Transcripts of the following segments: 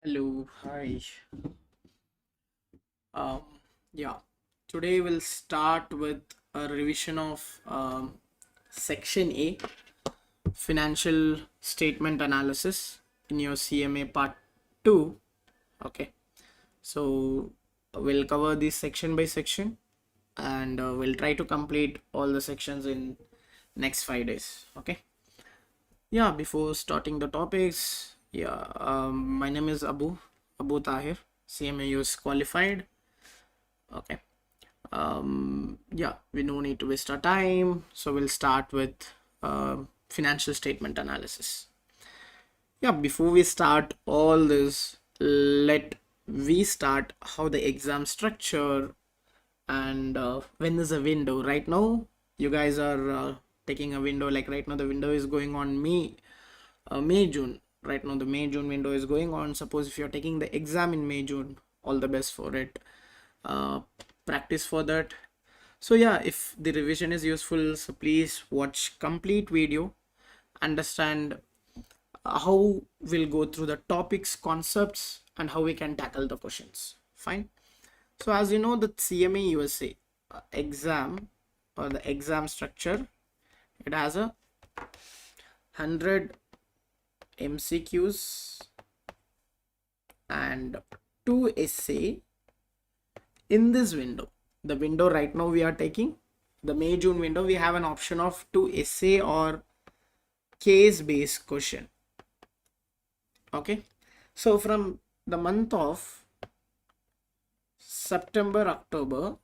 Hello, hi. Um, yeah, today we'll start with a revision of Section A, Financial Statement Analysis in your CMA Part 2. Okay, so we'll cover this section by section and we'll try to complete all the sections in next 5 days. Okay, yeah, before starting the topics, my name is Abu Tahir, CMA US qualified. Okay. Yeah, we no need to waste our time, so we'll start with financial statement analysis. Yeah, before we start all this, let we start how the exam structure and when is a window. Right now you guys are taking a window, like right now the window is going on May June. Right now the May June window is going on. Suppose if you're taking the exam in May June, all the best for it. uh, Practice for that. So yeah, if the revision is useful, so please watch complete video, understand how we'll go through the topics, concepts, and how we can tackle the questions. Fine. So as you know, the CMA USA exam, or the exam structure, it has a 100 MCQs and 2 essay in this window. The window right now we are taking, the May June window, we have an option of 2 essay or case based question. Okay, so from the month of September, October,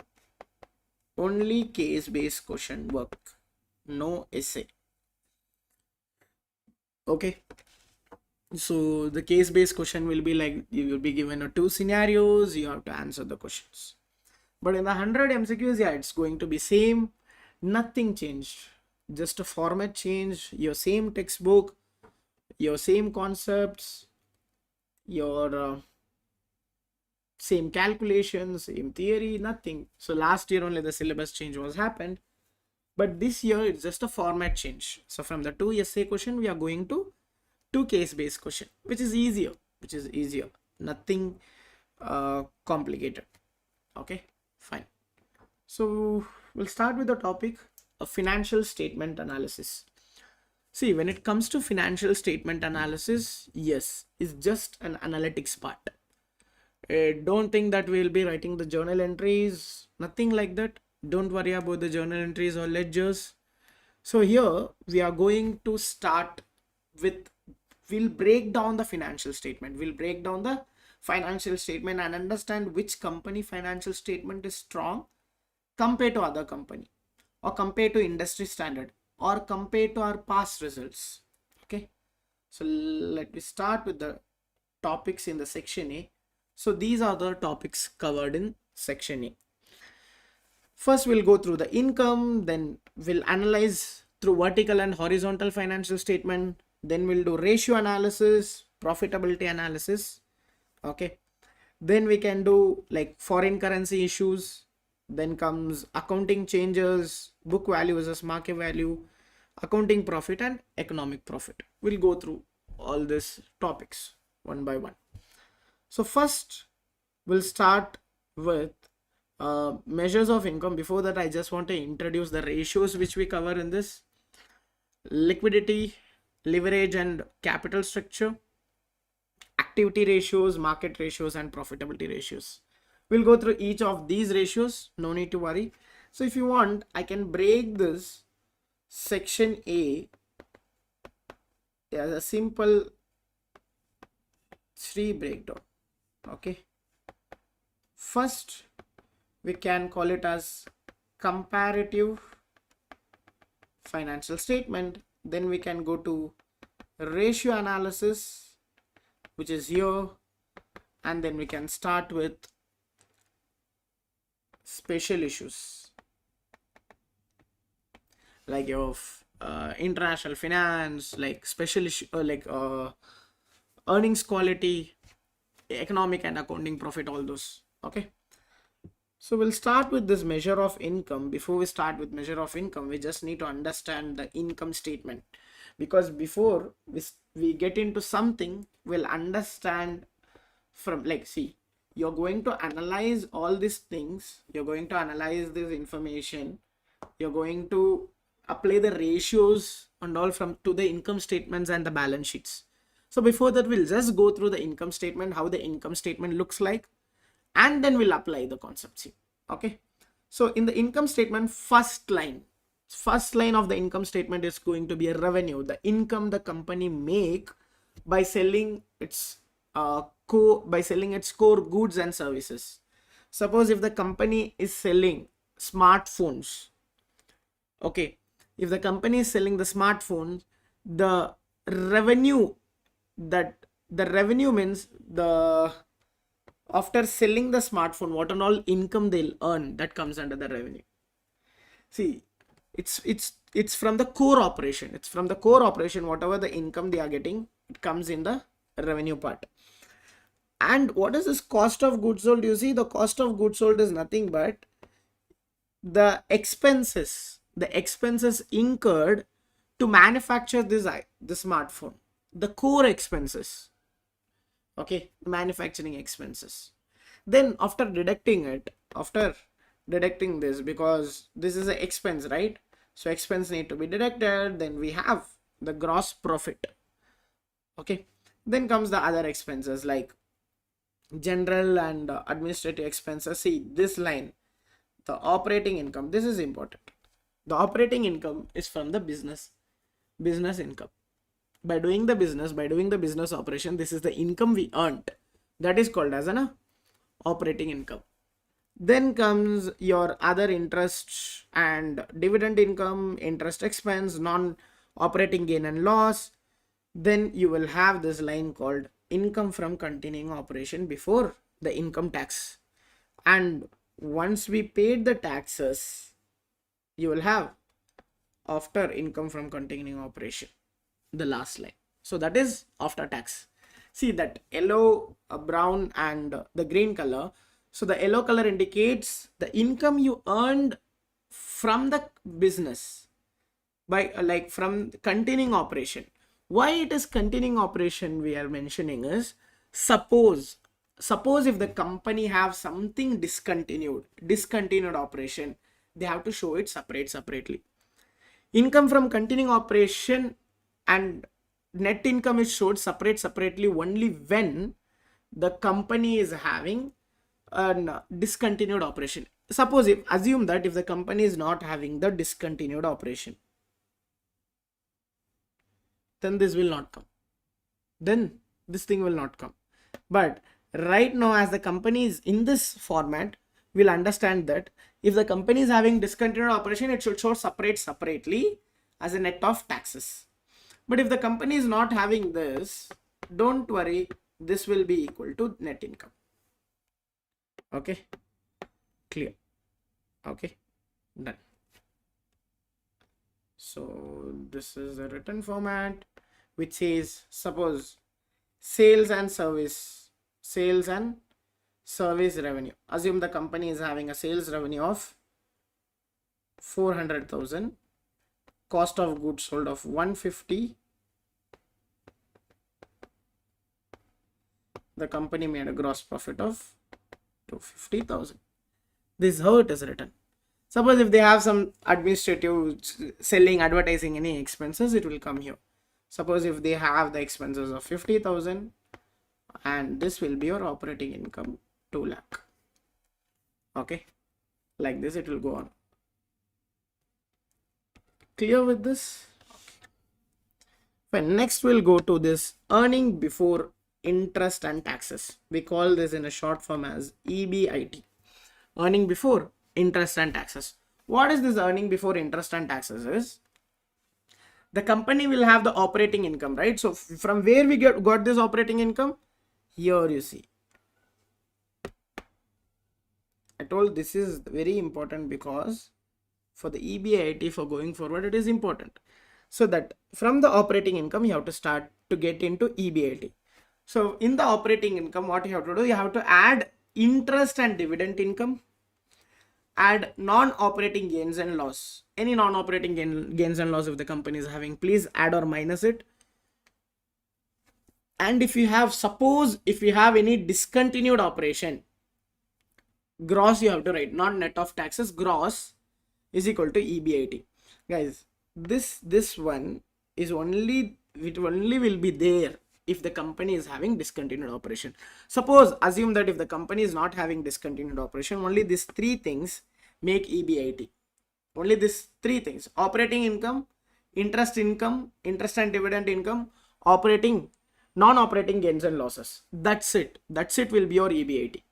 only case based question work, no essay. Okay, so the case based question will be like, you will be given two scenarios, you have to answer the questions. But in the 100 MCQs, yeah, it's going to be same, nothing changed, just a format change, your same textbook, your same concepts, your same calculations, same theory, nothing. So last year only the syllabus change was happened, but this year it's just a format change. So from the 2 essay question, we are going to 2 case based question, which is easier, nothing complicated. Okay, fine. So we'll start with the topic of financial statement analysis. See, when it comes to financial statement analysis, yes, it's just an analytics part. Don't think that we'll be writing the journal entries, nothing like that. Don't worry about the journal entries or ledgers. So here we are going to start with, we'll break down the financial statement. We'll break down the financial statement and understand which company financial statement is strong compared to other company, or compared to industry standard, or compared to our past results. Okay, so let me start with the topics in the section A. So these are the topics covered in section A. First we'll go through the income, then we'll analyze through vertical and horizontal financial statement, then we'll do ratio analysis, profitability analysis. Okay, then we can do like foreign currency issues, then comes accounting changes, book value versus market value, accounting profit and economic profit. We'll go through all these topics one by one. So first we'll start with measures of income. Before that, I just want to introduce the ratios which we cover in this: liquidity, leverage and capital structure, activity ratios, market ratios and profitability ratios. We'll go through each of these ratios, no need to worry. So if you want, I can break this section A as a simple 3 breakdown. Okay, first we can call it as comparative financial statement, then we can go to ratio analysis, which is here, and then we can start with special issues like your international finance, like special issue, like earnings quality, economic and accounting profit, all those. Okay, so we'll start with this measure of income. Before we start with measure of income, we just need to understand the income statement, because before we get into something, we'll understand from, like, see, you're going to analyze all these things, you're going to analyze this information, you're going to apply the ratios and all from to the income statements and the balance sheets. So before that, we'll just go through the income statement, how the income statement looks like, and then we'll apply the concepts here. Okay, so in the income statement, first line of the income statement is going to be a revenue, the income the company make by selling its core goods and services. Suppose if the company is selling smartphones, okay, if the company is selling the smartphones, the revenue means the after selling the smartphone, what and all income they'll earn, that comes under the revenue. See, it's from the core operation. It's from the core operation, whatever the income they are getting, it comes in the revenue part. And what is this cost of goods sold? You see, the cost of goods sold is nothing but the expenses incurred to manufacture the smartphone, the core expenses. Okay, manufacturing expenses. Then after deducting this, because this is an expense, right? So expense need to be deducted. Then we have the gross profit. Okay, then comes the other expenses like general and administrative expenses. See this line, the operating income. This is important. The operating income is from the business income. By doing the business operation, this is the income we earned. That is called as an operating income. Then comes your other interest and dividend income, interest expense, non-operating gain and loss. Then you will have this line called income from continuing operation before the income tax. And once we paid the taxes, you will have after income from continuing operation, the last line. So that is after tax. See that yellow, brown and the green color. So the yellow color indicates the income you earned from the business by from continuing operation. Why it is continuing operation we are mentioning is, suppose if the company have something discontinued operation, they have to show it separately. Income from continuing operation and net income is showed separately only when the company is having a discontinued operation. Assume that if the company is not having the discontinued operation, then this will not come. Then this thing will not come. But right now, as the company is in this format, we'll understand that if the company is having discontinued operation, it should show separately as a net of taxes. But if the company is not having this, don't worry, this will be equal to net income. Okay, clear. Okay, done. So this is a written format which says, suppose sales and service revenue. Assume the company is having a sales revenue of 400,000, cost of goods sold of 150. The company made a gross profit of 250,000. This is how it is written. Suppose if they have some administrative, selling, advertising, any expenses, it will come here. Suppose if they have the expenses of 50,000, and this will be your operating income 2 lakh. Okay, like this it will go on. Clear with this? Okay. Fine. Next we'll go to this earning before interest and taxes. We call this in a short form as EBIT, earning before interest and taxes. What is this earning before interest and taxes is? The company will have the operating income, right? So from where we got this operating income? Here you see. I told this is very important because for the EBIT, for going forward, it is important. So that from the operating income, you have to start to get into EBIT. So in the operating income, what you have to do, you have to add interest and dividend income, add non-operating gains and loss. Any non-operating gains and loss if the company is having, please add or minus it. And if you have, suppose if you have any discontinued operation, gross you have to write, not net of taxes, gross is equal to EBIT. Guys, this one is only, it only will be there if the company is having discontinued operation. Suppose, assume that if the company is not having discontinued operation, only these three things make EBIT. Only these three things: operating income, interest and dividend income, operating, non-operating gains and losses. That's it. That's it will be your EBIT.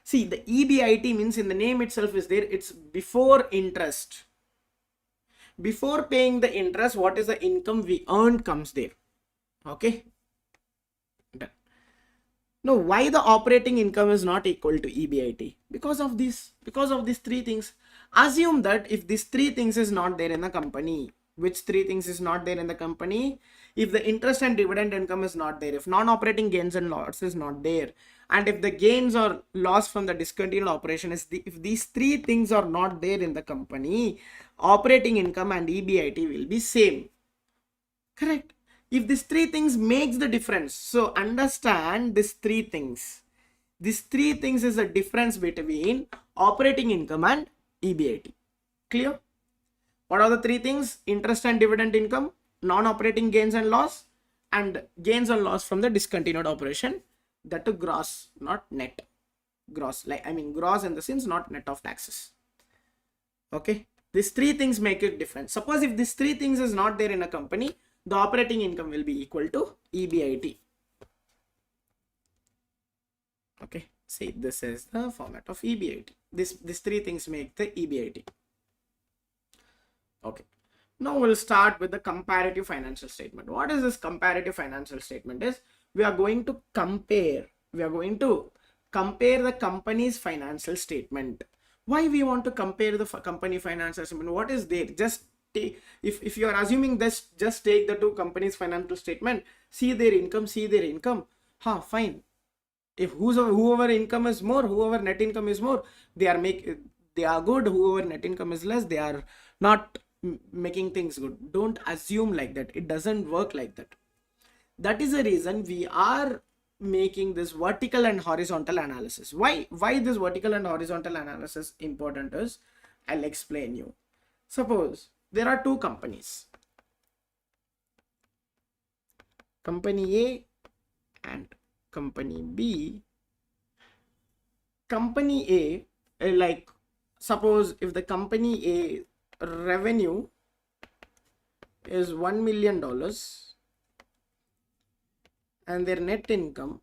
See, the EBIT means, in the name itself is there, it's before interest. Before paying the interest, what is the income we earned comes there. Okay. Done. Now, why the operating income is not equal to EBIT? Because of these three things. Assume that if these three things is not there in the company, which three things is not there in the company? If the interest and dividend income is not there, if non-operating gains and losses is not there, and if the gains or loss from the discontinued operation is if these three things are not there in the company, operating income and EBIT will be same. Correct? If these three things makes the difference, so understand these three things. These three things is the difference between operating income and EBIT. Clear? What are the three things? Interest and dividend income, non-operating gains and loss, and gains and loss from the discontinued operation. That to gross, not net. Gross, like I mean gross in the sense not net of taxes. Okay, these three things make it different. Suppose if these three things is not there in a company, the operating income will be equal to EBIT. Okay, see, this is the format of EBIT. These three things make the EBIT. Okay, now we'll start with the comparative financial statement. What is this comparative financial statement? Is we are going to compare the company's financial statement. Why we want to compare the company financial statement? What is there? Just take, if you are assuming this, just take the two companies financial statement, see their income, fine. If whoever income is more, whoever net income is more, they are good. Whoever net income is less, they are not making things good. Don't assume like that. It doesn't work like that. That is the reason we are making this vertical and horizontal analysis. Why this vertical and horizontal analysis important is, I'll explain you. Suppose there are two companies, company A and company B. Company A, like suppose if the company A revenue is $1 million and their net income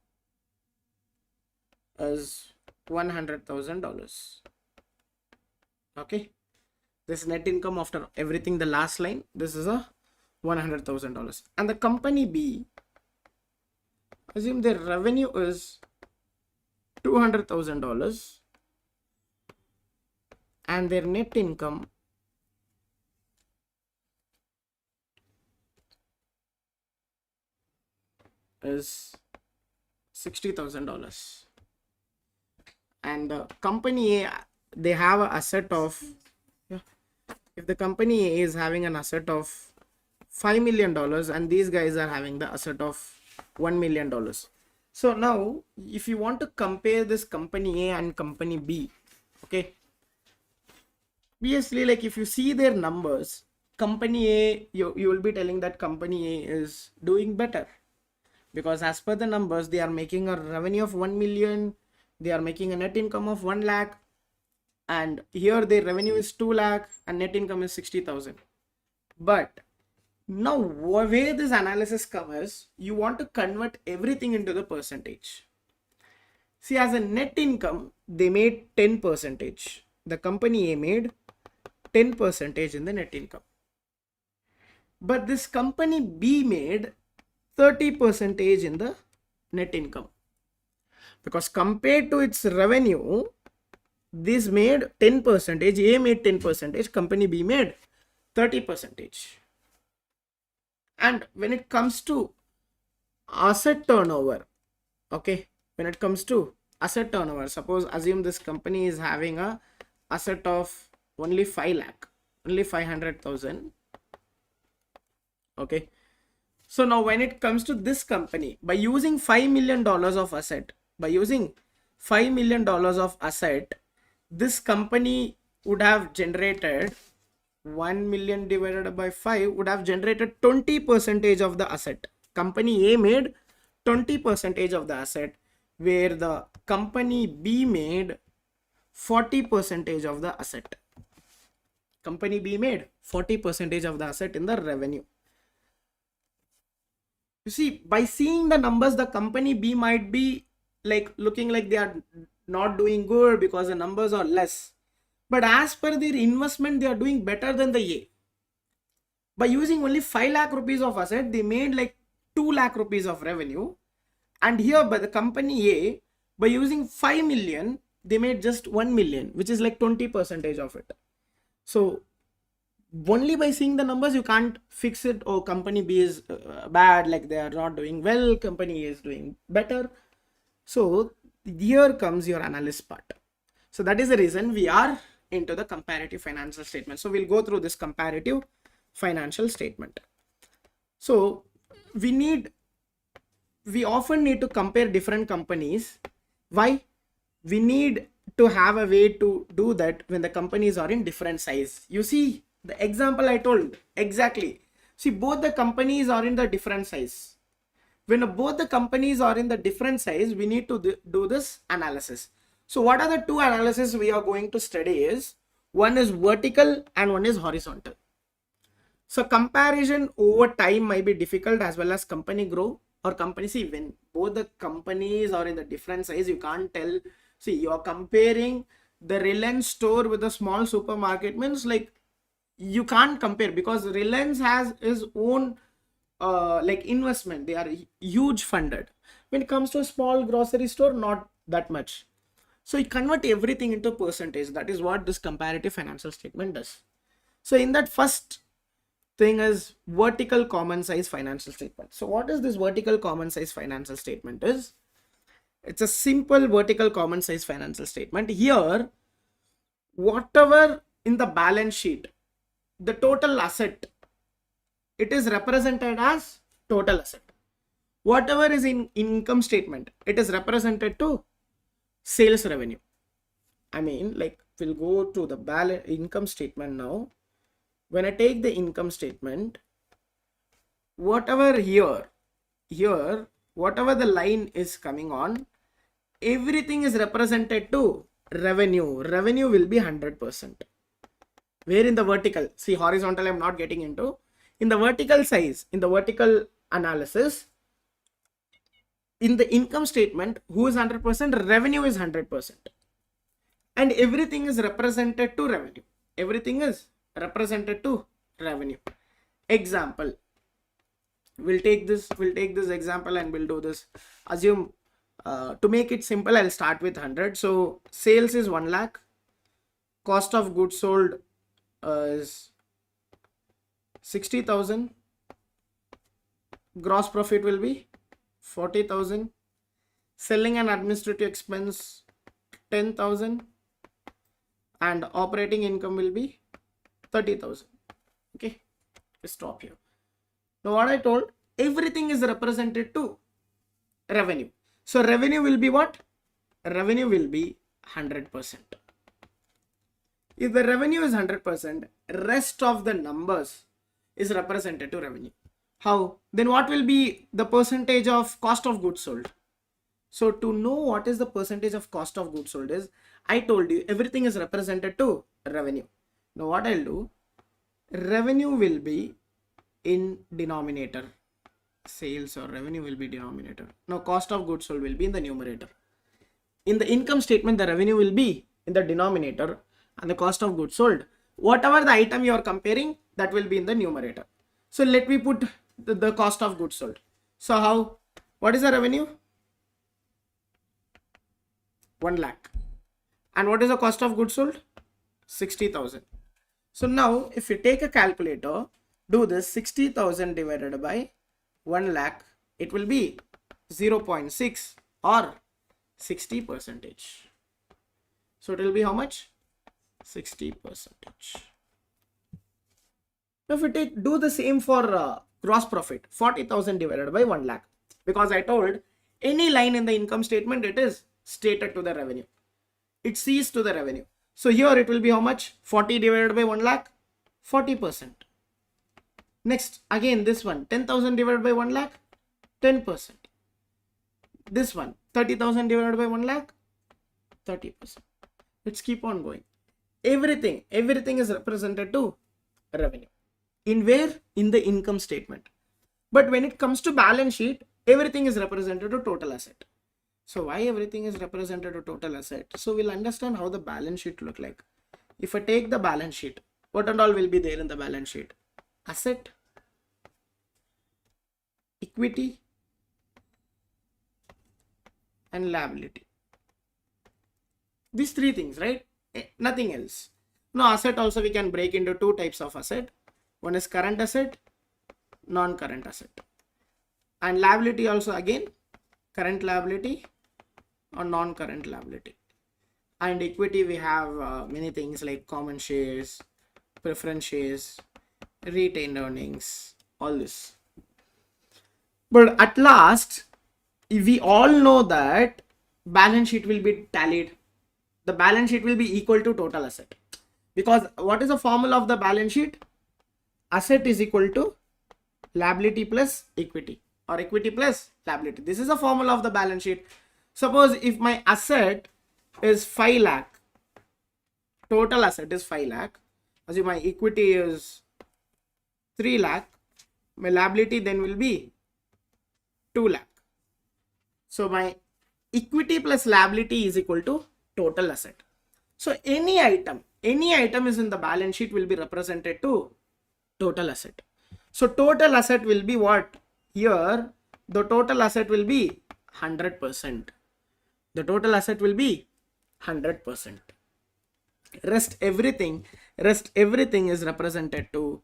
is $100,000. Okay, this net income after everything, the last line, this is a $100,000. And the company B, assume their revenue is $200,000 and their net income is $60,000. And company A, they have an asset of, if the company A is having an asset of $5 million and these guys are having the asset of $1 million. So now if you want to compare this company A and company B, okay, obviously, like if you see their numbers, company A, you will be telling that company A is doing better, because as per the numbers, they are making a revenue of 1 million, they are making a net income of 1 lakh, and here their revenue is 2 lakh and net income is 60,000. But now where this analysis covers, you want to convert everything into the percentage. See, as a net income, they made 10%. The company A made 10% in the net income. But this company B made 30% in the net income, because compared to its revenue, this made 10%, A made 10%, company B made 30%. And when it comes to asset turnover, okay, when it comes to asset turnover, suppose assume this company is having a asset of only 5 lakh, only 500,000. Okay, So now when it comes to this company, by using $5 million of asset, this company would have generated 1 million divided by 5 would have generated 20% of the asset. Company A made 20% of the asset, where the company B made 40% of the asset. Company B made 40% of the asset in the revenue. You see, by seeing the numbers, the company B might be like looking like they are not doing good because the numbers are less. But as per their investment, they are doing better than the A. By using only 5 lakh rupees of asset, they made like 2 lakh rupees of revenue. And here by the company A, by using 5 million, they made just 1 million, which is like 20% of it. So only by seeing the numbers, you can't fix it. Oh, company B is bad, like they are not doing well, company A is doing better. So here comes your analysis part. So that is the reason we are into the comparative financial statement. So we'll go through this comparative financial statement. So we often need to compare different companies. Why? We need to have a way to do that when the companies are in different size. You see the example I told exactly. See, both the companies are in the different size. When both the companies are in the different size, we need to do this analysis. So what are the two analyses we are going to study is, one is vertical and one is horizontal. So comparison over time might be difficult as well as company grow or company. See, when both the companies are in the different size, you can't tell. See, you are comparing the Reliance store with a small supermarket, means like you can't compare, because Reliance has its own like investment. They are huge funded. When it comes to a small grocery store, not that much. So you convert everything into percentage. That is what this comparative financial statement does. So in that, first thing is vertical common size financial statement. So what is this vertical common size financial statement is? It's a simple vertical common size financial statement. Here, whatever in the balance sheet, the total asset, it is represented as total asset. Whatever is in income statement, it is represented to sales revenue. I mean, like, we'll go to the balance income statement now. When I take the income statement, whatever here, whatever the line is coming on, everything is represented to revenue. Revenue will be 100%. Where in the vertical, see, horizontal I'm not getting into. In the vertical size, in the vertical analysis, in the income statement, who is 100%? Revenue is 100%. And everything is represented to revenue. Everything is represented to revenue. Example, we'll take this example and we'll do this. Assume to make it simple, I'll start with 100. So sales is 1 lakh, cost of goods sold is 60,000, gross profit will be 40,000, selling and administrative expense 10,000, and operating income will be 30,000. Okay, stop here. Now what I told, everything is represented to revenue. So revenue will be what? Revenue will be 100%. If the revenue is 100%, rest of the numbers is represented to revenue. How? Then what will be the percentage of cost of goods sold? So to know what is the percentage of cost of goods sold is, I told you everything is represented to revenue. Now what I'll do, revenue will be in denominator. Sales or revenue will be denominator. Now cost of goods sold will be in the numerator. In the income statement, the revenue will be in the denominator and the cost of goods sold, whatever the item you are comparing, that will be in the numerator. So let me put the cost of goods sold. So how? What is the revenue? 1 lakh. And what is the cost of goods sold? 60,000. So now if you take a calculator, do this 60,000 divided by 1 lakh, it will be 0.6 or 60%. So it will be how much? 60%. Now if you do the same for gross profit 40,000 divided by 1 lakh, because I told any line in the income statement, it is stated to the revenue, it sees to the revenue. So here it will be how much? 40 divided by 1 lakh, 40%. Next, again this one, 10,000 divided by 1 lakh, 10%. This one, 30,000 divided by 1 lakh, 30%. Let's keep on going. Everything is represented to revenue. In where? In the income statement. But when it comes to balance sheet, everything is represented to total asset. So why everything is represented to total asset? So we'll understand how the balance sheet look like. If I take the balance sheet, what and all will be there in the balance sheet? Asset, equity, and liability. These three things, right? Nothing else. Now asset also we can break into two types of asset. One is current asset, non-current asset. And liability also again, current liability or non-current liability. And equity we have many things like common shares, preference shares, retained earnings, all this. But at last, we all know that balance sheet will be tallied. The balance sheet will be equal to total asset. Because what is the formula of the balance sheet? Asset is equal to liability plus equity, or equity plus liability. This is the formula of the balance sheet. Suppose if my asset is 5 lakh, total asset is 5 lakh, as if my equity is 3 lakh, my liability then will be 2 lakh. So my equity plus liability is equal to total asset. So any item is in the balance sheet will be represented to total asset. So total asset will be what? Here the total asset will be 100%. The total asset will be 100%. Rest everything is represented to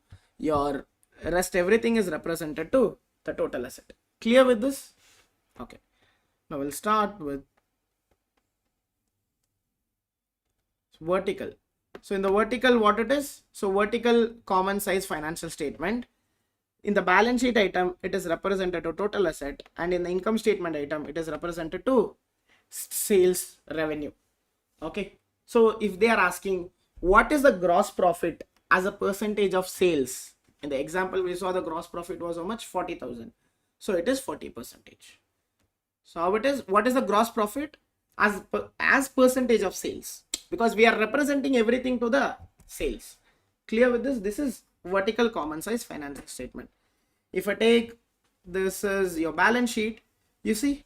the total asset. Clear with this? Okay. Now we'll start with vertical. So in the vertical, what it is? So vertical common size financial statement. In the balance sheet item, it is represented to total asset, and in the income statement item, it is represented to sales revenue. Okay. So if they are asking what is the gross profit as a percentage of sales, in the example we saw the gross profit was how much? 40,000. So it is 40%. So how it is? What is the gross profit as percentage of sales? Because we are representing everything to the sales. Clear with this? This is vertical common size financial statement. If I take this is your balance sheet, you see,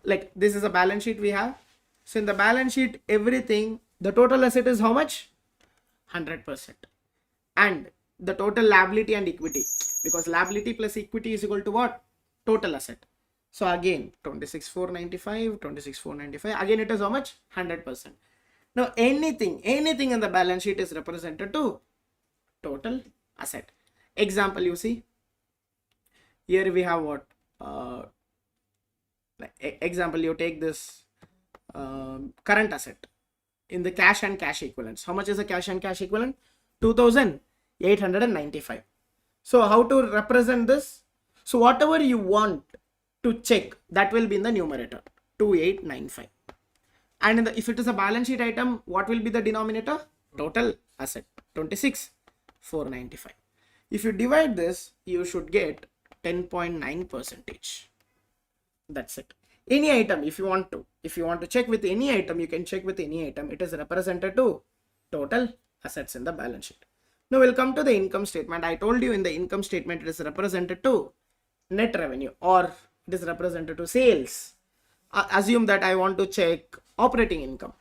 like this is a balance sheet we have. So in the balance sheet, everything, the total asset is how much? 100%. And the total liability and equity, because liability plus equity is equal to what? Total asset. So again 26,495, again it is how much? 100%. Now anything in the balance sheet is represented to total asset. Example, you see here we have what? Example, you take this current asset in the cash and cash equivalents. How much is the cash and cash equivalent? 2,895. So how to represent this? So whatever you want to check, that will be in the numerator, 2895. And if it is a balance sheet item, what will be the denominator? Total asset, 26,495. If you divide this, you should get 10.9%. That's it. Any item, if you want to check with any item, you can check with any item. It is represented to total assets in the balance sheet. Now we'll come to the income statement. I told you in the income statement, it is represented to net revenue, or it is represented to sales. Assume that I want to check operating income.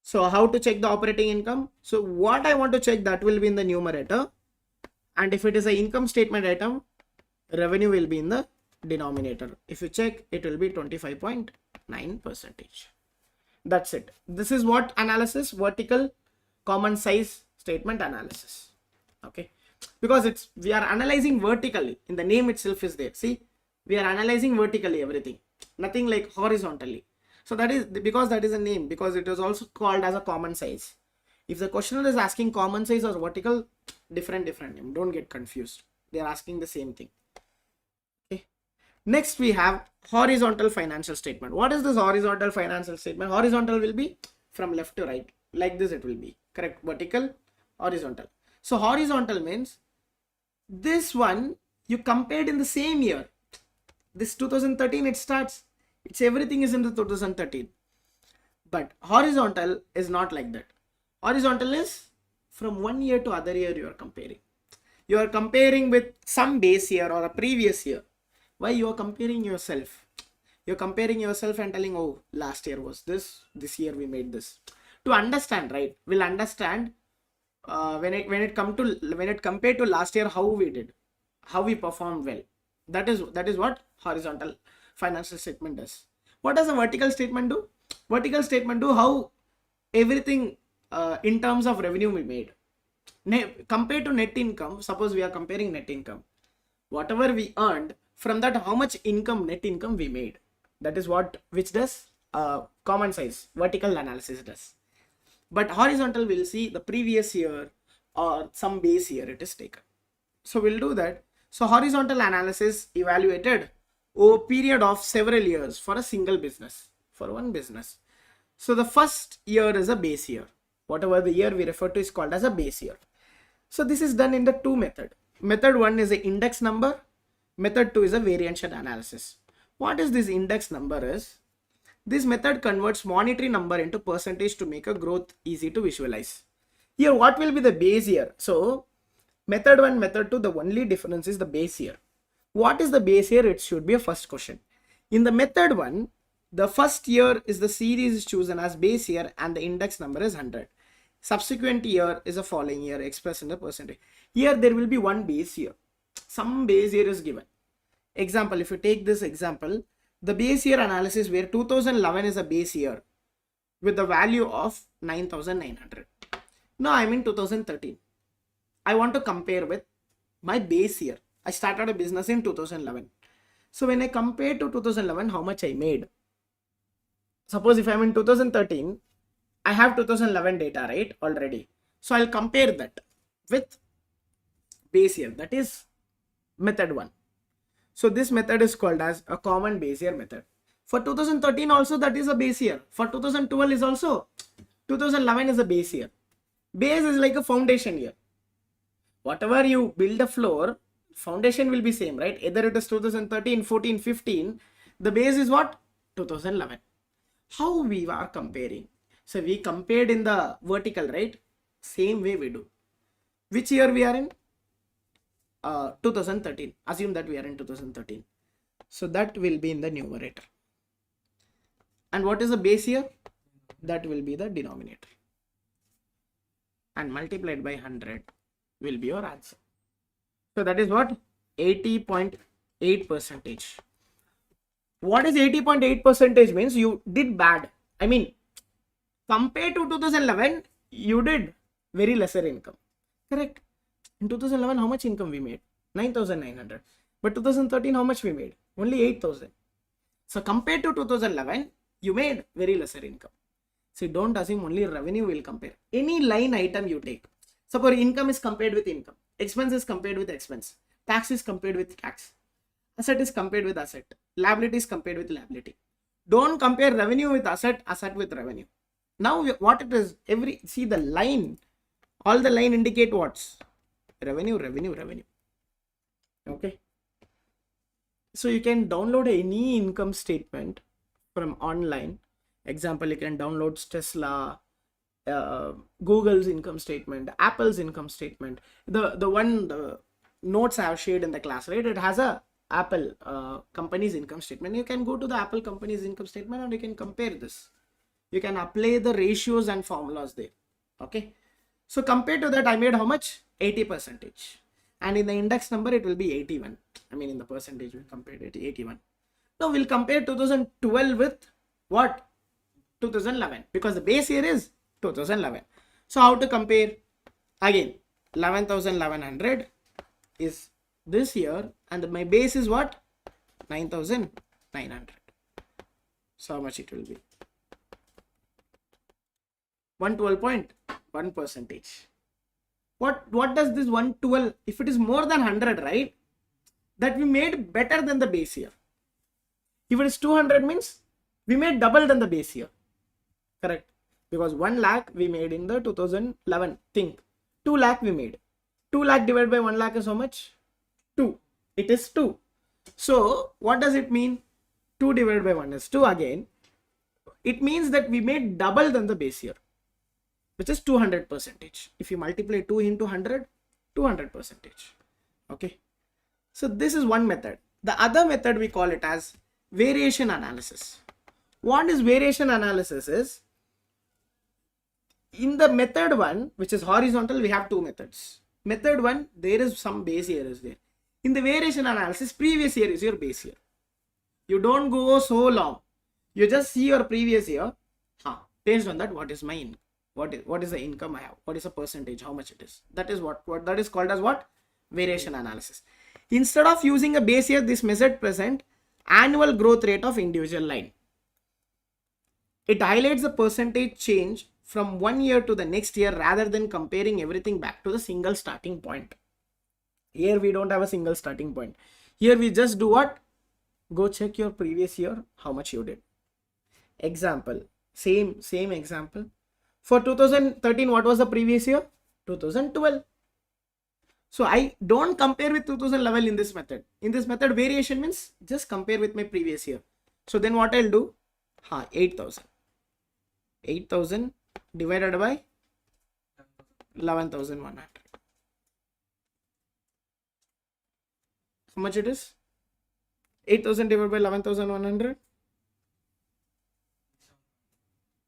So how to check the operating income? So what I want to check, that will be in the numerator. And if it is an income statement item, revenue will be in the denominator. If you check, it will be 25.9%. That's it. This is what analysis? Vertical common size statement analysis. Okay. Because we are analyzing vertically. In the name itself is there. See, we are analyzing vertically everything. Nothing like horizontally. So that is because that is a name, because it is also called as a common size. If the questioner is asking common size or vertical, different name. Don't get confused. They are asking the same thing. Okay. Next we have horizontal financial statement. What is this horizontal financial statement? Horizontal will be from left to right. Like this it will be. Correct. Vertical, horizontal. So horizontal means this one you compared in the same year. This 2013 it starts. It's everything is in the 2013. But horizontal is not like that. Horizontal is from one year to other year you are comparing. You are comparing with some base year or a previous year. Why you are comparing yourself? You're comparing yourself and telling, oh, last year was this year we made this. To understand, right? We'll understand when it compared to last year how we did, how we performed well. That is what horizontal financial statement does. What does a vertical statement do? Vertical statement do how everything in terms of revenue we made. Compared to net income, suppose we are comparing net income. Whatever we earned, from that how much income, net income we made. That is what which does common size vertical analysis does. But horizontal will see the previous year or some base year it is taken. So we'll do that. So horizontal analysis evaluated over a period of several years for a single business, for one business. So the first year is a base year. Whatever the year we refer to is called as a base year. So this is done in the two method. Method one is the index number. Method two is a variation analysis. What is this index number is? This method converts monetary number into percentage to make a growth easy to visualize. Here what will be the base year? So method 1, method 2, the only difference is the base year. What is the base year? It should be a first question. In the method 1, the first year is the series is chosen as base year and the index number is 100. Subsequent year is a following year expressed in the percentage. Here there will be one base year. Some base year is given. Example, if you take this example, the base year analysis where 2011 is a base year with the value of 9,900. Now I'm in 2013. I want to compare with my base year. I started a business in 2011. So when I compare to 2011, how much I made? Suppose if I'm in 2013, I have 2011 data, right, already. So I'll compare that with base year. That is method 1. So this method is called as a common base year method. For 2013 also that is a base year. For 2012 is also 2011 is a base year. Base is like a foundation year. Whatever you build a floor, foundation will be same, right? Either it is 2013, 14, 15. The base is what? 2011. How we are comparing? So we compared in the vertical, right? Same way we do. Which year we are in? 2013. Assume that we are in 2013. So that will be in the numerator. And what is the base year? That will be the denominator. And multiplied by 100 will be your answer. So that is what? 80.8%. What is 80.8% means? You did bad. I mean, compared to 2011, you did very lesser income. Correct? In 2011, how much income we made? 9,900. But 2013, how much we made? Only 8,000. So compared to 2011, you made very lesser income. So don't assume only revenue will compare. Any line item you take. Suppose income is compared with income. Expense is compared with expense. Tax is compared with tax. Asset is compared with asset. Liability is compared with liability. Don't compare revenue with asset, asset with revenue. Now what it is, see the line, all the line indicate what's? Revenue, revenue, revenue. Okay. So you can download any income statement from online. Example, you can download Tesla, Google's income statement, Apple's income statement. The notes I have shared in the class, right? It has a Apple company's income statement. You can go to the Apple company's income statement and you can compare this. You can apply the ratios and formulas there. Okay. So compared to that, I made how much? 80%. And in the index number, it will be 81. I mean, in the percentage, we compared it 81. Now we'll compare 2012 with what? 2011, because the base year is 2011. So how to compare? Again, 11,1100 is this year, and my base is what? 9,900. So how much it will be? 112.1%. What does this 112, if it is more than 100, right, that we made better than the base year. If it is 200 means we made double than the base year, correct? Because 1 lakh we made in the 2011 thing, 2 lakh we made. 2 lakh divided by 1 lakh is how much? 2. It is 2. So what does it mean? 2 divided by 1 is 2 again. It means that we made double than the base year, which is 200%. If you multiply 2 into 100, 200%. Okay. So this is one method. The other method we call it as variation analysis. What is variation analysis is, in the method 1, which is horizontal, we have 2 methods. Method 1, there is some base year is there. In the variation analysis, previous year is your base year. You don't go so long. You just see your previous year. Based on that, what is my income? What is the income I have? What is the percentage? How much it is? That is what that is called as what? Variation analysis. Instead of using a base year, this method present annual growth rate of individual line. It highlights the percentage change from one year to the next year rather than comparing everything back to the single starting point. Here we don't have a single starting point. Here we just do what? Go check your previous year, how much you did. Example, same example. For 2013, what was the previous year? 2012. So I don't compare with 2011 in this method. In this method, variation means just compare with my previous year. So then what I'll do? 8,000. 8,000 divided by 11,100. How much it is? 8,000 divided by 11,100.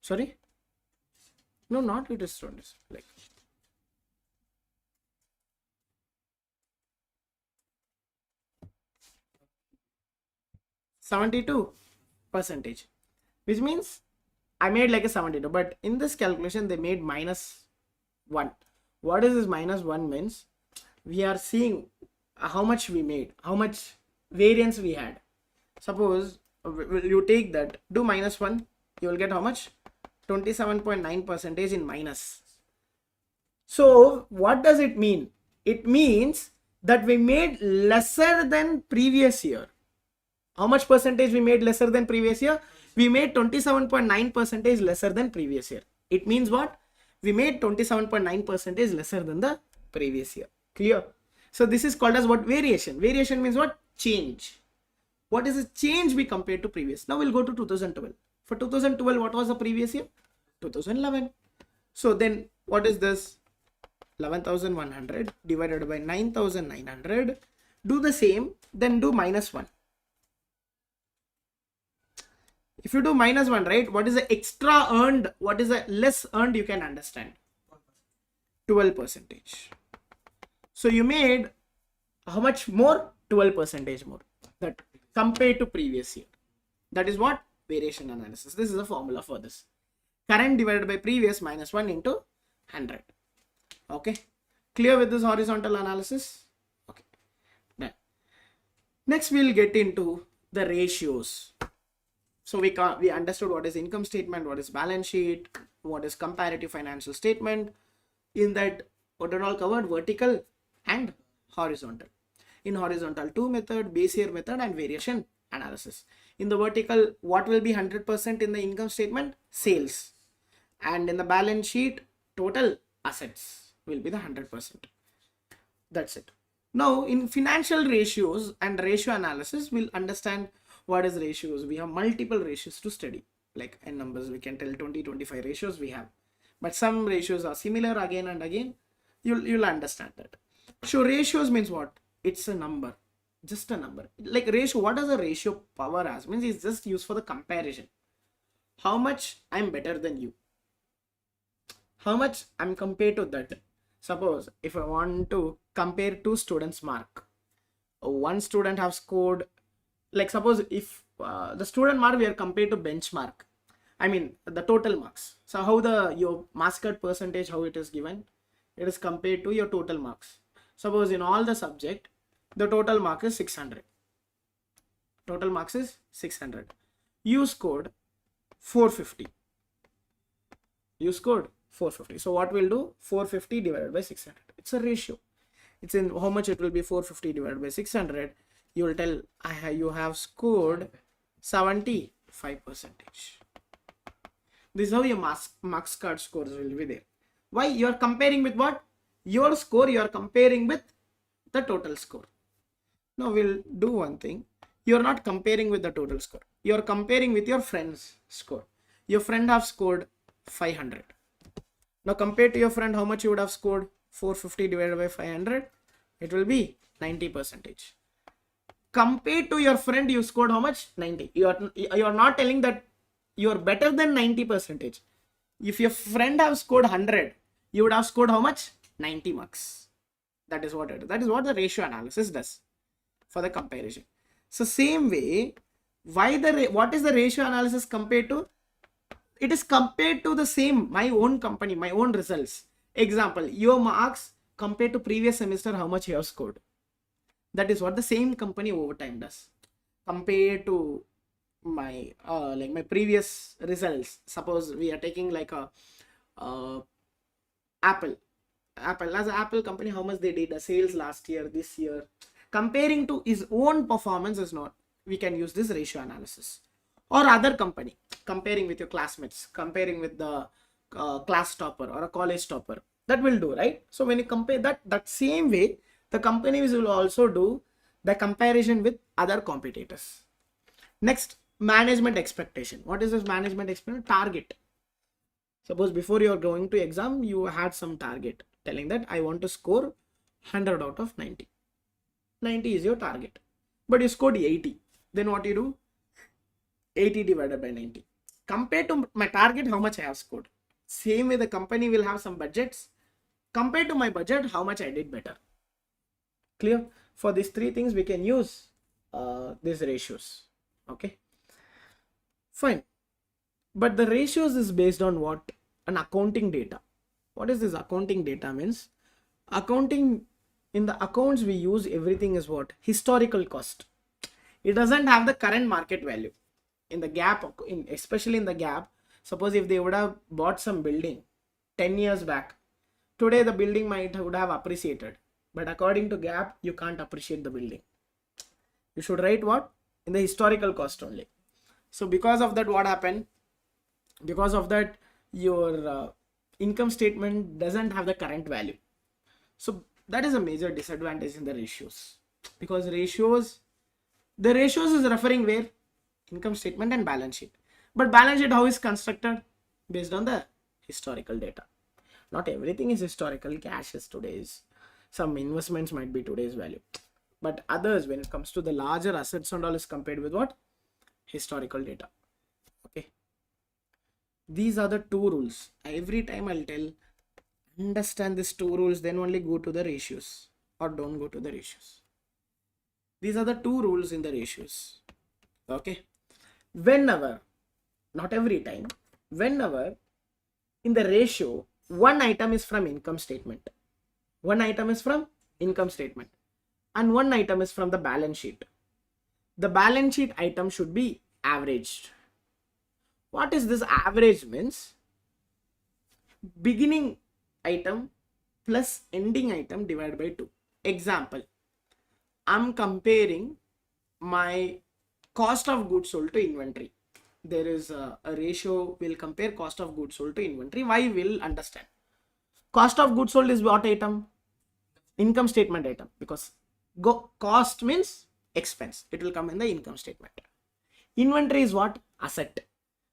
Sorry? No, not it is like 72%, which means I made like a 72, but in this calculation they made -1. What is this -1 means? We are seeing how much we made, how much variance we had. Suppose you take that, do -1, you will get how much? 27.9% in minus. So what does it mean? It means that we made lesser than previous year. How much percentage we made lesser than previous year? We made 27.9% lesser than previous year. It means what? We made 27.9% lesser than the previous year. Clear? So this is called as what? Variation. Variation means what? Change. What is the change we compared to previous? Now we'll go to 2012. For 2012, what was the previous year? 2011. So then what is this? 11,100 divided by 9,900. Do the same, then do -1. If you do -1, right, what is the extra earned? What is the less earned? You can understand. 12%. So you made how much more? 12% more. That compared to previous year. That is what? Variation analysis. This is the formula for this. Current divided by previous -1 into 100. Okay. Clear with this horizontal analysis? Okay. Done. Next we'll get into the ratios. So we understood what is income statement, what is balance sheet, what is comparative financial statement. In that, what are all covered? Vertical and horizontal. In horizontal, 2 method, base year method and variation analysis. In the vertical, what will be 100% in the income statement? Sales. And in the balance sheet, total assets will be the 100%. That's it. Now in financial ratios and ratio analysis, we'll understand what is ratios. We have multiple ratios to study, like n numbers. We can tell 20-25 ratios we have, but some ratios are similar again and again. You'll understand that. So ratios means what? It's a number, just a number. Like ratio, what does a ratio power as? Means it's just used for the comparison. How much I'm better than you, how much I'm compared to that. Suppose if I want to compare two students' mark, one student have scored, like suppose if the student mark we are compared to benchmark, I mean the total marks. So how your marks cut percentage, how it is given? It is compared to your total marks. Suppose in all the subject, the total mark is 600. Total marks is 600. You scored 450. You scored 450. So what we'll do? 450 divided by 600. It's a ratio. It's in how much it will be. 450 divided by 600. You will tell you have scored 75%. This is how your marks card scores will be there. Why? You are comparing with what? Your score you are comparing with the total score. Now we'll do one thing. You are not comparing with the total score. You are comparing with your friend's score. Your friend have scored 500. Now compared to your friend, how much you would have scored? 450 divided by 500. It will be 90%. Compared to your friend, you scored how much? 90. You are not telling that you are better than 90%. If your friend have scored 100, you would have scored how much? 90 marks. That is what it is. That is what the ratio analysis does for the comparison. So same way, what is the ratio analysis compared to? It is compared to the same, my own company, my own results. Example, your marks compared to previous semester, how much you have scored. That is what the same company over time does. Compared to my my previous results. Suppose we are taking like a Apple as an Apple company, how much they did the sales last year, this year, comparing to his own performance is not. We can use this ratio analysis. Or other company, comparing with your classmates, comparing with the class topper or a college topper, that will do, right? So when you compare that same way, the companies will also do the comparison with other competitors. Next, management expectation. What is this management expectation? Target. Suppose before you are going to exam, you had some target telling that I want to score 100 out of 90. 90 is your target, but you scored 80. Then what you do? 80 divided by 90. Compared to my target, how much I have scored. Same way the company will have some budgets. Compared to my budget, how much I did better. Clear? For these three things, we can use these ratios. Okay. Fine. But the ratios is based on what? An accounting data. What is this accounting data means? Accounting, in the accounts we use, everything is what? Historical cost. It doesn't have the current market value. In the gap, especially in the gap, suppose if they would have bought some building 10 years back, today the building would have appreciated. But according to gap, you can't appreciate the building. You should write what? In the historical cost only. So because of that, what happened? Because of that, your income statement doesn't have the current value. So that is a major disadvantage in the ratios. Because the ratios is referring where? Income statement and balance sheet. But balance sheet, how is constructed? Based on the historical data. Not everything is historical. Cash is today's. Some investments might be today's value. But others, when it comes to the larger assets and all, is compared with what? Historical data. Okay. These are the two rules. Every time I'll tell, understand these two rules, then only go to the ratios, or don't go to the ratios. These are the two rules in the ratios. Okay. Whenever, not every time, whenever in the ratio, one item is from income statement. One item is from income statement. And one item is from the balance sheet. The balance sheet item should be averaged. What is this average means? Beginning item plus ending item divided by 2. Example, I'm comparing my cost of goods sold to inventory. There is a ratio, will compare cost of goods sold to inventory. Why? We'll understand. Cost of goods sold is what item? Income statement item, because cost means expense. It will come in the income statement. Inventory is what? Asset.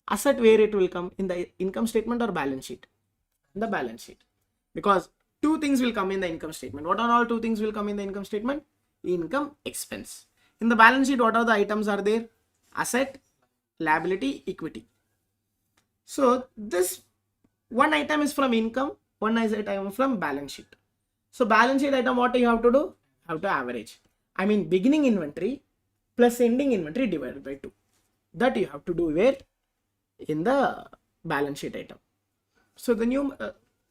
Asset, where it will come? In the income statement or balance sheet? In the balance sheet. Because two things will come in the income statement. What are all two things will come in the income statement? Income, expense. In the balance sheet, what are the items are there? Asset, liability, equity. So this one item is from income, one item from balance sheet. So balance sheet item, what you have to do? Have to average. I mean beginning inventory plus ending inventory divided by 2. That you have to do where? In the balance sheet item. So the new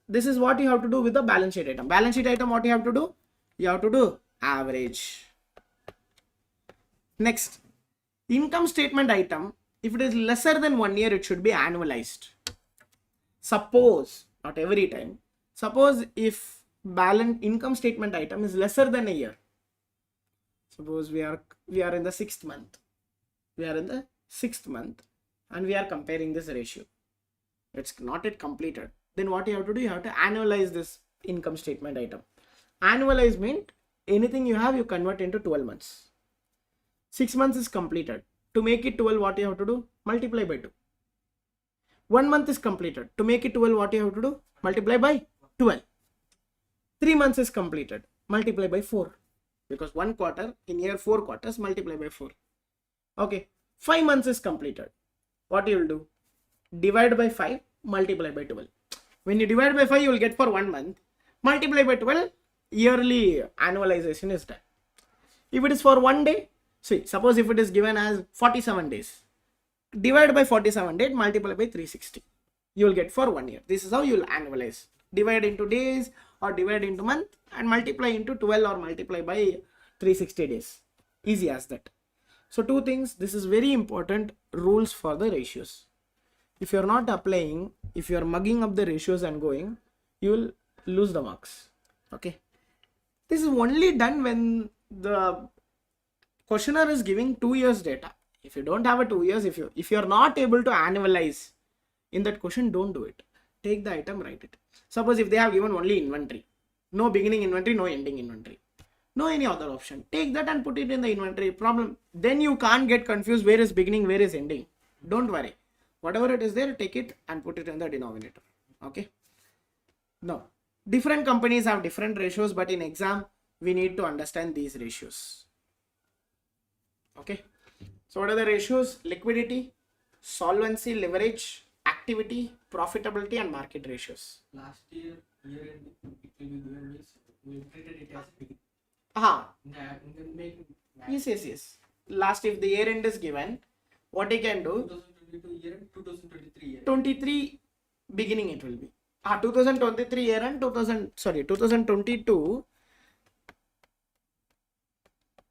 this is what you have to do with the balance sheet item. Balance sheet item, what you have to do? You have to do average. Next, income statement item, if it is lesser than 1 year, it should be annualized. Suppose, not every time, suppose if balance income statement item is lesser than a year. Suppose we are in the 6th month. We are in the 6th month and we are comparing this ratio. It's not yet completed. Then what you have to do, you have to annualize this income statement item. Annualize means anything you have, you convert into 12 months. 6 months is completed. To make it 12, what you have to do? Multiply by 2. 1 month is completed. To make it 12, what you have to do? Multiply by 12. 3 months is completed. Multiply by 4. Because 1 quarter, in year 4 quarters, multiply by 4. Okay. 5 months is completed. What you will do? Divide by 5, multiply by 12. When you divide by 5, you will get for 1 month. Multiply by 12, yearly annualization is done. If it is for 1 day, see, suppose if it is given as 47 days, divide by 47 days, multiply by 360. You will get for 1 year. This is how you will annualize. Divide into days or divide into month and multiply into 12 or multiply by 360 days. Easy as that. So 2 things, this is very important rules for the ratios. If you are not applying, if you are mugging up the ratios and going, you will lose the marks. Okay. This is only done when the questionnaire is giving 2 years data. If you don't have a 2 years, if you are not able to annualize in that question, don't do it. Take the item, write it. Suppose if they have given only inventory, no beginning inventory, no ending inventory, no any other option, take that and put it in the inventory problem. Then you can't get confused where is beginning, where is ending. Don't worry. Whatever it is there, take it and put it in the denominator. Okay. Now, different companies have different ratios, but in exam, we need to understand these ratios. Okay. So what are the ratios? Liquidity, solvency, leverage, activity, profitability, and market ratios. Last year end, it will be given this. We treated it as beginning. Yes. Last, if the year end is given, what you can do? 2022 year end, 2023 year end. 23 beginning it will be. 2023 year end, 2022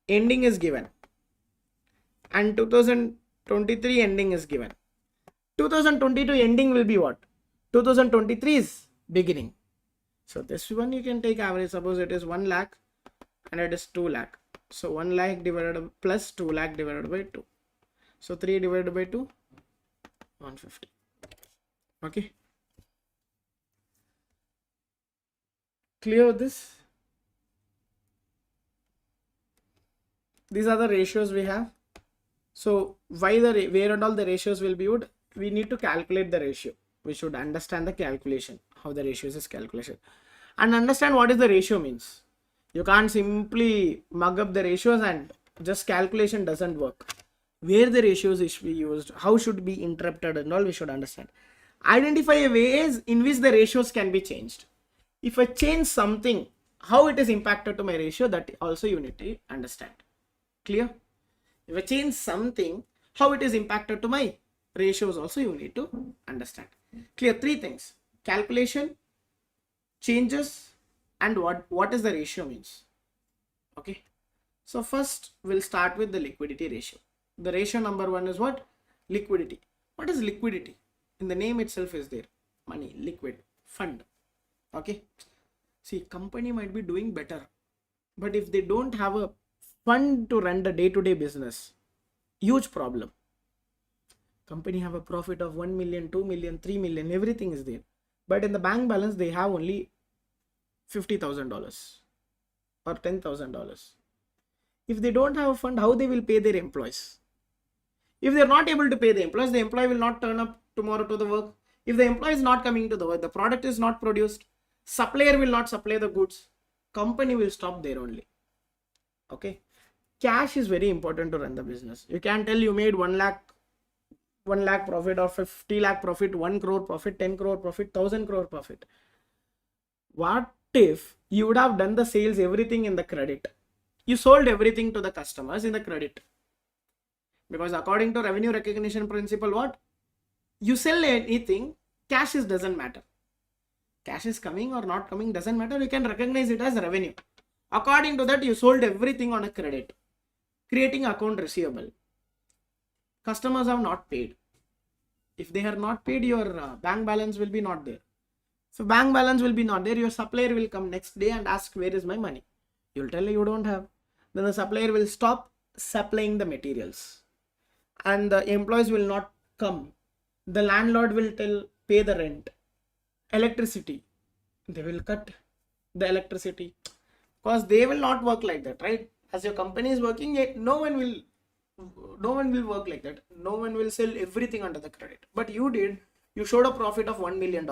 ending is given. And 2023 ending is given. 2022 ending will be what? 2023 is beginning. So this one you can take average. Suppose it is 1 lakh and it is 2 lakh. So 1 lakh divided plus 2 lakh divided by 2. So 3 divided by 2, 150. Okay. Clear with this? These are the ratios we have. So where and all the ratios will be would, we need to calculate the ratio. We should understand the calculation, how the ratios is calculation, and understand what is the ratio means. You can't simply mug up the ratios and just calculation doesn't work. Where the ratios is be used, how should be interpreted and all, we should understand. Identify ways in which the ratios can be changed. If I change something, how it is impacted to my ratio, that also you need to understand. Clear? If I change something, how it is impacted to my ratios also you need to understand. Clear? 3 things: calculation, changes, and what is the ratio means. Okay. So first we'll start with the liquidity ratio. The ratio number 1 is what? Liquidity. What is liquidity? In the name itself is there. Money, liquid, fund. Okay. See, company might be doing better, but if they don't have a fund to run the day-to-day business, huge problem. Company have a profit of 1 million, 2 million, 3 million, everything is there. But in the bank balance, they have only $50,000 or $10,000. If they don't have a fund, how they will pay their employees? If they are not able to pay the employees, the employee will not turn up tomorrow to the work. If the employee is not coming to the work, the product is not produced, supplier will not supply the goods, company will stop there only. Okay. Cash is very important to run the business. You can't tell you made 1 lakh profit or 50 lakh profit, 1 crore profit, 10 crore profit, 1000 crore profit. What if you would have done the sales, everything in the credit? You sold everything to the customers in the credit. Because according to revenue recognition principle, what? You sell anything, cash doesn't matter. Cash is coming or not coming doesn't matter. You can recognize it as revenue. According to that, you sold everything on a credit, creating account receivable. Customers have not paid. If they are not paid, your bank balance will be not there. So bank balance will be not there. Your supplier will come next day and ask, where is my money? You'll tell you don't have. Then the supplier will stop supplying the materials and the employees will not come. The landlord will pay the rent, electricity. They will cut the electricity because they will not work like that, right? As your company is working, no one will work like that. No one will sell everything under the credit. But you did. You showed a profit of $1 million,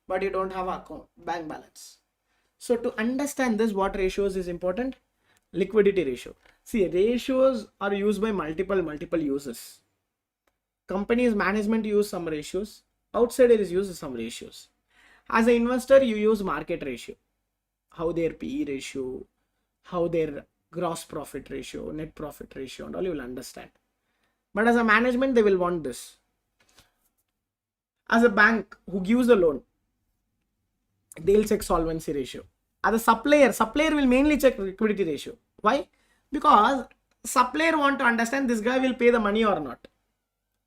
but you don't have account bank balance. So to understand this, what ratios is important? Liquidity ratio. See, ratios are used by multiple users. Companies management use some ratios. Outsiders use some ratios. As an investor, you use market ratio. How their PE ratio, how their gross profit ratio, net profit ratio, and all you will understand. But as a management, they will want this. As a bank who gives the loan, they'll check solvency ratio. As a supplier will mainly check liquidity ratio. Why? Because supplier want to understand this guy will pay the money or not.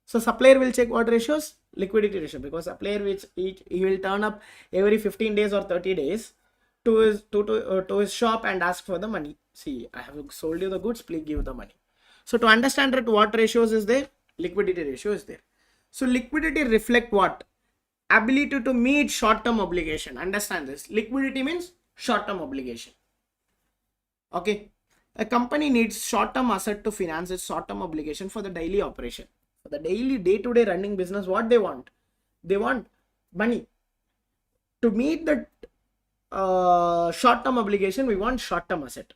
So supplier will check what ratios? Liquidity ratio, because supplier which he will turn up every 15 days or 30 days to his shop and ask for the money. See, I have sold you the goods, please give the money. So to understand that, what ratios is there? Liquidity ratio is there. So liquidity reflect what? Ability to meet short-term obligation. Understand this. Liquidity means short-term obligation. Okay. A company needs short-term asset to finance its short-term obligation for the daily operation. For the daily day-to-day running business, what they want? They want money. To meet the short-term obligation, we want short-term asset.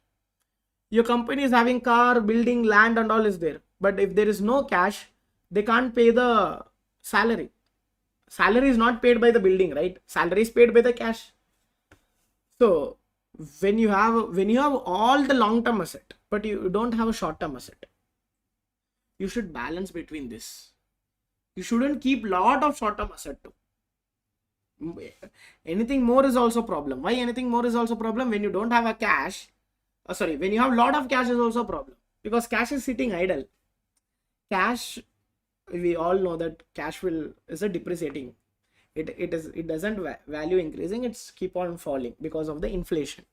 Your company is having car, building, land and all is there. But if there is no cash, they can't pay the salary. Salary is not paid by the building, right? Salary is paid by the cash. So when you have all the long-term asset, but you don't have a short-term asset, you should balance between this. You shouldn't keep lot of short-term asset too. Anything more is also problem. Why anything more is also problem? When you don't have a cash, when you have lot of cash is also a problem, because cash is sitting idle. Cash, we all know that cash is a depreciating. It doesn't value increasing, it's keep on falling because of the inflation.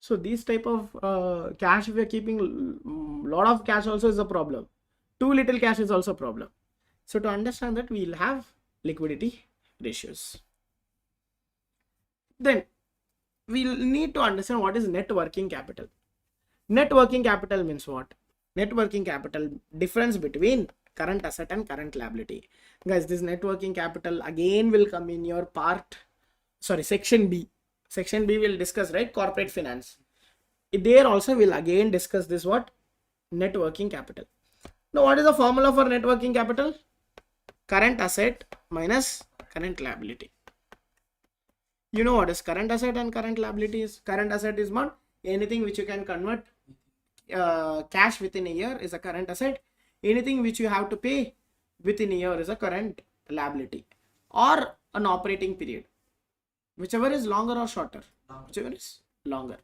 So these type of cash, if we are keeping lot of cash also is a problem. Too little cash is also a problem. So to understand that, we will have liquidity ratios. Then we will need to understand what is net working capital. Net working capital means what? Net working capital, difference between current asset and current liability. Guys, this net working capital again will come in your section B. Section B will discuss, right? Corporate finance. There also will again discuss this what? Net working capital. Now, what is the formula for net working capital? Current asset minus current liability. You know what is current asset and current liability is? Current asset is what? Anything which you can convert cash within a year is a current asset. Anything which you have to pay within a year is a current liability, or an operating period, whichever is longer or shorter, whichever is longer.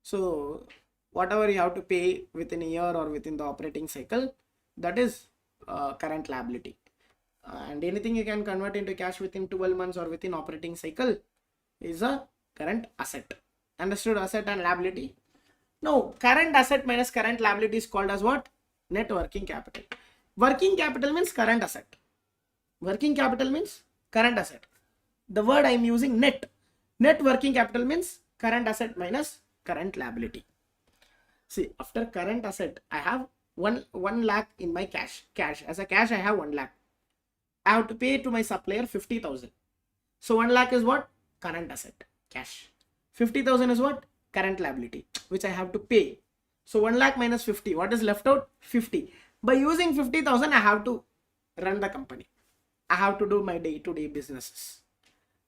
So whatever you have to pay within a year or within the operating cycle, that is current liability. And anything you can convert into cash within 12 months or within operating cycle is a current asset. Understood? Asset and liability. Now, current asset minus current liability is called as what? Net working capital. Working capital means current asset. Working capital means current asset. The word I am using net. Net working capital means current asset minus current liability. See, after current asset, I have 1 lakh in my cash. As a cash, I have 1 lakh. I have to pay to my supplier 50,000. So 1 lakh is what? Current asset, cash. 50,000 is what? Current liability, which I have to pay. So 1 lakh minus 50, what is left out? 50. By using 50,000, I have to run the company. I have to do my day-to-day businesses.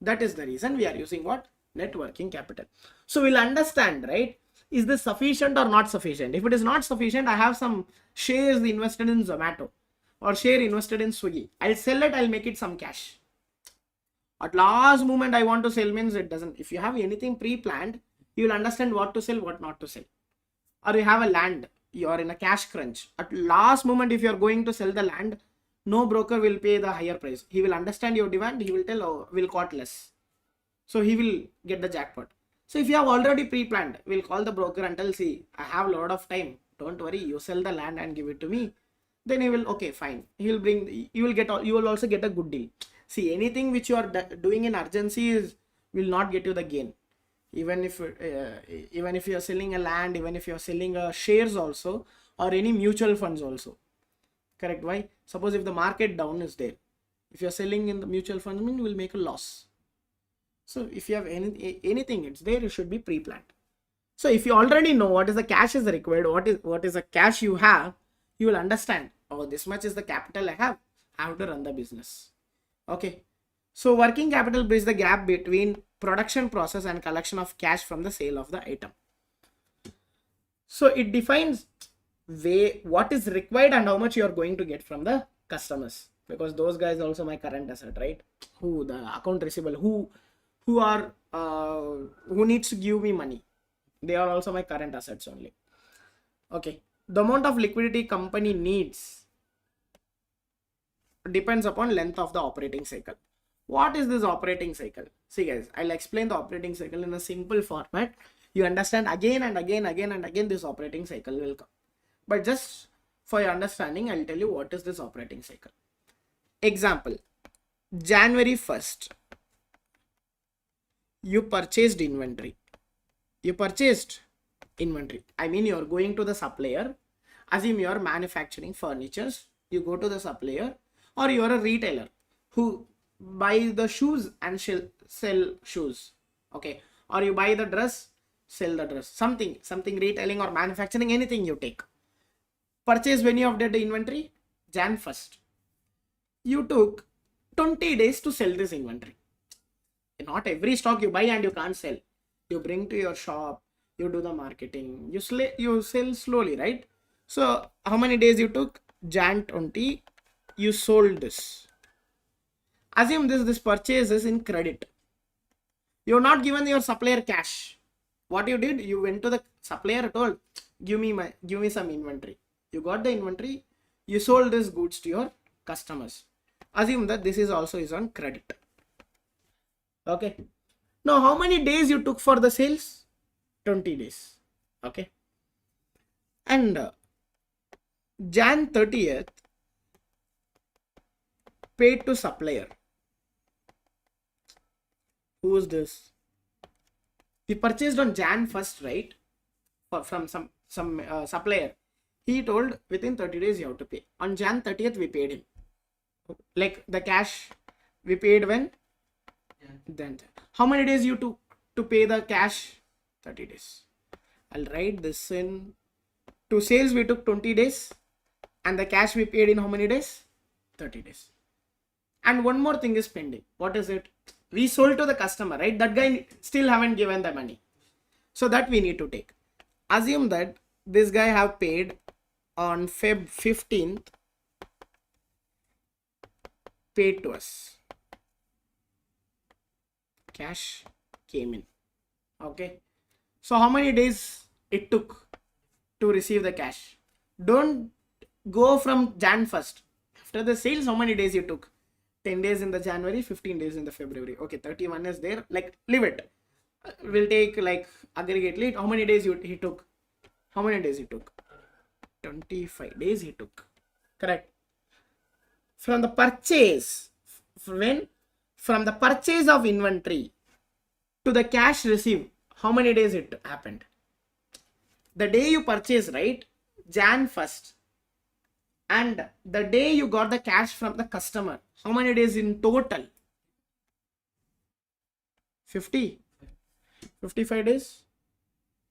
That is the reason we are using what? Net working capital. So we'll understand, right? Is this sufficient or not sufficient? If it is not sufficient, I have some shares invested in Zomato or share invested in Swiggy. I'll sell it, I'll make it some cash. At last moment I want to sell means it doesn't. If you have anything pre-planned, you will understand what to sell, what not to sell. Or you have a land, you are in a cash crunch. At last moment, if you are going to sell the land, no broker will pay the higher price. He will understand your demand. He will tell, oh, we'll quote less. So he will get the jackpot. So if you have already pre-planned, we'll call the broker and tell, see, I have a lot of time. Don't worry, you sell the land and give it to me. Then he will, okay, fine. He will bring, you will also get a good deal. See, anything which you are doing in urgency will not get you the gain. Even if you are selling a land, even if you are selling shares also, or any mutual funds also. Correct? Why? Suppose if the market down is there, if you are selling in the mutual funds, you will make a loss. So if you have anything, it's there, you should be pre-planned. So if you already know what is the cash is required, what is the cash you have, you will understand, oh, this much is the capital I have to run the business. Okay. So working capital bridges the gap between production process and collection of cash from the sale of the item. So it defines what is required and how much you are going to get from the customers, because those guys also my current asset, right? Who the account receivable, who needs to give me money, they are also my current assets only. Okay, the amount of liquidity company needs depends upon length of the operating cycle. What is this operating cycle? See guys, I'll explain the operating cycle in a simple format. You understand again and again this operating cycle will come. But just for your understanding, I'll tell you what is this operating cycle. Example, January 1st, you purchased inventory. I mean, you're going to the supplier. Assume you're manufacturing furnitures. You go to the supplier, or you're a retailer who buy the shoes and sell shoes. Okay. Or you buy the dress, sell the dress. Something retailing or manufacturing, anything you take. Purchase when you have did the inventory, Jan 1st. You took 20 days to sell this inventory. Not every stock you buy and you can't sell. You bring to your shop, you do the marketing, you sell slowly, right? So how many days you took? Jan 20, you sold this. Assume this purchase is in credit. You're not given your supplier cash. What you did, you went to the supplier, told, give me some inventory. You got the inventory, you sold this goods to your customers. Assume that this is also on credit. Okay. Now, how many days you took for the sales? 20 days. Okay. And Jan 30th, paid to supplier. Who is this? We purchased on Jan 1st, right? From some supplier. He told within 30 days you have to pay. On Jan 30th, we paid him. Like the cash, we paid when? Yeah. Then how many days you took to pay the cash? 30 days. I'll write this in. To sales, we took 20 days. And the cash we paid in how many days? 30 days. And one more thing is pending. What is it? We sold to the customer, right? That guy still haven't given the money. So that we need to take. Assume that this guy have paid on Feb 15th, paid to us. Cash came in. Okay. So how many days it took to receive the cash? Don't go from Jan 1st. After the sales, how many days you took? 10 days in the January, 15 days in the February. Okay, 31 is there. Like, leave it. We'll take like aggregately. How many days he took? How many days he took? 25 days he took. Correct. From the purchase, from the purchase of inventory to the cash received, how many days it happened? The day you purchase, right? Jan 1st. And the day you got the cash from the customer, how many days in total? 50. 55 days.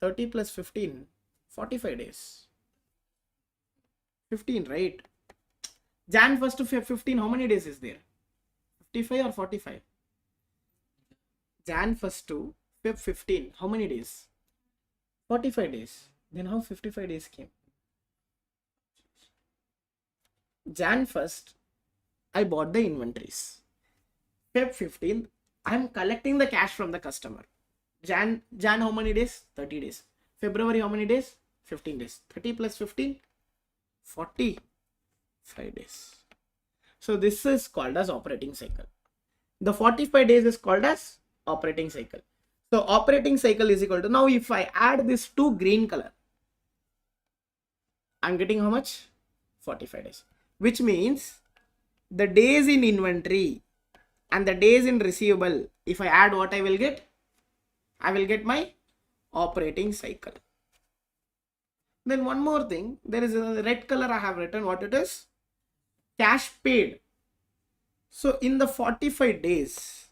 30 plus 15. 45 days. 15, right? Jan 1st to Feb 15, how many days is there? 55 or 45? Jan 1st to Feb 15, how many days? 45 days. Then how 55 days came? Jan 1st, I bought the inventories. Feb 15th, I am collecting the cash from the customer. Jan how many days? 30 days. February how many days? 15 days. 30 plus 15? 45 days. So this is called as operating cycle. The 45 days is called as operating cycle. So operating cycle is equal to, now if I add this to green color, I'm getting how much? 45 days, which means the days in inventory and the days in receivable, if I add, what I will get? I will get my operating cycle. Then one more thing, there is a red color I have written, what it is? Cash paid. So in the 45 days,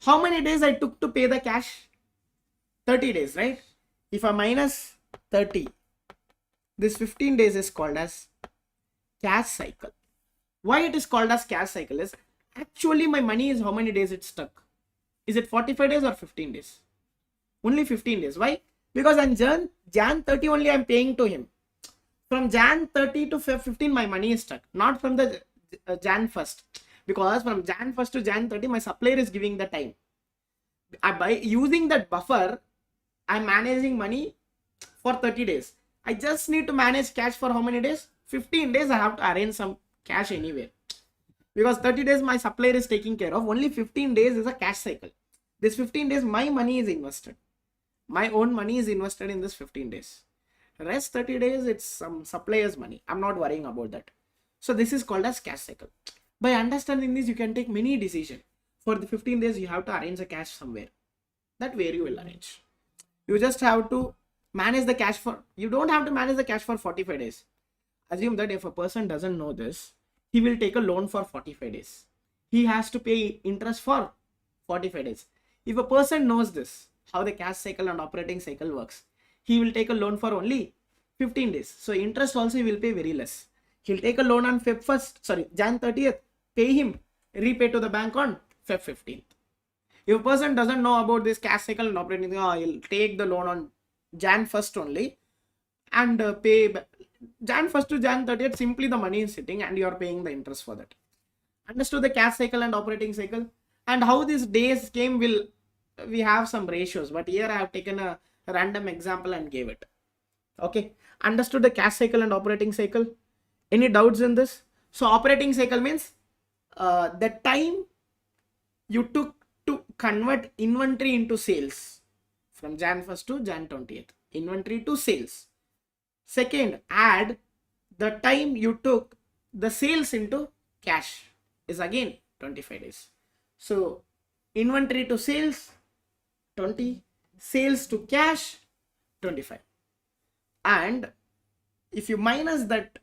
how many days I took to pay the cash? 30 days, right? If I minus 30, this 15 days is called as cash cycle. Why it is called as cash cycle is, actually my money is how many days it's stuck? Is it 45 days or 15 days? Only 15 days. Why? Because on Jan 30 only I'm paying to him. From Jan 30 to Feb 15 my money is stuck. Not from the Jan 1st. Because from Jan 1st to Jan 30 my supplier is giving the time. By using that buffer, I'm managing money for 30 days. I just need to manage cash for how many days? 15 days I have to arrange some cash anywhere. Because 30 days my supplier is taking care of. Only 15 days is a cash cycle. This 15 days my money is invested. My own money is invested in this 15 days. Rest 30 days it's some supplier's money. I'm not worrying about that. So this is called as cash cycle. By understanding this, you can take many decisions. For the 15 days you have to arrange a cash somewhere. That where you will arrange. You just have to manage the cash for, you don't have to manage the cash for 45 days. Assume that if a person doesn't know this, he will take a loan for 45 days. He has to pay interest for 45 days. If a person knows this, how the cash cycle and operating cycle works, he will take a loan for only 15 days. So interest also he will pay very less. He'll take a loan on Jan 30th, pay him, repay to the bank on Feb 15th. If a person doesn't know about this cash cycle and operating, he'll take the loan on Jan 1st only and pay Jan 1st to Jan 30th, simply the money is sitting and you are paying the interest for that. Understood the cash cycle and operating cycle? And how these days came, we have some ratios, but here I have taken a random example and gave it. Okay, understood the cash cycle and operating cycle? Any doubts in this? So operating cycle means the time you took to convert inventory into sales from Jan 1st to Jan 20th. Inventory to sales. Second, add the time you took the sales into cash is again 25 days. So inventory to sales 20, sales to cash 25. And if you minus that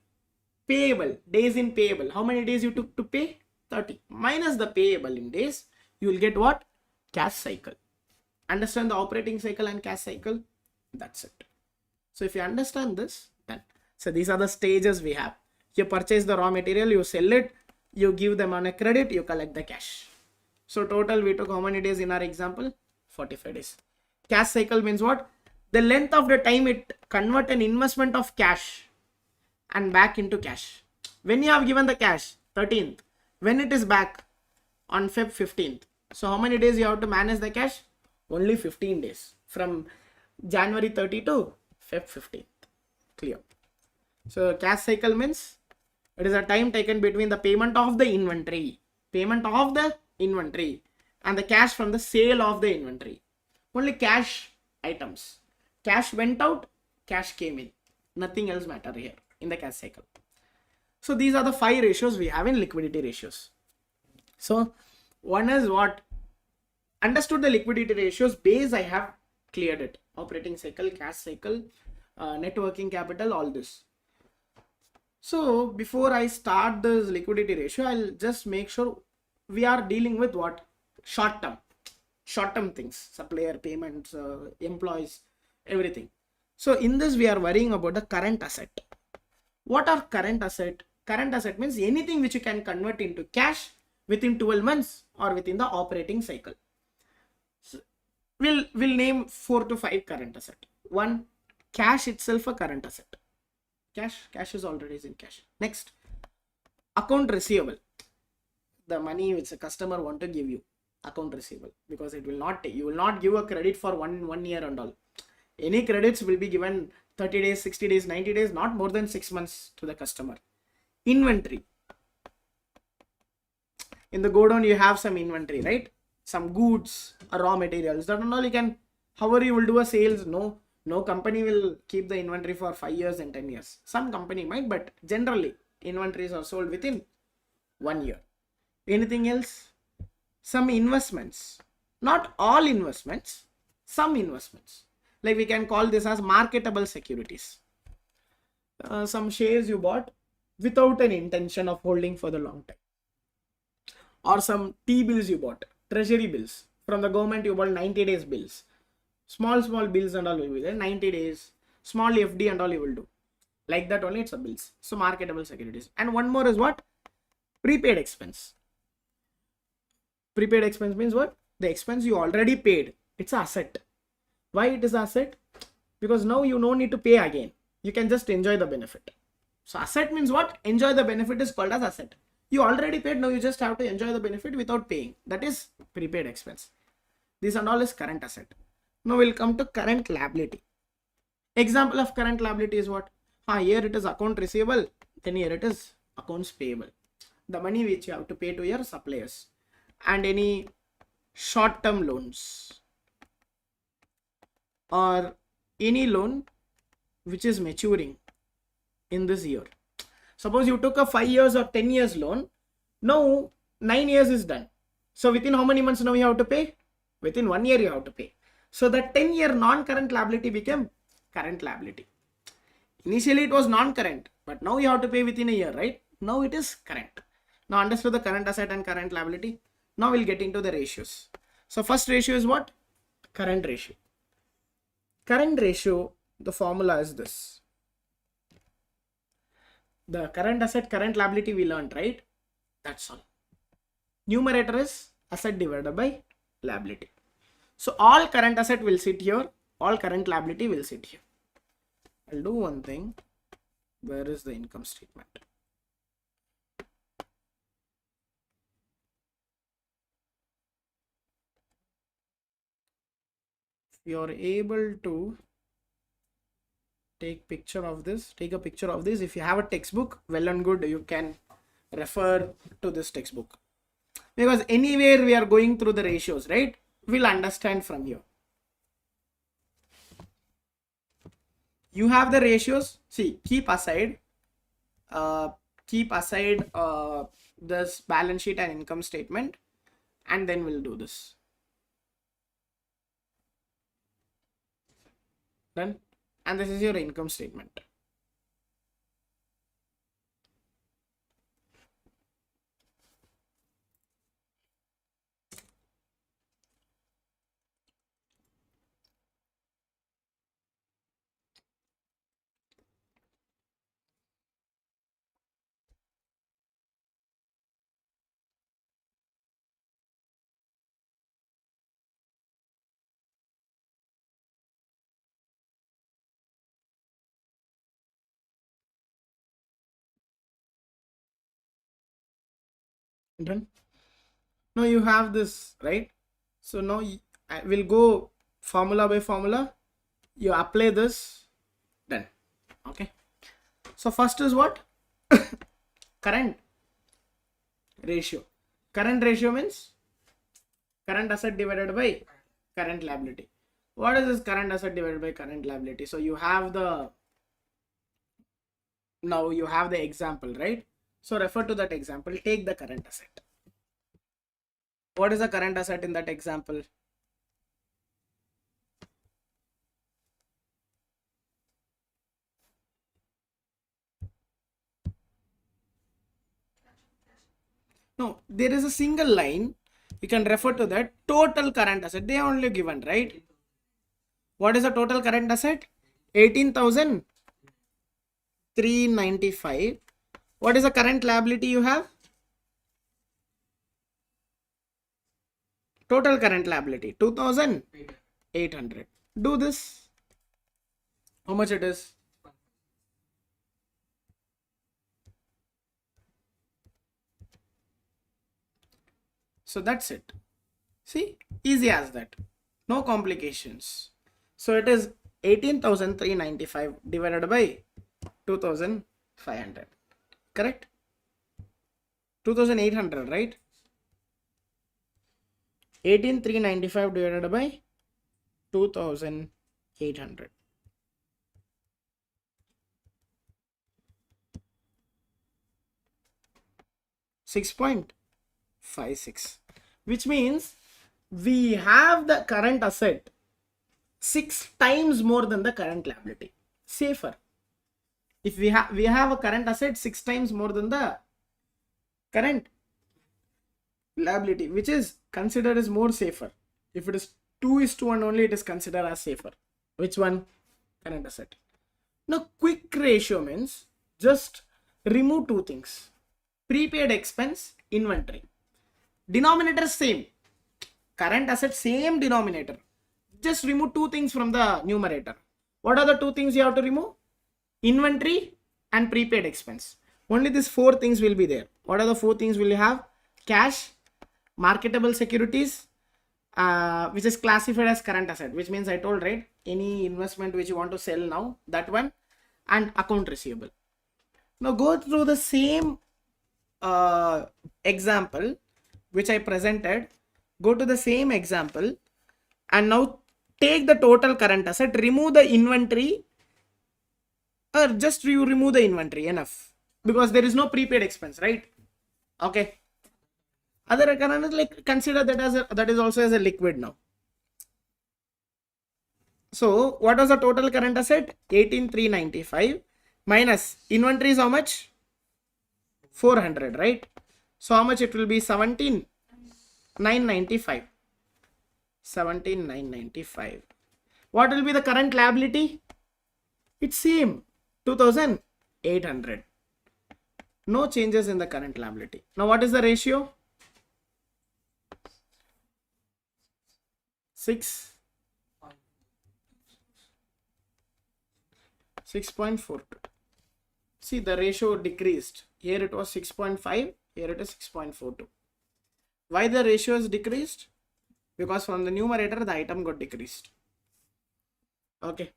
payable, days in payable, how many days you took to pay? 30. Minus the payable in days, you will get what? Cash cycle. Understand the operating cycle and cash cycle? That's it. So if you understand this, then so these are the stages we have. You purchase the raw material, you sell it, you give them on a credit, you collect the cash. So total we took how many days in our example? 45 days. Cash cycle means what? The length of the time it convert an investment of cash and back into cash. When you have given the cash, 13th, when it is back on Feb 15th. So how many days you have to manage the cash? Only 15 days from January 30 to Feb 15th. Clear. So cash cycle means it is a time taken between the payment of the inventory and the cash from the sale of the inventory. Only cash items. Cash went out, cash came in. Nothing else matter here in the cash cycle. So these are the 5 ratios we have in liquidity ratios. So one is what? Understood the liquidity ratios base, I have cleared it. Operating cycle, cash cycle, net working capital, all this. So before I start this liquidity ratio, I'll just make sure we are dealing with what? Short term things, supplier payments, employees, everything. So in this we are worrying about the current asset. What are current asset? Current asset means anything which you can convert into cash within 12 months or within the operating cycle. So we'll name 4 to 5 current asset. One, cash itself a current asset. Cash is already in cash. Next, account receivable. The money which the customer want to give you, account receivable, because it will not, you will not give a credit for one year and all. Any credits will be given 30 days, 60 days, 90 days, not more than 6 months to the customer. Inventory. In the godown, you have some inventory, right? Some goods or raw materials. That and all you can, however you will do a sales, no company will keep the inventory for 5 years and 10 years. Some company might, but generally inventories are sold within 1 year. Anything else? Some investments, not all investments, some investments. Like we can call this as marketable securities. Some shares you bought without an intention of holding for the long time. Or some T-bills you bought, treasury bills. From the government you bought 90 days bills. Small bills and all will be there, 90 days. Small FD and all you will do. Like that only it's a bills. So marketable securities. And one more is what? Prepaid expense. Prepaid expense means what? The expense you already paid. It's an asset. Why it is asset? Because now you no need to pay again. You can just enjoy the benefit. So asset means what? Enjoy the benefit is called as asset. You already paid, now you just have to enjoy the benefit without paying. That is prepaid expense. This and all is current asset. Now we'll come to current liability. Example of current liability is what? Here it is account receivable, then here it is accounts payable. The money which you have to pay to your suppliers. And any short-term loans or any loan which is maturing in this year. Suppose you took a 5 years or 10 years loan. Now 9 years is done. So within how many months now you have to pay? Within 1 year you have to pay. So the 10-year non-current liability became current liability. Initially it was non-current, but now you have to pay within a year, right? Now it is current. Now understood the current asset and current liability. Now we'll get into the ratios. So first ratio is what? Current ratio. Current ratio, the formula is this. The current asset, current liability we learned, right? That's all. Numerator is asset divided by liability. So all current asset will sit here. All current liability will sit here. I'll do one thing. Where is the income statement? If you are able to take a picture of this. If you have a textbook, well and good, you can refer to this textbook. Because anywhere we are going through the ratios, right? We'll understand from here. You have the ratios. See, keep aside this balance sheet and income statement, and then we'll do this. Done? And this is your income statement. Done? Now you have this, right? So now I will go formula by formula. You apply this. Done. Okay. So first is what? Current ratio. Current ratio means current asset divided by current liability. What is this current asset divided by current liability? So you have the, now you have the example, right? So refer to that example. Take the current asset. What is the current asset in that example? No, there is a single line. You can refer to that. Total current asset. They are only given, right? What is the total current asset? 18,395. What is the current liability you have? Total current liability 2,800. Do this. How much it is? So that's it. See, easy as that. No complications. So it is 18,395 divided by 2,500. Correct? 2,800, right? 18,395 divided by 2,800. 6.56, which means we have the current asset 6 times more than the current liability. Safer. If we have a current asset 6 times more than the current liability, which is considered as more safer. If it is 2:1 only, it is considered as safer. Which one? Current asset. Now quick ratio means just remove two things: prepaid expense, inventory. Denominator same, current asset same denominator, just remove two things from the numerator. What are the two things you have to remove? Inventory and prepaid expense. Only these four things will be there. What are the four things will you have? Cash, marketable securities, which is classified as current asset, which means I told, right, any investment which you want to sell now, that one, and account receivable. Now go through the same example which I presented. Go to the same example and now take the total current asset, remove the inventory, or just you remove the inventory, enough, because there is no prepaid expense, right? Okay. Other current, like, consider that as that is also as a liquid now. So what was the total current asset? 18,395 minus inventory is how much? 400, right? So how much it will be? 17,995. 17,995. What will be the current liability? It's same, 2,800. No changes in the current liability. Now what is the ratio? 6.42. See, the ratio decreased. Here it was 6.5, here it is 6.42. Why the ratio is decreased? Because from the numerator the item got decreased. Okay.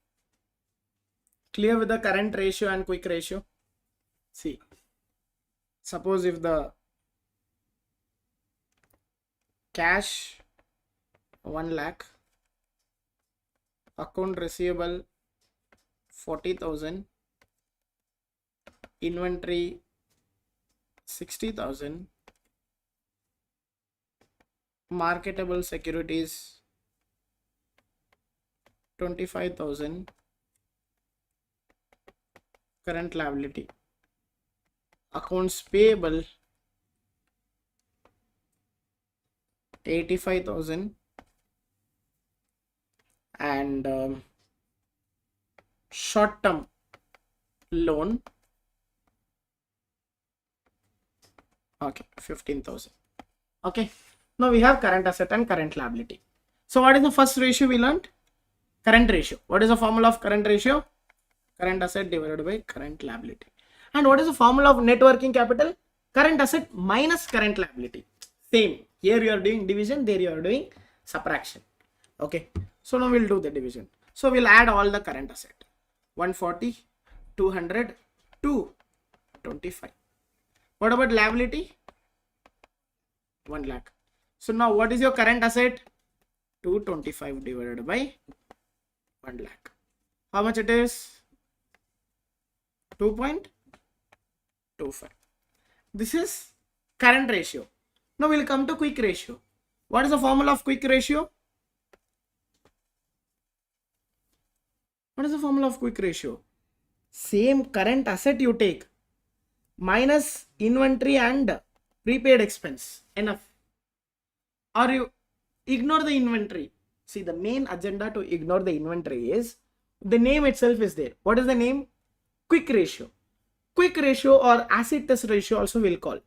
Clear with the current ratio and quick ratio? See, suppose if the cash 1 lakh, account receivable 40,000, inventory 60,000, marketable securities 25,000, current liability, accounts payable 85,000, and short term loan, okay, 15,000. Okay, now we have current asset and current liability. So what is the first ratio we learned? Current ratio. What is the formula of current ratio? Current asset divided by current liability. And what is the formula of net working capital? Current asset minus current liability. Same. Here you are doing division, there you are doing subtraction. Okay, so now we'll do the division. So we'll add all the current asset. 140, 200, 225. What about liability? 1 lakh. So now what is your current asset? 225 divided by 1 lakh. How much it is? 2.25. This is current ratio. Now we'll come to quick ratio. What is the formula of quick ratio? What is the formula of quick ratio? Same current asset you take minus inventory and prepaid expense. Enough. Or you ignore the inventory. See, the main agenda to ignore the inventory is the name itself is there. What is the name? Quick ratio. Quick ratio or acid test ratio also we'll call.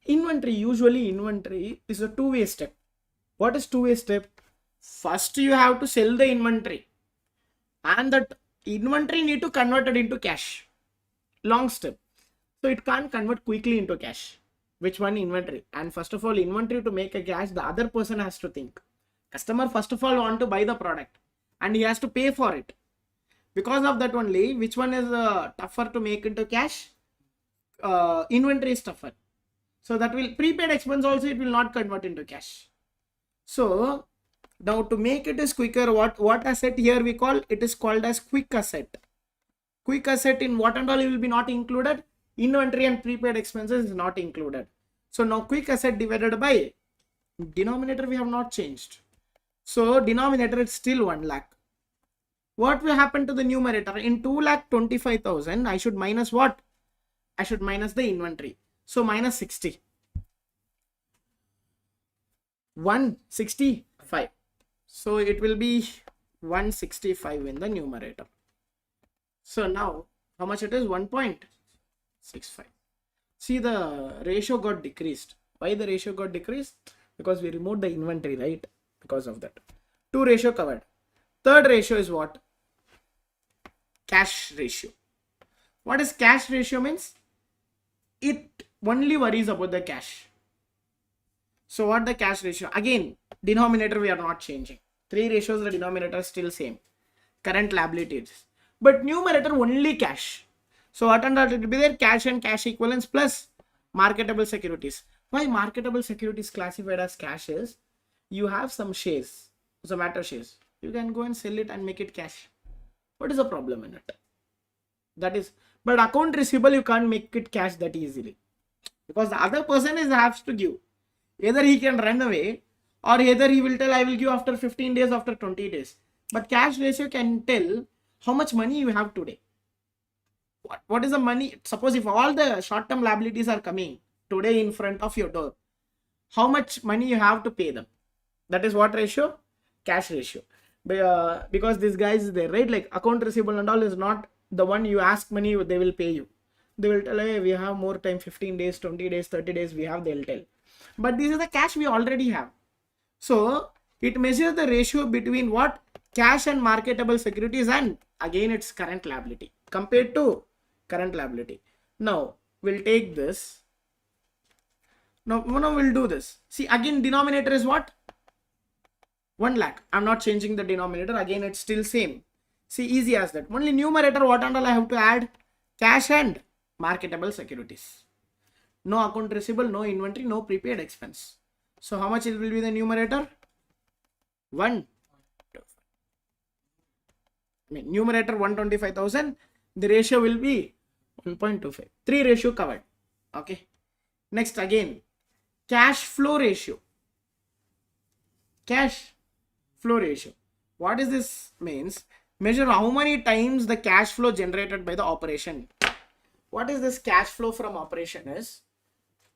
Inventory, usually inventory is a two-way step. What is two-way step? First you have to sell the inventory, and that inventory need to convert it into cash. Long step. So it can't convert quickly into cash. Which one? Inventory. And first of all, inventory to make a cash, the other person has to think. Customer first of all want to buy the product and he has to pay for it. Because of that only, which one is tougher to make into cash? Inventory is tougher. So that will, prepaid expense also it will not convert into cash. So now to make it is quicker, what asset here we call it is called as quick asset. Quick asset in what and all will be not included? Inventory and prepaid expenses is not included. So now quick asset divided by denominator we have not changed. So denominator is still 1 lakh. What will happen to the numerator? In 2,25,000 I should minus what? I should minus the inventory. So minus 60. 165. So it will be 165 in the numerator. So now how much it is? 1.65. See, the ratio got decreased. Why the ratio got decreased? Because we removed the inventory, right? Because of that. 2 ratio covered. Third ratio is what? Cash ratio. What is cash ratio means? It only worries about the cash. So what the cash ratio? Again, denominator we are not changing. 3 ratios, the denominator is still same. Current liabilities. But numerator only cash. So what and what it will be there? Cash and cash equivalents plus marketable securities. Why marketable securities classified as cash is? You have some shares, Zomato shares. You can go and sell it and make it cash. What is the problem in it? That is, but account receivable you can't make it cash that easily. Because the other person has to give. Either he can run away or either he will tell I will give after 15 days, after 20 days. But cash ratio can tell how much money you have today. What is the money? Suppose if all the short-term liabilities are coming today in front of your door, how much money you have to pay them? That is what ratio? Cash ratio. Because this guy is there, right? Like account receivable and all is not the one you ask money, they will pay you. They will tell, hey, we have more time, 15 days, 20 days, 30 days, we have, they'll tell. But this is the cash we already have. So it measures the ratio between what? Cash and marketable securities, and again it's current liability compared to current liability. Now we'll take this. Now we'll do this. See, again denominator is what? 1 lakh. I'm not changing the denominator. Again it's still same. See, easy as that. Only numerator what and all I have to add? Cash and marketable securities. No account receivable, no inventory, no prepaid expense. So how much it will be the numerator? 1. Numerator 125,000. The ratio will be 1.25. 3 ratio covered. Okay. Next again, cash flow ratio. Cash flow ratio. What is this means? Measure how many times the cash flow generated by the operation. What is this cash flow from operation is?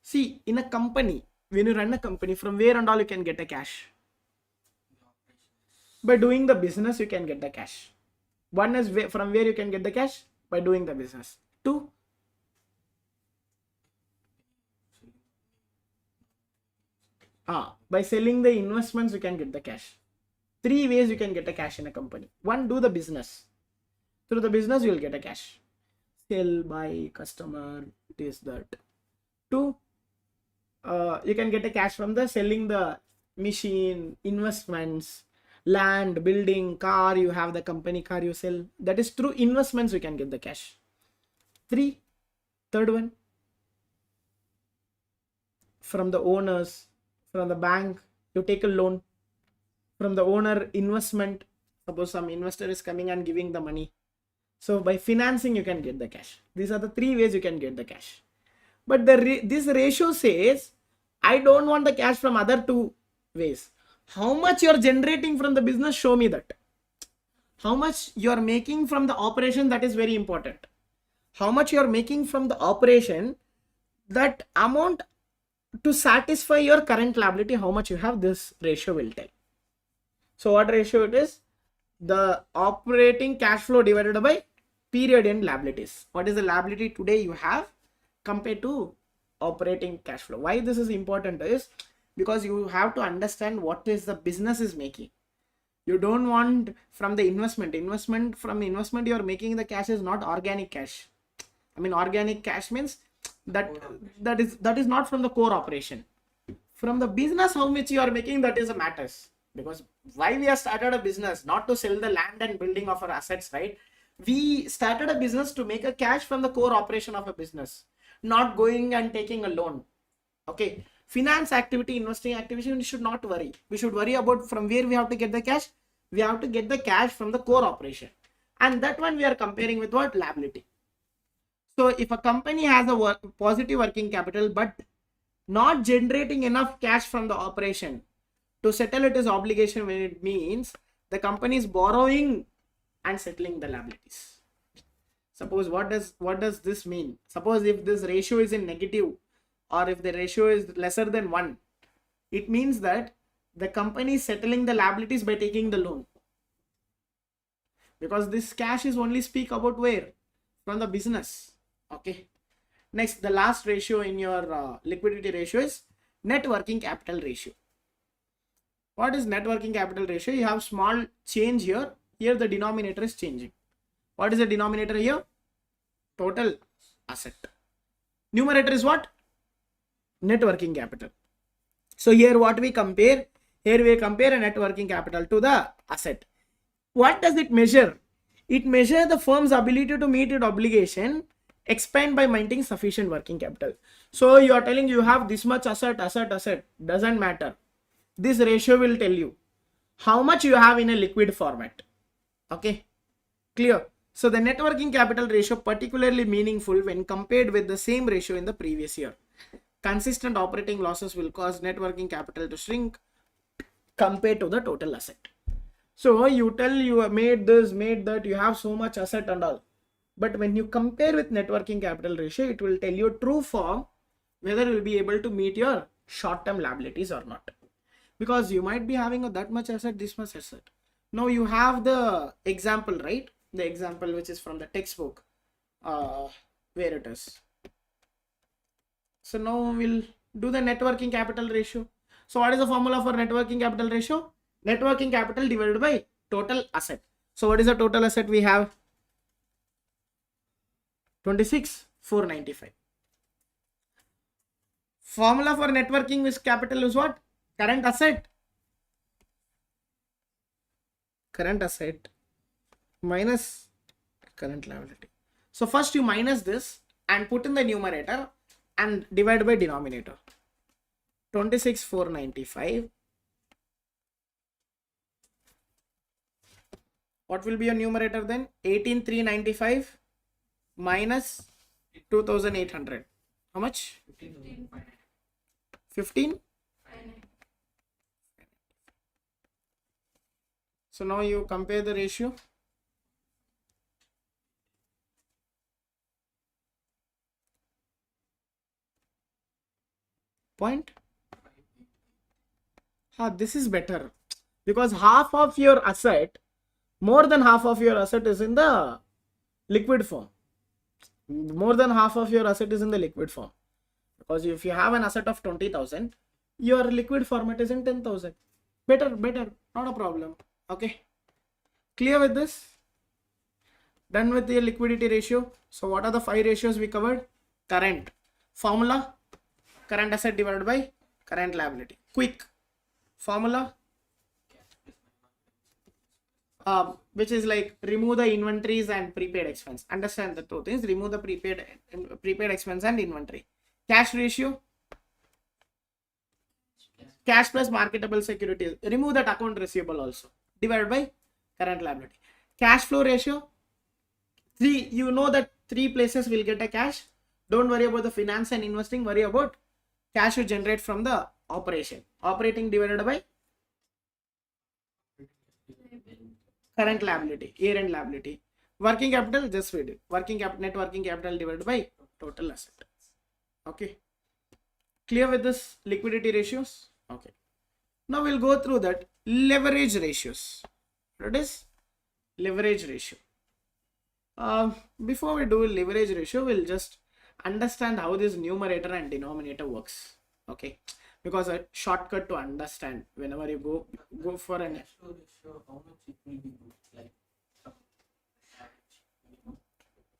See, in a company, when you run a company, from where and all you can get a cash? By doing the business, you can get the cash. One is from where you can get the cash? By doing the business. 2, by selling the investments, you can get the cash. 3 ways you can get a cash in a company. 1, do the business. Through the business, you will get a cash. Sell, buy, customer, this, that. 2, you can get a cash from the selling the machine, investments, land, building, car, you have the company car you sell. That is through investments you can get the cash. 3, third one, from the owners, from the bank, you take a loan. From the owner, investment, suppose some investor is coming and giving the money. So by financing you can get the cash. These are the 3 ways you can get the cash. But this ratio says I don't want the cash from other 2 ways. How much you are generating from the business, show me that. How much you are making from the operation, that is very important. How much you are making from the operation, that amount to satisfy your current liability, how much you have, this ratio will tell. So what ratio it is? The operating cash flow divided by period end liabilities. What is the liability today you have compared to operating cash flow? Why this is important is because you have to understand what is the business is making. You don't want from the investment from investment you are making the cash is not organic cash. I mean organic cash means that is not from the core operation. From the business how much you are making, that is a matters. Because why we have started a business? Not to sell the land and building of our assets, right? We started a business to make a cash from the core operation of a business, not going and taking a loan. Okay. Finance activity, investing activity, we should not worry. We should worry about from where we have to get the cash. We have to get the cash from the core operation. And that one we are comparing with what? Liability. So if a company has a positive working capital but not generating enough cash from the operation to settle its obligation, when it means the company is borrowing and settling the liabilities. Suppose what does this mean? Suppose if this ratio is in negative, or if the ratio is lesser than 1, it means that the company is settling the liabilities by taking the loan. Because this cash is only speak about where? From the business. Okay. Next, the last ratio in your liquidity ratio is net working capital ratio. What is net working capital ratio? You have small change here. Here the denominator is changing. What is the denominator here? Total asset. Numerator is what? Net working capital. So here what we compare? Here we compare a net working capital to the asset. What does it measure? It measures the firm's ability to meet its obligation, expand by maintaining sufficient working capital. So you are telling you have this much asset, doesn't matter. This ratio will tell you how much you have in a liquid format. Okay, clear? So the net working capital ratio particularly meaningful when compared with the same ratio in the previous year. Consistent operating losses will cause net working capital to shrink compared to the total asset. So you tell you have made this, made that, you have so much asset and all. But when you compare with net working capital ratio, it will tell you true form whether you will be able to meet your short-term liabilities or not. Because you might be having that much asset, this much asset. Now you have the example, right? The example which is from the textbook. Where it is. So now we'll do the net working capital ratio. So what is the formula for net working capital ratio? Net working capital divided by total asset. So what is the total asset we have? 26,495. Formula for net working capital is what? Current asset. Current asset minus current liability. So first you minus this and put in the numerator and divide by denominator. 26,495. What will be your numerator then? 18,395 minus 2,800. How much? 15? So now you compare the ratio. Point. This is better because half of your asset, more than half of your asset is in the liquid form. More than half of your asset is in the liquid form. Because if you have an asset of 20,000, your liquid format is in 10,000. Better, not a problem. Okay. Clear with this? Done with the liquidity ratio. So what are the 5 ratios we covered? Current. Formula. Current asset divided by current liability. Quick. Formula. Which is like remove the inventories and prepaid expense. Understand the two things. Remove the prepaid expense and inventory. Cash ratio. Cash plus marketable securities. Remove that account receivable also. Divided by current liability. Cash flow ratio. You know that 3 places will get a cash. Don't worry about the finance and investing. Worry about cash you generate from the operation. Operating divided by current liability, year-end liability. Working capital, just we did. Net working capital divided by total asset. Okay. Clear with this liquidity ratios? Okay. Now we'll go through that leverage ratios. What is leverage ratio? Before we do leverage ratio, we'll just understand how this numerator and denominator works. Okay. Because a shortcut to understand whenever you go for an how much it will be like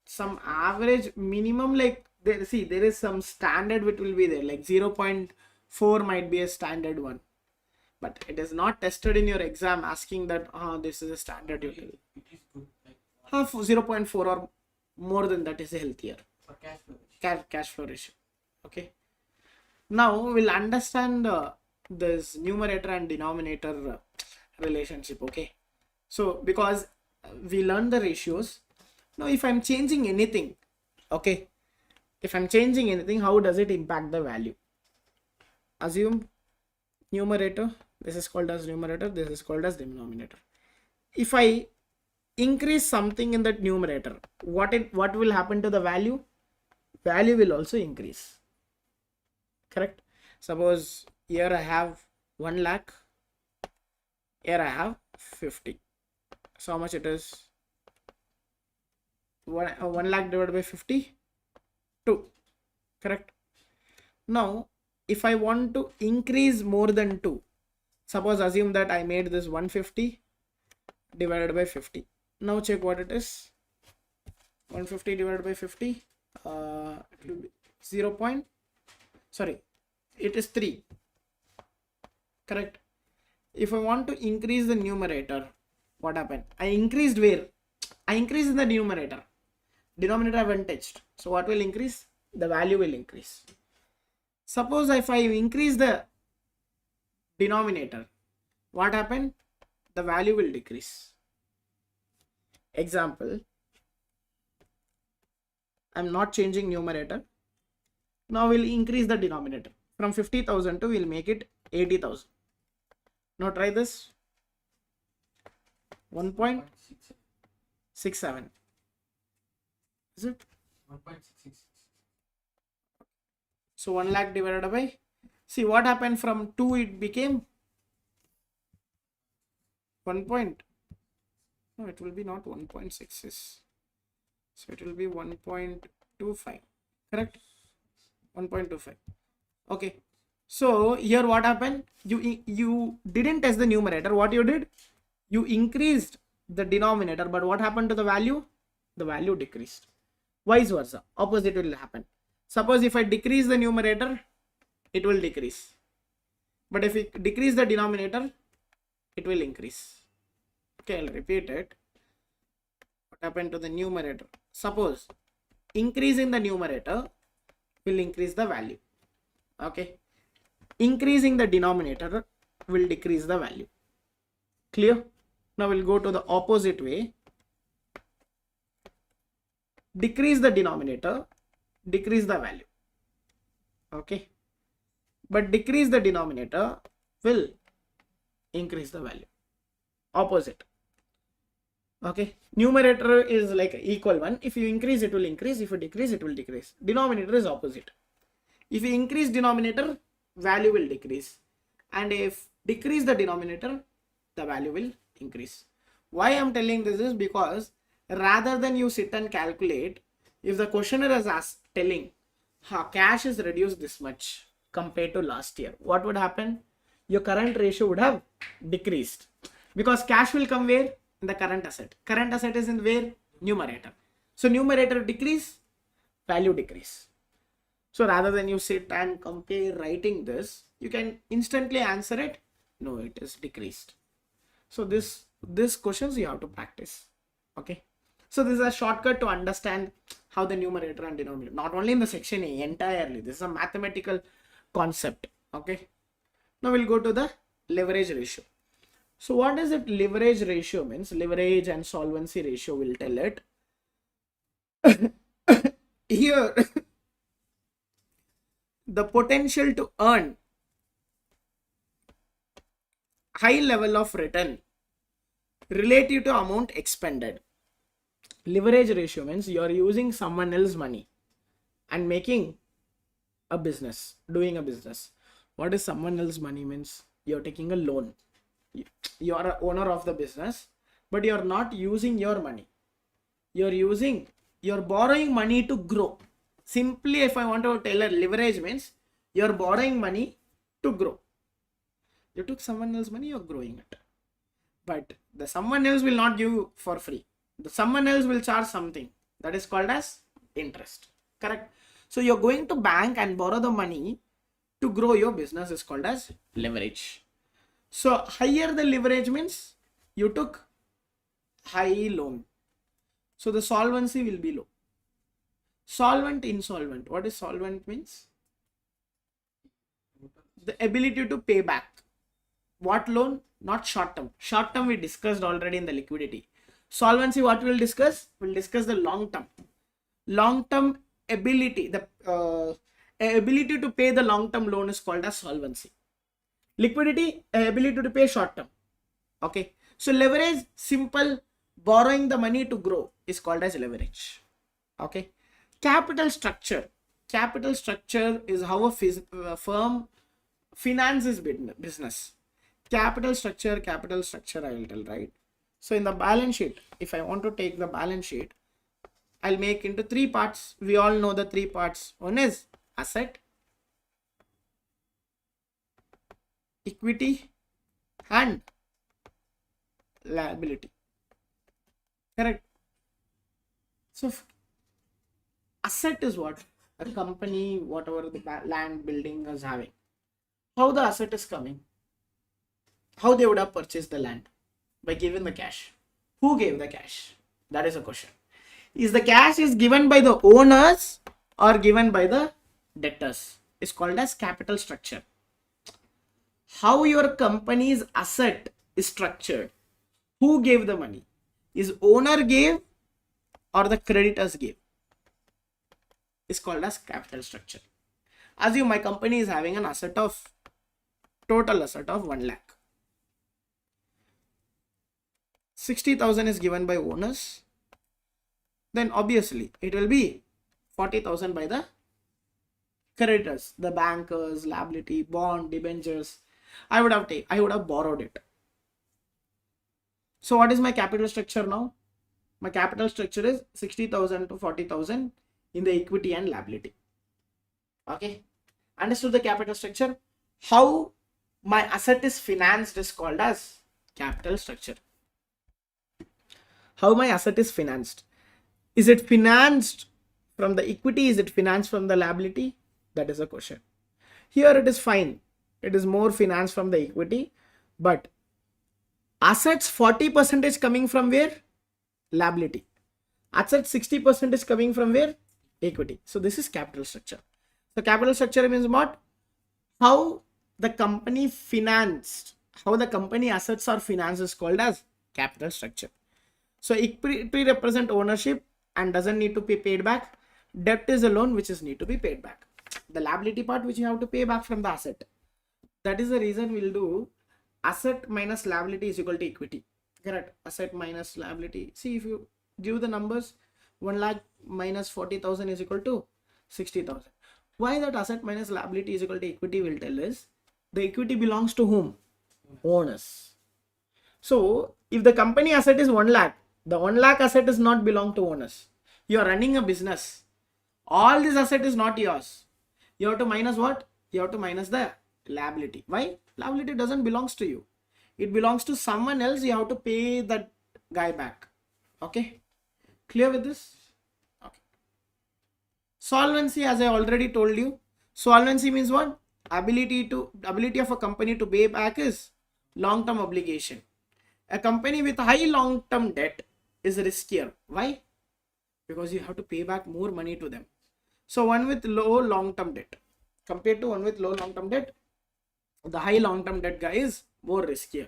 some average minimum, like there is some standard which will be there, like 0.4 might be a standard one, but it is not tested in your exam asking that this is a standard you tell. it is good like 0.4 or more than that is healthier for cash flow. cash flow ratio. Okay. Now we'll understand this numerator and denominator relationship. Okay, so because we learned the ratios, now if I'm changing anything, okay, if I'm changing anything, how does it impact the value? Assume numerator, this is called as numerator, this is called as denominator. If I increase something in that numerator, what will happen to the value? Value will also increase, correct? Suppose here I have 1 lakh, here I have 50. So how much it is? 1 lakh divided by 50, 2, correct? Now if I want to increase more than 2, suppose assume that I made this 150 divided by 50. Now check what it is. 150 divided by 50, it will be 0 point, sorry, it is 3, correct? If I want to increase the numerator, what happened? I increased where? I increased in the numerator. Denominator I haven't touched. So what will increase? The value will increase. Suppose if I increase the denominator, what happened? The value will decrease. Example, I'm not changing numerator. Now we'll increase the denominator. From 50,000 to we'll make it 80,000. Now try this. 1.67. Is it? 1.666. So 1 lakh divided by, see what happened, from 2 it became 1 point, no, it will be not 1.66, so it will be 1.25, correct? 1.25. Okay, so here what happened? You didn't test the numerator. What you did? You increased the denominator, but what happened to the value? The value decreased. Vice versa, opposite will happen. Suppose if I decrease the numerator, it will decrease. But if I decrease the denominator, it will increase. Okay, I'll repeat it. What happened to the numerator? Suppose increasing the numerator will increase the value. Okay. Increasing the denominator will decrease the value. Clear? Now we'll go to the opposite way. Decrease the denominator, decrease the value. Okay, but decrease the denominator will increase the value. Opposite. Okay, numerator is like equal one. If you increase, it will increase. If you decrease, it will decrease. Denominator is opposite. If you increase denominator, value will decrease, and if decrease the denominator, the value will increase. Why I'm telling this is because rather than you sit and calculate, if the questioner is telling cash is reduced this much compared to last year, what would happen? Your current ratio would have decreased, because cash will come where? In the current asset. Current asset is in where? Numerator. So numerator decrease, value decrease. So rather than you sit and compare writing this, you can instantly answer it. No, it is decreased. So this questions you have to practice. Okay. So this is a shortcut to understand how the numerator and denominator, not only in the section A, entirely. This is a mathematical concept. Okay. Now we'll go to the leverage ratio. So what is it? Leverage ratio means leverage and solvency ratio will tell it. Here, the potential to earn high level of return relative to amount expended. Leverage ratio means you are using someone else's money and making a business, doing a business. What is someone else's money means? You're taking a loan. You are an owner of the business, but you're not using your money. You're borrowing money to grow. Simply, if I want to tell a leverage means you're borrowing money to grow. You took someone else's money, you're growing it. But the someone else will not give you for free. The someone else will charge something. That is called as interest. Correct? So you're going to bank and borrow the money to grow your business is called as leverage. So higher the leverage means you took high loan. So the solvency will be low. Solvent, insolvent. What is solvent means? the ability to pay back. What loan? Not short term. Short term we discussed already in the liquidity. Solvency, what we'll discuss? We'll discuss the long term. Long term ability, the ability to pay the long term loan is called as solvency. Liquidity, ability to pay short term. Okay. So leverage, simple, borrowing the money to grow is called as leverage. Okay. Capital structure. Capital structure is how a firm finances business. Capital structure I will tell, right? So in the balance sheet, if I want to take the balance sheet, I'll make into three parts. We all know the three parts. One is asset, equity, and liability. Correct? So asset is what? A company, whatever the land building is having. How the asset is coming? How they would have purchased the land? By giving the cash. Who gave the cash? That is a question. Is the cash is given by the owners or given by the debtors? It's called as capital structure. How your company's asset is structured? Who gave the money? Is owner gave or the creditors gave? Is called as capital structure. Assume my company is having an asset of total asset of 1 lakh. 60,000 is given by owners. Then obviously it will be 40,000 by the creditors, the bankers, liability, bond, debentures. I would have borrowed it. So what is my capital structure now? My capital structure is 60,000 to 40,000 in the equity and liability. Okay. Understood the capital structure? How my asset is financed is called as capital structure. How my asset is financed? Is it financed from the equity? Is it financed from the liability? That is a question. Here it is fine. It is more financed from the equity, but assets 40% is coming from where? Liability. Assets 60% is coming from where? Equity. So this is capital structure. So capital structure means what? How the company financed, how the company assets are financed is called as capital structure. So equity represent ownership and doesn't need to be paid back. Debt is a loan which is need to be paid back. The liability part which you have to pay back from the asset. That is the reason we'll do asset minus liability is equal to equity. Correct? Asset minus liability. See, if you give the numbers, 1 lakh minus 40,000 is equal to 60,000. Why that asset minus liability is equal to equity will tell is the equity belongs to whom? Owners. So if the company asset is 1 lakh, the 1 lakh asset does not belong to owners. You are running a business. All this asset is not yours. You have to minus what? You have to minus the liability. Why? Liability doesn't belongs to you. It belongs to someone else. You have to pay that guy back. Okay. Clear with this? Okay. Solvency, as I already told you. Solvency means what? Ability of a company to pay back is long-term obligation. A company with high long-term debt is riskier. Why? Because you have to pay back more money to them. So one with low long-term debt compared to one with low long-term debt, the high long-term debt guy is more riskier.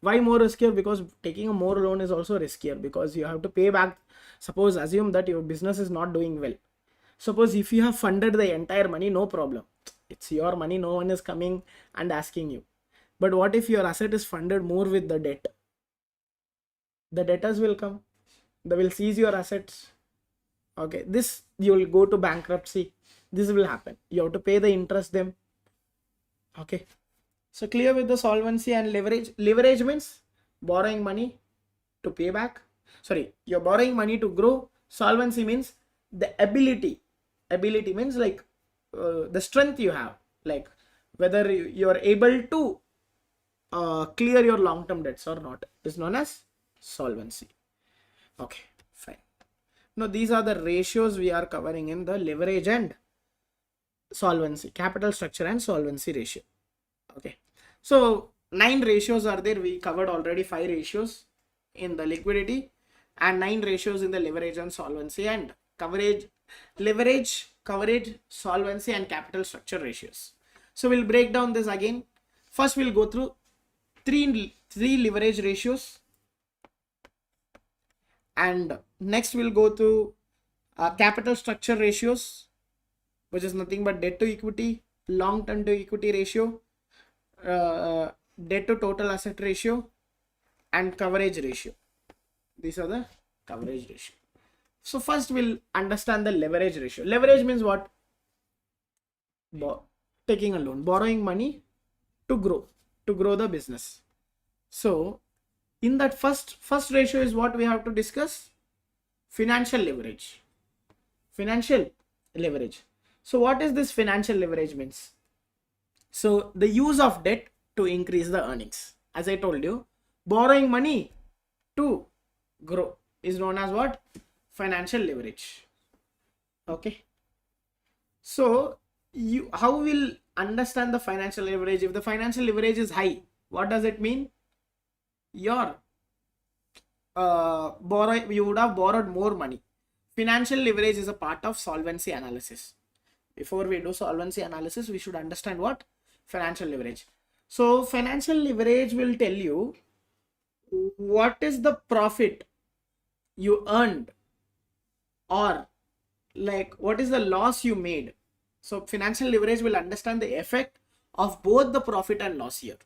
Why more riskier? Because taking a more loan is also riskier because you have to pay back. Suppose assume that your business is not doing well. Suppose if you have funded the entire money, no problem. It's your money. No one is coming and asking you. But what if your asset is funded more with the debt? The debtors will come. They will seize your assets. Okay, this you will go to bankruptcy. This will happen. You have to pay the interest them. Okay, so clear with the solvency and leverage. Leverage means borrowing money to pay back. Sorry, you're borrowing money to grow. Solvency means the ability. Ability means like the strength you have, like whether you are able to clear your long-term debts or not is known as solvency. Okay, fine. Now these are the ratios we are covering in the leverage and solvency, capital structure and solvency ratio. Okay, so 9 ratios are there. We covered already 5 ratios in the liquidity and 9 ratios in the leverage and solvency and coverage, leverage, coverage, solvency and capital structure ratios. So we'll break down this again. First, we'll go through three leverage ratios, and next we'll go through capital structure ratios, which is nothing but debt to equity, long term to equity ratio, debt to total asset ratio, and coverage ratio. These are the coverage ratio. So first we'll understand the leverage ratio. Leverage means what? Taking a loan, borrowing money to grow the business. So in that first ratio is what we have to discuss: financial leverage. Financial leverage. So what is this financial leverage means? So the use of debt to increase the earnings. As I told you, borrowing money to grow is known as what? Financial leverage. Okay. So how will understand the financial leverage? If the financial leverage is high, what does it mean? Your you would have borrowed more money. Financial leverage is a part of solvency analysis. Before we do solvency analysis, we should understand what? Financial leverage. So financial leverage will tell you what is the profit you earned, or like what is the loss you made. So financial leverage will understand the effect of both the profit and loss here.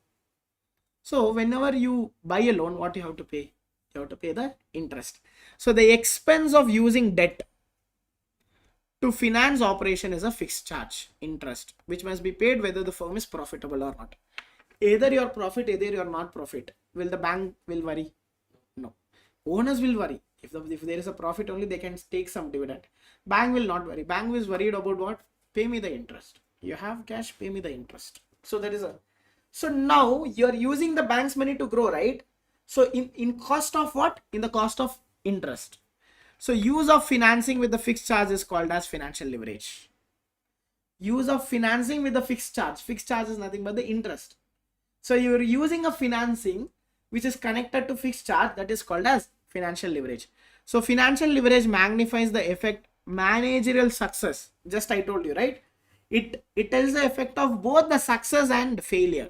So whenever you buy a loan, what you have to pay? You have to pay the interest. So the expense of using debt to finance operation is a fixed charge, interest, which must be paid whether the firm is profitable or not. Either you're profit, either you're not profit. Will the bank will worry? No. Owners will worry. If there is a profit only, they can take some dividend. Bank will not worry. Bank is worried about what? Pay me the interest. You have cash, pay me the interest. So that is a. So now you're using the bank's money to grow, right? So in cost of what? In the cost of interest. So use of financing with the fixed charge is called as financial leverage. Use of financing with the fixed charge. Fixed charge is nothing but the interest. So you're using a financing which is connected to fixed charge, that is called as financial leverage. So financial leverage magnifies the effect managerial success. Just I told you, right? It tells the effect of both the success and failure.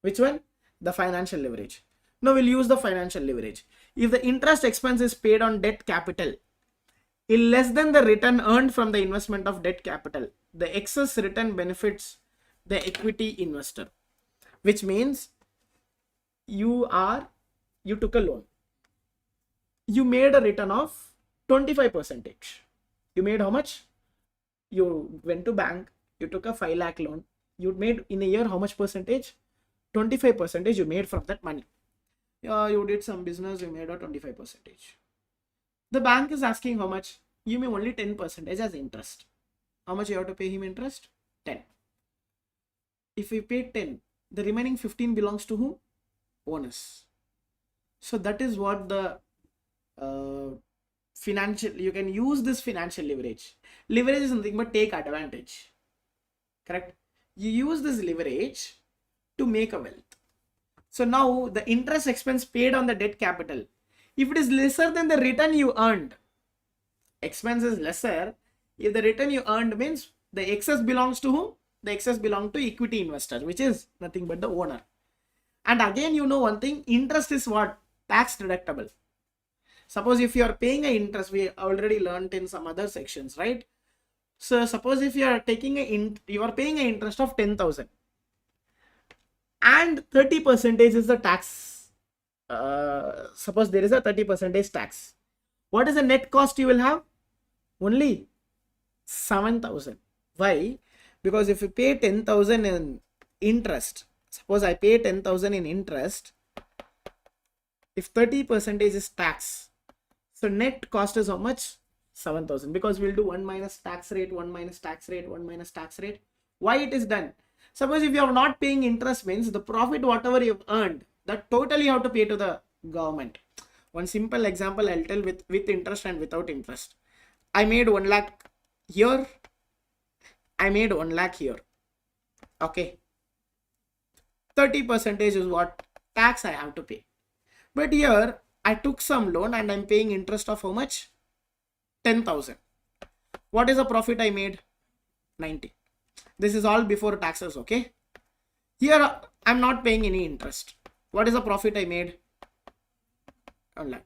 Which one? The financial leverage. Now we'll use the financial leverage. If the interest expense is paid on debt capital is less than the return earned from the investment of debt capital, the excess return benefits the equity investor. Which means you took a loan. You made a return of 25%. You made how much? You went to bank, you took a 5 lakh loan. You made in a year how much percentage? 25% you made from that money. You did some business, you made a 25%. The bank is asking how much? You may only 10% as interest. How much you have to pay him interest? 10. If we pay 10, the remaining 15 belongs to whom? Owners. So that is what the financial, you can use this financial leverage. Leverage is nothing but take advantage. Correct? You use this leverage to make a wealth. So now the interest expense paid on the debt capital, if it is lesser than the return you earned, expense is lesser. If the return you earned means the excess belongs to whom? The excess belongs to equity investors, which is nothing but the owner. And again, you know one thing, interest is what? Tax deductible. Suppose if you are paying an interest, we already learned in some other sections, right? So suppose if you are taking you are paying an interest of 10,000 and 30% is the tax. Suppose there is a 30% tax. What is the net cost you will have? Only 7,000. Why? Because if you pay 10,000 in interest, suppose I pay 10,000 in interest, if 30% is tax, so net cost is how much? 7,000. Because we'll do 1 minus tax rate, 1 minus tax rate, 1 minus tax rate. Why it is done? Suppose if you are not paying interest means the profit whatever you have earned, that totally you have to pay to the government. One simple example I'll tell with interest and without interest. I made 1 lakh here. I made 1 lakh here. Okay. 30% is what? Tax I have to pay. But here I took some loan and I'm paying interest of how much? 10,000. What is the profit I made? 90. This is all before taxes, okay? Here I'm not paying any interest. What is the profit I made? 1 lakh.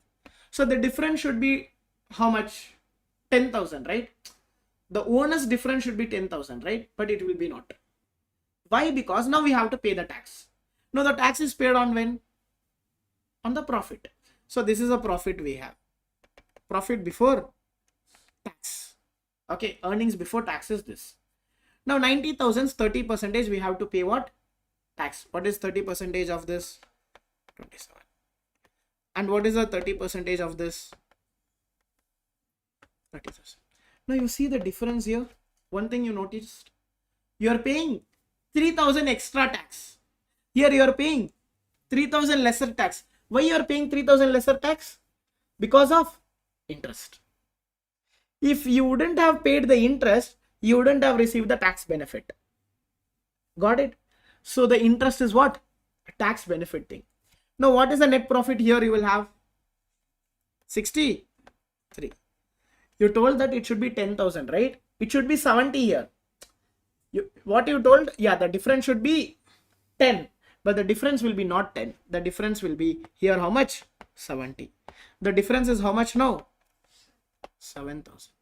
So the difference should be how much? 10,000, right? The owner's difference should be 10,000, right? But it will be not. Why? Because now we have to pay the tax. Now the tax is paid on when? On the profit. So this is a profit we have. Profit before tax. Okay, earnings before tax is this. Now 90,000's 30% we have to pay what? Tax. What is 30% of this? 27. And what is the 30% of this? 30,000. Now you see the difference here. One thing you noticed, you are paying 3,000 extra tax. Here you are paying 3,000 lesser tax. Why you are paying 3,000 lesser tax? Because of interest. If you wouldn't have paid the interest, you wouldn't have received the tax benefit. Got it? So the interest is what? A tax benefit thing. Now what is the net profit here you will have? 63. You told that it should be 10,000, right? It should be 70 here. What you told? Yeah, the difference should be 10. But the difference will be not 10. The difference will be here how much? 70. The difference is how much now? 7,000.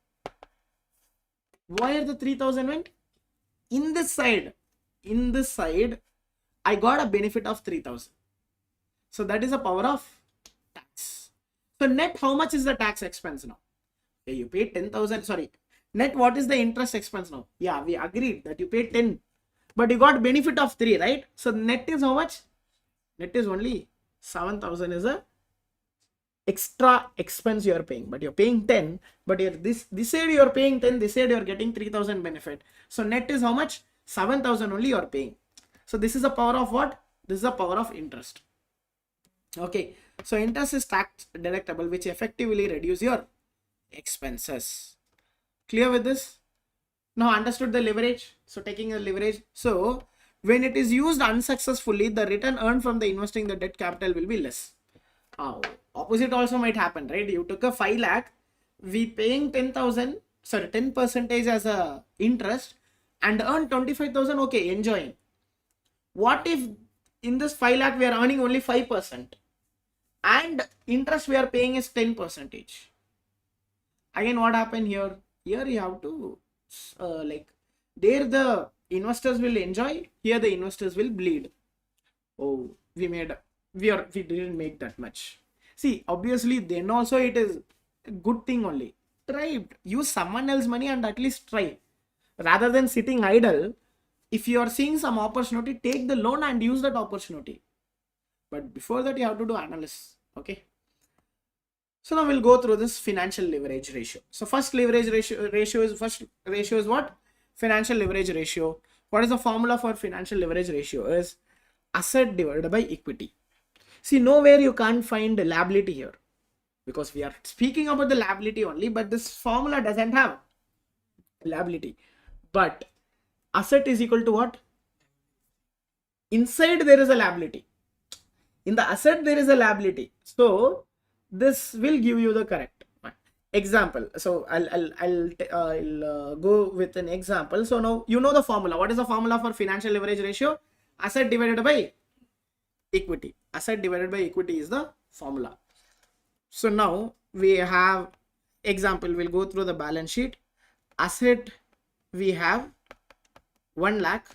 Why are the 3,000 went? In this side, I got a benefit of 3,000. So that is the power of tax. So net, how much is the tax expense now? Okay, you paid 10,000. Sorry, net, what is the interest expense now? Yeah, we agreed that you paid 10, but you got benefit of 3, right? So net is how much? Net is only 7,000 is a extra expense you are paying, but you're paying 10, but here this side you are paying 10, this side you are getting 3,000 benefit. So net is how much? 7,000 only you are paying. So this is the power of what? This is the power of interest. Okay, so interest is tax deductible, which effectively reduce your expenses. Clear with this? Now understood the leverage. So taking the leverage, so when it is used unsuccessfully, the return earned from the investing the debt capital will be less. Opposite also might happen, right? You took a 5 lakh, we paying 10,000, sorry, 10% as a interest and earn 25,000. Okay, enjoying. What if in this 5 lakh we are earning only 5% and interest we are paying is 10%? Again, what happened here? Here you have to there the investors will enjoy, here the investors will bleed. Oh, we didn't make that much. See, obviously then also it is a good thing only. Try, use someone else's money and at least try. Rather than sitting idle, if you are seeing some opportunity, take the loan and use that opportunity. But before that, you have to do analysis. Okay. So now we'll go through this financial leverage ratio. So first leverage ratio is what? Financial leverage ratio. What is the formula for financial leverage ratio? Is asset divided by equity. See, nowhere you can't find liability here, because we are speaking about the liability only, but this formula doesn't have liability. But asset is equal to what? Inside there is a liability. In the asset there is a liability. So this will give you the correct example. So I'll go with an example. So now you know the formula. What is the formula for financial leverage ratio? Asset divided by equity. Asset divided by equity is the formula. So now we have example. We'll go through the balance sheet. Asset we have 1 lakh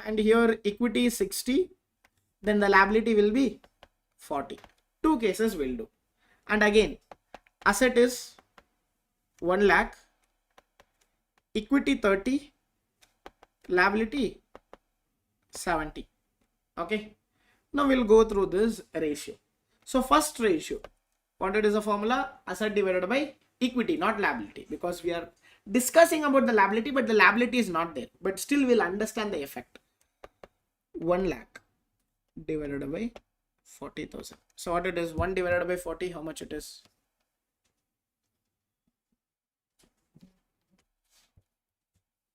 and here equity is 60. Then the liability will be 40. Two cases will do. And again, asset is 1 lakh, equity 30, liability 70. Okay. Now we'll go through this ratio. So first ratio, what it is a formula? Asset divided by equity, not liability, because we are discussing about the liability, but the liability is not there. But still we'll understand the effect. 1 lakh divided by 40,000. So what it is? 1 divided by 40, how much it is?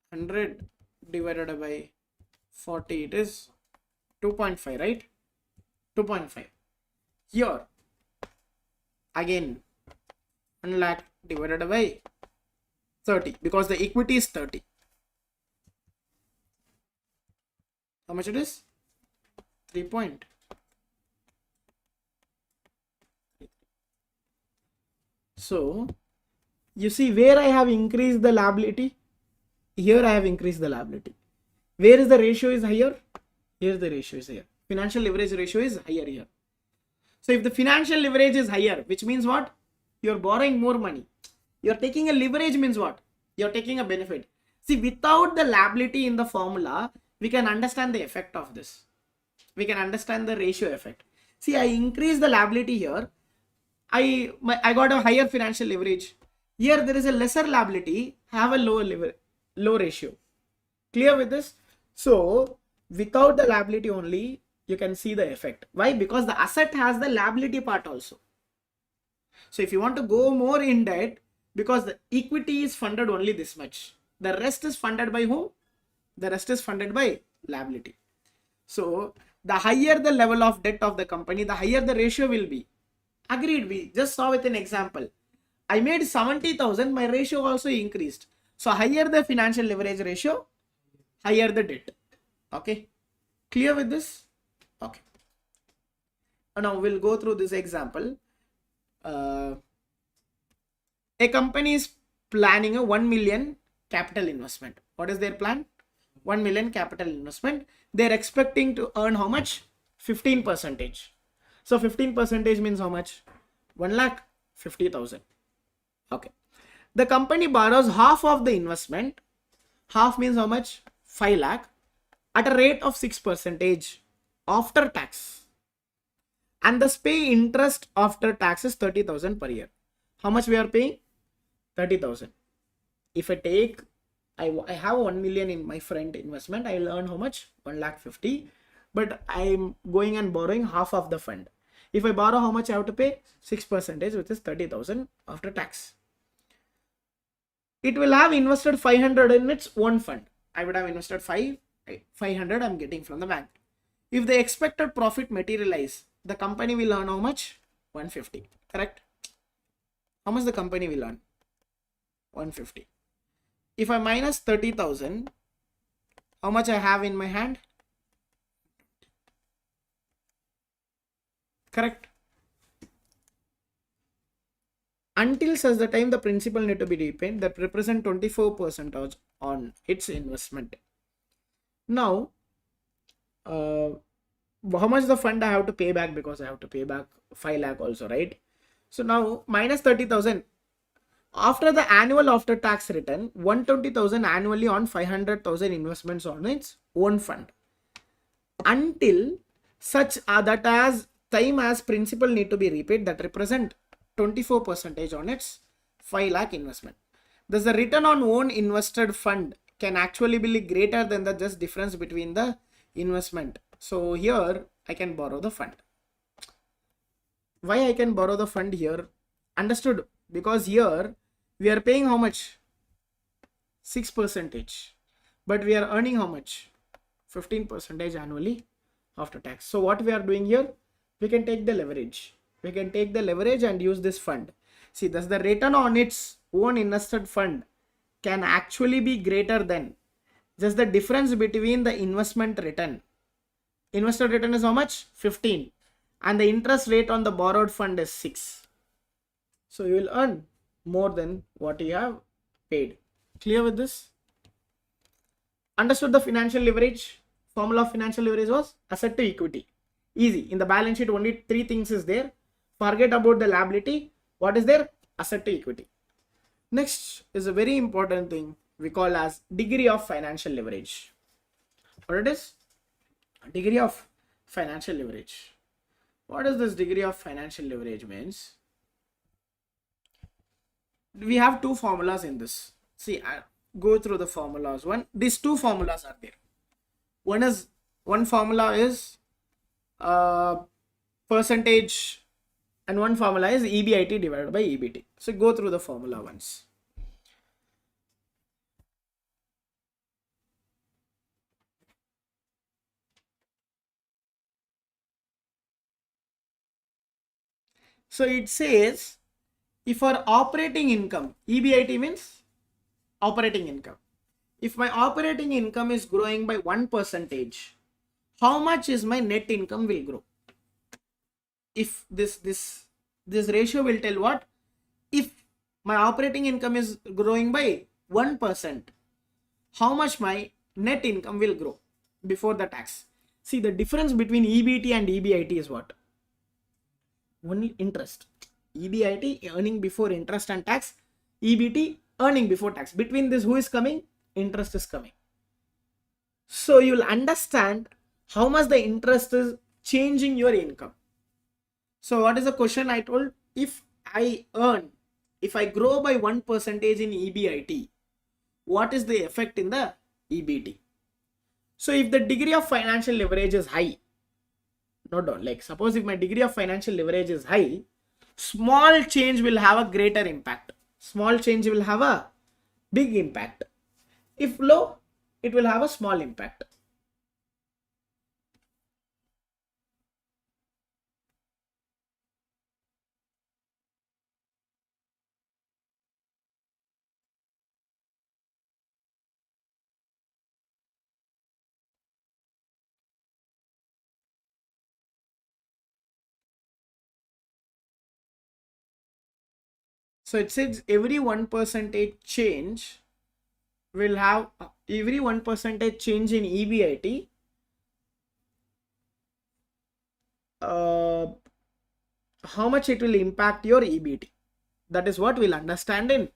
100 divided by 40, it is 2.5, right? 2.5. Here again 1 lakh divided by 30, because the equity is 30. How much it is? 3 point. So you see where I have increased the liability. Here I have increased the liability. Where is the ratio is higher? Here the ratio is higher. Financial leverage ratio is higher here. So if the financial leverage is higher, which means what? You're borrowing more money. You're taking a leverage means what? You're taking a benefit. See, without the liability in the formula, we can understand the effect of this. We can understand the ratio effect. See, I increase the liability here. I got a higher financial leverage. Here there is a lesser liability, have a low ratio. Clear with this? So without the liability only, you can see the effect. Why? Because the asset has the liability part also. So if you want to go more in debt, because the equity is funded only this much, the rest is funded by whom? The rest is funded by liability. So the higher the level of debt of the company, the higher the ratio will be. Agreed. We just saw with an example. I made 70,000, my ratio also increased. So higher the financial leverage ratio, higher the debt. Okay. Clear with this? Okay. Now we'll go through this example. A company is planning a 1 million capital investment. What is their plan? 1 million capital investment. They're expecting to earn how much? 15%. So 15% means how much? 1,50,000. Okay. The company borrows half of the investment. Half means how much? 5 lakh at a rate of 6% after tax. And the pay interest after tax is 30,000 per year. How much we are paying? 30,000. If I take, I have 1 million in my front investment, I will earn how much? 1,50,000. But I'm going and borrowing half of the fund. If I borrow, how much I have to pay? 6%, which is 30,000 after tax. It will have invested 500 in its own fund. I would have invested 500 I'm getting from the bank. If the expected profit materialize, the company will earn how much? 150. Correct? How much the company will earn? 150. If I minus 30,000, how much I have in my hand? Correct? Until such the time the principal need to be repaid, that represent 24% on its investment. Now, how much the fund I have to pay back, because I have to pay back 5 lakh also, right? So now minus 30,000. After the annual after tax return, 120,000 annually on 500,000 investments on its own fund. Until such that as time as principal need to be repaid, that represent 24% on its 5 lakh investment. Thus the return on own invested fund can actually be greater than the just difference between the investment. So here I can borrow the fund. Why I can borrow the fund here? Understood? Because here we are paying how much? 6%. But we are earning how much? 15% annually after tax. So what we are doing here? We can take the leverage. We can take the leverage and use this fund. See, thus the return on its own invested fund can actually be greater than just the difference between the investment return. Invested return is how much? 15. And the interest rate on the borrowed fund is 6. So you will earn more than what you have paid. Clear with this? Understood the financial leverage? Formula of financial leverage was asset to equity. Easy. In the balance sheet only 3 things is there. Forget about the liability. What is there? Asset to equity. Next is a very important thing we call as degree of financial leverage. What it is? Degree of financial leverage. What is this degree of financial leverage means? We have 2 formulas in this. See, I go through the formulas. These 2 formulas are there. One formula is percentage, and one formula is EBIT divided by EBT. So go through the formula once. So it says, if our operating income, EBIT means operating income. If my operating income is growing by 1%, how much is my net income will grow. If this ratio will tell what, if my operating income is growing by 1%, how much my net income will grow before the tax. See, the difference between EBT and EBIT is what? Only interest. EBIT, earning before interest and tax. EBT, earning before tax. Between this, who is coming? Interest is coming. So you'll understand how much the interest is changing your income. So what is the question I told? If I grow by 1% in EBIT, what is the effect in the EBT? So if the degree of financial leverage is high, no doubt, like suppose if my degree of financial leverage is high, small change will have a greater impact. Small change will have a big impact. If low, it will have a small impact. So it says every 1% change will have every 1% change in EBIT. How much it will impact your EBT. That is what we'll understand in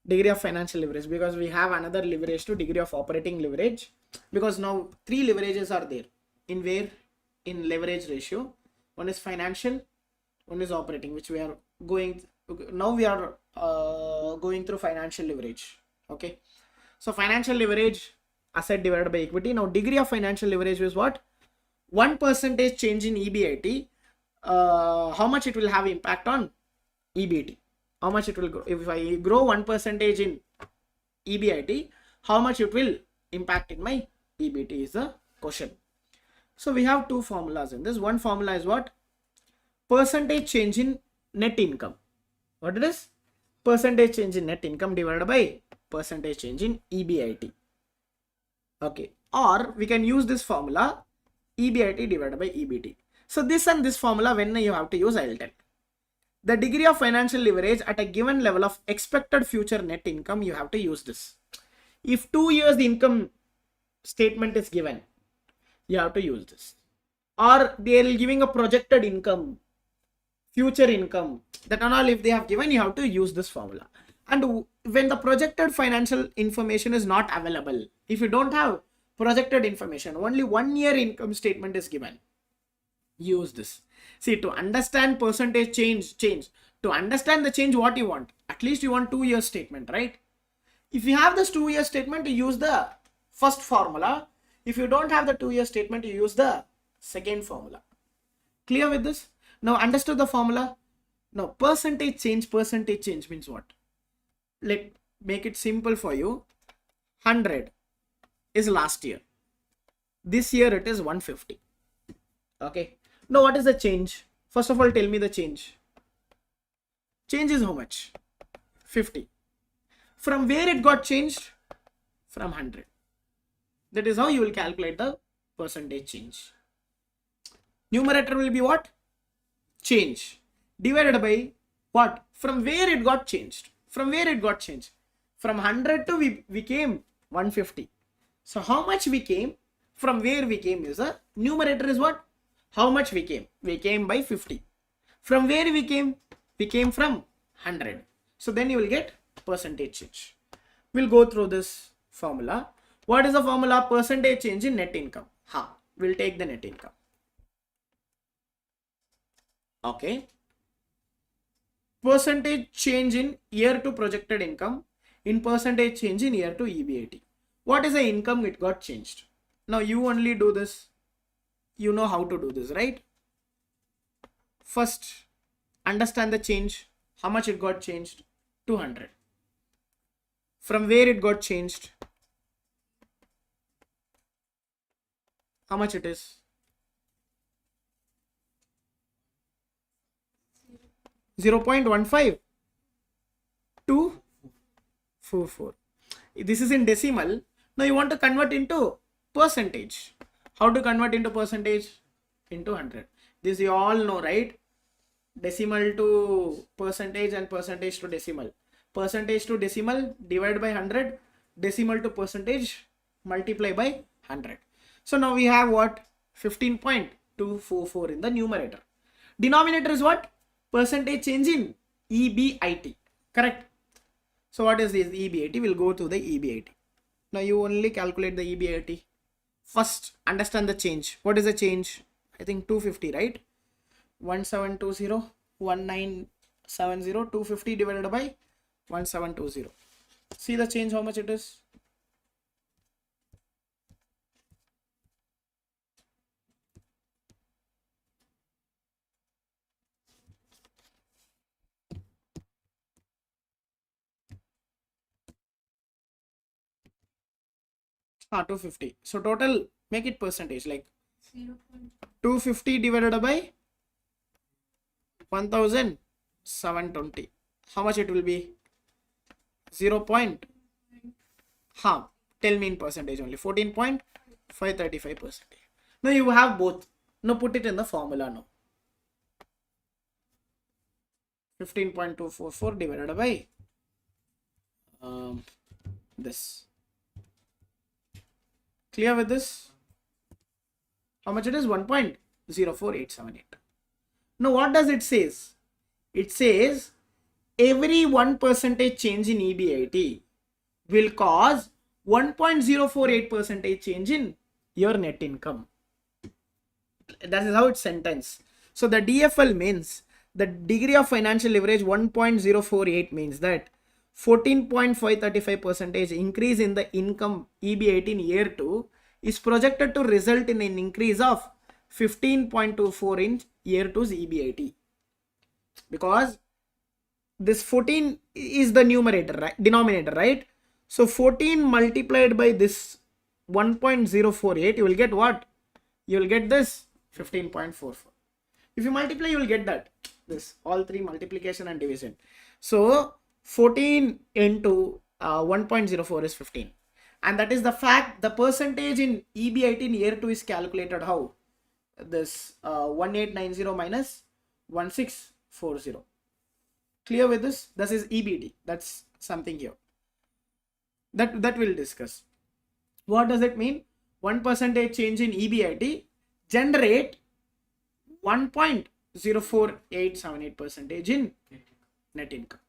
degree of financial leverage, because we have another leverage to degree of operating leverage, because now 3 leverages are there in where in leverage ratio. One is financial, one is operating, which we are going now. We are going through financial leverage. Okay, so financial leverage, asset divided by equity. Now degree of financial leverage is what? 1% change in EBIT, how much it will have impact on EBT. How much it will grow. If I grow 1% in EBIT, how much it will impact in my EBT is the question. So we have 2 formulas in this. One formula is what? Percentage change in net income. What it is? Percentage change in net income divided by percentage change in EBIT. Okay, or we can use this formula, EBIT divided by EBT. So this and this formula, when you have to use, I will tell. The degree of financial leverage at a given level of expected future net income, you have to use this. If 2 years the income statement is given, you have to use this. Or they are giving a projected income, future income, that and all, if they have given, you have to use this formula. And when the projected financial information is not available, if you don't have projected information, only 1 year income statement is given, use this. See, to understand percentage change, to understand the change what you want, at least you want 2 year statement, right? If you have this 2 year statement, you use the first formula. If you don't have the 2 year statement, you use the second formula. Clear with this? Now understood the formula? Now percentage change means what? Let make it simple for you. 100 is last year. This year it is 150. Okay. Now what is the change? First of all, tell me the change. Change is how much? 50. From where it got changed? From 100. That is how you will calculate the percentage change. Numerator will be what? Change. Divided by what? From where it got changed. From where it got changed? From 100 to we came 150. So how much we came? From where we came is the numerator is what? How much we came? We came by 50. From where we came? We came from 100. So then you will get percentage change. We'll go through this formula. What is the formula? Percentage change in net income. We'll take the net income. Okay. Percentage change in year to projected income in percentage change in year to EBIT. What is the income it got changed? Now you only do this. You know how to do this, right? First, understand the change. How much it got changed? 200. From where it got changed? How much it is? 0.15 to 44. This is in decimal. Now you want to convert into percentage. How to convert into percentage? Into 100. This you all know, right? Decimal to percentage and percentage to decimal. Percentage to decimal divide by 100. Decimal to percentage multiply by 100. So now we have what? 15.244 in the numerator. Denominator is what? Percentage change in EBIT. Correct? So what is this EBIT? We'll go to the EBIT. Now you only calculate the EBIT. First, understand the change. What is the change? I think 250, right? 1720, 1970, 250 divided by 1720. See the change, how much it is? Ah, 250. So total, make it percentage, like 250 divided by 1720. How much it will be? 0. Tell me in percentage only. 14.535%. Now you have both. Now put it in the formula now. 15.244 divided by this. Clear with this? How much it is? 1.04878. Now what does it says? It says every 1% change in EBIT will cause 1.048% change in your net income. That is how it's sentenced. So the DFL means the degree of financial leverage 1.048 means that 14.535% increase in the income EBIT in year 2 is projected to result in an increase of 15.24 in year 2's EBIT. Because this 14 is the numerator, right? Denominator, right? So 14 multiplied by this 1.048, you will get what? You will get this 15.44. If you multiply, you will get that. This all three multiplication and division. So 14 into 1.04 is 15. And that is the fact. The percentage in EBIT in year 2 is calculated how? This 1890 minus 1640. Clear with this? This is EBT. That's something here. That we'll discuss. What does it mean? 1% change in EBIT generate 1.04878% in net income.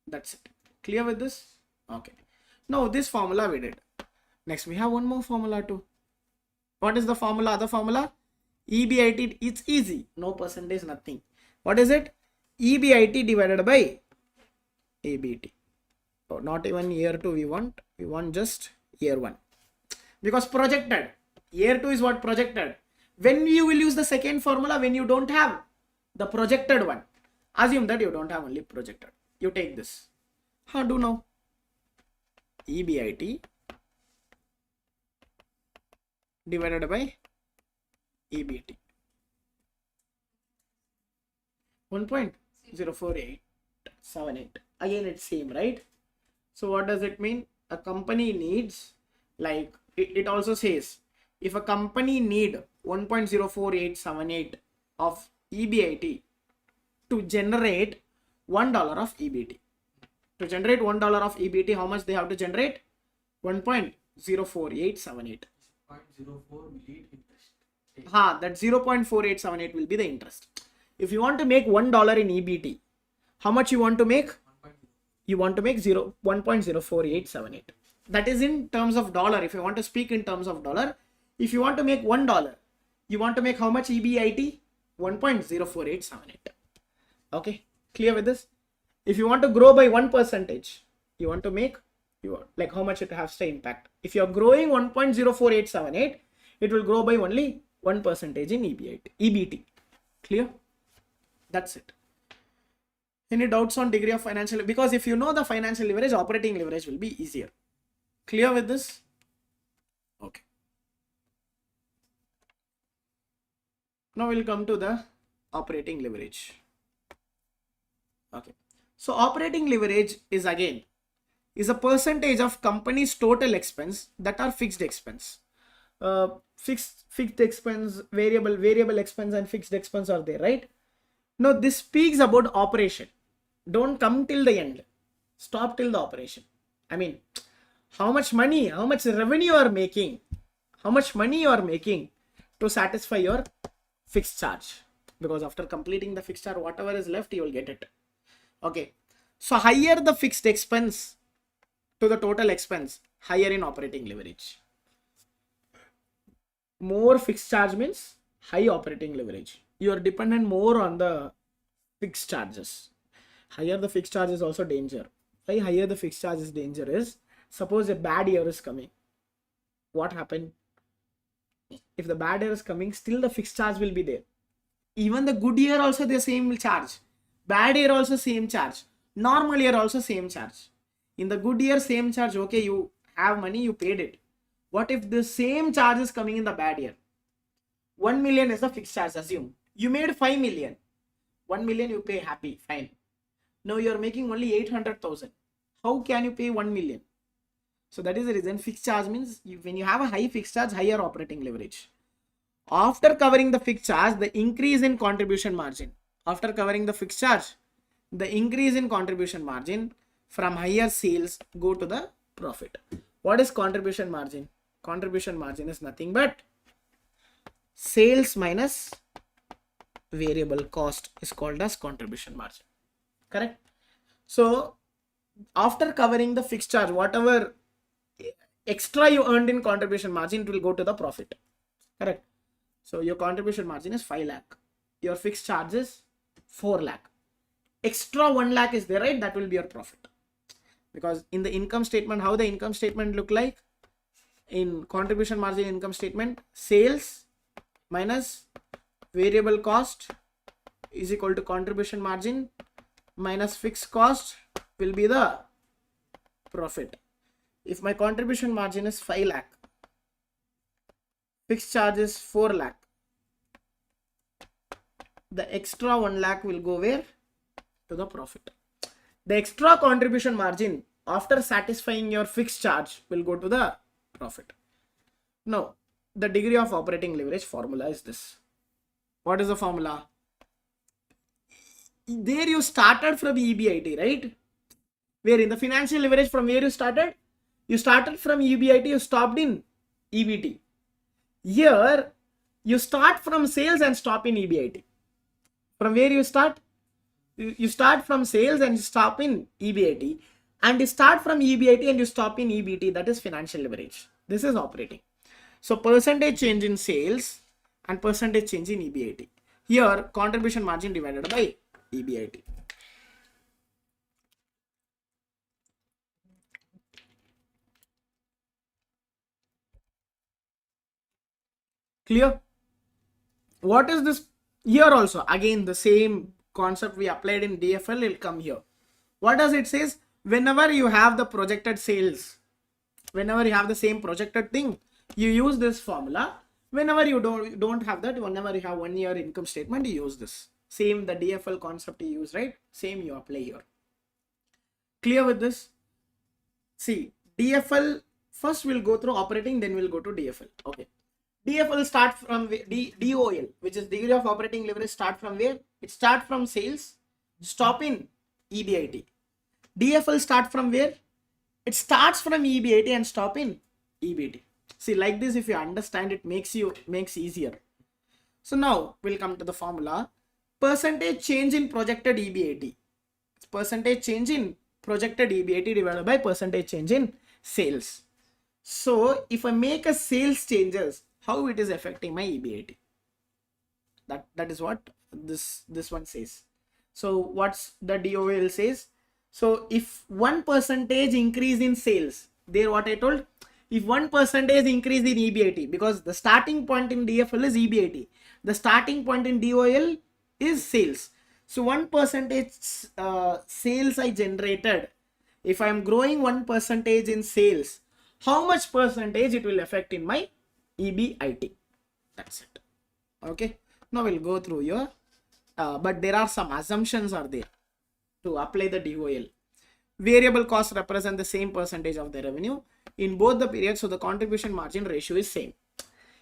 That's it. Clear with this? Okay. Now this formula we did. Next we have one more formula too. What is the formula? Other formula? EBIT. It's easy. No percentage, nothing. What is it? EBIT divided by ABT. Oh, not even year 2 we want just year 1. Because projected. Year 2 is what? Projected. When you will use the second formula? When you don't have the projected one. Assume that you don't have only projected. You take this. How do now? EBIT divided by EBT. 1.04878. Again it's same, right? So what does it mean? A company needs, like it also says, if a company need 1.04878 of EBIT to generate $1 of EBT. To generate $1 of EBT, how much they have to generate? 1.04878. 0.04 will eat interest. That 0.4878 will be the interest. If you want to make $1 in EBT, how much you want to make? 1.0. You want to make 1.04878. That is in terms of dollar. If you want to speak in terms of dollar, if you want to make $1, you want to make how much EBIT? 1.04878. Okay, clear with this? If you want to grow by 1%, you want to make, like how much it has to impact. If you are growing 1.04878, it will grow by only 1% in EBT. Clear? That's it. Any doubts on degree of financial? Because if you know the financial leverage, operating leverage will be easier. Clear with this? Okay. Now we'll come to the operating leverage. Okay. So operating leverage is a percentage of company's total expense that are fixed expense fixed expense, variable expense and fixed expense are there, right? Now this speaks about operation. Don't come till the end. Stop till the operation. I mean, how much money, how much revenue you are making, how much money you are making to satisfy your fixed charge. Because after completing the fixed charge, whatever is left, you will get it. Okay. So higher the fixed expense to the total expense, higher in operating leverage. More fixed charge means high operating leverage. You are dependent more on the fixed charges. Higher the fixed charge is also danger. Why higher the fixed charge is danger is, suppose a bad year is coming. What happened? If the bad year is coming, still the fixed charge will be there. Even the good year also the same charge. Bad year also same charge. Normal year also same charge. In the good year same charge. Okay, you have money, you paid it. What if the same charge is coming in the bad year? 1 million is the fixed charge, assume. You made 5 million. 1 million you pay, happy, fine. Now you are making only 800,000. How can you pay 1 million? So that is the reason fixed charge means when you have a high fixed charge, higher operating leverage. After covering the fixed charge, the increase in contribution margin. After covering the fixed charge, the increase in contribution margin from higher sales go to the profit. What is contribution margin? Contribution margin is nothing but sales minus variable cost is called as contribution margin. Correct? So after covering the fixed charge, whatever extra you earned in contribution margin, it will go to the profit. Correct? So your contribution margin is 5 lakh. Your fixed charge is 4 lakh. Extra 1 lakh is there, right? That will be your profit. Because in the income statement, how the income statement look like? In contribution margin income statement, sales minus variable cost is equal to contribution margin minus fixed cost will be the profit. If my contribution margin is 5 lakh, fixed charge is 4 lakh, the extra 1 lakh will go where? To the profit. The extra contribution margin after satisfying your fixed charge will go to the profit. Now, the degree of operating leverage formula is this. What is the formula? There you started from EBIT, right? Where in the financial leverage, from where you started? You started from EBIT, you stopped in EBT. Here, you start from sales and stop in EBIT. From where you start? You start from sales and you stop in EBIT. And you start from EBIT and you stop in EBT. That is financial leverage. This is operating. So percentage change in sales and percentage change in EBIT. Here, contribution margin divided by EBIT. Clear? What is this? Here also, again, the same concept we applied in DFL will come here. What does it says? Whenever you have the projected sales, whenever you have the same projected thing, you use this formula. Whenever you don't have that, whenever you have 1 year income statement, you use this. Same, the DFL concept you use, right? Same you apply here. Clear with this? See, DFL, first we'll go through operating, then we'll go to DFL. Okay. DFL start from DOL, which is degree of operating leverage, start from where? It start from sales, stop in EBIT. DFL start from where? It starts from EBIT and stop in EBT. See, like this, if you understand, it makes easier. So now we'll come to the formula. Percentage change in projected EBIT. Percentage change in projected EBIT divided by percentage change in sales. So if I make a sales changes, how it is affecting my EBIT? That is what this one says. So what's the DOL says? So if 1% increase in sales, there what I told, if 1% increase in EBIT, because the starting point in DFL is EBIT, the starting point in DOL is sales. So 1% sales I generated. If I am growing 1% in sales, how much percentage it will affect in my EBIT? That's it. Okay. Now we'll go through here. But there are some assumptions are there to apply the DOL. Variable costs represent the same percentage of the revenue in both the periods, so the contribution margin ratio is same.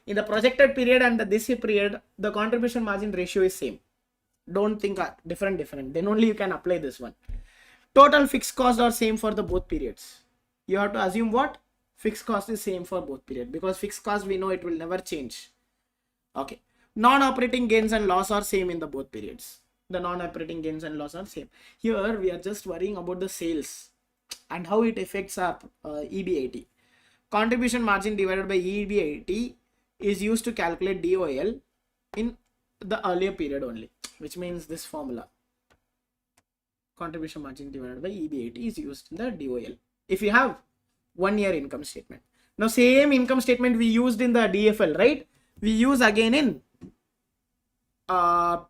In the projected period and the this period, the contribution margin ratio is same. Don't think different. Then only you can apply this one. Total fixed costs are same for the both periods. You have to assume what? Fixed cost is same for both period, because fixed cost we know it will never change. Okay. Non-operating gains and loss are same in the both periods. The non-operating gains and loss are same. Here we are just worrying about the sales and how it affects our EBIT. Contribution margin divided by EBIT is used to calculate DOL in the earlier period only, which means this formula. Contribution margin divided by EBIT is used in the DOL if you have 1 year income statement. Now same income statement we used in the DFL, right? We use again in DOL.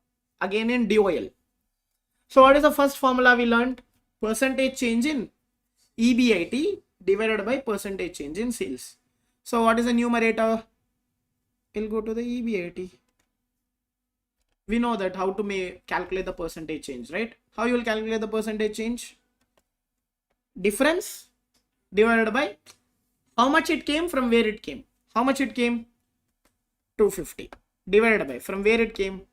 So what is the first formula we learned? Percentage change in EBIT divided by percentage change in sales. So what is the numerator? We'll go to the EBIT. We know that how to calculate the percentage change, right? How you will calculate the percentage change? Difference divided by how much it came, from where it came. How much it came? 250 divided by from where it came.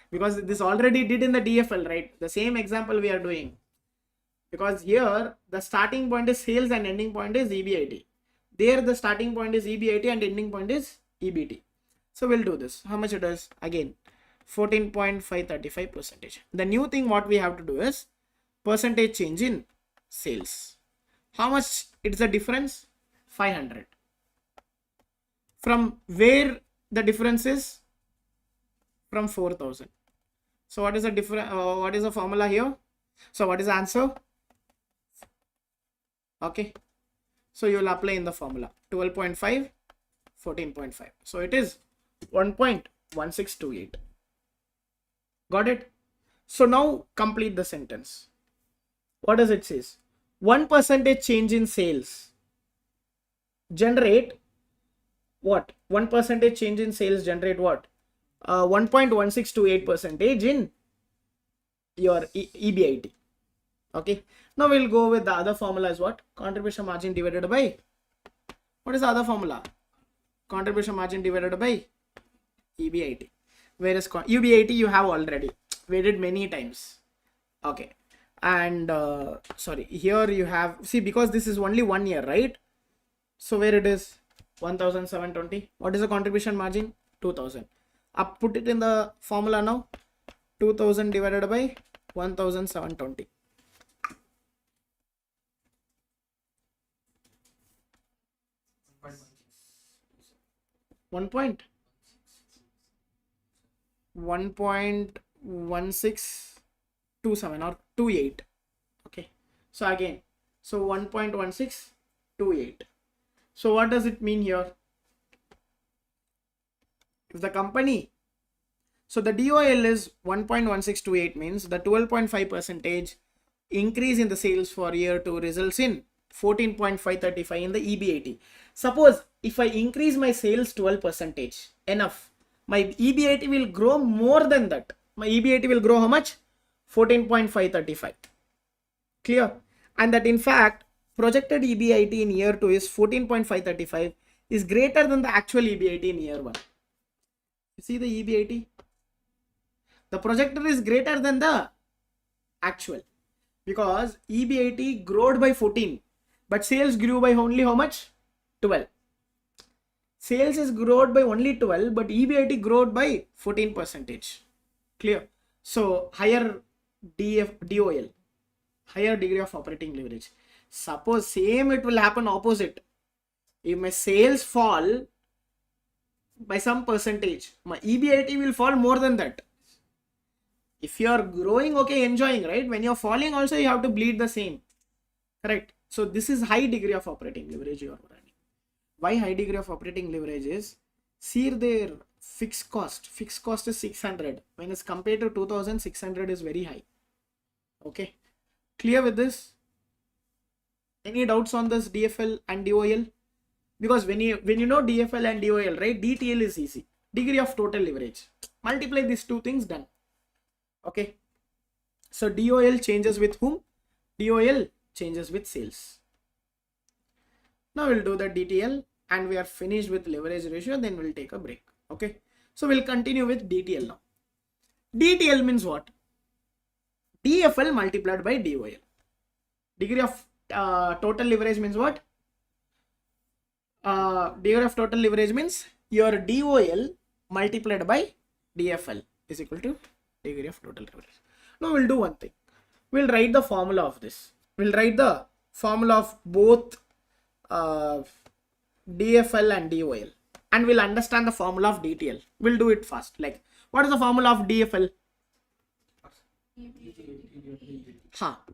Because this already did in the DFL, right? The same example we are doing. Because here the starting point is sales and ending point is EBIT. There the starting point is EBIT and ending point is EBT. So we'll do this. How much it is? Again 14.535%. The new thing what we have to do is percentage change in sales. How much it's the difference? 500. From where the difference is? From 4,000. So what is the difference? What is the formula here? So what is the answer? Okay. So you will apply in the formula 12.5, 14.5. So it is 1.1628. Got it? So now complete the sentence. What does it say? 1% change in sales generate what? 1% change in sales generate what? 1.1628% in your EBIT. Okay. Now we'll go with the other formula is what? Contribution margin divided by, what is the other formula? Contribution margin divided by EBIT. Whereas EBIT you have already. We did many times. Okay. And sorry, here you have, see, because this is only 1 year, right? So where it is 1720. What is the contribution margin? 2000. Up, put it in the formula now. 2000 divided by 1720. 1.1627 or 28. Okay. So again, so 1.1628. So what does it mean here? If the company, so the DOL is 1.1628 means the 12.5% increase in the sales for year 2 results in 14.535 in the EBIT. Suppose if I increase my sales 12%, enough, my EBIT will grow more than that. My EBIT will grow how much? 14.535. Clear? And that in fact projected EBIT in year 2 is 14.535 is greater than the actual EBIT in year 1. You see the EBIT? The projected is greater than the actual, because EBIT growed by 14, but sales grew by only how much? 12. Sales is growed by only 12, but EBIT growed by 14%. Clear? So higher DOL, higher degree of operating leverage. Suppose same it will happen opposite. If my sales fall by some percentage, my EBIT will fall more than that. If you are growing, okay, enjoying, right? When you're falling also, you have to bleed the same. Correct? So this is high degree of operating leverage you are running. Why high degree of operating leverage is, see their fixed cost. Fixed cost is 600. When it's compared to 2600 is very high. Okay. Clear with this? Any doubts on this DFL and DOL? Because when you know DFL and DOL, right? DTL is easy. Degree of total leverage. Multiply these two things, done. Okay. So DOL changes with whom? DOL changes with sales. Now we'll do the DTL and we are finished with leverage ratio, then we'll take a break. Okay, so we'll continue with DTL now. DTL means what? DFL multiplied by DOL. Degree of total leverage means what? Degree of total leverage means your DOL multiplied by DFL is equal to degree of total leverage. Now we'll do one thing. We'll write the formula of this. We'll write the formula of both DFL and DOL, and we'll understand the formula of DTL. We'll do it fast. Like, what is the formula of DFL?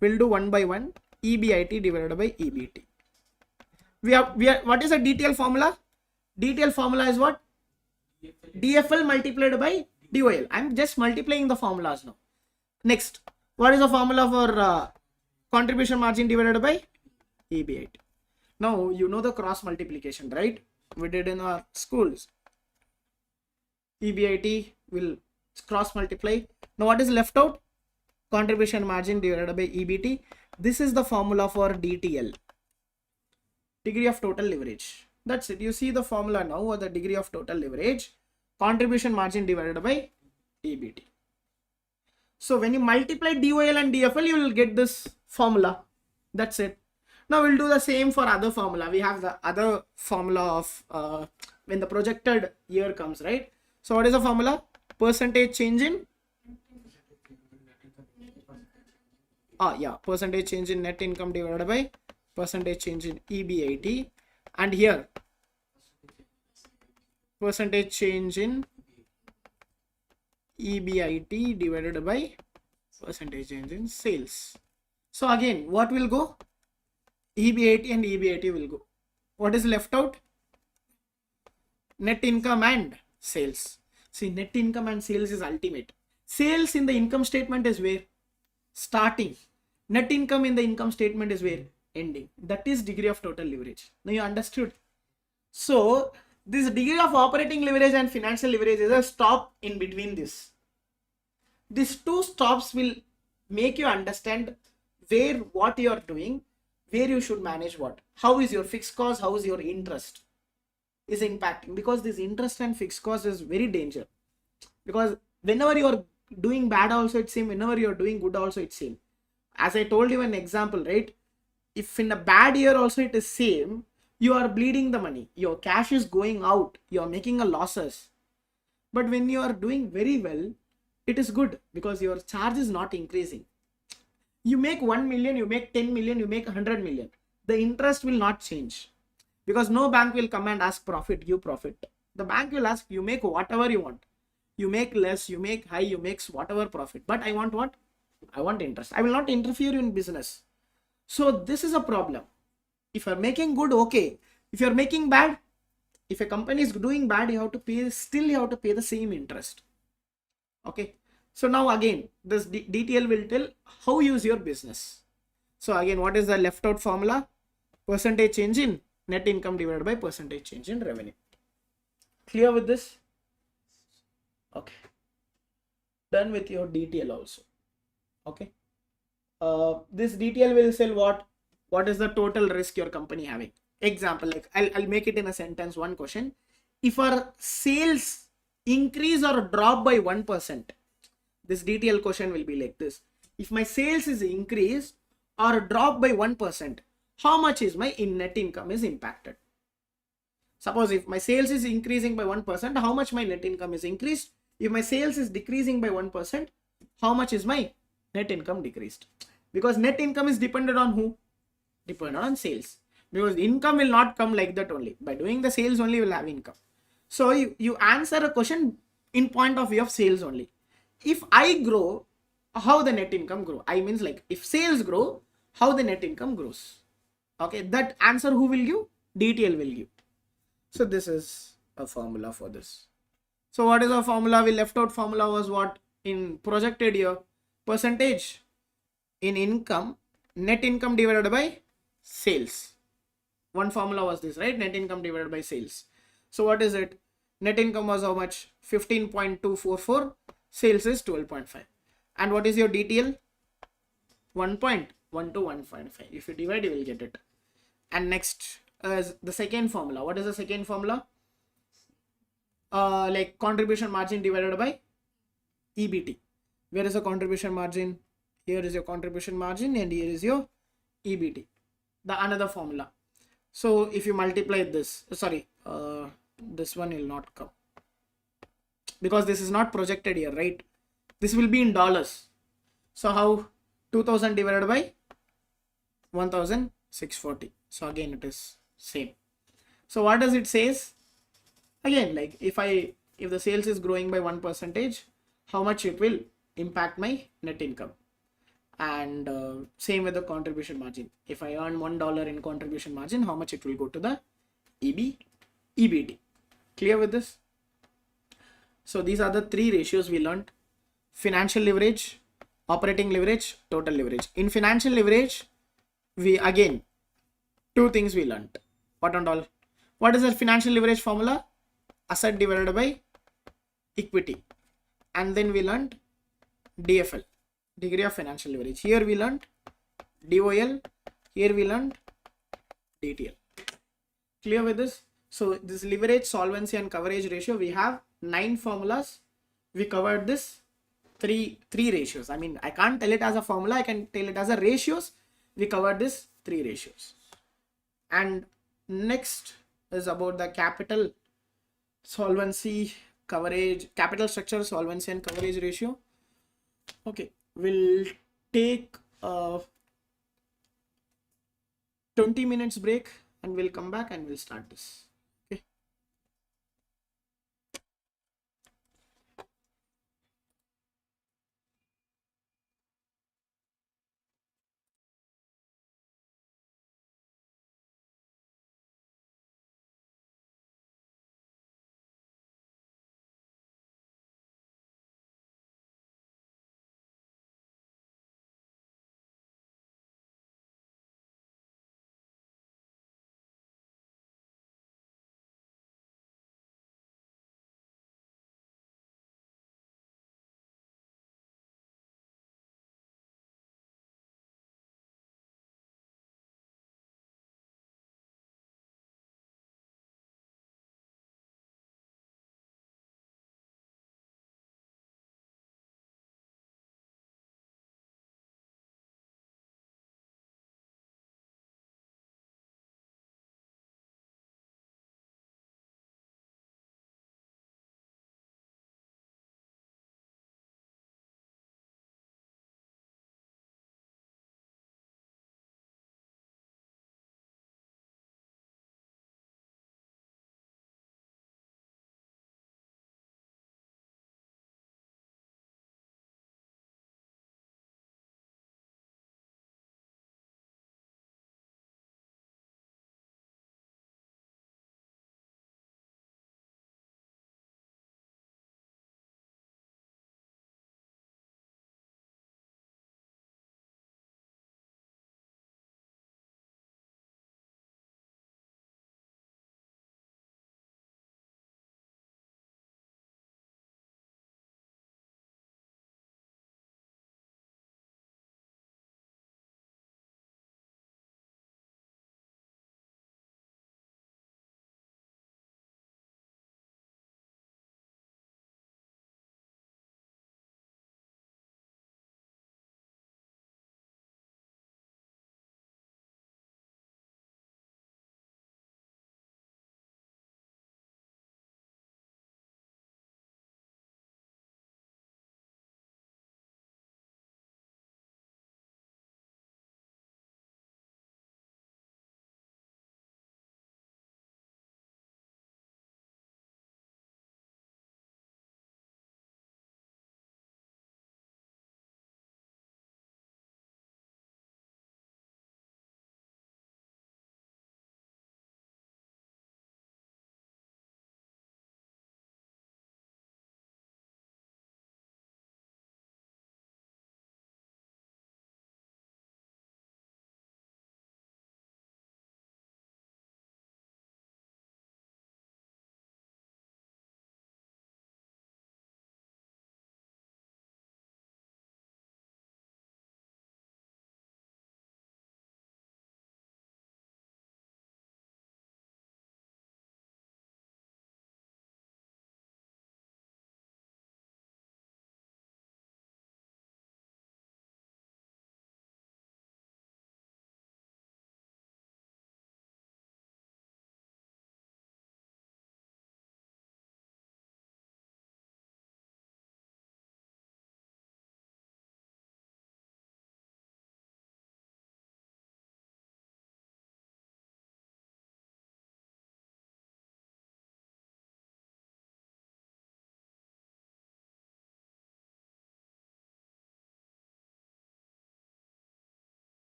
We'll do one by one. EBIT divided by EBT. We are what is the DTL formula? DTL formula is what? DFL multiplied by DOL. I'm just multiplying the formulas now. Next, what is the formula for contribution margin divided by EBIT? Now you know the cross multiplication, right? We did in our schools. EBIT will cross multiply. Now what is left out? Contribution margin divided by EBT. This is the formula for DTL. Degree of total leverage. That's it. You see the formula now, or the degree of total leverage. Contribution margin divided by EBT. So when you multiply DOL and DFL, you will get this formula. That's it. Now we'll do the same for other formula. We have the other formula of when the projected year comes, right? So what is the formula? Percentage change in percentage change in net income divided by percentage change in EBIT, and here percentage change in EBIT divided by percentage change in sales. So again, what will go? EBIT and EBIT will go. What is left out? Net income and sales. See, net income and sales is ultimate. Sales in the income statement is where? Starting. Net income in the income statement is where? Ending. That is degree of total leverage. Now you understood. So this degree of operating leverage and financial leverage is a stop in between this. These two stops will make you understand where what you are doing, where you should manage what. How is your fixed cost, how is your interest is impacting, because this interest and fixed cost is very dangerous. Because whenever you are doing bad also it's same, whenever you are doing good also it's same. As I told you an example, right? If in a bad year also it is same, you are bleeding the money, your cash is going out, you are making a losses. But when you are doing very well, it is good because your charge is not increasing. You make 1 million, you make 10 million, you make 100 million. The interest will not change because no bank will come and ask profit, give profit. The bank will ask you make whatever you want. You make less, you make high, you make whatever profit. But I want what? I want interest. I will not interfere in business. So this is a problem. If you're making good, okay. If you're making bad, if a company is doing bad, you have to pay, still you have to pay the same interest. Okay. So now again, this DTL will tell how you use your business. So again, what is the left out formula? Percentage change in net income divided by percentage change in revenue. Clear with this? Okay. Done with your DTL also. Okay. This DTL will say what is the total risk your company having. Example, like I'll make it in a sentence, one question. If our sales increase or drop by 1%, this DTL question will be like this. If my sales is increased or drop by 1%, how much is my net income is impacted? Suppose if my sales is increasing by 1%, how much my net income is increased? If my sales is decreasing by 1%, how much is my net income decreased? Because net income is dependent on who? Dependent on sales. Because income will not come like that only. By doing the sales only will have income. So you answer a question in point of view of sales only. If I grow, how the net income grow? I means like if sales grow, how the net income grows. Okay, that answer who will give? DTL will give. So this is a formula for this. So what is our formula? We left out formula was what? In projected year, percentage in income, net income divided by sales. One formula was this, right? Net income divided by sales. So what is it? Net income was how much? 15.244. Sales is 12.5. And what is your DTL? 1.1 to 1.5. If you divide, you will get it. And next, as the second formula. What is the second formula? Like contribution margin divided by EBT. Where is the contribution margin? Here is your contribution margin and here is your EBT. The another formula. So if you multiply this, this one will not come because this is not projected here, right? This will be in dollars. So how? 2000 divided by 1640. So again it is same. So what does it says? Again, like if the sales is growing by 1%, how much it will impact my net income. And same with the contribution margin. If I earn $1 in contribution margin, how much it will go to the EBT. Clear with this? So these are the three ratios we learned: financial leverage, operating leverage, total leverage. In financial leverage, we again two things we learned. What and all? What is the financial leverage formula? Asset divided by equity. And then we learned DFL, degree of financial leverage. Here we learned DOL. Here we learned DTL. Clear with this? So this leverage, solvency and coverage ratio, we have 9 formulas. We covered this three ratios. I mean, I can't tell it as a formula. I can tell it as a ratios. We covered this 3 ratios. And next is about the capital, solvency, coverage, capital structure, solvency and coverage ratio. Okay, we'll take a 20 minutes break and we'll come back and we'll start this.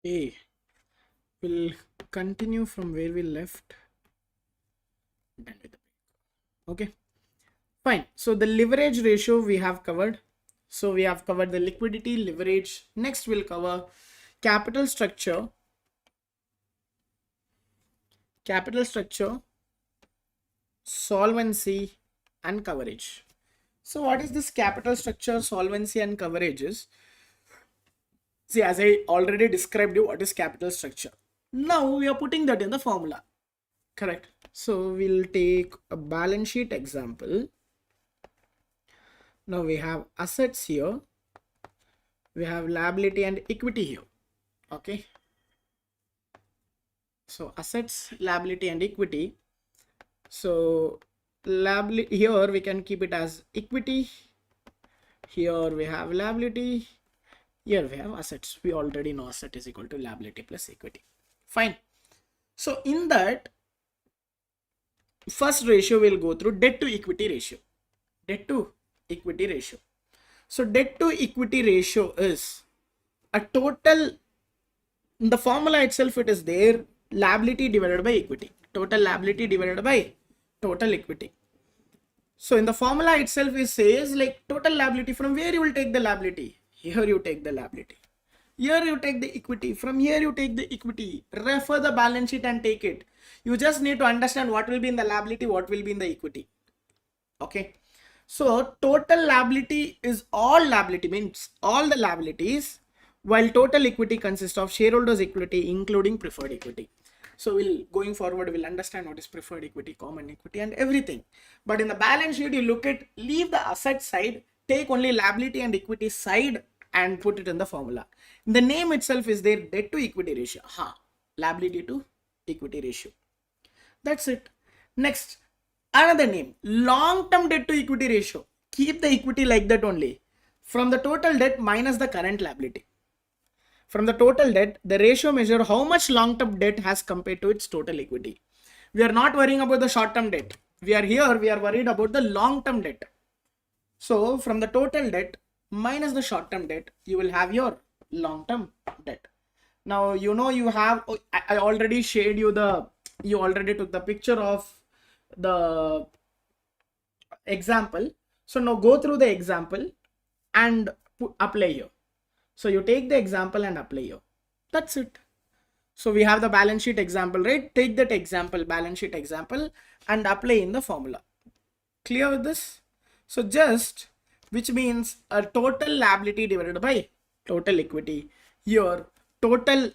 Okay, we'll continue from where we left. Done with the break. Okay, fine. So the leverage ratio we have covered. So we have covered the liquidity, leverage. Next we'll cover capital structure, solvency and coverage. So what is this capital structure, solvency and coverage is? See, as I already described you what is capital structure. Now we are putting that in the formula. Correct. So we'll take a balance sheet example. Now we have assets here. We have liability and equity here. Okay. So assets, liability and equity. So liability here we can keep it as equity. Here we have liability. Here we have assets. We already know asset is equal to liability plus equity. Fine. So in that, first ratio we'll go through debt to equity ratio. Debt to equity ratio. So debt to equity ratio is a total, in the formula itself it is there, liability divided by equity. Total liability divided by total equity. So in the formula itself it says like total liability, from where you will take the liability? Here you take the liability. Here you take the equity. From here you take the equity. Refer the balance sheet and take it. You just need to understand what will be in the liability, what will be in the equity. Okay. So total liability is all liability, means all the liabilities, while total equity consists of shareholders equity including preferred equity. So going forward we'll understand what is preferred equity, common equity and everything. But in the balance sheet you leave the asset side, take only liability and equity side and put it in the formula. The name itself is there, debt to equity ratio. Liability to equity ratio. That's it. Next, another name, long-term debt to equity ratio. Keep the equity like that only. From the total debt minus the current liability. From the total debt, the ratio measure how much long-term debt has compared to its total equity. We are not worrying about the short-term debt. We are worried about the long-term debt. So from the total debt minus the short-term debt, you will have your long-term debt. Now, you have, I already shared you you already took the picture of the example. So now go through the example and apply here. So you take the example and apply here. That's it. So we have the balance sheet example, right? Take that example, balance sheet example, and apply in the formula. Clear with this? So just, which means a total liability divided by total equity. Here, total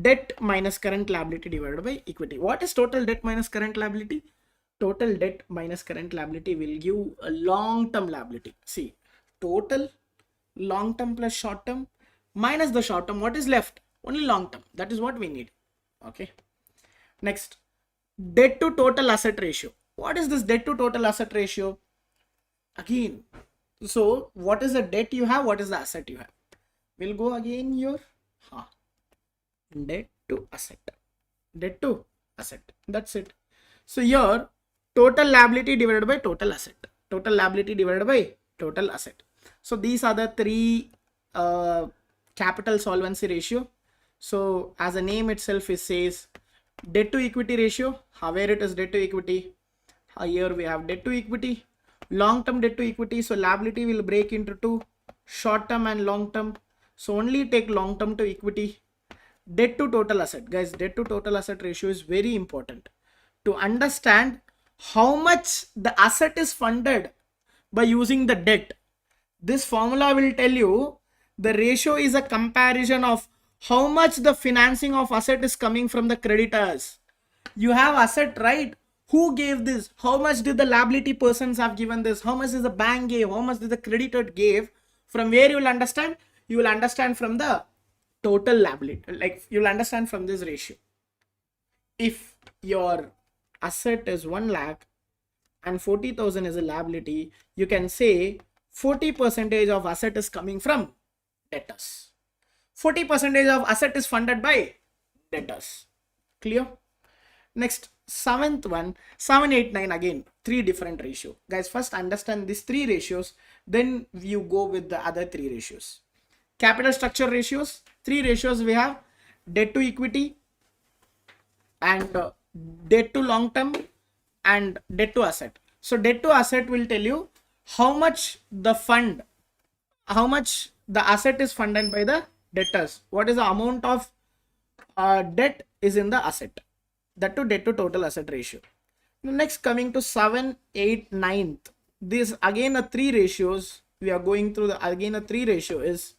debt minus current liability divided by equity. What is total debt minus current liability? Total debt minus current liability will give a long-term liability. See, total long-term plus short-term minus the short-term. What is left? Only long-term. That is what we need. Okay. Next, debt to total asset ratio. What is this debt to total asset ratio? Again, so what is the debt you have? What is the asset you have? We'll go again here. Debt to asset. Debt to asset. That's it. So here, total liability divided by total asset. Total liability divided by total asset. So these are the three capital solvency ratio. So as a name itself it says debt to equity ratio. Where it is debt to equity. Here we have debt to equity, long-term debt to equity. So liability will break into two, short-term and long-term. So only take long-term to equity. Debt to total asset. Guys, debt to total asset ratio is very important to understand how much the asset is funded by using the debt. This formula will tell you the ratio is a comparison of how much the financing of asset is coming from the creditors. You have asset, right? Who gave this? How much did the liability persons have given this? How much did the bank give? How much did the creditor give? From where you will understand? You will understand from the total liability. Like you will understand from this ratio. If your asset is 1 lakh and 40,000 is a liability, you can say 40% of asset is coming from debtors. 40% of asset is funded by debtors. Clear? Next, seventh one, 7, 8, 9, again 3 different ratio. Guys, first understand these 3 ratios, then you go with the other 3 ratios. Capital structure ratios, 3 ratios we have. debt to equity, and debt to long term, and debt to asset. So debt to asset will tell you how much the fund, how much the asset is funded by the debtors, what is the amount of debt is in the asset, that to debt to total asset ratio. Next, coming to 7, 8, 9th, this again a 3 ratios we are going through. The again a 3 ratio is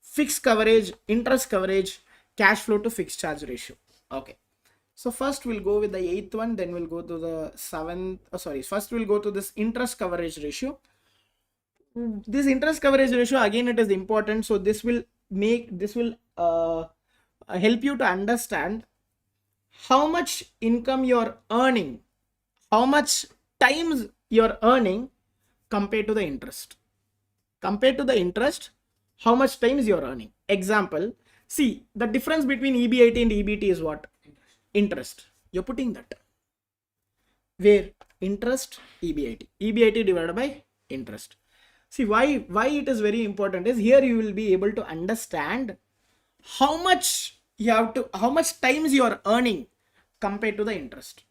fixed coverage, interest coverage, cash flow to fixed charge ratio. Okay, so first we'll go with the 8th one, then we'll go to the 7th. First we'll go to this interest coverage ratio. This interest coverage ratio, again it is important, so this will help you to understand how much income you're earning, how much times you're earning compared to the interest. Compared to the interest, how much times you're earning. Example, see the difference between EBIT and EBT is what? Interest. You're putting that. Where? Interest, EBIT. EBIT divided by interest. See why it is very important is here you will be able to understand how much times you are earning compared to the interest.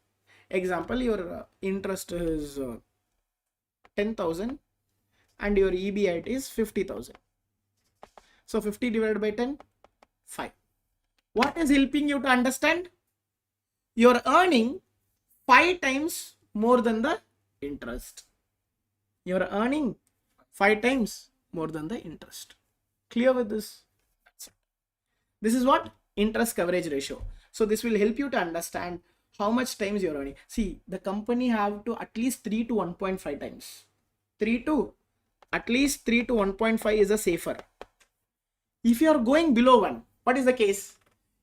Example, your interest is 10,000 and your EBIT is 50,000. So 50 divided by 10, 5. What is helping you to understand? You're earning 5 times more than the interest. You're earning 5 times more than the interest. Clear with this? This is what? Interest coverage ratio. So this will help you to understand how much times you're earning. See, the company have to at least 3 to 1.5 times. At least 3 to 1.5 is a safer. If you are going below 1, what is the case?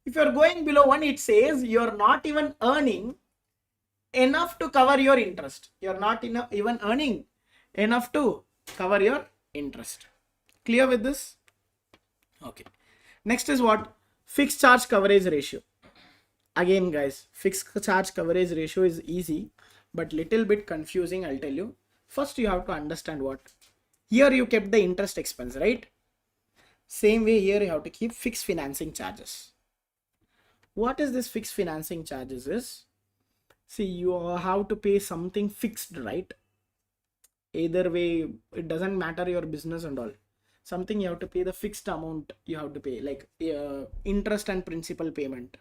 If you are going below 1, it says you're not even earning enough to cover your interest. You're not even earning enough to cover your interest. Clear with this? Okay. Next is what? Fixed charge coverage ratio. Again guys, fixed charge coverage ratio is easy but little bit confusing, I'll tell you. First you have to understand what? Here you kept the interest expense, right? Same way here you have to keep fixed financing charges. What is this fixed financing charges is? See, you have to pay something fixed, right? Either way, it doesn't matter your business and all. Something you have to pay the fixed amount you have to pay, like interest and principal payment.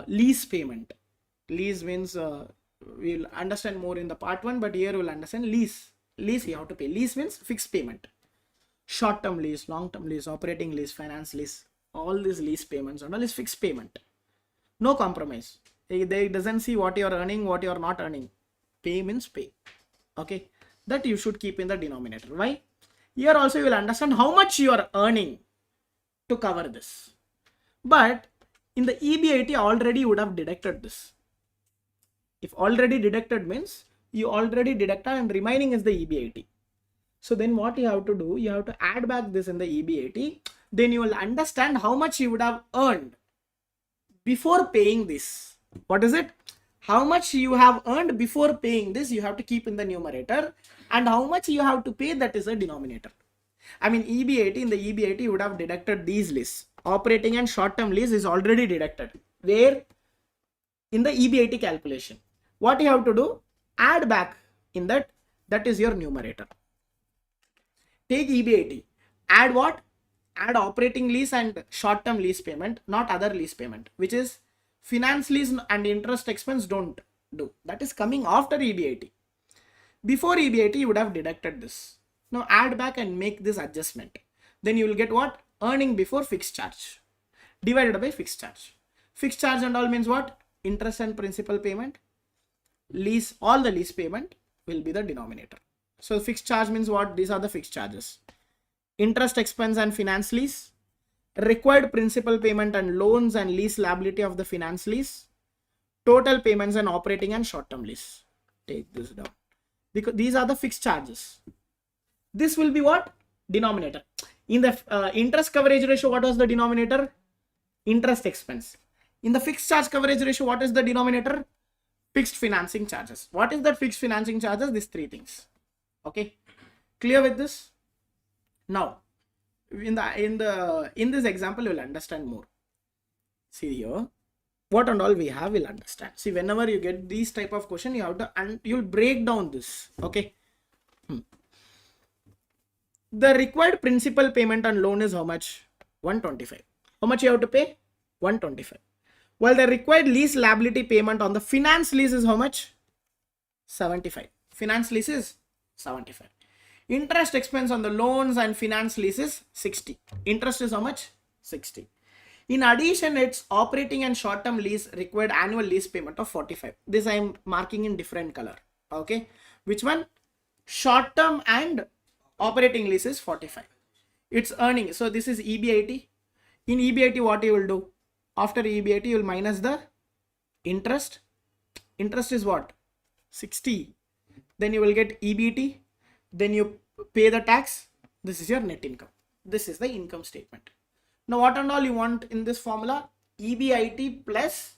Lease payment. Lease means we'll understand more in the part 1, but here we'll understand lease. Lease you have to pay. Lease means fixed payment. Short-term lease, long-term lease, operating lease, finance lease. All these lease payments and all is fixed payment. No compromise. They doesn't see what you're earning, what you're not earning. Pay means pay. Okay. That you should keep in the denominator. Why? Here also you will understand how much you are earning to cover this. But in the EBIT already you would have deducted this. If already deducted means you already deducted and remaining is the EBIT. So then what you have to do, you have to add back this in the EBIT. Then you will understand how much you would have earned before paying this. What is it? How much you have earned before paying this, you have to keep in the numerator, and how much you have to pay, that is a denominator. I mean EBIT, in the EBIT you would have deducted these lists. Operating and short-term lease is already deducted. Where? In the EBIT calculation. What you have to do? Add back in that. That is your numerator. Take EBIT. Add what? Add operating lease and short-term lease payment, not other lease payment, which is finance lease and interest expense don't do. That is coming after EBIT. Before EBIT, you would have deducted this. Now add back and make this adjustment. Then you will get what? Earning before fixed charge divided by fixed charge. Fixed charge and all means what? Interest and principal payment. Lease, all the lease payment will be the denominator. So fixed charge means what? These are the fixed charges. Interest expense and finance lease. Required principal payment and loans and lease liability of the finance lease. Total payments and operating and short-term lease. Take this down. Because these are the fixed charges. This will be what? Denominator. In the interest coverage ratio, what was the denominator? Interest expense. In the fixed charge coverage ratio, what is the denominator? Fixed financing charges. What is that fixed financing charges? These 3 things. Okay. Clear with this? Now, in this example, you will understand more. See here, what and all we have, will understand. See, whenever you get these type of question, you have to, and you'll break down this. Okay. The required principal payment on loan is how much? 125. How much you have to pay? 125. While the required lease liability payment on the finance lease is how much? 75. Finance lease is 75. Interest expense on the loans and finance lease is 60. Interest is how much? 60. In addition, its operating and short-term lease required annual lease payment of 45. This I am marking in different color. Okay. Which one? Short-term and operating lease is 45. It's earning. So this is EBIT. In EBIT, what you will do? After EBIT, you will minus the interest. Interest is what? 60. Then you will get EBT. Then you pay the tax. This is your net income. This is the income statement. Now what and all you want in this formula? EBIT plus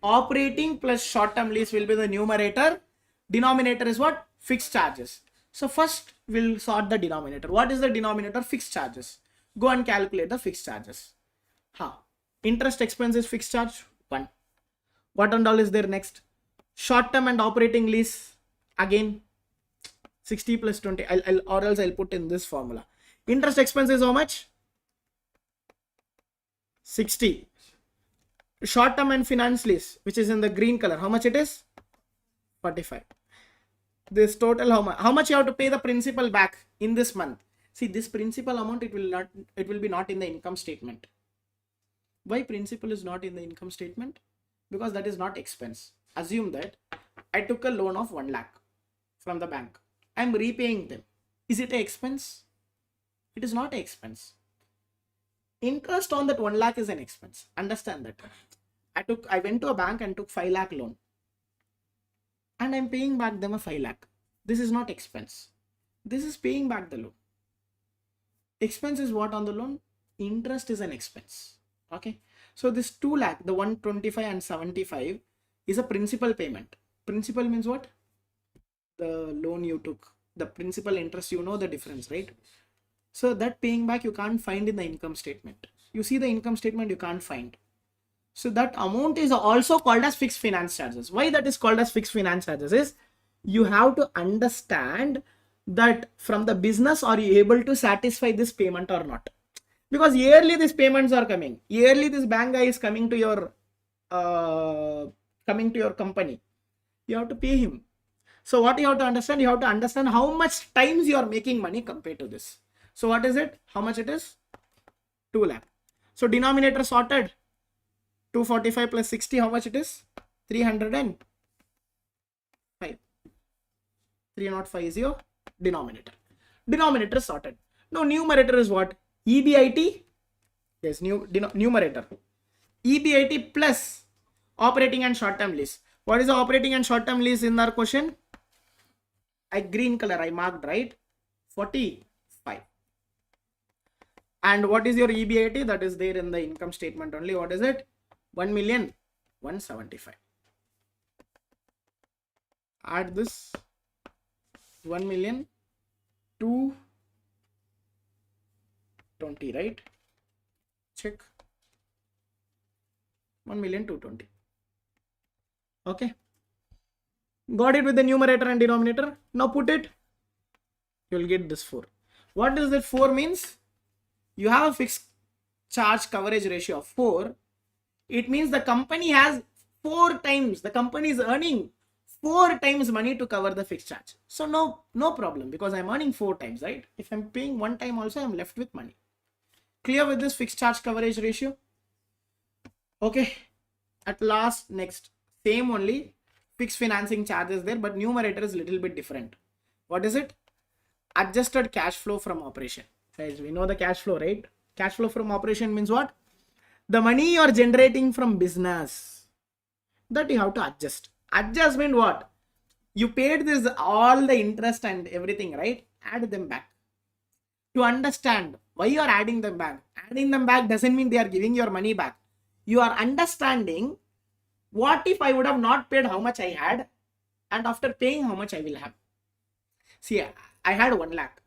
operating plus short-term lease will be the numerator. Denominator is what? Fixed charges. So first we'll sort the denominator. What is the denominator? Fixed charges. Go and calculate the fixed charges. Interest expense is fixed charge 1. What and all is there next? Short-term and operating lease, again 60 plus 20. Or else I'll put in this formula. Interest expense is how much? 60. Short-term and finance lease, which is in the green color, how much it is? 45. This total, how much you have to pay the principal back in this month? See, this principal amount, it will be not in the income statement. Why principal is not in the income statement? Because that is not expense. Assume that I took a loan of 1 lakh from the bank. I am repaying them. Is it an expense? It is not an expense. Interest on that 1 lakh is an expense. Understand that. I went to a bank and took 5 lakh loan. And I'm paying back them a 5 lakh. This is not expense. This is paying back the loan. Expense is what on the loan? Interest is an expense. Okay. So this 2 lakh, the 125 and 75 is a principal payment. Principal means what? The loan you took. The principal interest, you know the difference, right? So that paying back you can't find in the income statement. You see the income statement, you can't find. So that amount is also called as fixed finance charges. Why that is called as fixed finance charges is you have to understand that from the business, are you able to satisfy this payment or not? Because yearly these payments are coming. Yearly this bank guy is coming to your company. You have to pay him. So what you have to understand? You have to understand how much times you are making money compared to this. So what is it? How much it is? 2 lakh. So denominator sorted. 245 plus 60, how much it is? 305. 305 is your denominator. Denominator is sorted. Now numerator is what? EBIT. Yes, numerator. EBIT plus operating and short-term lease. What is the operating and short-term lease in our question? Green color I marked, right? 45. And what is your EBIT? That is there in the income statement only. What is it? 1,175,000. Add this 1,220,000, right? Check. 1,220,000. Okay. Got it with the numerator and denominator. Now put it. You will get this 4. What does that 4 means? You have a fixed charge coverage ratio of 4. It means the company has 4 times. The company is earning 4 times money to cover the fixed charge. So no problem, because I'm earning 4 times, right? If I'm paying 1 time also, I'm left with money. Clear with this fixed charge coverage ratio? Okay. At last, next, same only, fixed financing charges there, but numerator is little bit different. What is it? Adjusted cash flow from operation. Guys, we know the cash flow, right? Cash flow from operation means what? The money you are generating from business, that you have to adjust. Adjustment what? You paid this all the interest and everything, right? Add them back. To understand why you are adding them back. Adding them back doesn't mean they are giving your money back. You are understanding, what if I would have not paid how much I had, and after paying how much I will have. See, I had 1 lakh.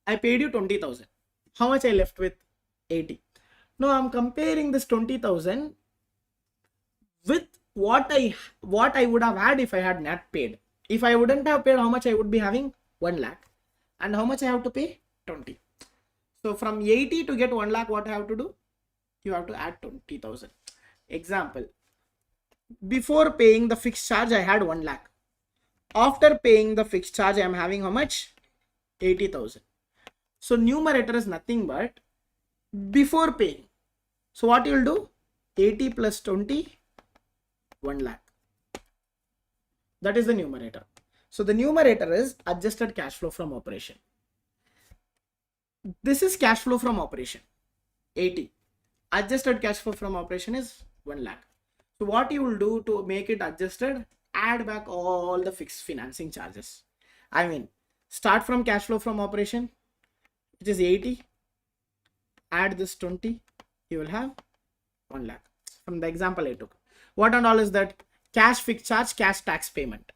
I paid you 20,000. How much I left with? 80. No, I'm comparing this 20,000 with what I would have had if I had not paid. If I wouldn't have paid, how much I would be having? 1 lakh. And how much I have to pay? 20. So from 80 to get 1 lakh, what I have to do? You have to add 20,000. Example. Before paying the fixed charge, I had 1 lakh. After paying the fixed charge, I am having how much? 80,000. So numerator is nothing but before paying. So what you will do? 80 plus 20, 1 lakh. That is the numerator. So the numerator is adjusted cash flow from operation. This is cash flow from operation, 80. Adjusted cash flow from operation is 1 lakh. So what you will do to make it adjusted? Add back all the fixed financing charges. I mean, start from cash flow from operation, which is 80. Add this 20, you will have 1 lakh. From the example I took. What and all is that? Cash fixed charge, cash tax payment.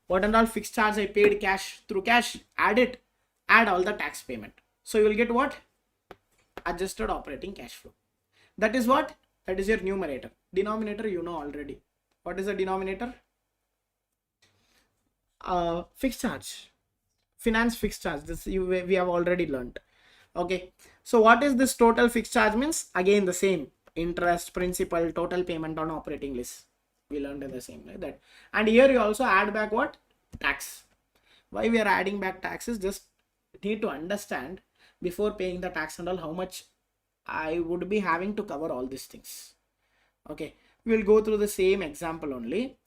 What and all fixed charge I paid cash through cash, add it, add all the tax payment. So you will get what? Adjusted operating cash flow. That is what? That is your numerator. Denominator you know already. What is the denominator? Fixed charge. Finance fixed charge. This we have already learned. Okay. So what is this total fixed charge means? Again the same. Interest, principal, total payment on operating list. We learned in the same like that. And here you also add back what? Tax. Why we are adding back taxes? Just need to understand before paying the tax and all how much I would be having to cover all these things. Okay, we will go through the same example only.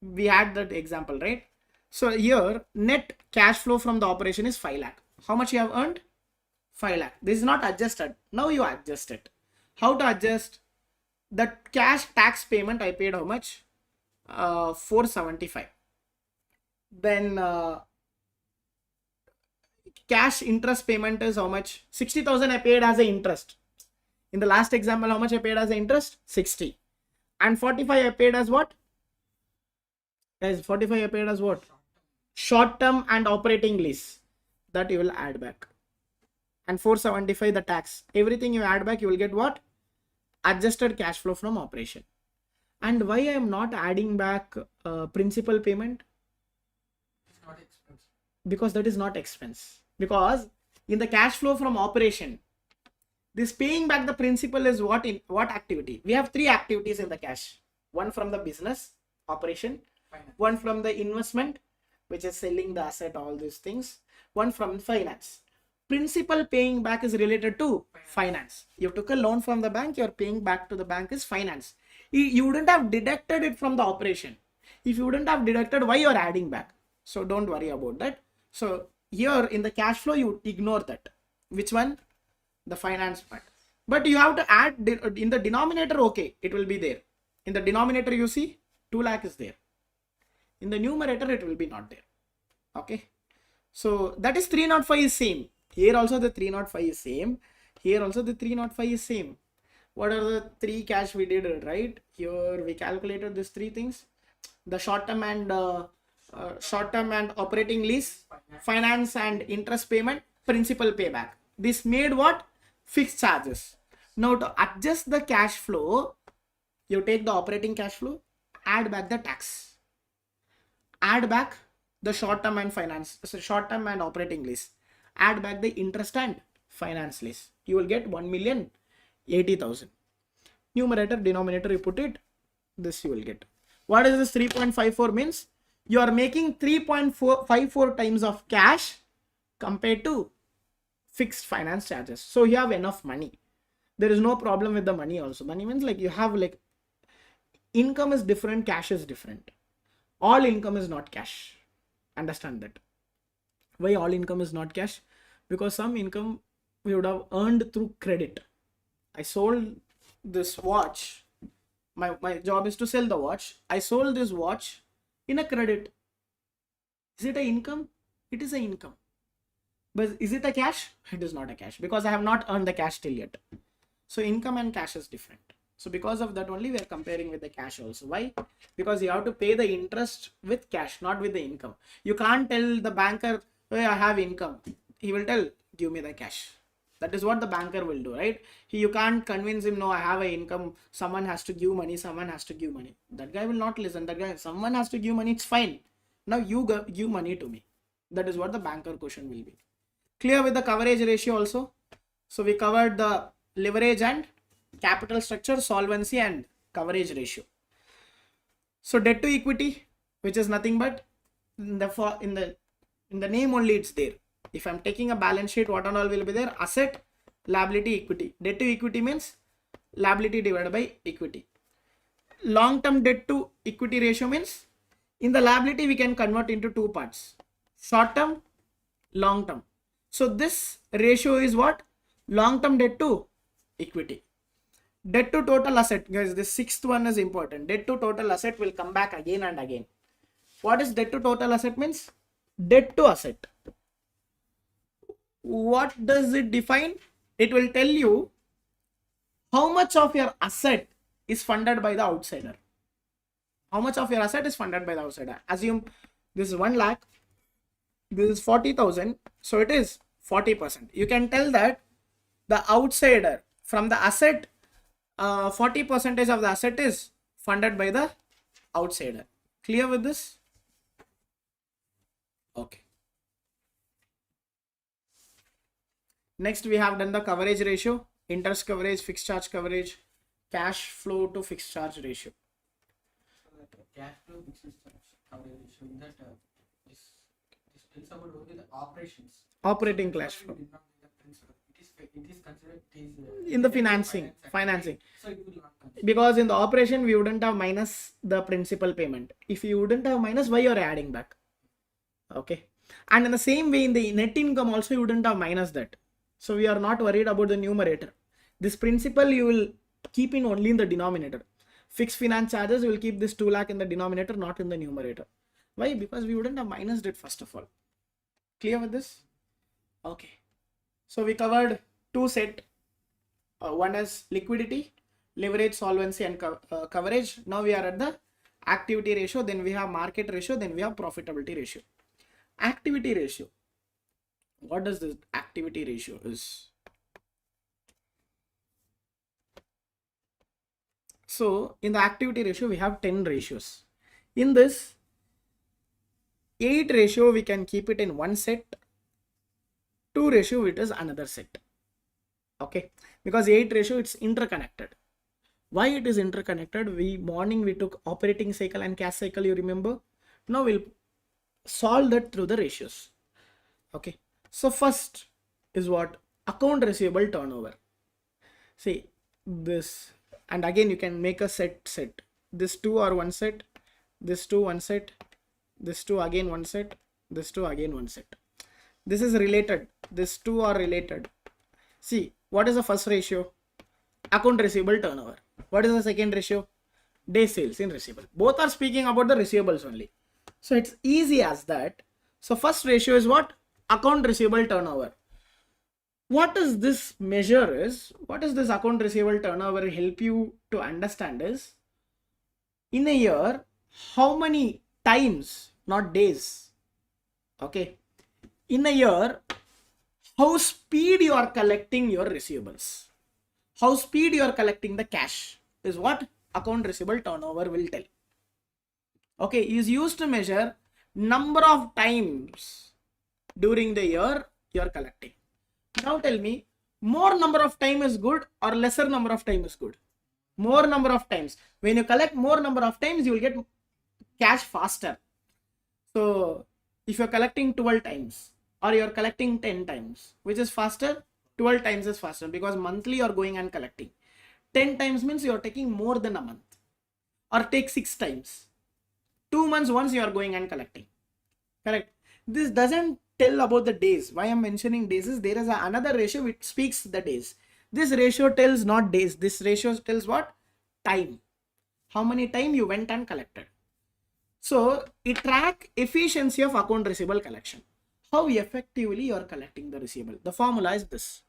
We had that example, right? So here net cash flow from the operation is 5 lakh. How much you have earned? 5 lakh. This is not adjusted. Now you adjust it. How to adjust? The cash tax payment I paid how much? 475. Then cash interest payment is how much? 60,000 I paid as an interest. In the last example, how much I paid as an interest? 60. And 45 I paid as what? Guys, 45 I paid as what? Short term and operating lease. That you will add back. And 475 the tax. Everything you add back, you will get what? Adjusted cash flow from operation. And why I am not adding back principal payment? It's not expense. Because that is not expense. Because in the cash flow from operation, this paying back the principal is what in what activity? We have 3 activities in the cash. One from the business operation, Finance. one from the investment, which is selling the asset, all these things. One from finance. Principal paying back is related to finance. You took a loan from the bank, you're paying back to the bank is finance. You wouldn't have deducted it from the operation. If you wouldn't have deducted, why you're adding back? So don't worry about that. So here in the cash flow, you ignore that. Which one? The finance part. But you have to add in the denominator, okay, it will be there. In the denominator, you see 2 lakh is there. In the numerator, it will be not there. Okay. So that is 305 is same. Here also the 305 is same. Here also the 305 is same. What are the 3 cash we did, right? Here we calculated these 3 things. The short term and operating lease, finance and interest payment, principal payback. This made what? Fixed charges. Now to adjust the cash flow, you take the operating cash flow, add back the tax, add back the short term and finance, so short term and operating lease, add back the interest and finance lease. You will get 1,080,000. Numerator, denominator, you put it, this you will get. What is this 3.54 means? You are making 3.54 times of cash compared to fixed finance charges. So you have enough money. There is no problem with the money also. Money means like you have like income is different, cash is different. All income is not cash. Understand that. Why all income is not cash? Because some income we would have earned through credit. I sold this watch. My job is to sell the watch. I sold this watch in a credit. Is it an income? It is an income. But is it a cash? It is not a cash because I have not earned the cash till yet. So income and cash is different. So because of that only we are comparing with the cash also. Why? Because you have to pay the interest with cash, not with the income. You can't tell the banker, hey, I have income. He will tell, give me the cash. That is what the banker will do, right? You can't convince him, no, I have an income, someone has to give money, someone has to give money. That guy will not listen. That guy, someone has to give money, it's fine. Now you give money to me. That is what the banker question will be. Clear with the coverage ratio also? So we covered the leverage and capital structure, solvency and coverage ratio. So debt to equity, which is nothing but in the name only it's there. If I'm taking a balance sheet, what and all will be there? Asset, liability, equity. Debt to equity means liability divided by equity. Long term debt to equity ratio means in the liability we can convert into two parts, short term, long term. So this ratio is what? Long term debt to equity. Debt to total asset, guys, this sixth one is important. Debt to total asset will come back again and again. What is debt to total asset means? Debt to asset. What does it define? It will tell you how much of your asset is funded by the outsider. How much of your asset is funded by the outsider? Assume this is 1 lakh, this is 40,000, so it is 40%. You can tell that the outsider from the asset, 40% of the asset is funded by the outsider. Clear with this? Okay. Next we have done the coverage ratio, interest coverage, fixed charge coverage, cash flow to fixed charge ratio. So that cash flow fixed charge coverage ratio, that this tells about only the operations. Operating cash flow. It is considered In the financing. So it will not consider. Because in the operation we wouldn't have minus the principal payment. If you wouldn't have minus, why you're adding back? Okay. And in the same way in the net income also you wouldn't have minus that. So we are not worried about the numerator. This principal you will keep in only in the denominator. Fixed finance charges, you will keep this 2 lakh in the denominator, not in the numerator. Why? Because we wouldn't have minused it first of all. Clear with this? Okay. So we covered two set. One is liquidity, leverage, solvency and coverage. Now we are at the activity ratio, then we have market ratio, then we have profitability ratio. Activity ratio. What does this activity ratio is? So in the activity ratio we have 10 ratios. In this 8 ratio we can keep it in one set, 2 ratio it is another set. Okay, because 8 ratio it's interconnected. Why it is interconnected? Morning we took operating cycle and cash cycle, you remember? Now we'll solve that through the ratios. Okay, so first is what? Account receivable turnover. See this, and again you can make a set. This 2 are one set, this 2 one set, this 2 again one set, this 2 again one set. This is related, this 2 are related. See, what is the first ratio? Account receivable turnover. What is the second ratio? Day sales in receivable. Both are speaking about the receivables only. So it's easy as that. So first ratio is what? Account receivable turnover. What is this measure is? What is this account receivable turnover help you to understand is, in a year, how many times, not days, okay, in a year, how speed you are collecting your receivables, how speed you are collecting the cash is what account receivable turnover will tell. Okay, is used to measure number of times during the year you are collecting. Now tell me, more number of time is good or lesser number of time is good? More number of times. When you collect more number of times, you will get cash faster. So if you're collecting 12 times or you're collecting 10 times, which is faster? 12 times is faster because monthly you're going and collecting. 10 times means you're taking more than a month. Or take 6 times. 2 months once you are going and collecting. Correct. This doesn't tell about the days. Why I'm mentioning days is there is another ratio which speaks the days. This ratio tells not days. This ratio tells what? Time. How many time you went and collected. So it track efficiency of account receivable collection. How effectively you are collecting the receivable. The formula is this.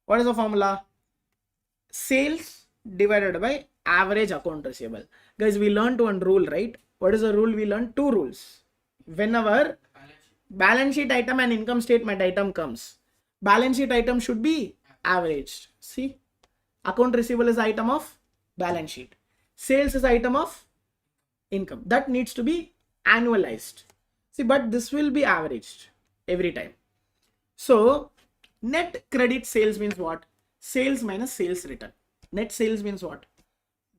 What is the formula? Sales divided by average account receivable. Guys, we learned one rule, right? What is the rule we learned? 2 rules. Whenever balance sheet item and income statement item comes, balance sheet item should be averaged. See, account receivable is item of balance sheet. Sales is item of income. That needs to be annualized. See, but this will be averaged every time. So net credit sales means what? Sales minus sales return. Net sales means what?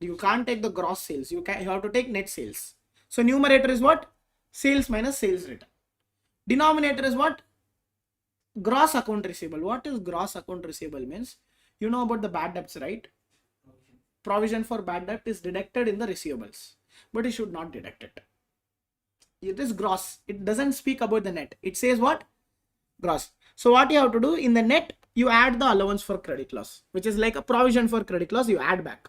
You can't take the gross sales. You have to take net sales. So numerator is what? Sales minus sales return. Denominator is what? Gross account receivable. What is gross account receivable means? You know about the bad debts, right? Provision for bad debt is deducted in the receivables, but you should not deduct it. It is gross. It doesn't speak about the net. It says what? Gross. So what you have to do in the net, you add the allowance for credit loss, which is like a provision for credit loss. You add back.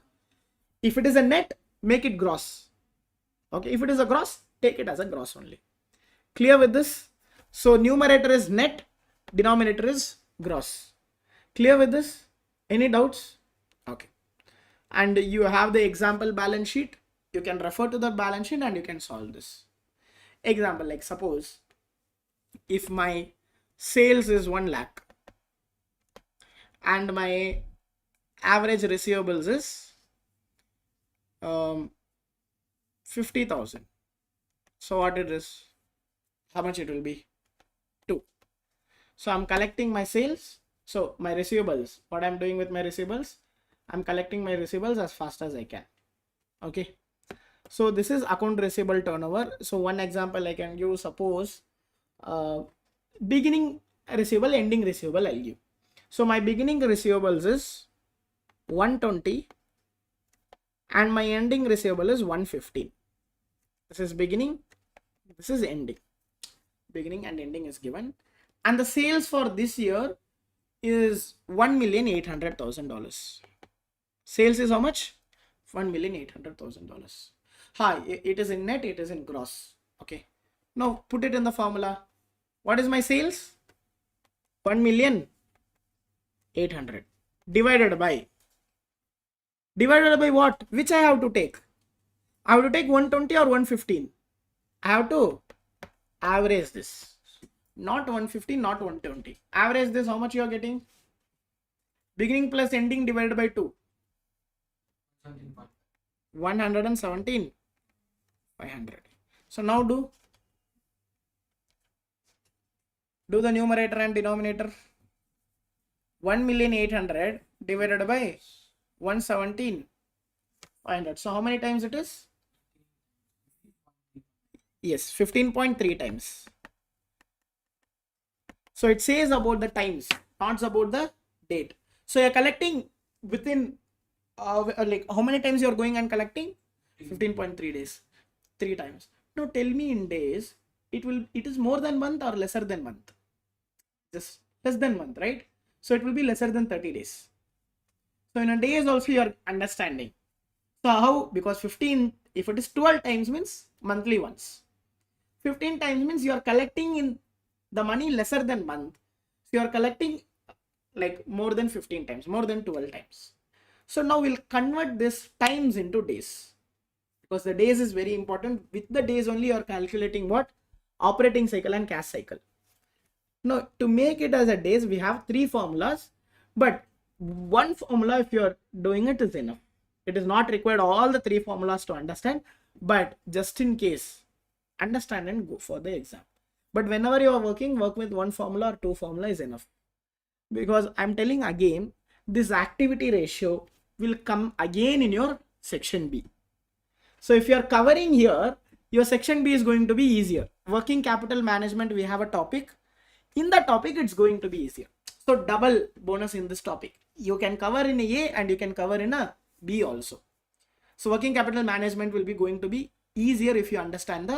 If it is a net, make it gross. Okay. If it is a gross, take it as a gross only. Clear with this? So numerator is net, denominator is gross. Clear with this? Any doubts? Okay. And you have the example balance sheet. You can refer to the balance sheet and you can solve this. Example, like suppose if my sales is 1 lakh and my average receivables is 50,000. So what it is? How much it will be? 2. So I'm collecting my sales. So my receivables, what I'm doing with my receivables, I'm collecting my receivables as fast as I can. Okay. So this is account receivable turnover. So one example I can give, suppose beginning receivable, ending receivable I'll give. So my beginning receivables is 120 and my ending receivable is 115. This is beginning, this is ending. Beginning and ending is given. And the sales for this year is $1,800,000. Sales is how much? $1,800,000. Hi, it is in net, it is in gross. Okay. Now put it in the formula. What is my sales? 1,800,000 divided by what? Which I have to take? I have to take 120 or 115. I have to average this. Not 115, not 120. Average this, how much you are getting? Beginning plus ending divided by 2. 117. 500. So now do the numerator and denominator. 1,800,000 divided by 117. 500. So how many times it is? Yes, 15.3 times. So it says about the times, not about the date. So you're collecting within like how many times you're going and collecting? 15.3 days. 3 times. Now tell me in days, it is more than month or lesser than month? Just less than month, right? So it will be lesser than 30 days. So in a days also you are understanding. So how? Because 15, if it is 12 times means monthly once. 15 times means you are collecting in the money lesser than month. So you are collecting like more than 15 times, more than 12 times. So now we'll convert this times into days. Because the days is very important. With the days only you are calculating what? Operating cycle and cash cycle. Now to make it as a days, we have 3 formulas. But one formula, if you are doing it, is enough. It is not required all the 3 formulas to understand. But just in case, understand and go for the exam. But whenever you are working, work with 1 formula or 2 formula is enough. Because I'm telling again, this activity ratio will come again in your section B. So if you are covering here, your section B is going to be easier. Working capital management, we have a topic. In the topic, it's going to be easier. So double bonus in this topic. You can cover in a and you can cover in a B also. So working capital management will be going to be easier if you understand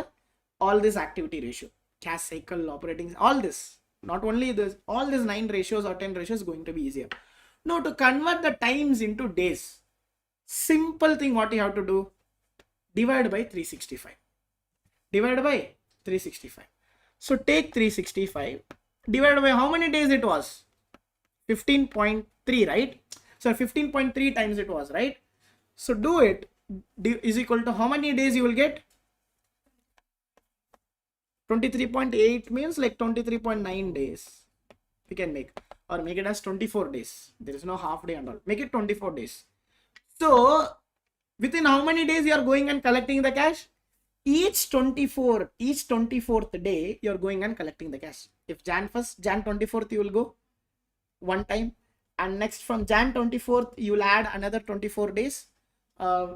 all this activity ratio, cash cycle, operating, all this. Not only this, all these 9 ratios or 10 ratios is going to be easier. Now to convert the times into days, simple thing what you have to do, divide by 365. Divide by 365. So take 365, divided by how many days it was? 15.3, right? So 15.3 times it was, right? So do it, is equal to how many days you will get? 23.8 means like 23.9 days. We can make or make it as 24 days. There is no half day and all. Make it 24 days. So within how many days you are going and collecting the cash? Each 24th day you are going and collecting the cash. If Jan 1st, Jan 24th you will go one time, and next from Jan 24th you will add another 24 days,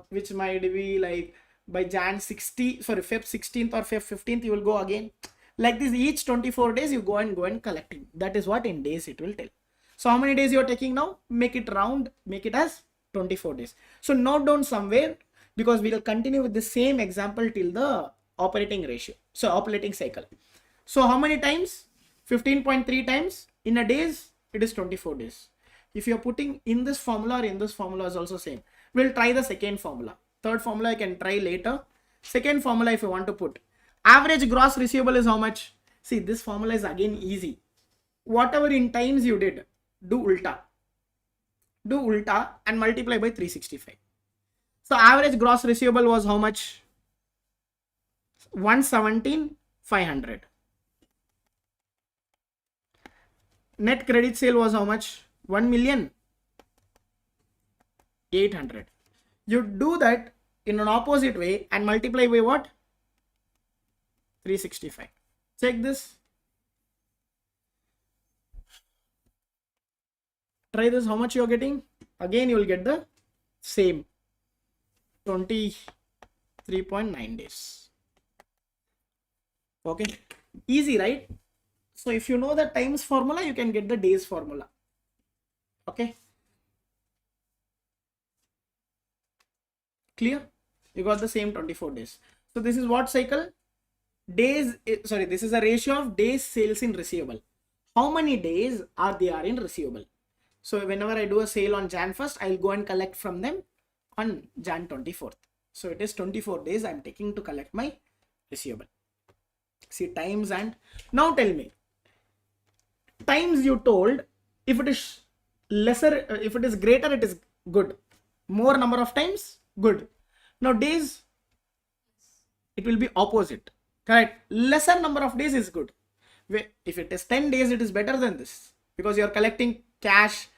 which might be like by Feb 16th or Feb 15th you will go again. Like this, each 24 days you go and collecting. That is what in days it will tell. So how many days you are taking now? Make it round, make it as 24 days. So note down somewhere, because we will continue with the same example till the operating ratio. So operating cycle. So how many times? 15.3 times in a days, it is 24 days. If you are putting in this formula or in this formula is also same. We'll try the second formula. Third formula I can try later. Second formula, if you want to put average gross receivable is how much? See, this formula is again easy. Whatever in times you did, do ulta and multiply by 365. So average gross receivable was how much? 117,500. Net credit sale was how much? 1,800,000. You do that in an opposite way and multiply by what? 365. Check this. Try this. How much you are getting? Again you will get the same 23.9 days. Okay, easy, right? So if you know the times formula, you can get the days formula. Okay, clear? You got the same 24 days. So this is what cycle? Days, sorry, this is a ratio of days sales in receivable. How many days are there in receivable? So whenever I do a sale on Jan 1st, I'll go and collect from them on Jan 24th. So it is 24 days I'm taking to collect my receivable. See, times. And now tell me, times you told, if it is lesser, if it is greater, it is good. More number of times, good. Now days, it will be opposite. Correct? Lesser number of days is good. If it is 10 days, it is better than this, because you are collecting cash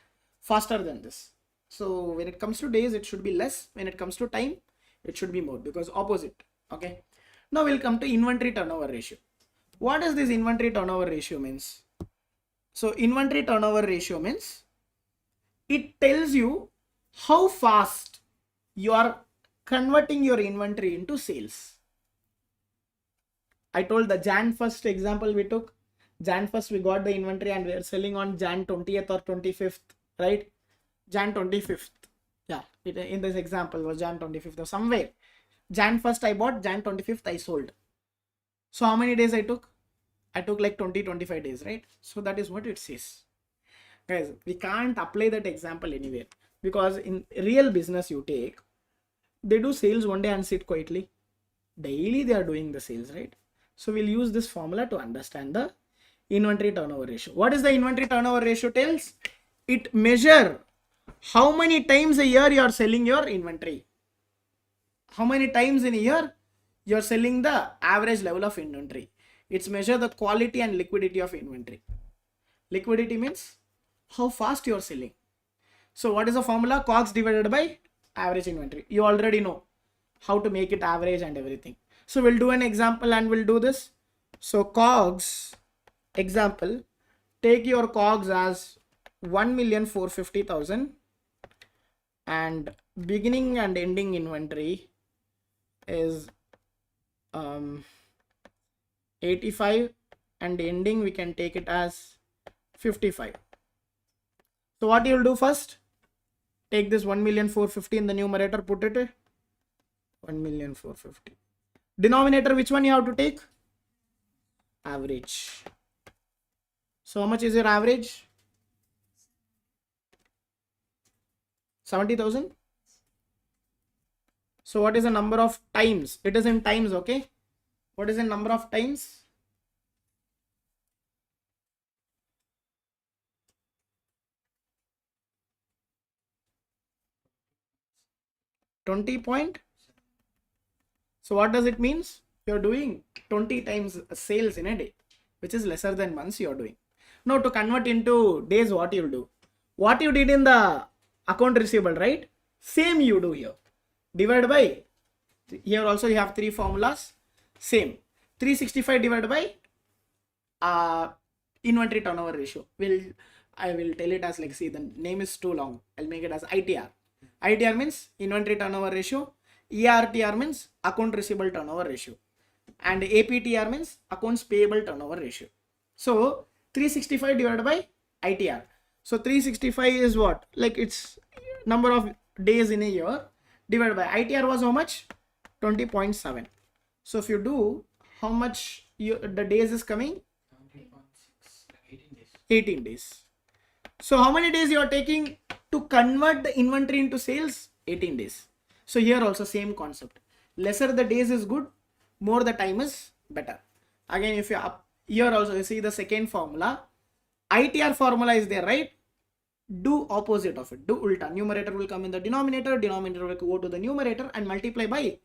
faster than this. So when it comes to days, it should be less. When it comes to time, it should be more, because opposite. Okay. Now we'll come to inventory turnover ratio. What does this inventory turnover ratio means? So inventory turnover ratio means it tells you how fast you are converting your inventory into sales. I told the Jan 1st example we took. Jan 1st we got the inventory and we are selling on Jan 20th or 25th, right? Jan 25th. Yeah, in this example was Jan 25th or somewhere. Jan 1st I bought, Jan 25th I sold. So how many days I took? I took like 20-25 days, right? So that is what it says. Guys, we can't apply that example anywhere, because in real business you take, they do sales one day and sit quietly. Daily they are doing the sales, right? So we'll use this formula to understand the inventory turnover ratio. What is the inventory turnover ratio tells? It measure how many times a year you are selling your inventory. How many times in a year you are selling the average level of inventory. It's measure the quality and liquidity of inventory. Liquidity means how fast you are selling. So what is the formula? COGS divided by average inventory. You already know how to make it average and everything. So we'll do an example and we'll do this. So COGS example, take your COGS as 1,450,000 and beginning and ending inventory is 85 and ending we can take it as 55. So what you will do first, take this 1,450,000 in the numerator, put it 1,450,000. Denominator, which one you have to take? Average. So how much is your average? 70,000. So what is the number of times? It is in times, okay? What is the number of times? .20. So what does it means? You're doing 20 times sales in a day, which is lesser than months you're doing. Now to convert into days, what you'll do? What you did in the account receivable, right? Same you do here. Divide by, here also you have three formulas. Same. 365 divided by inventory turnover ratio. I will tell it as like, see, the name is too long. I'll make it as ITR. ITR means inventory turnover ratio. ERTR means account receivable turnover ratio. And APTR means accounts payable turnover ratio. So 365 divided by ITR. So 365 is what? Like it's number of days in a year divided by ITR was how much? 20.7. So if you do, how much the days is coming? 17.6, 18 days. 18 days. So how many days you are taking to convert the inventory into sales? 18 days. So here also same concept. Lesser the days is good, more the time is better. Again, if you up here also you see the second formula, ITR formula is there, right? Do opposite of it. Do ulta. Numerator will come in the denominator. Denominator will go to the numerator and multiply by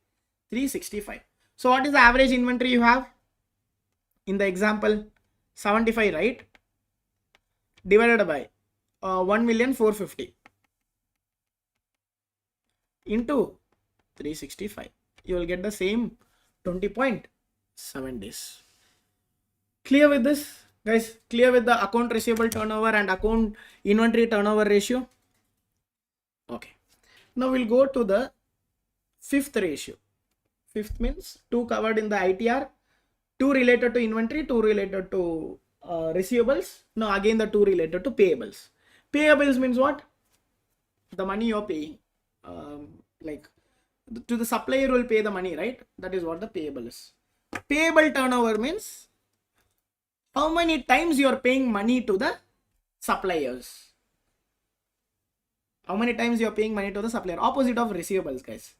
365. So what is the average inventory you have? In the example, 75, right? Divided by 1,450,000 into 365. You will get the same 20.7 days. Clear with this, guys? Clear with the account receivable turnover and account inventory turnover ratio? Okay. Now we'll go to the fifth ratio. Fifth means 2 covered in the ITR, 2 related to inventory, 2 related to receivables. Now again the 2 related to payables. Payables means what? The money you're paying. Like to the supplier will pay the money, right? That is what the payable is. Payable turnover means how many times you are paying money to the suppliers. How many times you are paying money to the supplier? Opposite of receivables, guys.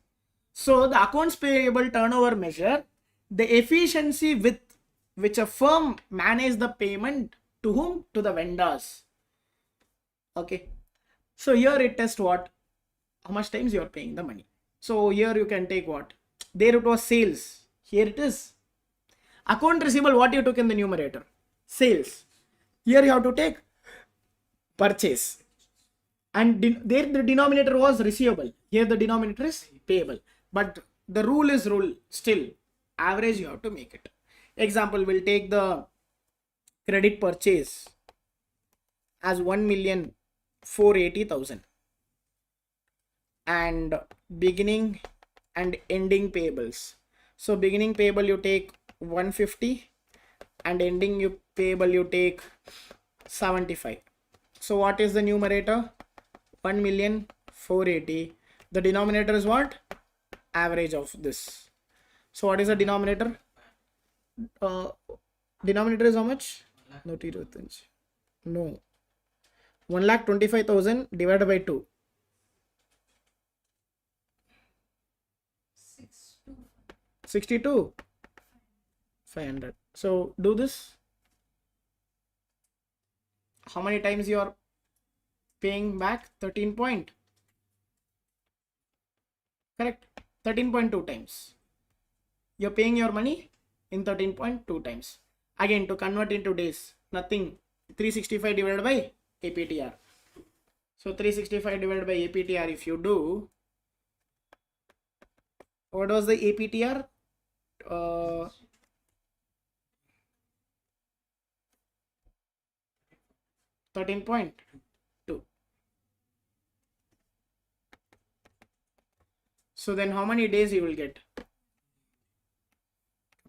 So the accounts payable turnover measure the efficiency with which a firm manages the payment to whom? To the vendors. Okay. So here it tests what? How much times you are paying the money. So here you can take what? There it was sales. Here it is. Account receivable, what you took in the numerator? Sales. Here you have to take purchase. And there the denominator was receivable. Here the denominator is payable. But the rule is rule still. Average you have to make it. Example, we'll take the credit purchase as 1,480,000 and beginning and ending payables. So beginning payable you take 150 and ending payable you take 75. So what is the numerator? 1,480,000. The denominator is what? Average of this. So what is the denominator? Denominator is how much? No, 1,25,000 divided by 2. 62 500. So do this. How many times you are paying back? 13 point. Correct. 13.2 times. You're paying your money in 13.2 times. Again, to convert into days, nothing. 365 divided by APTR. So 365 divided by APTR, if you do, what was the APTR? 13.2. So then how many days you will get?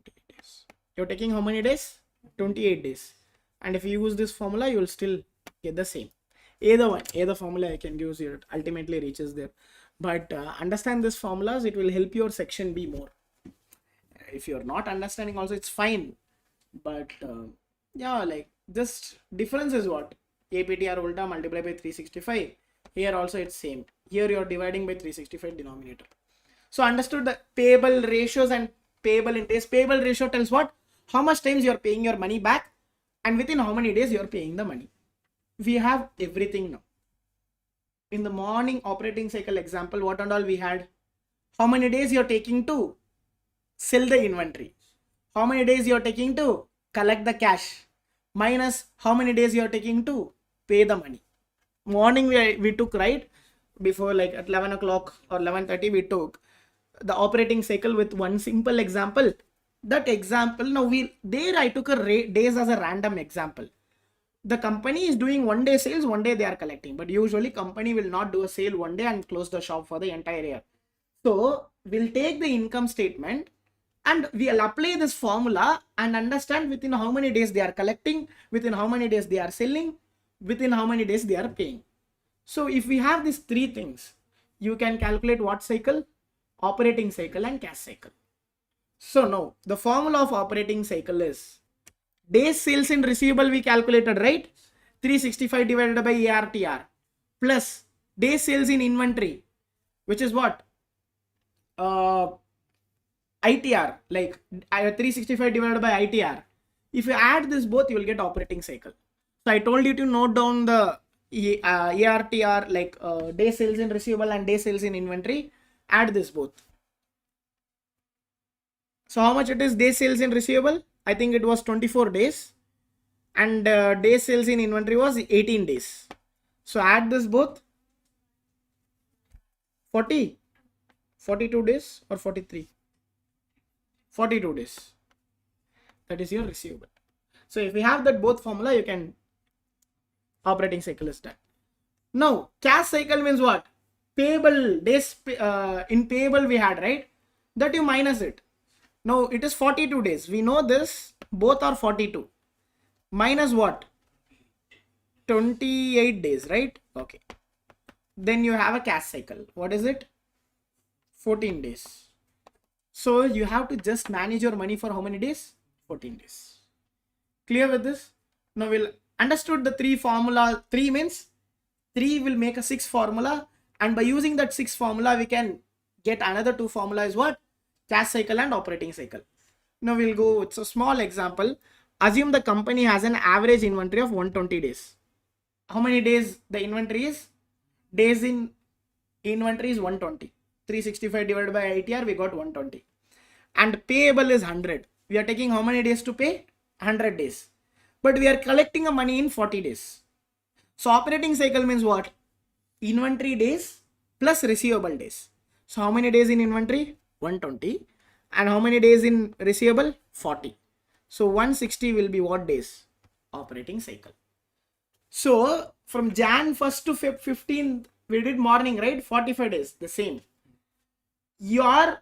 28 days. You're taking how many days? 28 days. And if you use this formula, you will still get the same. Either formula I can use here, ultimately reaches there. But understand these formulas, it will help your section B more. If you're not understanding also, it's fine. But yeah, like just difference is what? APTR ulta multiply by 365. Here also it's same. Here you're dividing by 365 denominator. So understood the payable ratios and payable in days. Payable ratio tells what? How much times you're paying your money back and within how many days you're paying the money. We have everything now. In the morning operating cycle example, what and all we had? How many days you're taking to sell the inventory? How many days you're taking to collect the cash? minus how many days you are taking to pay the money. Morning we took, right, before like at 11 o'clock or 11:30 we took the operating cycle with one simple example. That example, now I took days as a random example. The company is doing 1 day sales, 1 day they are collecting, but usually company will not do a sale 1 day and close the shop for the entire year. So we'll take the income statement and we'll apply this formula and understand within how many days they are collecting, within how many days they are selling, within how many days they are paying. So if we have these three things, you can calculate what cycle? Operating cycle and cash cycle. So now the formula of operating cycle is days sales in receivable we calculated, right? 365 divided by ARTR plus days sales in inventory, which is what? ITR, like 365 divided by ITR. If you add this both, you will get operating cycle. So I told you to note down the ARTR, like day sales in receivable and day sales in inventory. Add this both. So how much it is day sales in receivable? I think it was 24 days. And day sales in inventory was 18 days. So add this both. 40, 42 days or 43? 42 days. That is your receivable. So if we have that both formula, you can, operating cycle is done. Now cash cycle means what? Payable days, in payable we had, right? That you minus it. Now it is 42 days. We know this, both are 42. Minus what? 28 days, right? Okay. Then you have a cash cycle. What is it? 14 days. So you have to just manage your money for how many days? 14 days. Clear with this? Now we'll understood the three formula. 3 means 3 will make a 6 formula, and by using that 6 formula we can get another 2 formula is what? Cash cycle and operating cycle. Now we'll go, it's a small example. Assume the company has an average inventory of 120 days. How many days the inventory is? Days in inventory is 120. 365 divided by ITR, we got 120. And payable is 100. We are taking how many days to pay? 100 days. But we are collecting the money in 40 days. So operating cycle means what? Inventory days plus receivable days. So how many days in inventory? 120. And how many days in receivable? 40. So 160 will be what days? Operating cycle. So from Jan 1st to Feb 15th, we did morning, right? 45 days, the same. You are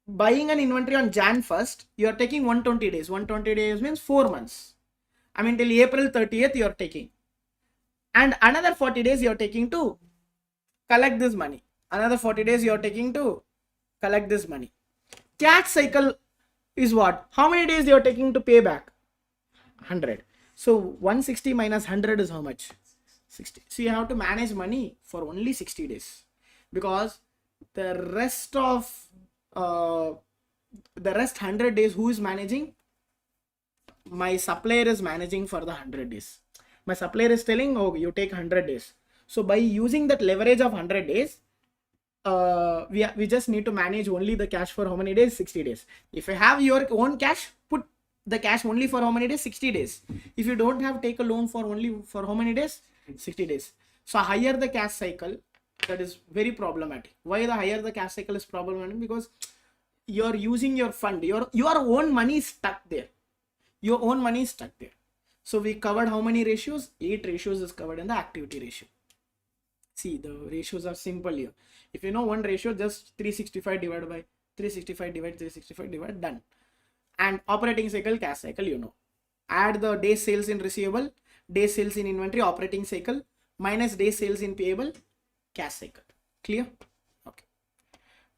buying an inventory on Jan 1st, you are taking 120 days. 120 days means 4 months. I mean till April 30th you are taking. And another 40 days you are taking to collect this money. Another 40 days you are taking to collect this money. Cash cycle is what? How many days you are taking to pay back? 100. So 160 minus 100 is how much? 60. So you have to manage money for only 60 days. Because the rest 100 days, who is managing? My supplier is managing for the 100 days. My supplier is telling, oh, you take 100 days. So by using that leverage of 100 days, we just need to manage only the cash for how many days? 60 days. If you have your own cash, put the cash only for how many days? 60 days. If you don't have, take a loan for only for how many days? 60 days. So higher the cash cycle, that is very problematic. Why the higher the cash cycle is problematic? Because you're using your fund, your own money is stuck there. Your own money is stuck there. So we covered how many ratios? 8 ratios is covered in the activity ratio. See, the ratios are simple here. If you know one ratio, just 365 divided by 365 divide 365 divide, done. And operating cycle, cash cycle, you know. Add the day sales in receivable, day sales in inventory, operating cycle, minus day sales in payable, cash cycle. Clear? Okay.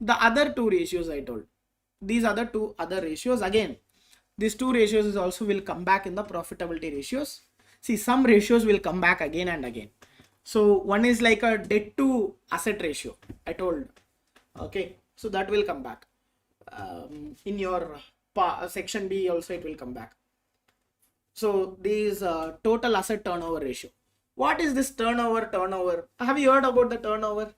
The other 2 ratios I told. These are the 2 other ratios. Again, these 2 ratios is also will come back in the profitability ratios. See, some ratios will come back again and again. So one is like a debt to asset ratio, I told. Okay, so that will come back. In your section B also it will come back. So these total asset turnover ratio. What is this turnover? Have you heard about the turnover?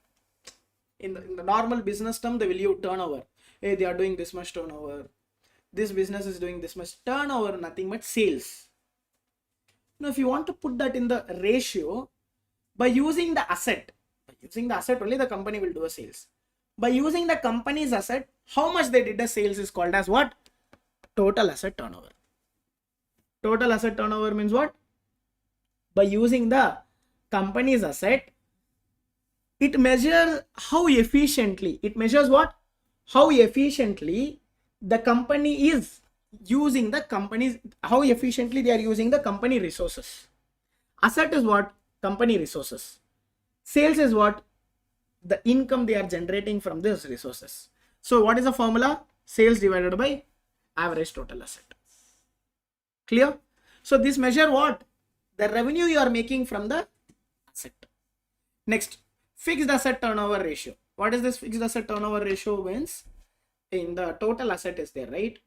In the normal business term, they will use turnover. Hey, they are doing this much turnover. This business is doing this much turnover, nothing but sales. Now, if you want to put that in the ratio, by using the asset only the company will do a sales. By using the company's asset, how much they did the sales is called as what? Total asset turnover. Total asset turnover means what? By using the company's asset, it measures how efficiently, it measures what? How efficiently the company is using the company's, how efficiently they are using the company resources. Asset is what? Company resources. Sales is what? The income they are generating from these resources. So what is the formula? Sales divided by average total asset. Clear? So this measure what? The revenue you are making from the asset. Next, fixed asset turnover ratio. What is this fixed asset turnover ratio? Means in the total asset is there, right?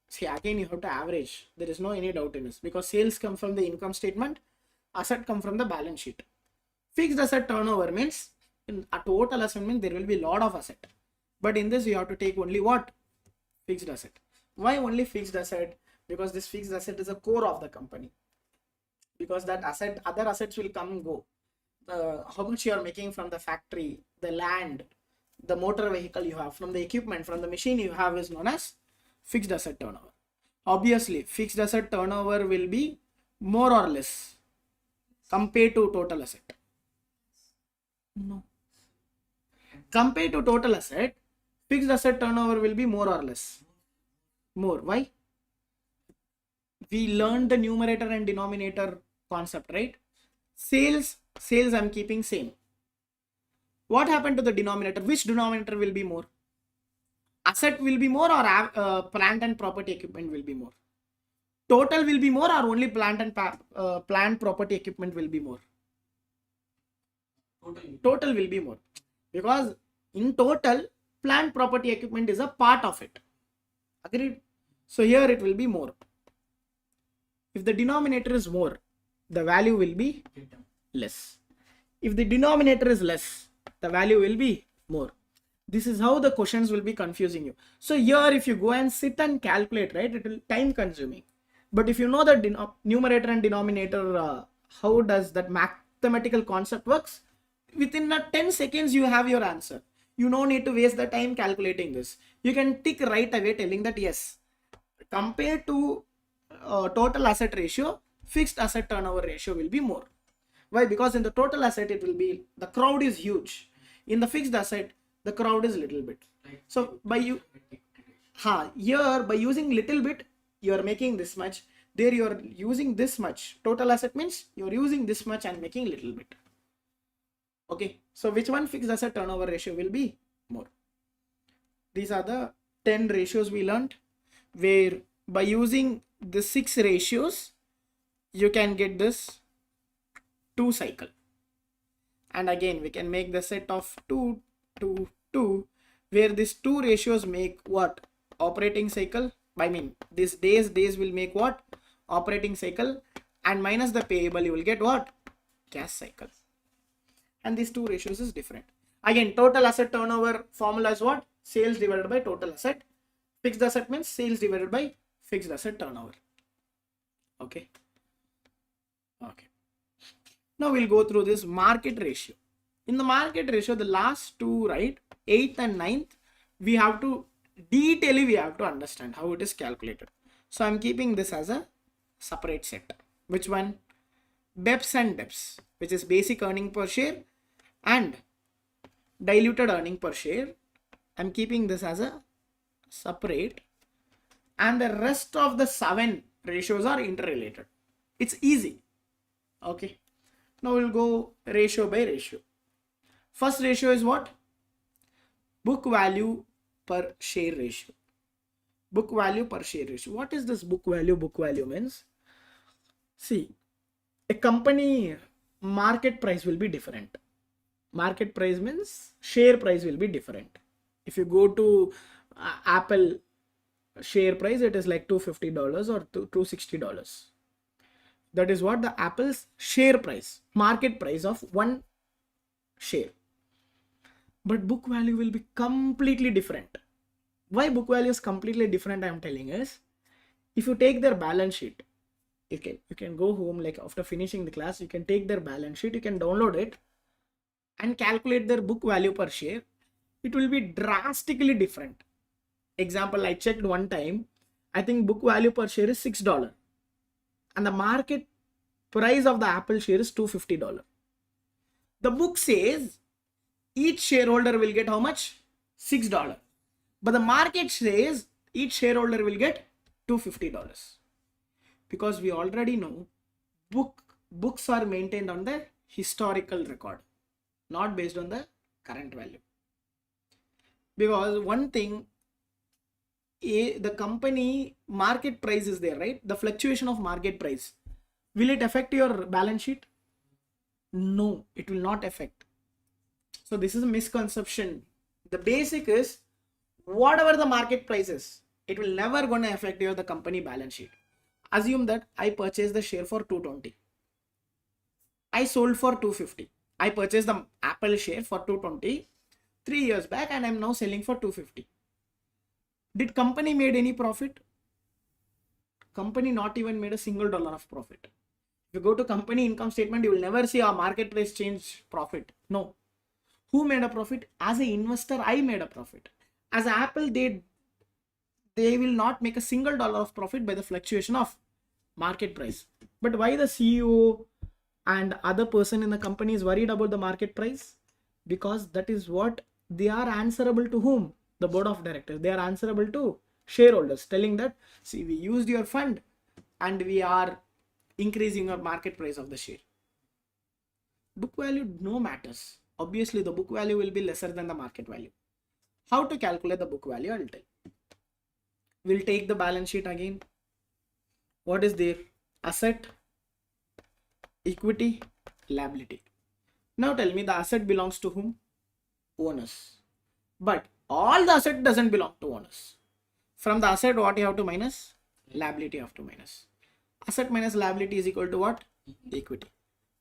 See, again you have to average. There is no any doubt in this, because sales come from the income statement, asset come from the balance sheet. Fixed asset turnover means in a total asset means there will be a lot of asset, but in this you have to take only what? Fixed asset. Why only fixed asset? Because this fixed asset is a core of the company, because that asset, other assets will come and go. How much you are making from the factory, the land, the motor vehicle you have, from the equipment, from the machine you have, is known as fixed asset turnover. Obviously fixed asset turnover will be more or less compared to total asset. No. Compared to total asset, fixed asset turnover will be more or less. More. Why? We learned the numerator and denominator concept, right? Sales I'm keeping same. What happened to the denominator? Which denominator will be more? Asset will be more, or plant and property equipment will be more? Total will be more, or only plant and plant property equipment will be more? Total will be more, because in total plant property equipment is a part of it. Agreed? So here it will be more. If the denominator is more, the value will be less. If the denominator is less, the value will be more. This is how the questions will be confusing you. So here if you go and sit and calculate, right, it will time consuming. But if you know the numerator and denominator, how does that mathematical concept works, within 10 seconds you have your answer. You no need to waste the time calculating this. You can tick right away telling that yes, compared to total asset ratio, fixed asset turnover ratio will be more. Why? Because in the total asset it will be, the crowd is huge. In the fixed asset, the crowd is little bit. So by here by using little bit, you are making this much. There you are using this much. Total asset means you are using this much and making little bit. Okay, so which one? Fixed asset turnover ratio will be more. These are the 10 ratios we learned, where by using the 6 ratios you can get this 2 cycle. And again we can make the set of 2, 2, 2, where these 2 ratios make what? Operating cycle. I mean this days will make what? Operating cycle, and minus the payable you will get what? Cash cycle. And these 2 ratios is different. Again, total asset turnover formula is what? Sales divided by total asset. Fixed asset means sales divided by fixed asset turnover. Okay. Now we'll go through this market ratio. In the market ratio, the last 2, right, 8th and 9th, we have to understand how it is calculated. So I'm keeping this as a separate set. Which one? BEPS and DEPS, which is basic earning per share and diluted earning per share. I'm keeping this as a separate, and the rest of the 7 ratios are interrelated. It's easy. Okay. Now we'll go ratio by ratio. First ratio is what? Book value per share ratio. Book value per share ratio. What is this book value? Book value means, see, a company market price will be different. Market price means share price will be different. If you go to Apple share price, it is like $250 or $260. That is what the Apple's share price, market price of one share. But book value will be completely different. Why book value is completely different, I am telling is, if you take their balance sheet, You can go home, like after finishing the class, you can take their balance sheet, you can download it and calculate their book value per share. It will be drastically different. Example, I checked one time, I think book value per share is $6 and the market price of the Apple share is $250. The book says each shareholder will get how much? $6. But the market says each shareholder will get $250. Because we already know books are maintained on the historical record, not based on the current value. Because one thing, the company market price is there, right? The fluctuation of market price, will it affect your balance sheet? No, it will not affect. So this is a misconception. The basic is, whatever the market price is, it will never gonna affect the company balance sheet. Assume that I purchased the share for 220. I sold for 250. I purchased the Apple share for 220 3 years back and I'm now selling for 250. Did company made any profit? Company not even made a single dollar of profit. If you go to company income statement, you will never see a market price change profit. No. Who made a profit? As an investor, I made a profit. As Apple, they will not make a single dollar of profit by the fluctuation of market price. But why the CEO and other person in the company is worried about the market price? Because that is what they are answerable to whom? The board of directors. They are answerable to shareholders, telling that, see, we used your fund and we are increasing your market price of the share. Book value no matters. Obviously, the book value will be lesser than the market value. How to calculate the book value? I will tell. We'll take the balance sheet again. What is there? Asset, equity, liability. Now tell me, the asset belongs to whom? Owners. But all the asset doesn't belong to owners. From the asset, what you have to minus? Liability you have to minus. Asset minus liability is equal to what? Equity.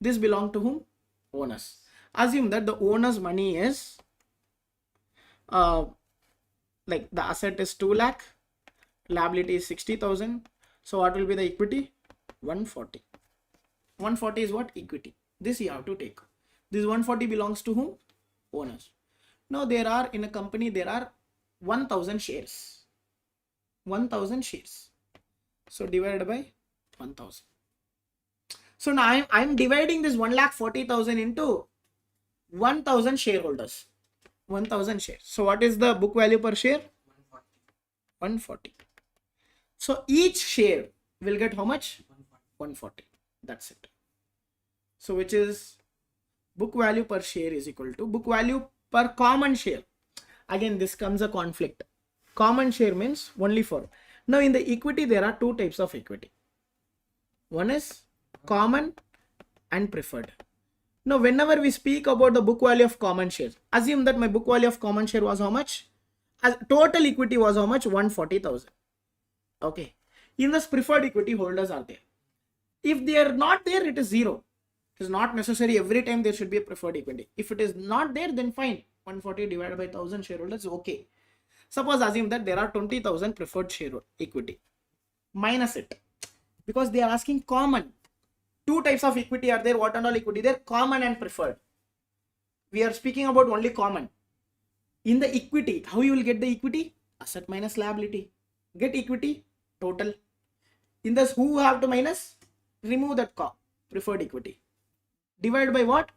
This belongs to whom? Owners. Assume that the owner's money is like the asset is 2 lakh, liability is 60,000. So what will be the equity? 140. 140 is what? Equity. This you have to take. This 140 belongs to whom? Owners. Now there are, in a company, there are 1000 shares. 1000 shares. So divided by 1000. So now I'm dividing this 1,40,000 into 1000 shareholders. 1000 shares. So what is the book value per share? 140. So each share will get how much? 140. That's it. So which is book value per share is equal to book value per common share. Again, this comes a conflict. Common share means only for. Now in the equity, there are two types of equity. One is common and preferred. Now whenever we speak about the book value of common shares, assume that my book value of common share was how much? As total equity was how much? 140,000. Okay. In this preferred equity, holders are there. If they are not there, it is zero. It is not necessary every time there should be a preferred equity. If it is not there, then fine. 140 divided by 1000 shareholders is okay. Suppose assume that there are 20,000 preferred share equity. Minus it. Because they are asking common. Two types of equity are there. What and all equity? There, common and preferred. We are speaking about only common. In the equity, how you will get the equity? Asset minus liability. Get equity, total. In this, who have to minus? Remove that preferred equity. Divide by what?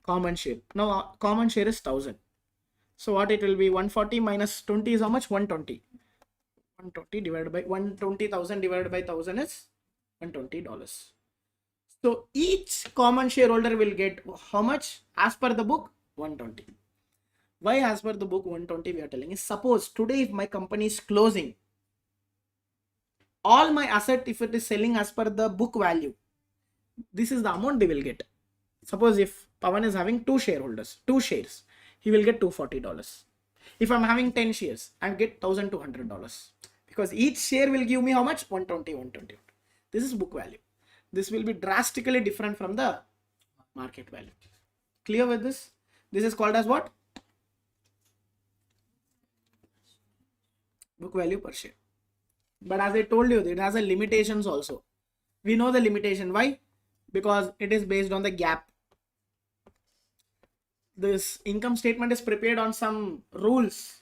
Common share. Now common share is 1000. So what it will be? 140 minus 20 is how much? 120. 120 divided by 120,000 divided by 1000 is $120. So each common shareholder will get how much? As per the book, 120. Why as per the book 120 we are telling is, suppose today if my company is closing, all my asset, if it is selling as per the book value, this is the amount they will get. Suppose if Pawan is having 2 shareholders, 2 shares, he will get $240. If I'm having 10 shares, I get $1,200 because each share will give me how much? 120, 120. This is book value. This will be drastically different from the market value. Clear with this? This is called as what? Book value per share. But as I told you, it has a limitations also. We know the limitation. Why? Because it is based on the gap. This income statement is prepared on some rules,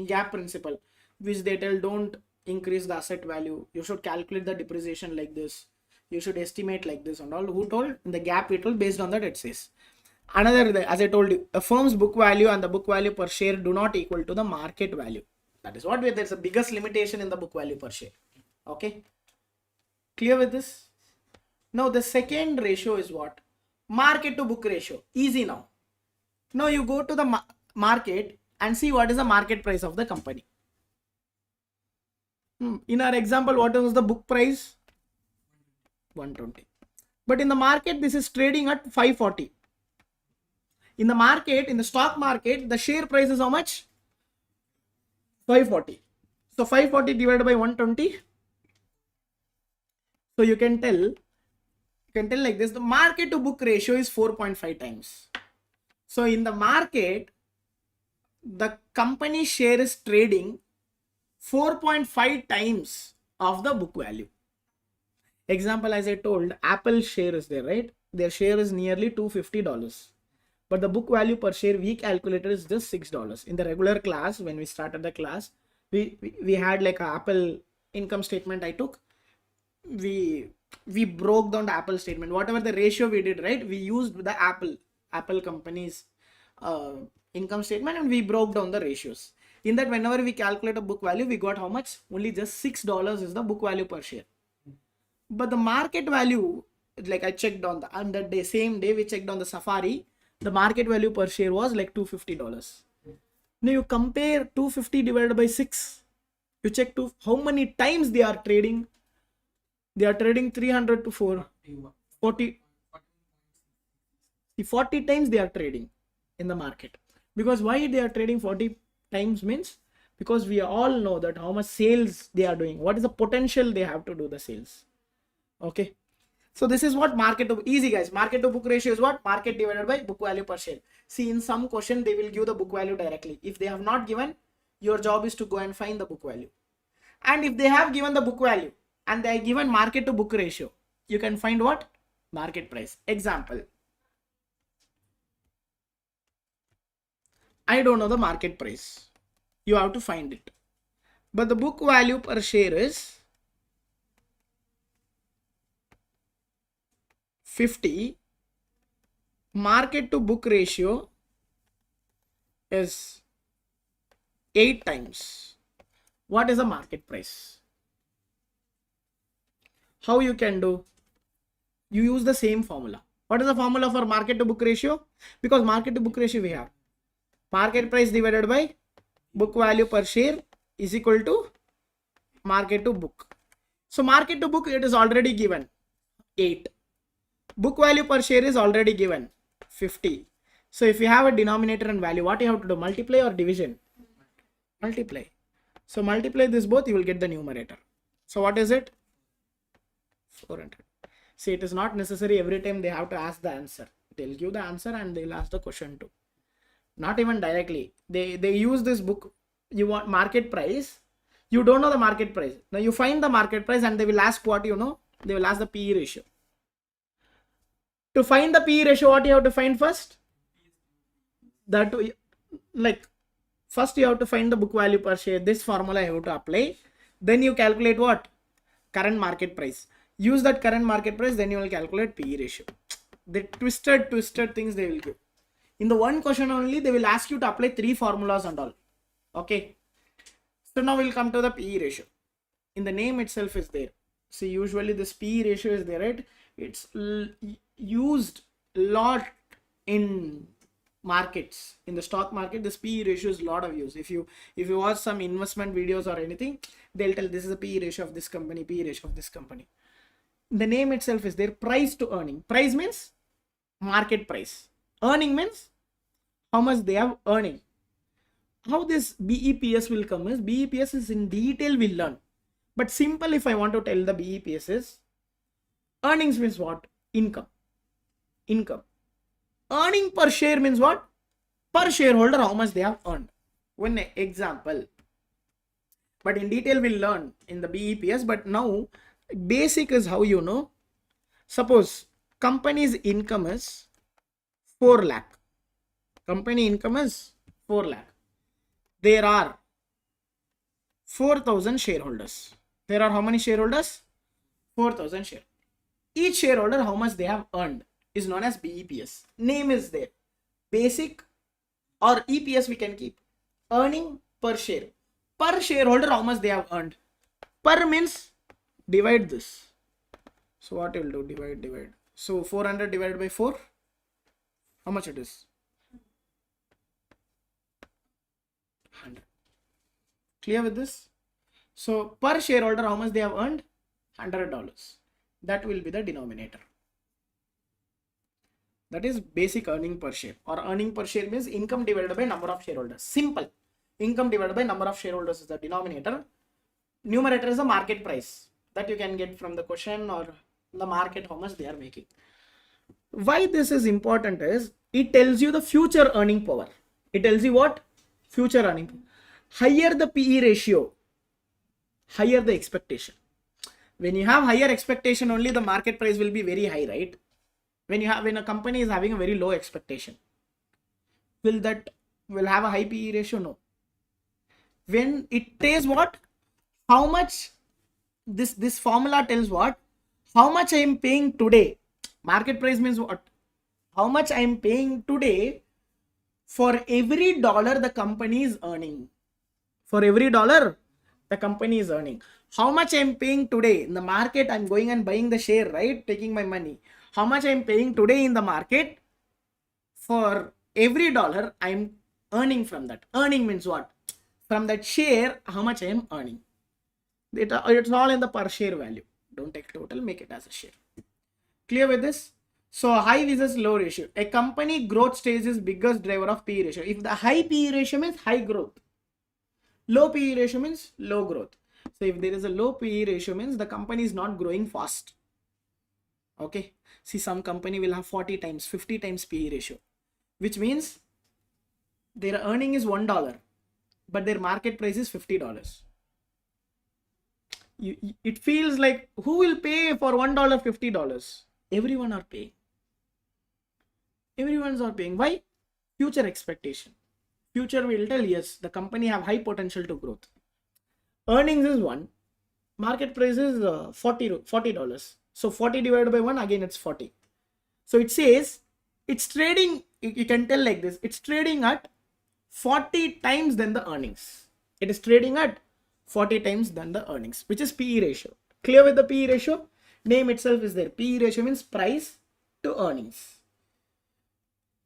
gap principle, which they tell don't increase the asset value. You should calculate the depreciation like this. You should estimate like this and all. Who told? In the gap it will, based on that it says. Another, as I told you, a firm's book value and the book value per share do not equal to the market value. That is what there's the biggest limitation in the book value per share. Okay. Clear with this? Now the second ratio is what? Market to book ratio. Easy now. Now you go to the market and see what is the market price of the company. In our example, what was the book price? 120. But in the market, this is trading at 540. In the market, in the stock market, the share price is how much? 540. So 540 divided by 120. So you can tell like this, the market to book ratio is 4.5 times. So in the market, the company share is trading 4.5 times of the book value. Example, as I told, Apple share is there, right? Their share is nearly $250. But the book value per share we calculated is just $6. In the regular class, when we started the class, we had like a Apple income statement I took. We broke down the Apple statement. Whatever the ratio we did, right? We used the Apple company's income statement and we broke down the ratios. In that, whenever we calculate a book value, we got how much? Only just $6 is the book value per share. But the market value, like I checked on the same day we checked on the Safari, the market value per share was like $250. Now you compare 250 divided by 6. You check to how many times they are trading. They are trading 300 to 40 times they are trading in the market. Because why they are trading 40 times means, because we all know that how much sales they are doing. What is the potential they have to do the sales? Okay. So this is what market to, easy guys, market to book ratio is what? Market divided by book value per share. See, in some question they will give the book value directly. If they have not given, your job is to go and find the book value. And if they have given the book value and they are given market to book ratio, you can find what? Market price. Example, I don't know the market price. You have to find it. But the book value per share is 50. Market to book ratio is 8 times. What is the market price? How you can do? You use the same formula. What is the formula for market to book ratio? Because market to book ratio we have market price divided by book value per share is equal to market to book. So market to book, it is already given 8. Book value per share is already given 50. So if you have a denominator and value, what you have to do? Multiply or division? Multiply. So multiply this both, you will get the numerator. So what is it? 400. See, it is not necessary every time they have to ask the answer. They'll give the answer and they'll ask the question too. Not even directly. They use this book. You want market price. You don't know the market price. Now you find the market price and they will ask what you know. They will ask the PE ratio. To find the PE ratio, what you have to find first? That, like, first you have to find the book value per share. This formula you have to apply. Then you calculate what? Current market price. Use that current market price, then you will calculate PE ratio. The twisted things they will give. In the one question only, they will ask you to apply 3 formulas and all. Okay. So now we'll come to the PE ratio. In the name itself is there. See, usually this PE ratio is there, right? It's used a lot in markets. In the stock market, this PE ratio is a lot of use. If you watch some investment videos or anything, they'll tell this is the PE ratio of this company, PE ratio of this company. The name itself is there. Price to earning. Price means market price. Earning means how much they have earning. How this BEPS will come is, BEPS is in detail we'll learn. But simple, if I want to tell the BEPS is, earnings means what? Income. Earning per share means what? Per shareholder, how much they have earned. One example. But in detail we'll learn in the BEPS. But now basic is how you know Suppose company's income is 4 lakh. Company income is 4 lakh. There are 4,000 shareholders. There are how many shareholders? 4,000 shareholders. Each shareholder, how much they have earned is known as BEPS. Name is there. Basic or EPS we can keep. Earning per share. Per shareholder, how much they have earned. Per means divide this. So what you will do? Divide. So 400 divided by 4. How much it is? 100. Clear with this? So per shareholder, how much they have earned? $100. That will be the denominator. That is basic earning per share, or earning per share means income divided by number of shareholders. Simple. Income divided by number of shareholders is the denominator. Numerator is the market price that you can get from the question, or the market how much they are making. Why this is important is it tells you the future earning power. It tells you what? Future earning power. Higher the PE ratio, higher the expectation. When you have higher expectation, only the market price will be very high, right? When a company is having a very low expectation, will have a high PE ratio? No. When it says what? How much this formula tells what? How much I am paying today. Market price means what? How much I am paying today for every dollar the company is earning. For every dollar the company is earning. How much I am paying today in the market? I'm going and buying the share, right? Taking my money. How much I am paying today in the market? For every dollar I'm earning from that. Earning means what? From that share, how much I am earning. It's all in the per share value. Don't take total, make it as a share. Clear with this? So high versus low ratio. A company growth stage is biggest driver of PE ratio. If the high PE ratio means high growth. Low PE ratio means low growth. So if there is a low PE ratio means the company is not growing fast. Okay. See, some company will have 40 times, 50 times PE ratio, which means their earning is $1, but their market price is $50. It feels like who will pay for $1 $50? Everyone are paying. Everyone's are paying. Why? Future expectation. Future will tell yes, the company have high potential to growth. Earnings is 1. Market price is $40. So 40 divided by 1, again it's 40. So it says it's trading, you can tell like this, it's trading at 40 times than the earnings. It is trading at 40 times than the earnings, which is PE ratio. Clear with the PE ratio? Name itself is there. PE ratio means price to earnings.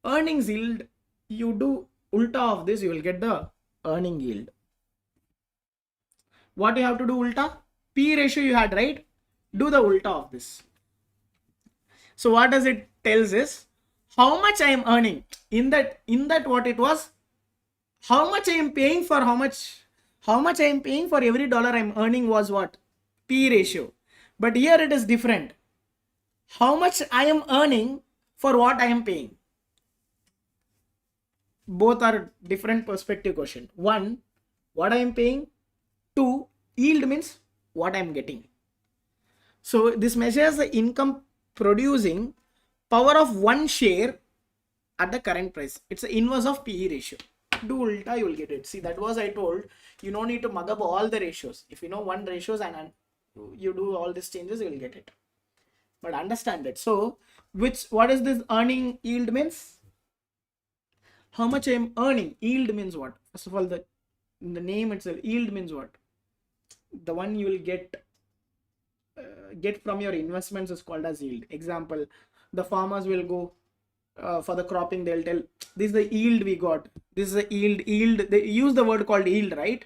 Earnings yield, you do ulta of this, you will get the earning yield. What you have to do ulta? PE ratio you had, right? Do the ulta of this. So what does it tells is how much I am earning. In that what it was, how much I am paying for how much I am paying for every dollar I am earning was what? PE ratio. But here it is different. How much I am earning for what I am paying. Both are different perspective question. 1, what I am paying. 2, yield means what I am getting. So this measures the income producing power of one share at the current price. It's the inverse of PE ratio. Do ulta, you will get it. See, that was I told. You don't need to mug up all the ratios. If you know one ratios and you do all these changes, you will get it. But understand it. So, what is this earning yield means? How much I am earning. Yield means what? First of all, in the name itself, yield means what? The one you will get from your investments is called as yield. Example, the farmers will go for the cropping, they'll tell this is the yield we got, this is the yield, they use the word called yield, right?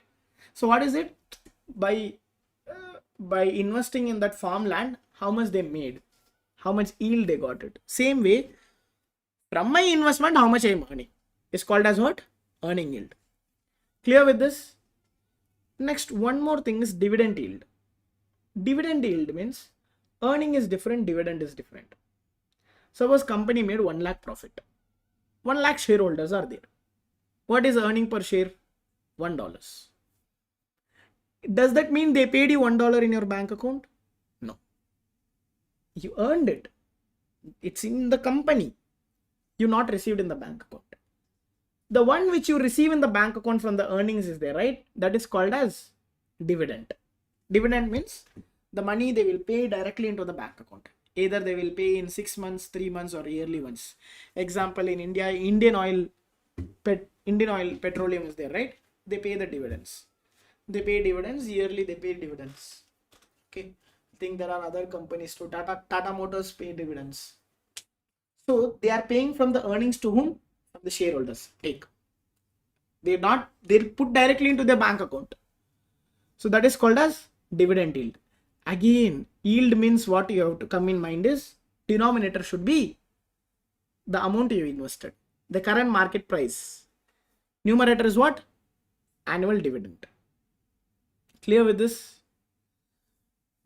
So what is it? By investing in that farmland, how much they made, how much yield they got it. Same way, from my investment, how much I am earning is called as what? Earning yield. Clear with this? Next, one more thing is dividend yield. Dividend yield means earning is different, dividend is different. Suppose company made 1 lakh profit. 1 lakh shareholders are there. What is earning per share? $1. Does that mean they paid you $1 in your bank account? No. You earned it. It's in the company. You not received in the bank account. The one which you receive in the bank account from the earnings is there, right? That is called as dividend. Dividend means the money they will pay directly into the bank account. Either they will pay in 6 months, 3 months, or yearly ones. Example, in India, Indian oil petroleum is there, right? They pay the dividends. They pay dividends yearly. They pay dividends. Okay. I think there are other companies too. Tata Motors pay dividends. So they are paying from the earnings to whom? From the shareholders. Take. They put directly into their bank account. So that is called as dividend yield. Again, yield means what you have to come in mind is denominator should be the amount you invested, the current market price. Numerator is what? Annual dividend. Clear with this?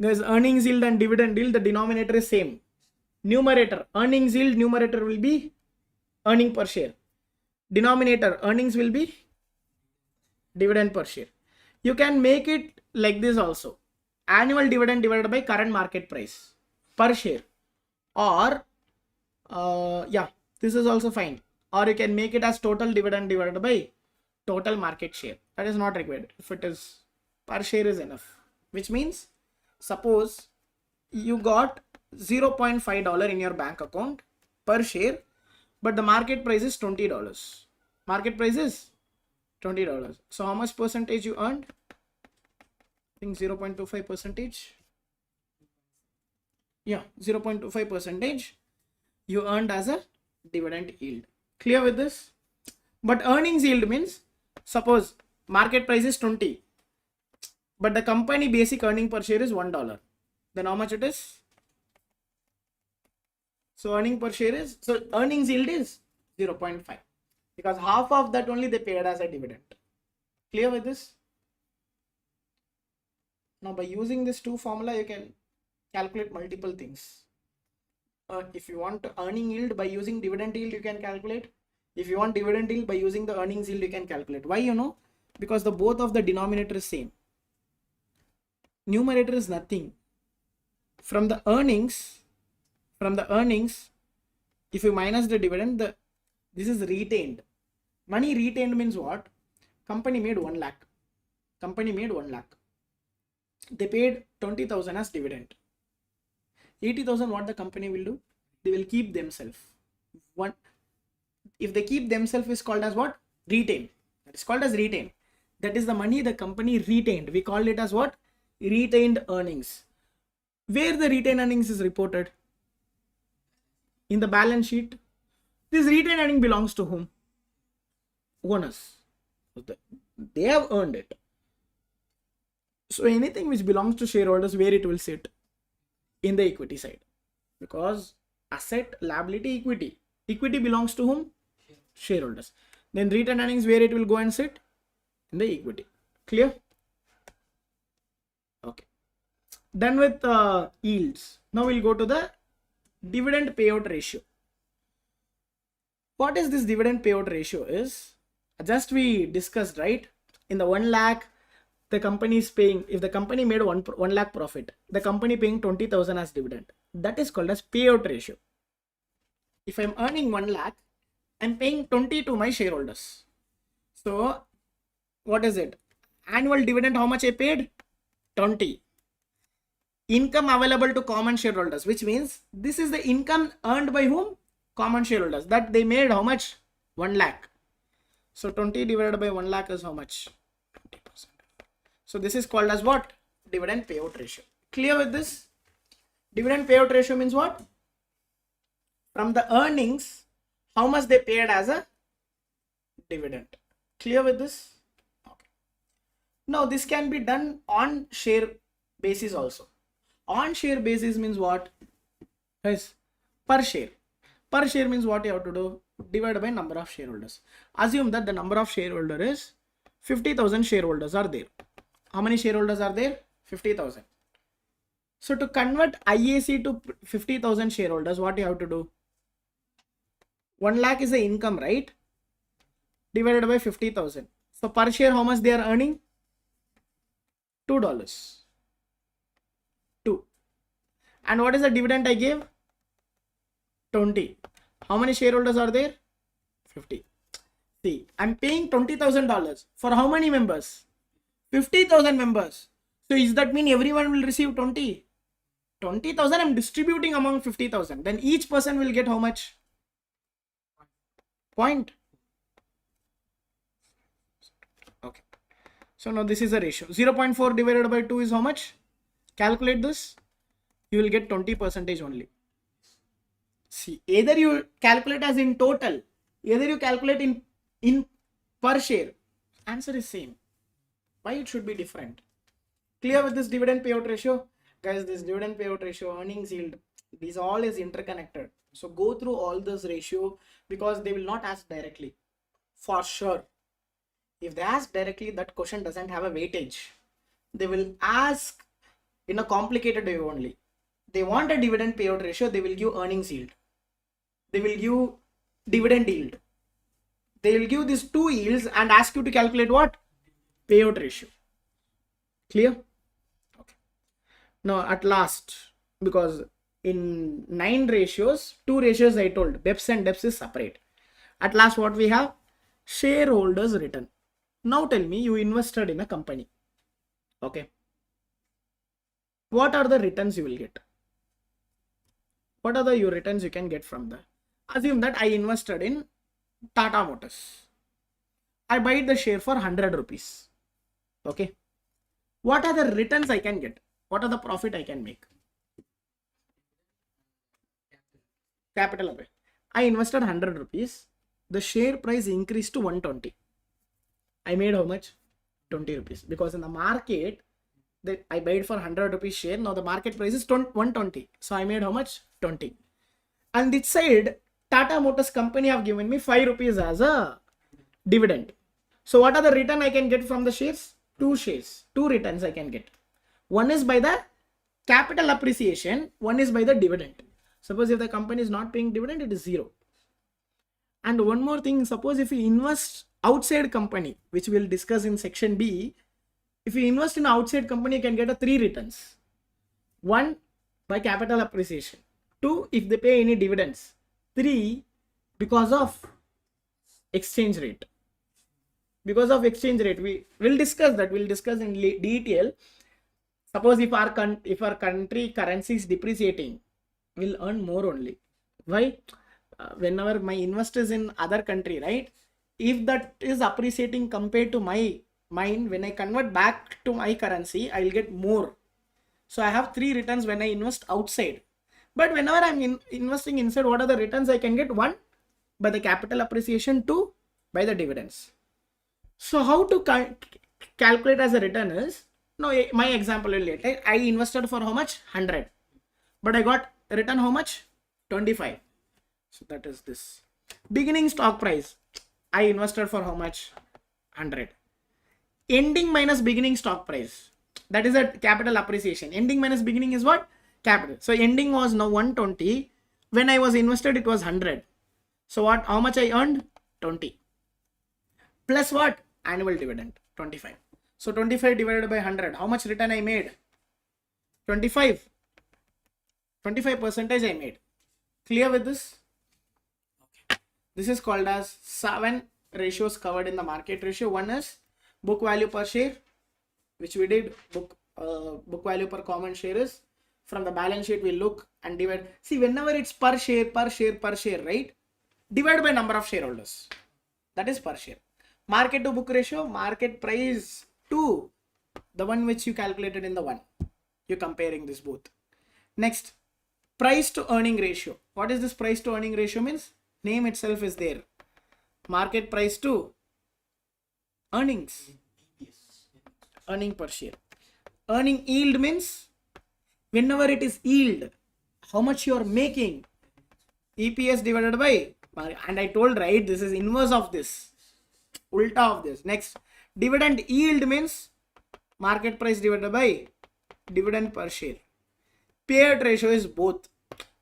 Guys, earnings yield and dividend yield, the denominator is same. Numerator, earnings yield, numerator will be earning per share. Denominator, earnings will be dividend per share. You can make it like this also. Annual dividend divided by current market price per share. Or, this is also fine. Or you can make it as total dividend divided by total market share. That is not required. If it is per share is enough. Which means, suppose you got $0.5 in your bank account per share, but the market price is $20. Market price is $20. So how much percentage you earned? I think 0.25 percentage. Yeah, 0.25 percentage you earned as a dividend yield. Clear with this? But earnings yield means, suppose market price is 20, but the company basic earning per share is $1. Then how much it is? So earning per share is, so earnings yield is 0.5, because half of that only they paid as a dividend. Clear with this? Now by using this two formula, you can calculate multiple things. If you want earning yield by using dividend yield, you can calculate. If you want dividend yield by using the earnings yield, you can calculate. Why? You know, because the both of the denominator is same. Numerator is nothing. From the earnings, if you minus the dividend, this is retained. Money retained means what? Company made 1 lakh. Company made 1 lakh. They paid 20,000 as dividend. 80,000 what the company will do? They will keep themselves. If they keep themselves is called as what? Retained. That is called as retained. That is the money the company retained. We call it as what? Retained earnings. Where the retained earnings is reported? In the balance sheet. This retained earning belongs to whom? Owners. They have earned it. So anything which belongs to shareholders, where it will sit? In the equity side. Because asset, liability, equity. Equity belongs to whom? Shareholders. Then retained earnings, where it will go and sit? In the equity. Clear? Okay. Done with yields. Now we'll go to the dividend payout ratio. What is this dividend payout ratio is? Just we discussed, right? In the 1 lakh, the company is paying, if the company made 1 lakh profit, the company paying 20,000 as dividend. That is called as payout ratio. If I'm earning 1 lakh, I'm paying 20 to my shareholders. So what is it? Annual dividend, how much I paid? 20. Income available to common shareholders, which means this is the income earned by whom? Common shareholders. That they made how much? 1 lakh. So 20 divided by 1 lakh is how much? 20%. So this is called as what? Dividend payout ratio. Clear with this? Dividend payout ratio means what? From the earnings, how much they paid as a dividend. Clear with this? Okay. Now this can be done on share basis also. On share basis means what? Guys, per share. Per share means what you have to do? Divided by number of shareholders. Assume that the number of shareholders is 50,000 shareholders are there. How many shareholders are there? 50,000. So to convert IAC to 50,000 shareholders, what you have to do? 1 lakh is the income, right? Divided by 50,000. So per share, how much they are earning? $2. 2. And what is the dividend I gave? 20. How many shareholders are there? 50. See, I'm paying $20,000 for how many members? 50,000 members. So is that mean everyone will receive 20? 20,000 I'm distributing among 50,000. Then each person will get how much? Point. Okay. So now this is a ratio. 0.4 divided by 2 is how much? Calculate this. You will get 20% only. See, either you calculate as in total, either you calculate in per share. Answer is same. Why it should be different? Clear with this dividend payout ratio? Guys, this dividend payout ratio, earnings yield, these all is interconnected. So go through all this ratio because they will not ask directly. For sure. If they ask directly, that question doesn't have a weightage. They will ask in a complicated way only. They want a dividend payout ratio, they will give earnings yield. They will give dividend yield. They will give these two yields and ask you to calculate what? Payout ratio. Clear? Okay. Now at last, because in 9 ratios, 2 ratios I told, BEPS and DEPS is separate. At last what we have? Shareholders return. Now tell me, you invested in a company. Okay. What are the returns you will get? What are the returns you can get from that? Assume that I invested in Tata Motors. I buy the share for 100 rupees. Okay. What are the returns I can get? What are the profit I can make? Capital away. I invested 100 rupees. The share price increased to 120. I made how much? 20 rupees. Because in the market, that I bought for 100 rupees share. Now the market price is 120. So I made how much? 20. And this side, Tata Motors company have given me 5 rupees as a dividend. So what are the return I can get from the shares? 2 shares. 2 returns I can get. One is by the capital appreciation. One is by the dividend. Suppose if the company is not paying dividend, it is 0. And one more thing, suppose if you invest outside company, which we'll discuss in section B, if you invest in outside company, you can get a 3 returns. 1 by capital appreciation. 2 if they pay any dividends. 3 because of exchange rate. Because of exchange rate, we will discuss that. We'll discuss in detail. Suppose if our country currency is depreciating, we'll earn more only. Why? Whenever my investors in other country, right? If that is appreciating compared to mine, when I convert back to my currency, I'll get more. So I have 3 returns when I invest outside. But whenever I'm investing inside, what are the returns I can get? 1 by the capital appreciation, 2 by the dividends. So how to calculate as a return is, now my example will later, I invested for how much? 100. But I got return how much? 25. So that is this. Beginning stock price, I invested for how much? 100. Ending minus beginning stock price, that is a capital appreciation. Ending minus beginning is what? Capital. So ending was now 120. When I was invested, it was 100. So what? How much I earned? 20. Plus what? Annual dividend, 25. So 25 divided by 100. How much return I made? 25. 25% I made. Clear with this? Okay. This is called as 7 ratios covered in the market ratio. One is book value per share, which we did. Book value per common share is from the balance sheet we look and divide. See, whenever it's per share, right? Divide by number of shareholders. That is per share. Market to book ratio, market price to the one which you calculated in the one. You're comparing this both. Next, price to earning ratio. What is this price to earning ratio means? Name itself is there. Market price to earnings. Earning per share. Earning yield means whenever it is yield, how much you are making. EPS divided by, and I told right, this is inverse of this. Ulta of this. Next, dividend yield means market price divided by dividend per share. Payout ratio is both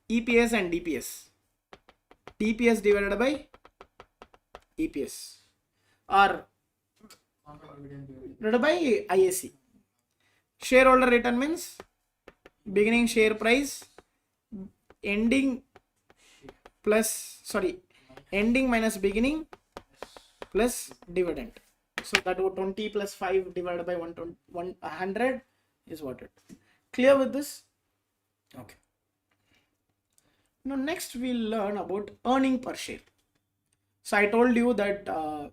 EPS and DPS. DPS divided by EPS or divided by IAC. Shareholder return means beginning share price ending ending minus beginning plus dividend. So that would 20 plus 5 divided by 100 is what it. Clear with this? Okay. Now next we'll learn about earning per share. So I told you that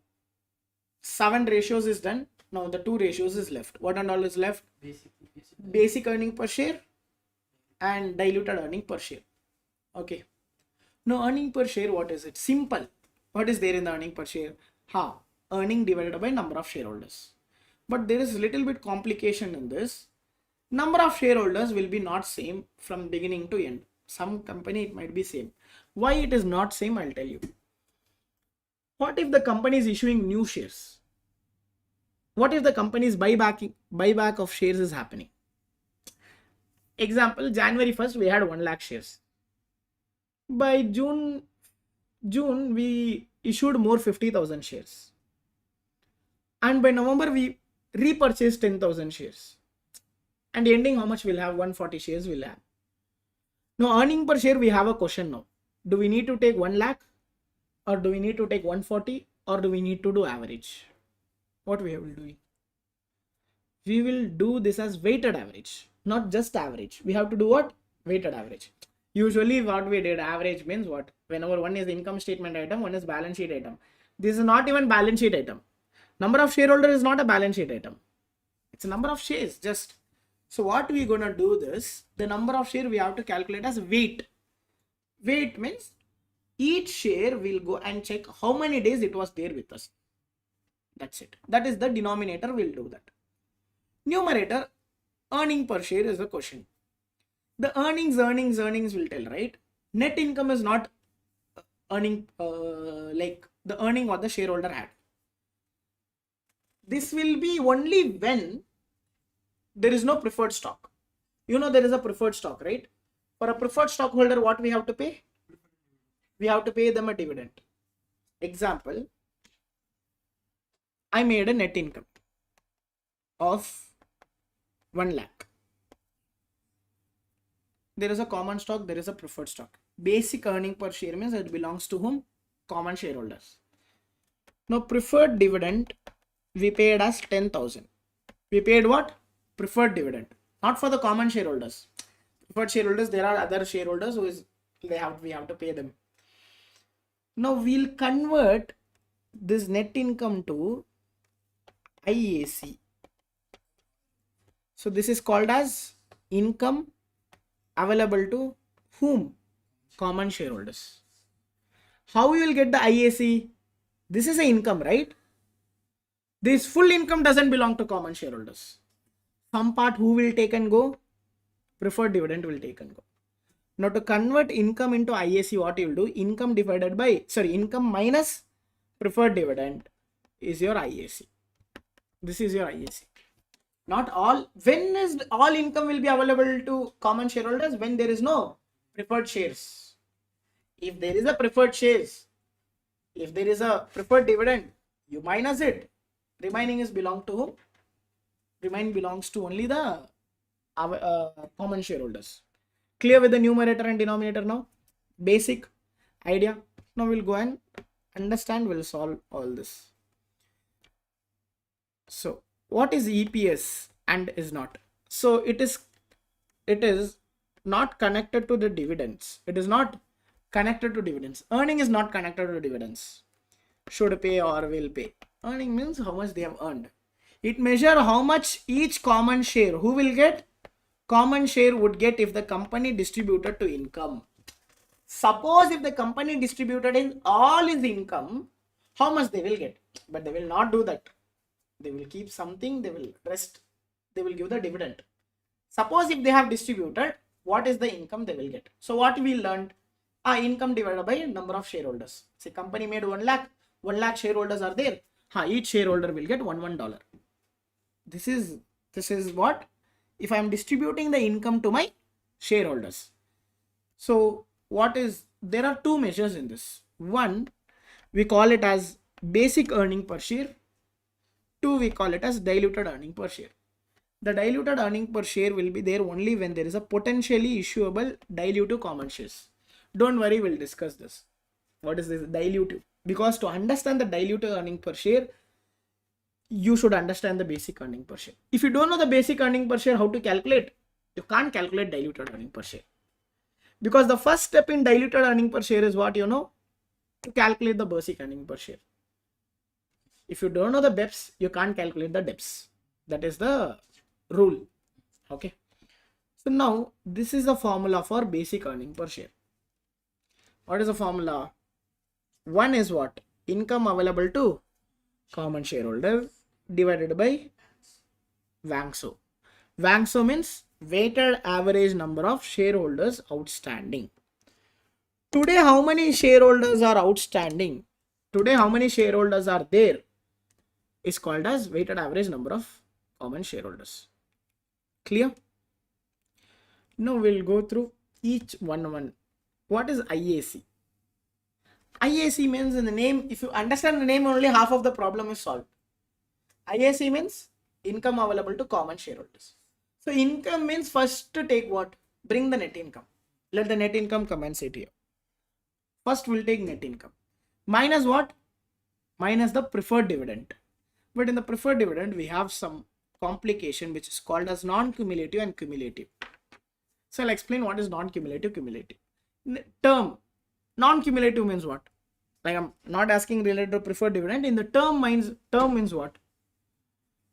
7 ratios is done. Now the 2 ratios is left. What and all is left? Basic earning per share and diluted earning per share. Okay. Now earning per share, what is it? Simple. What is there in the earning per share? Earning divided by number of shareholders. But there is little bit complication in this. Number of shareholders will be not same from beginning to end. Some company it might be same. Why it is not same, I'll tell you. What if the company is issuing new shares? What if the company's buyback of shares is happening? Example, January 1st we had 1 lakh shares. By June we issued more 50,000 shares. And by November we repurchased 10,000 shares. And ending how much we'll have? 140 shares we'll have. Now earning per share, we have a question now. Do we need to take 1 lakh or do we need to take 140 or do we need to do average? What we will do? We will do this as weighted average, not just average. We have to do what? Weighted average. Usually what we did, average means what? Whenever one is income statement item, one is balance sheet item. This is not even balance sheet item. Number of shareholders is not a balance sheet item. It's a number of shares just. So what we gonna do this, the number of share we have to calculate as weight. Weight means each share will go and check how many days it was there with us. That's it. That is the denominator will do that. Numerator, earning per share is the question. The earnings will tell, right? Net income is not earning like the earning what the shareholder had. This will be only when there is no preferred stock. You know there is a preferred stock, right? For a preferred stockholder, what we have to pay? We have to pay them a dividend. Example, I made a net income of 1 lakh. There is a common stock, there is a preferred stock. Basic earning per share means it belongs to whom? Common shareholders. Now preferred dividend, we paid as 10,000. We paid what? Preferred dividend. Not for the common shareholders. Preferred shareholders, there are other shareholders who is we have to pay them. Now we'll convert this net income to IAC. So this is called as income available to whom? Common shareholders. How we will get the IAC? This is an income, right? This full income doesn't belong to common shareholders. Some part who will take and go? Preferred dividend will take and go. Now to convert income into IAC, what you will do? Income minus preferred dividend is your IAC. This is your IAC. Not all. When is all income will be available to common shareholders? When there is no preferred shares. If there is a preferred shares, if there is a preferred dividend, you minus it. Remaining is belong to whom? Remaining belongs to only the common shareholders. Clear with the numerator and denominator now? Basic idea. Now we'll go and understand, we'll solve all this. So what is EPS and is not? So it is not connected to the dividends. It is not connected to dividends. Earning is not connected to dividends. Should pay or will pay. Earning means how much they have earned. It measures how much each common share who will get. Common share would get if the company distributed to income. Suppose if the company distributed in all his income, how much they will get? But they will not do that. They will keep something, they will rest, they will give the dividend. Suppose if they have distributed, what is the income they will get? So what we learned? Income divided by number of shareholders. Say company made 1 lakh, 1 lakh shareholders are there. Each shareholder will get $1. This is what? If I am distributing the income to my shareholders. So what is, there are two measures in this. One, we call it as basic earning per share. Two, we call it as diluted earning per share. The diluted earning per share will be there only when there is a potentially issuable dilutive common shares. Don't worry, we'll discuss this. What is this dilutive? Because to understand the dilutive earning per share, you should understand the basic earning per share. If you don't know the basic earning per share, how to calculate? You can't calculate diluted earning per share. Because the first step in diluted earning per share is what you know? To calculate the basic earning per share. If you don't know the BEPS, you can't calculate the DEPS. That is the rule. Okay. So now this is the formula for basic earning per share. What is the formula? One is what? Income available to common shareholder divided by VANGSO. VANGSO means weighted average number of shareholders outstanding. Today, how many shareholders are outstanding? Today, how many shareholders are there? Is called as weighted average number of common shareholders. Clear? Now we'll go through each one. What is IAC? IAC means in the name, if you understand the name only, half of the problem is solved. IAC means income available to common shareholders. So income means first to take what? Bring the net income. Let the net income come and sit here. First we'll take net income. Minus what? Minus the preferred dividend. But in the preferred dividend, we have some complication which is called as non-cumulative and cumulative. So I'll explain what is non-cumulative, cumulative. Term. Non-cumulative means what? Like I'm not asking related to preferred dividend. In the term means what?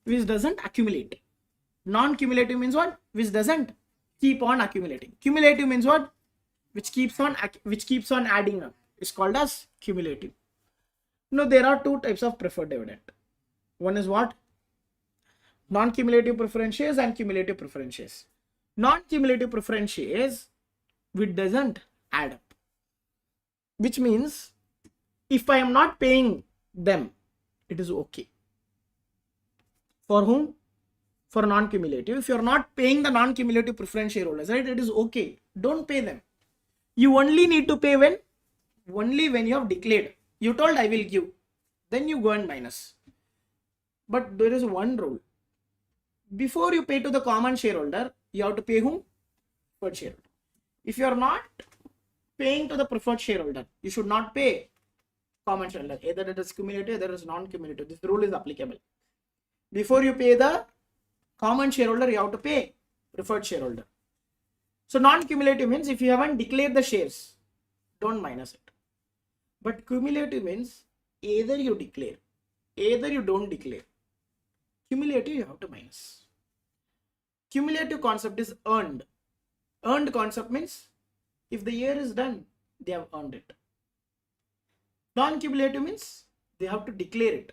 Which doesn't accumulate. Non-cumulative means what? Which doesn't keep on accumulating. Cumulative means what? Which keeps on adding up. It's called as cumulative. Now there are two types of preferred dividend. One is what? Non-cumulative preference shares and cumulative preference shares. Non-cumulative preference shares, which doesn't add up. Which means, if I am not paying them, it is okay. For whom? For non-cumulative. If you are not paying the non-cumulative preference shareholders, right, it is okay. Don't pay them. You only need to pay when? Only when you have declared. You told I will give. Then you go and minus. But there is one rule. Before you pay to the common shareholder, you have to pay whom? Preferred shareholder. If you are not paying to the preferred shareholder, you should not pay common shareholder. Either it is cumulative, either it is non-cumulative. This rule is applicable. Before you pay the common shareholder, you have to pay preferred shareholder. So non-cumulative means if you haven't declared the shares, don't minus it. But cumulative means either you declare, either you don't declare. Cumulative you have to minus. Cumulative concept is earned. Earned concept means if the year is done, they have earned it. Non-cumulative means they have to declare it.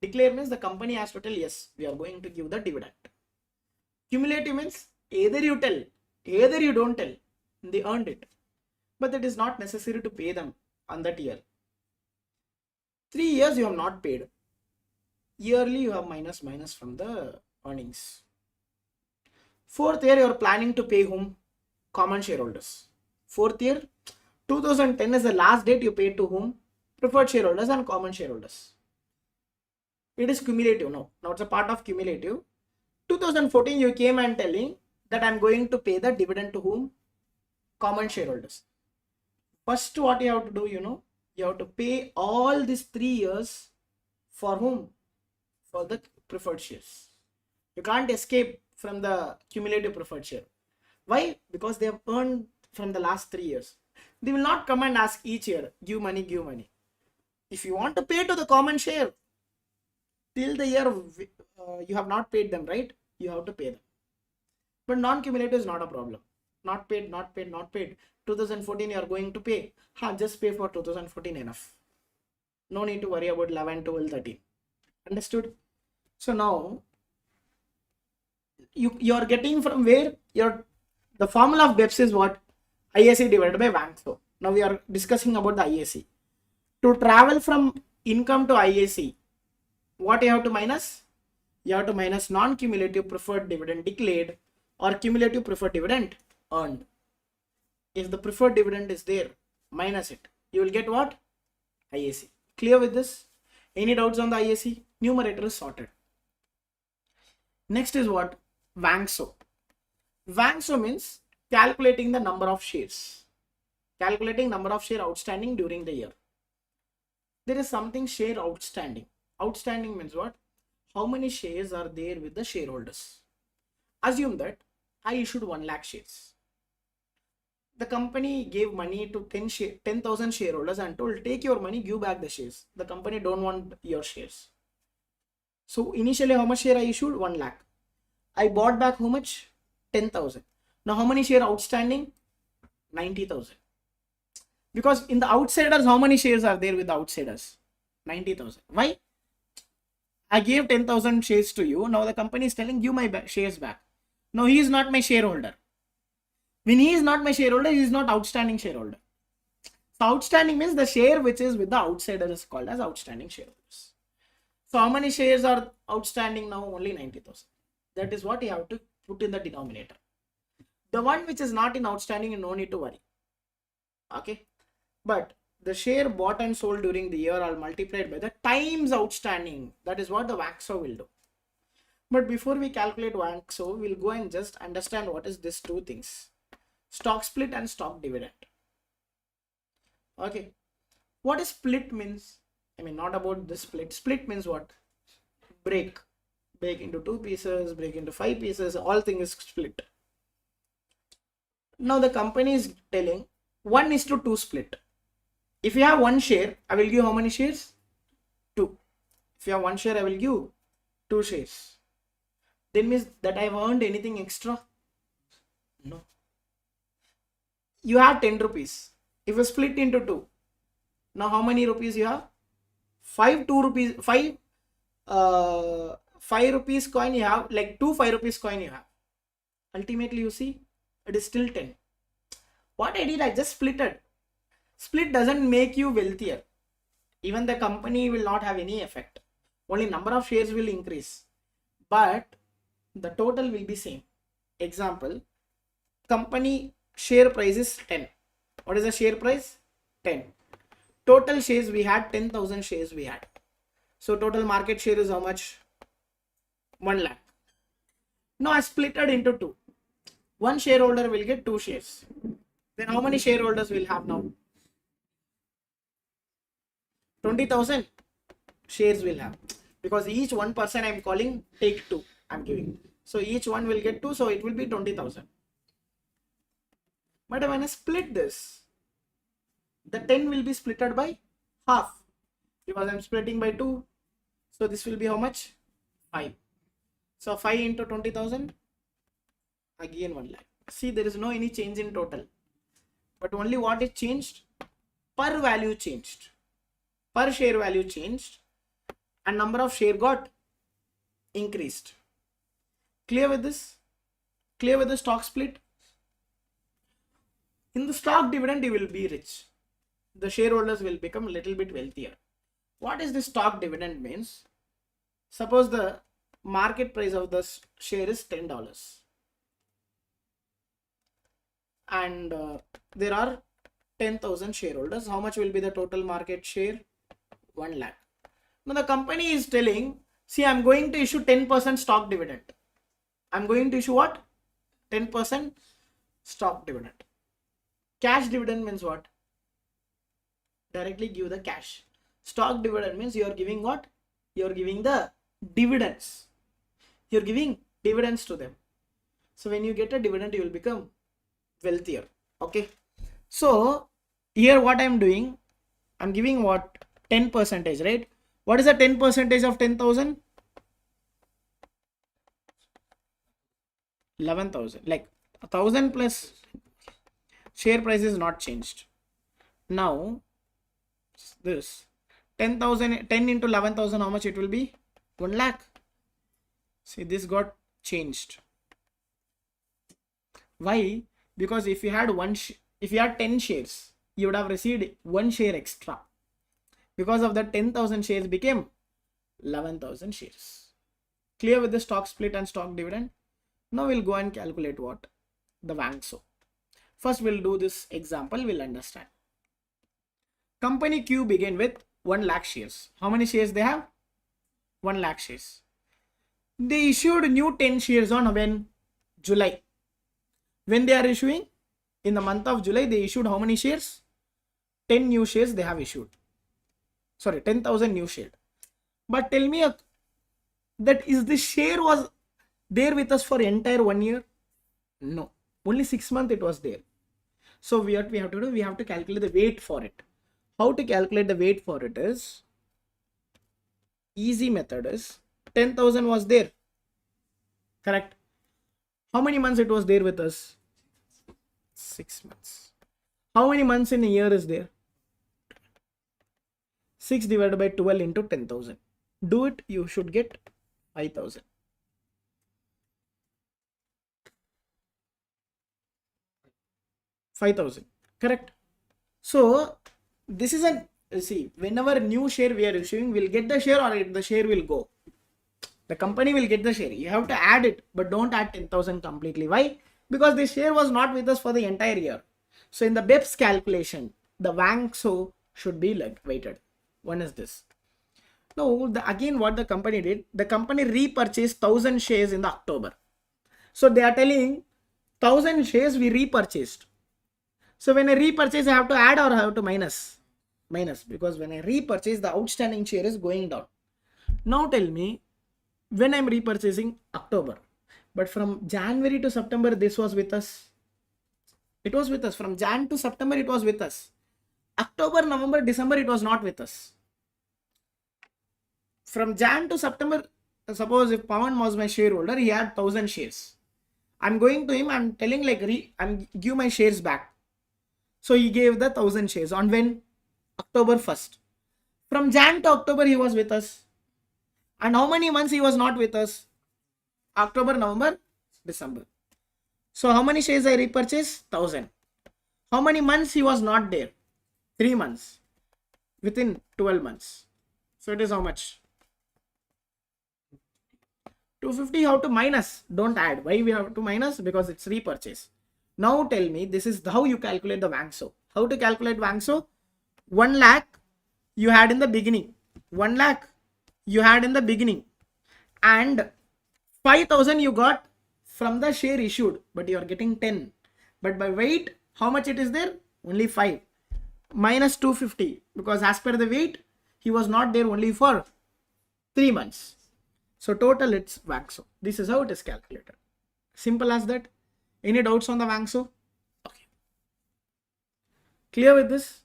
Declare means the company has to tell, yes, we are going to give the dividend. Cumulative means either you tell, either you don't tell, they earned it. But it is not necessary to pay them on that year. 3 years you have not paid. Yearly you have minus from the earnings. 4th year you are planning to pay whom? Common shareholders. 4th year, 2010 is the last date you paid to whom? Preferred shareholders and common shareholders. It is cumulative now. Now it's a part of cumulative. 2014 you came and telling that I'm going to pay the dividend to whom? Common shareholders. First what you have to do, you have to pay all these 3 years for whom? For the preferred shares. You can't escape from the cumulative preferred share. Why? Because they have earned from the last 3 years. They will not come and ask each year, give money, give money. If you want to pay to the common share, till the year you have not paid them, right? You have to pay them. But non-cumulative is not a problem. Not paid, not paid, not paid. 2014 you are going to pay. Just pay for 2014 enough. No need to worry about 11, 12, 13. Understood? So now you are getting from where the formula of BEPS is what? IAC divided by VANGSO. Now we are discussing about the IAC. To travel from income to IAC, what you have to minus? You have to minus non-cumulative preferred dividend declared or cumulative preferred dividend earned. If the preferred dividend is there, minus it. You will get what? IAC. Clear with this? Any doubts on the IAC? Numerator is sorted. Next is what? Wangso. Wangso means calculating the number of shares. Calculating number of share outstanding during the year. There is something share outstanding. Outstanding means what? How many shares are there with the shareholders? Assume that I issued 1 lakh shares. The company gave money to 10,000 shareholders and told, take your money, give back the shares. The company don't want your shares. So initially how much share I issued? 1 lakh. I bought back how much? 10,000. Now how many share outstanding? 90,000. Because in the outsiders, how many shares are there with the outsiders? 90,000. Why? I gave 10,000 shares to you. Now the company is telling, give my shares back. Now he is not my shareholder. When he is not my shareholder, he is not outstanding shareholder. So outstanding means the share which is with the outsider is called as outstanding shareholders. So how many shares are outstanding now? Only 90,000. That is what you have to put in the denominator. The one which is not in outstanding, you no need to worry. Okay. But the share bought and sold during the year are multiplied by the times outstanding. That is what the Wangso will do. But before we calculate Wangso, we'll go and just understand what is these two things. Stock split and stock dividend. Okay. What is split means? I mean, not about the split. Split means what? Break. Break into 2 pieces, break into 5 pieces, all things is split. Now the company is telling 1:2 split. If you have 1 share, I will give how many shares? 2. If you have 1 share, I will give 2 shares. Then means that I have earned anything extra? No. You have 10 rupees. If you split into 2, now how many rupees you have? 5 rupees coin you have, like 2 5 rupees coin you have. Ultimately, you see, it is still 10. What I did, I just splitted. Split doesn't make you wealthier. Even the company will not have any effect. Only number of shares will increase. But the total will be same. Example, company share price is 10. What is the share price? 10. Total shares we had, 10,000 shares we had. So total market share is how much? 1 lakh. Now I split it into 2. One shareholder will get 2 shares. Then how many shareholders will have now? 20,000 shares will have. Because each one person I am calling, take 2. I am giving. So each one will get 2. So it will be 20,000. But when I split this, the 10 will be splitted by half. Because I am splitting by 2. So this will be how much? 5. So 5 into 20,000. Again 1 lakh. See, there is no any change in total. But only what is changed? Per value changed. Per share value changed. And number of share got increased. Clear with this? Clear with the stock split? In the stock dividend, you will be rich. The shareholders will become a little bit wealthier. What is the stock dividend means? Suppose the market price of the share is $10. And there are 10,000 shareholders. How much will be the total market share? 1 lakh. Now the company is telling, see, I'm going to issue 10% stock dividend. I'm going to issue what? 10% stock dividend. Cash dividend means what? Directly give the cash. Stock dividend means you are giving what? You are giving the dividends. You are giving dividends to them. So when you get a dividend, you will become wealthier. Okay. So here what I am doing, I'm giving what? 10%, right? What is the 10% of 10,000? 11,000. Like 1,000 plus share price is not changed. Now this 10,000, 10 into 11,000, how much it will be? 1 lakh. See, this got changed. Why? Because if you had if you had 10 shares, you would have received 1 share extra. Because of that, 10,000 shares became 11,000 shares. Clear with the stock split and stock dividend? Now we'll go and calculate what? The Wangso. First we'll do this example, we'll understand. Company Q began with 1 lakh shares. How many shares they have? 1 lakh shares. They issued new 10 shares on when? July. When they are issuing? In the month of July, they issued how many shares? 10 new shares they have issued. Sorry, 10,000 new shares. But tell me that is the share was there with us for entire 1 year? No. Only 6 months it was there. So what we have to do? We have to calculate the weight for it. How to calculate the weight for it is, easy method is 10,000 was there. Correct. How many months it was there with us? 6 months. How many months in a year is there? 6 divided by 12 into 10,000. Do it, you should get 5,000. 5,000. Correct. So this is a, see, whenever new share we are issuing, we'll get the share or the share will go. The company will get the share. You have to add it, but don't add 10,000 completely. Why? Because the share was not with us for the entire year. So in the BEPS calculation, the WANCSO should be like weighted. One is this. Now, again what the company did, the company repurchased 1,000 shares in the October. So they are telling 1,000 shares we repurchased. So when I repurchase, I have to add or I have to minus? Minus, because when I repurchase, the outstanding share is going down. Now tell me, when I'm repurchasing October, but from January to September, this was with us. It was with us. From Jan to September, it was with us. October, November, December, it was not with us. From Jan to September, suppose if Pawan was my shareholder, he had 1,000 shares. I'm going to him, I'm telling like, I'm give my shares back. So he gave the 1,000 shares on when? October 1st. From Jan to October, he was with us. And how many months he was not with us? October, November, December. So how many shares I repurchased? 1,000. How many months he was not there? 3 months. Within 12 months. So it is how much? 250. How to minus? Don't add. Why we have to minus? Because it's repurchase. Now tell me, this is how you calculate the WANCSO. How to calculate WANCSO? 1 lakh you had in the beginning. 1 lakh you had in the beginning. And 5,000 you got from the share issued. But you are getting 10. But by weight, how much it is there? Only 5. Minus 250. Because as per the weight, he was not there only for 3 months. So total it's WANCSO. This is how it is calculated. Simple as that. Any doubts on the WANCSO? Okay. Clear with this?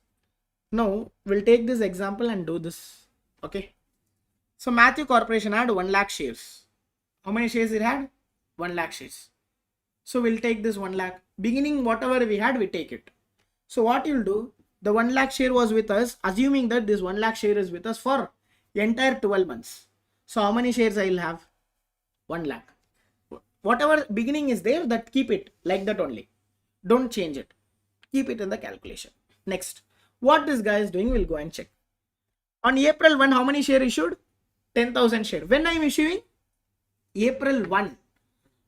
Now we'll take this example and do this. Okay. So Matthew Corporation had 1 lakh shares. How many shares it had? 1 lakh shares. So we'll take this 1 lakh. Beginning whatever we had, we take it. So what you'll do, the 1 lakh share was with us, assuming that this 1 lakh share is with us for entire 12 months. So how many shares I will have? 1 lakh. Whatever beginning is there, that keep it like that only. Don't change it. Keep it in the calculation. Next, what this guy is doing, we'll go and check. On April 1, how many share issued? 10,000 share. When I am issuing? April 1.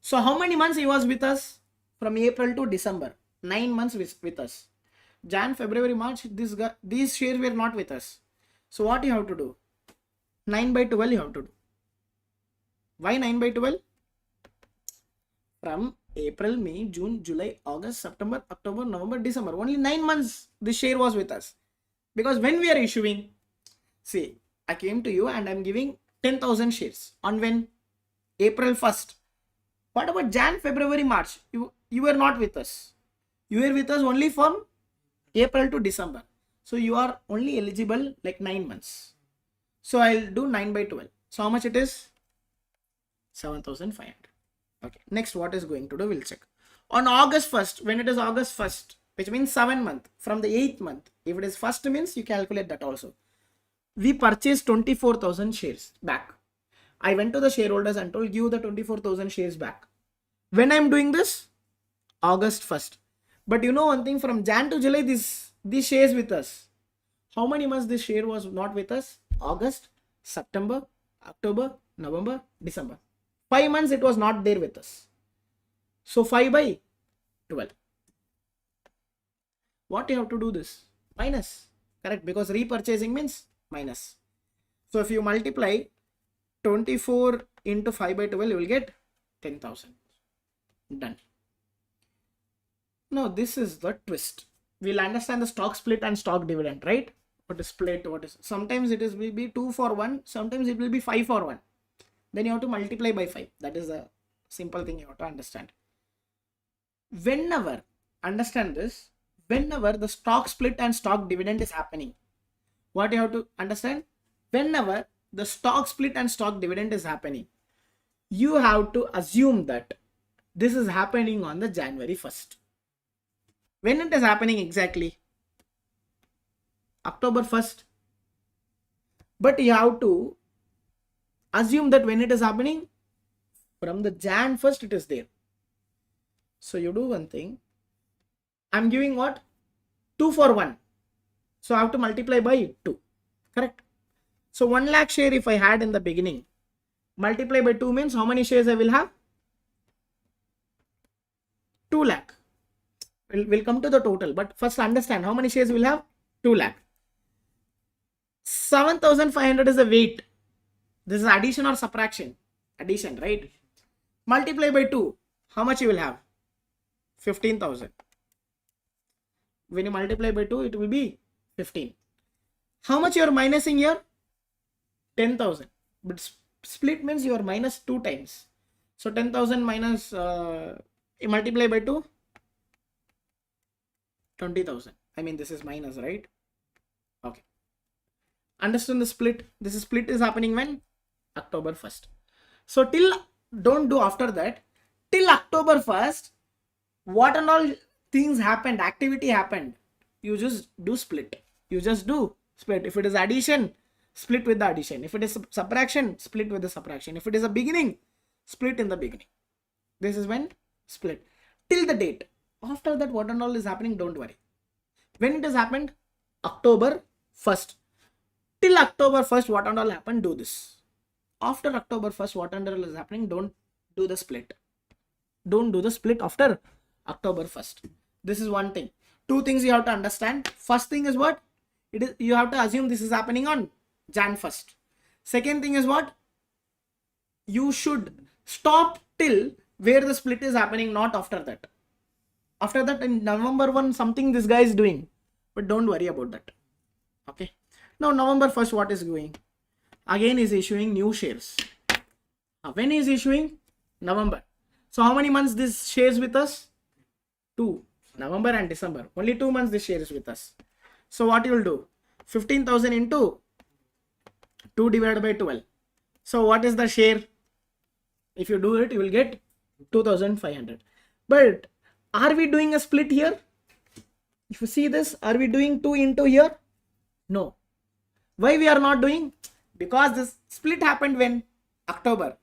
So how many months he was with us? From April to December. 9 months with us. Jan, February, March, these shares were not with us. So what you have to do? 9 by 12 you have to do. Why 9 by 12? From April, May, June, July, August, September, October, November, December. Only 9 months this share was with us. Because when we are issuing, see, I came to you and I'm giving 10,000 shares. On when? April 1st. What about Jan, February, March? You were not with us. You were with us only from April to December. So you are only eligible like 9 months. So I'll do 9 by 12. So how much it is? 7,500. Okay. Next, what is going to do? We'll check. On August 1st, when it is August 1st, which means 7 month, from the 8th month, if it is first means you calculate that also. We purchased 24,000 shares back. I went to the shareholders and told, give the 24,000 shares back. When I'm doing this? August 1st. But you know one thing, from Jan to July, these shares with us. How many months this share was not with us? August, September, October, November, December. 5 months it was not there with us. So 5 by 12. What you have to do this? Minus. Correct, because repurchasing means minus. So if you multiply 24 into 5 by 12, you will get 10,000. Done. Now this is the twist. We'll understand the stock split and stock dividend, right? What is split? What is, sometimes it is will be 2 for 1, sometimes it will be 5 for 1. Then you have to multiply by 5. That is the simple thing you have to understand. Whenever, understand this, whenever the stock split and stock dividend is happening, what you have to understand, whenever the stock split and stock dividend is happening, you have to assume that this is happening on the January 1st. When it is happening exactly? October 1st. But you have to assume that when it is happening, from the Jan 1st it is there. So you do one thing. I'm giving what? 2 for 1. So I have to multiply by 2. Correct? So 1 lakh share if I had in the beginning, multiply by 2 means how many shares I will have? 2 lakh. We'll come to the total, but first understand how many shares we will have? 2 lakh. 7,500 is the weight. This is addition or subtraction? Addition, right? Multiply by 2. How much you will have? 15,000. When you multiply by 2, it will be 15. How much you are minusing here? 10,000. But split means you are minus 2 times. So 10,000 minus, you multiply by 2, 20,000. I mean, this is minus, right? Okay. Understand the split. This split is happening when? October 1st. So till, don't do after that. Till October 1st, what and all things happened, activity happened, you just do split. You just do split. If it is addition, split with the addition. If it is subtraction, split with the subtraction. If it is a beginning, split in the beginning. This is when split. Till the date. After that, what and all is happening, don't worry. When it has happened? October 1st. Till October 1st, what and all happened, do this. After October 1st, what and all is happening, don't do the split. Don't do the split after October 1st. This is one thing. Two things you have to understand. First thing is what? It is, you have to assume this is happening on Jan 1st. Second thing is what? You should stop till where the split is happening, not after that. After that, in November 1, something this guy is doing. But don't worry about that. Okay. Now, November 1st, what is going? Again, is issuing new shares. When is issuing? November. So, how many months this shares with us? 2. November and December. Only 2 months this share is with us. So, what you will do? 15,000 into 2 divided by 12. So, what is the share? If you do it, you will get 2,500. But are we doing a split here? If you see this, are we doing 2 into here? No. Why we are not doing? Because this split happened when? October.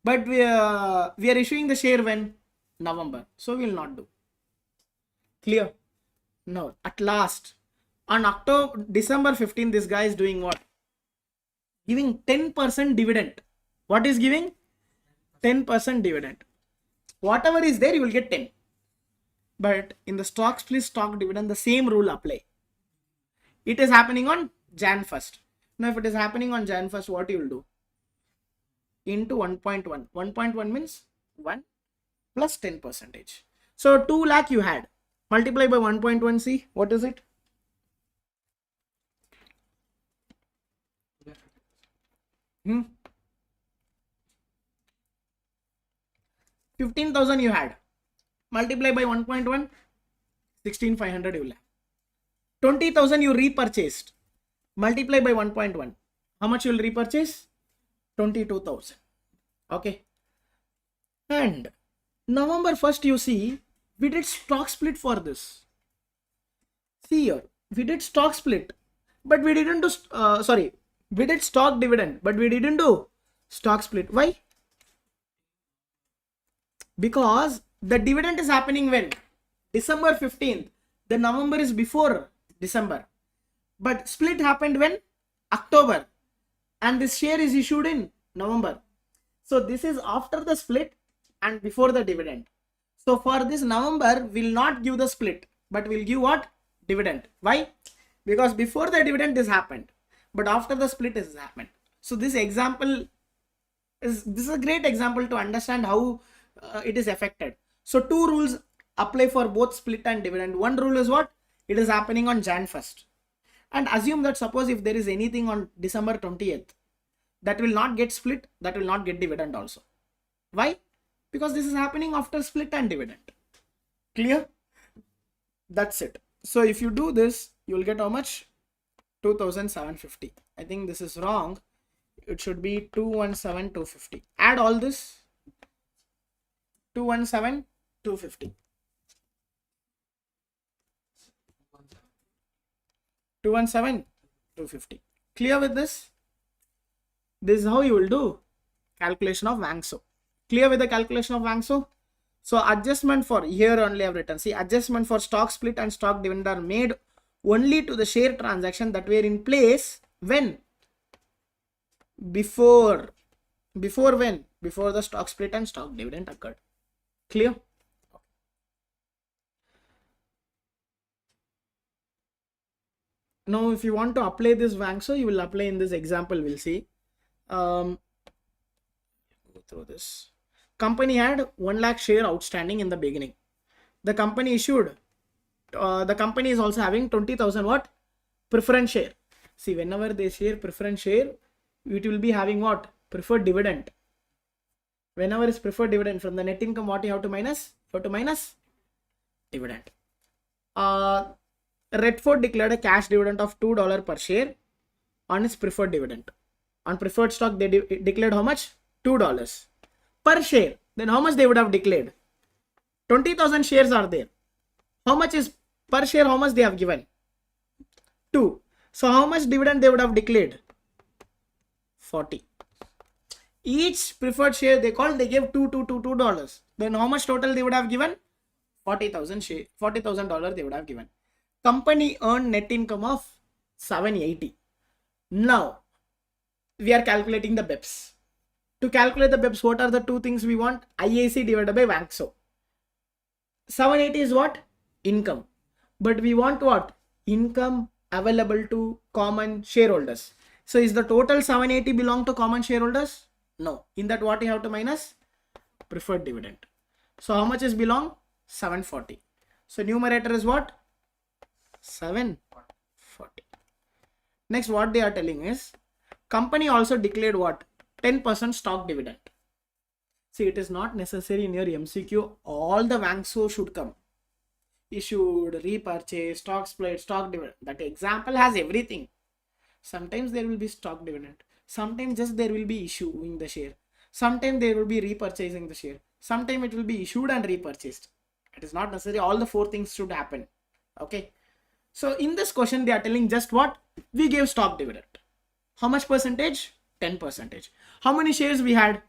But we are issuing the share when? November. So we will not do. Clear? Now, at last, on December 15, this guy is doing what? Giving 10% dividend. What is giving? 10% dividend. Whatever is there, you will get 10. But in the stock split, stock dividend, the same rule apply. It is happening on Jan 1st. Now, if it is happening on Jan 1st, what you will do? Into 1.1. 1.1 means 1 plus 10%. So, 2 lakh you had. Multiply by 1.1, see, what is it? Hmm? 15,000 you had. Multiply by 1.1, 16,500 you will have. 20,000 you repurchased. Multiply by 1.1. How much you will repurchase? 22,000. Okay. And November 1st, you see, we did stock split for this. See here, we did stock split, but we didn't do, we did stock dividend, but we didn't do stock split. Why? Because the dividend is happening when? December 15th. The November is before December. But split happened when? October. And this share is issued in November. So this is after the split and before the dividend. So for this November, we'll not give the split, but we'll give what? Dividend. Why? Because before the dividend this happened, but after the split this happened. So this example This is a great example to understand how it is affected. So two rules apply for both split and dividend. One rule is what? It is happening on Jan 1st. And assume that suppose if there is anything on December 20th, that will not get split, that will not get dividend also. Why? Because this is happening after split and dividend. Clear? That's it. So if you do this, you will get how much? 2750. I think this is wrong. It should be 217250. Add all this. 217250. 217250. Clear with this? This is how you will do calculation of Wangso. Clear with the calculation of Wangso? So adjustment for, here only I have written, see, adjustment for stock split and stock dividend are made only to the share transaction that were in place when? Before when? Before the stock split and stock dividend occurred. Clear? Now if you want to apply this Wangso, you will apply in this example, we'll see. Go through this. Company had 1 lakh share outstanding in the beginning. The company issued, the company is also having 20,000 what? Preference share. See, whenever they share preference share, it will be having what? Preferred dividend. Whenever it's preferred dividend from the net income, what you have to minus? You have to minus dividend. Redford declared a cash dividend of $2 per share on its preferred dividend. On preferred stock, they declared how much? $2 per share. Then how much they would have declared? 20,000 shares are there. How much is per share? How much they have given? 2. So how much dividend they would have declared? 40. Each preferred share they gave $2. Then how much total they would have given? 40,000 share, $40,000 they would have given. Company earned net income of 780. Now we are calculating the BEPS. To calculate the BEPS, what are the two things we want? IAC divided by Wangso. 780 is what? Income. But we want what? Income available to common shareholders. So is the total 780 belong to common shareholders? No. In that, what you have to minus? Preferred dividend. So how much is belong? 740. So numerator is what? 740. Next, what they are telling is, company also declared what? 10% stock dividend. See, it is not necessary in your MCQ. All the Wangso should come. Issued, repurchase, stock split, stock dividend. That example has everything. Sometimes there will be stock dividend. Sometimes just there will be issuing the share. Sometimes there will be repurchasing the share. Sometimes it will be issued and repurchased. It is not necessary. All the four things should happen. Okay. So in this question, they are telling just what? We gave stock dividend. How much percentage? 10%. How many shares we had?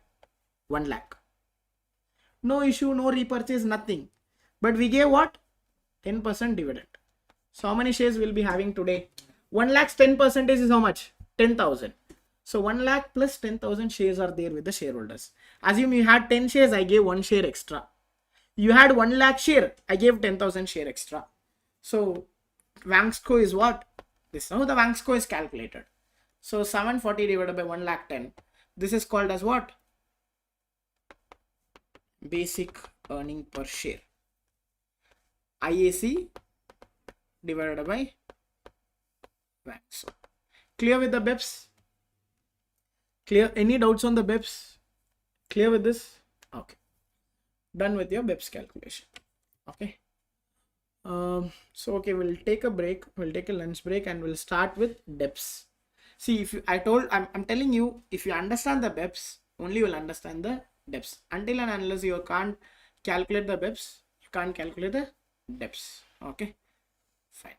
1 lakh. No issue, no repurchase, nothing. But we gave what? 10% dividend. So how many shares we'll be having today? 1 lakh's 10% is how much? 10,000. So 1 lakh plus 10,000 shares are there with the shareholders. Assume you had 10 shares, I gave 1 share extra. You had 1 lakh share, I gave 10,000 share extra. So Wangso is what? This is how the Wangso is calculated. So 740 divided by 1 lakh 10. This is called as what? Basic earning per share. IAC divided by Wangso. Clear with the BEPS? Clear? Any doubts on the BEPS? Clear with this? Okay. Done with your BEPS calculation. Okay. So okay, we'll take a break. We'll take a lunch break and we'll start with DEPS. See, if you, I'm telling you, if you understand the BEPS, only you will understand the DEPS. Until and unless you can't calculate the BEPS, you can't calculate the DEPS. Okay. Fine.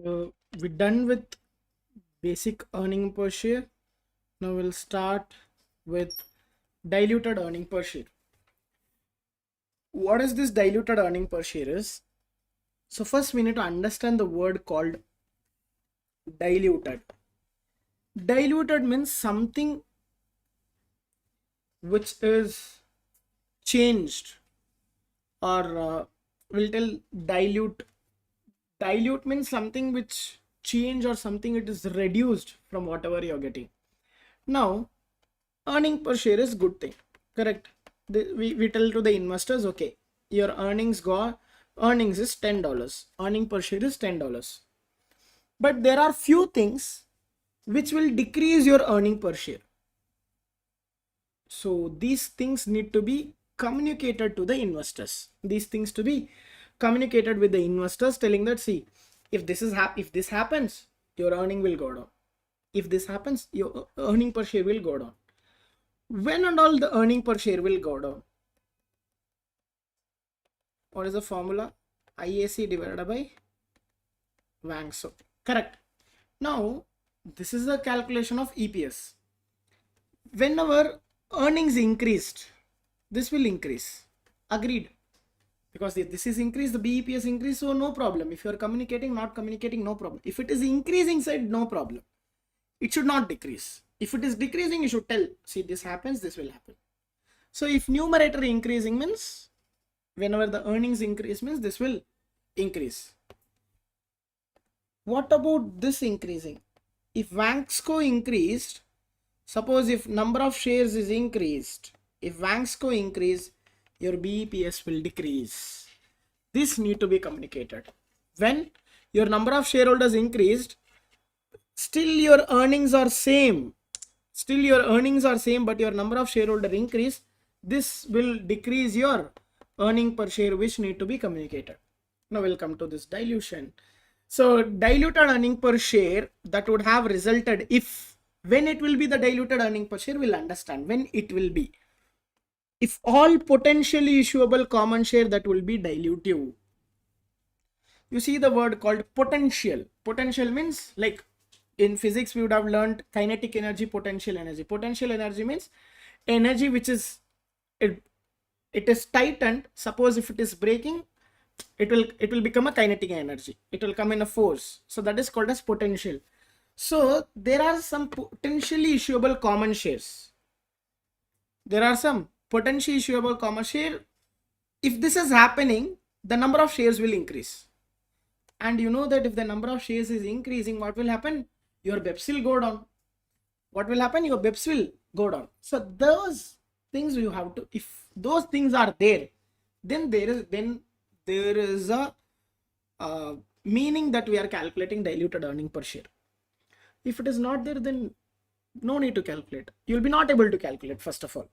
We're done with basic earning per share. Now we'll start with diluted earning per share. What is this diluted earning per share is? So first we need to understand the word called diluted. Diluted means something which is changed, or we'll tell dilute. Dilute means something which change or something it is reduced from whatever you're getting. Now earning per share is good thing, correct? We tell to the investors, okay, your earnings is $10, earning per share is $10, but there are few things which will decrease your earning per share. So these things need to be communicated to the investors. These things to be communicated with the investors, telling that, see, if this happens, your earning will go down. If this happens, your earning per share will go down. When and all the earning per share will go down? What is the formula? IAC divided by WANGSO. Correct. Now, this is the calculation of EPS. Whenever earnings increased, this will increase. Agreed. Because if this is increased, the BEPS increase, so no problem. If you are communicating, not communicating, no problem. If it is increasing side, no problem. It should not decrease. If it is decreasing, you should tell, see, this happens, this will happen. So if numerator increasing means, whenever the earnings increase means this will increase. What about this increasing? If WANGSO increased, suppose if number of shares is increased, if WANGSO increase, your BEPS will decrease. This need to be communicated. When your number of shareholders increased, still your earnings are same. Still your earnings are same, but your number of shareholder increase, this will decrease your earning per share, which need to be communicated. Now we'll come to this dilution. So diluted earning per share, that would have resulted if, when it will be the diluted earning per share, we'll understand when it will be. If all potentially issuable common share, that will be dilutive. You see the word called potential. Potential means, like in physics, we would have learned kinetic energy, potential energy. Potential energy means energy which is, it is tightened. Suppose if it is breaking, it will become a kinetic energy. It will come in a force. So that is called as potential. So there are some potentially issuable common shares. There are some potentially issuable common share. If this is happening, the number of shares will increase. And you know that if the number of shares is increasing, what will happen? Your BEPS will go down. What will happen? Your BEPS will go down. So those things you have to, if those things are there, then there is a meaning that we are calculating diluted earning per share. If it is not there, then no need to calculate. You will be not able to calculate, first of all.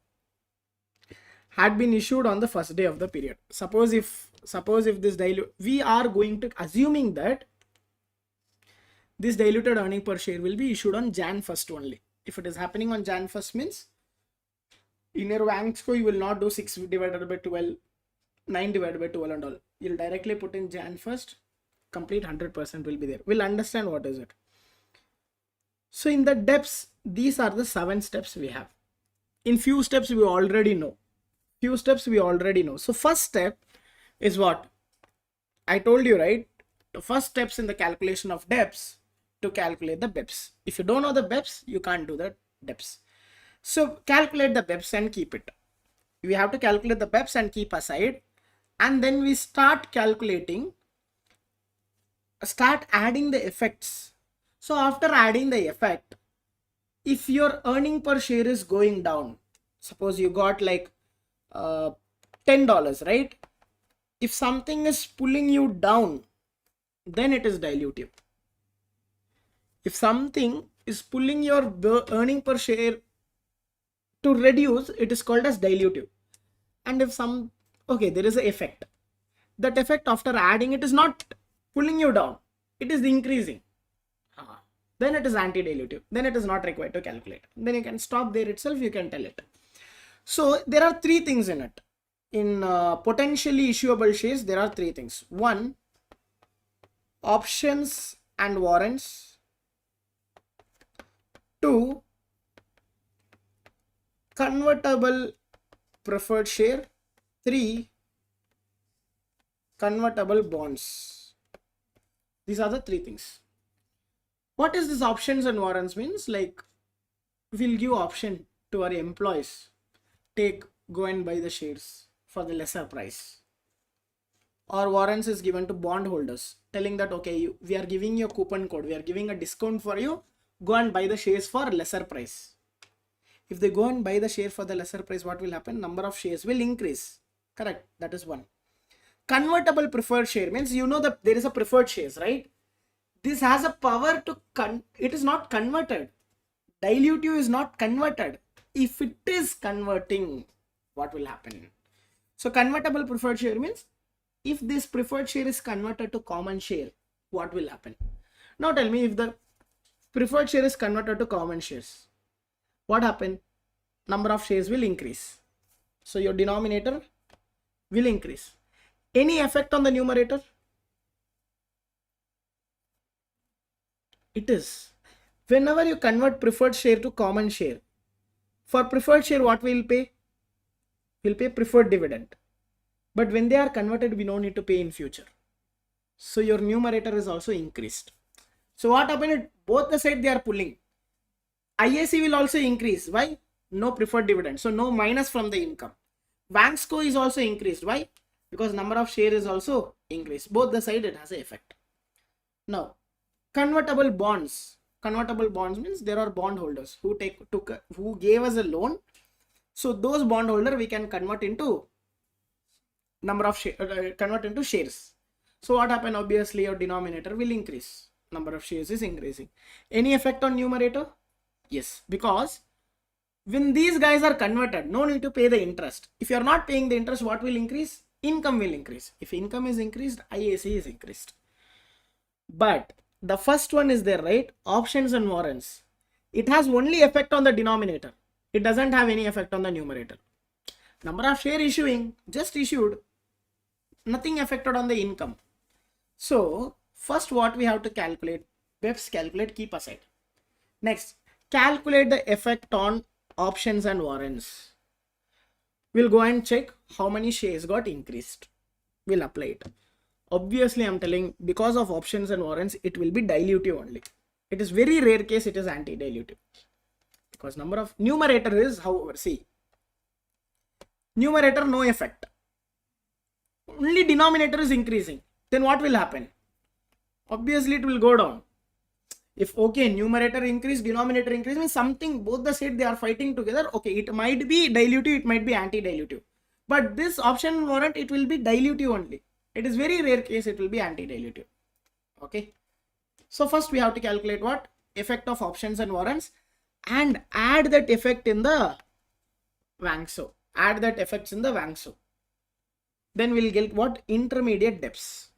Had been issued on the first day of the period. Suppose if this we are going to assuming that this diluted earning per share will be issued on Jan 1st only. If it is happening on Jan 1st means, in your WANGSO you will not do 6 divided by 12, 9 divided by 12 and all. You'll directly put in Jan 1st, complete 100% will be there. We'll understand what is it. So in the depths, these are the 7 steps we have. In few steps we already know. So first step is what? I told you, right? The first steps in the calculation of depths to calculate the BEPS. If you don't know the BEPS, you can't do the depths. So calculate the BEPS and keep it. We have to calculate the BEPS and keep aside. And then we start adding the effects. So after adding the effect, if your earning per share is going down, suppose you got like $10, right? If something is pulling you down, then it is dilutive. If something is pulling your earning per share to reduce, it is called as dilutive. And if there is an effect. That effect, after adding, it is not pulling you down, it is increasing. Then it is anti-dilutive. Then it is not required to calculate. Then you can stop there itself, you can tell it. So there are 3 things in it. In potentially issuable shares, there are 3 things. 1, options and warrants. 2, convertible preferred share. 3, convertible bonds. These are the 3 things. What is this options and warrants means? Like, we'll give option to our employees, go and buy the shares for the lesser price. Or warrants is given to bondholders, telling that okay, we are giving you a coupon code, we are giving a discount for you, go and buy the shares for lesser price. If they go and buy the share for the lesser price, what will happen? Number of shares will increase. Correct, that is one. Convertible preferred share means, you know that there is a preferred shares, right? This has a power to it is not converted. Dilutive is not converted. If it is converting, what will happen? So convertible preferred share means, if this preferred share is converted to common share, what will happen? Now tell me, if the preferred share is converted to common shares, what happen? Number of shares will increase. So your denominator will increase. Any effect on the numerator? It is. Whenever you convert preferred share to common share, for preferred share, what we will pay? We'll pay preferred dividend. But when they are converted, we don't need to pay in future. So your numerator is also increased. So what happened? Both the side they are pulling. IAC will also increase. Why? No preferred dividend. So no minus from the income. Vangsco is also increased. Why? Because number of share is also increased. Both the side it has an effect. Now, convertible bonds. Convertible bonds means there are bondholders who gave us a loan. So those bondholder we can convert into number of convert into shares. So what happened? Obviously your denominator will increase. Number of shares is increasing. Any effect on numerator? Yes, because when these guys are converted, no need to pay the interest. If you are not paying the interest, what will increase? Income will increase. If income is increased, IAC is increased. But the first one is there, right? Options and warrants. It has only effect on the denominator. It doesn't have any effect on the numerator. Number of share issuing, just issued, nothing affected on the income. So first what we have to calculate, BEPS calculate, keep aside. Next, calculate the effect on options and warrants. We'll go and check how many shares got increased. We'll apply it. Obviously I'm telling, because of options and warrants, it will be dilutive only. It is very rare case it is anti-dilutive. Because number of numerator is, however, see, numerator no effect. Only denominator is increasing. Then what will happen? Obviously it will go down. If okay, numerator increase, denominator increase, means something, both the side they are fighting together. Okay, it might be dilutive, it might be anti-dilutive. But this option warrant, it will be dilutive only. It is very rare case it will be anti-dilutive. Okay. So first we have to calculate what? Effect of options and warrants, and add that effect in the Vangsco. Add that effects in the Vangsco. Then we'll get what? Intermediate debts.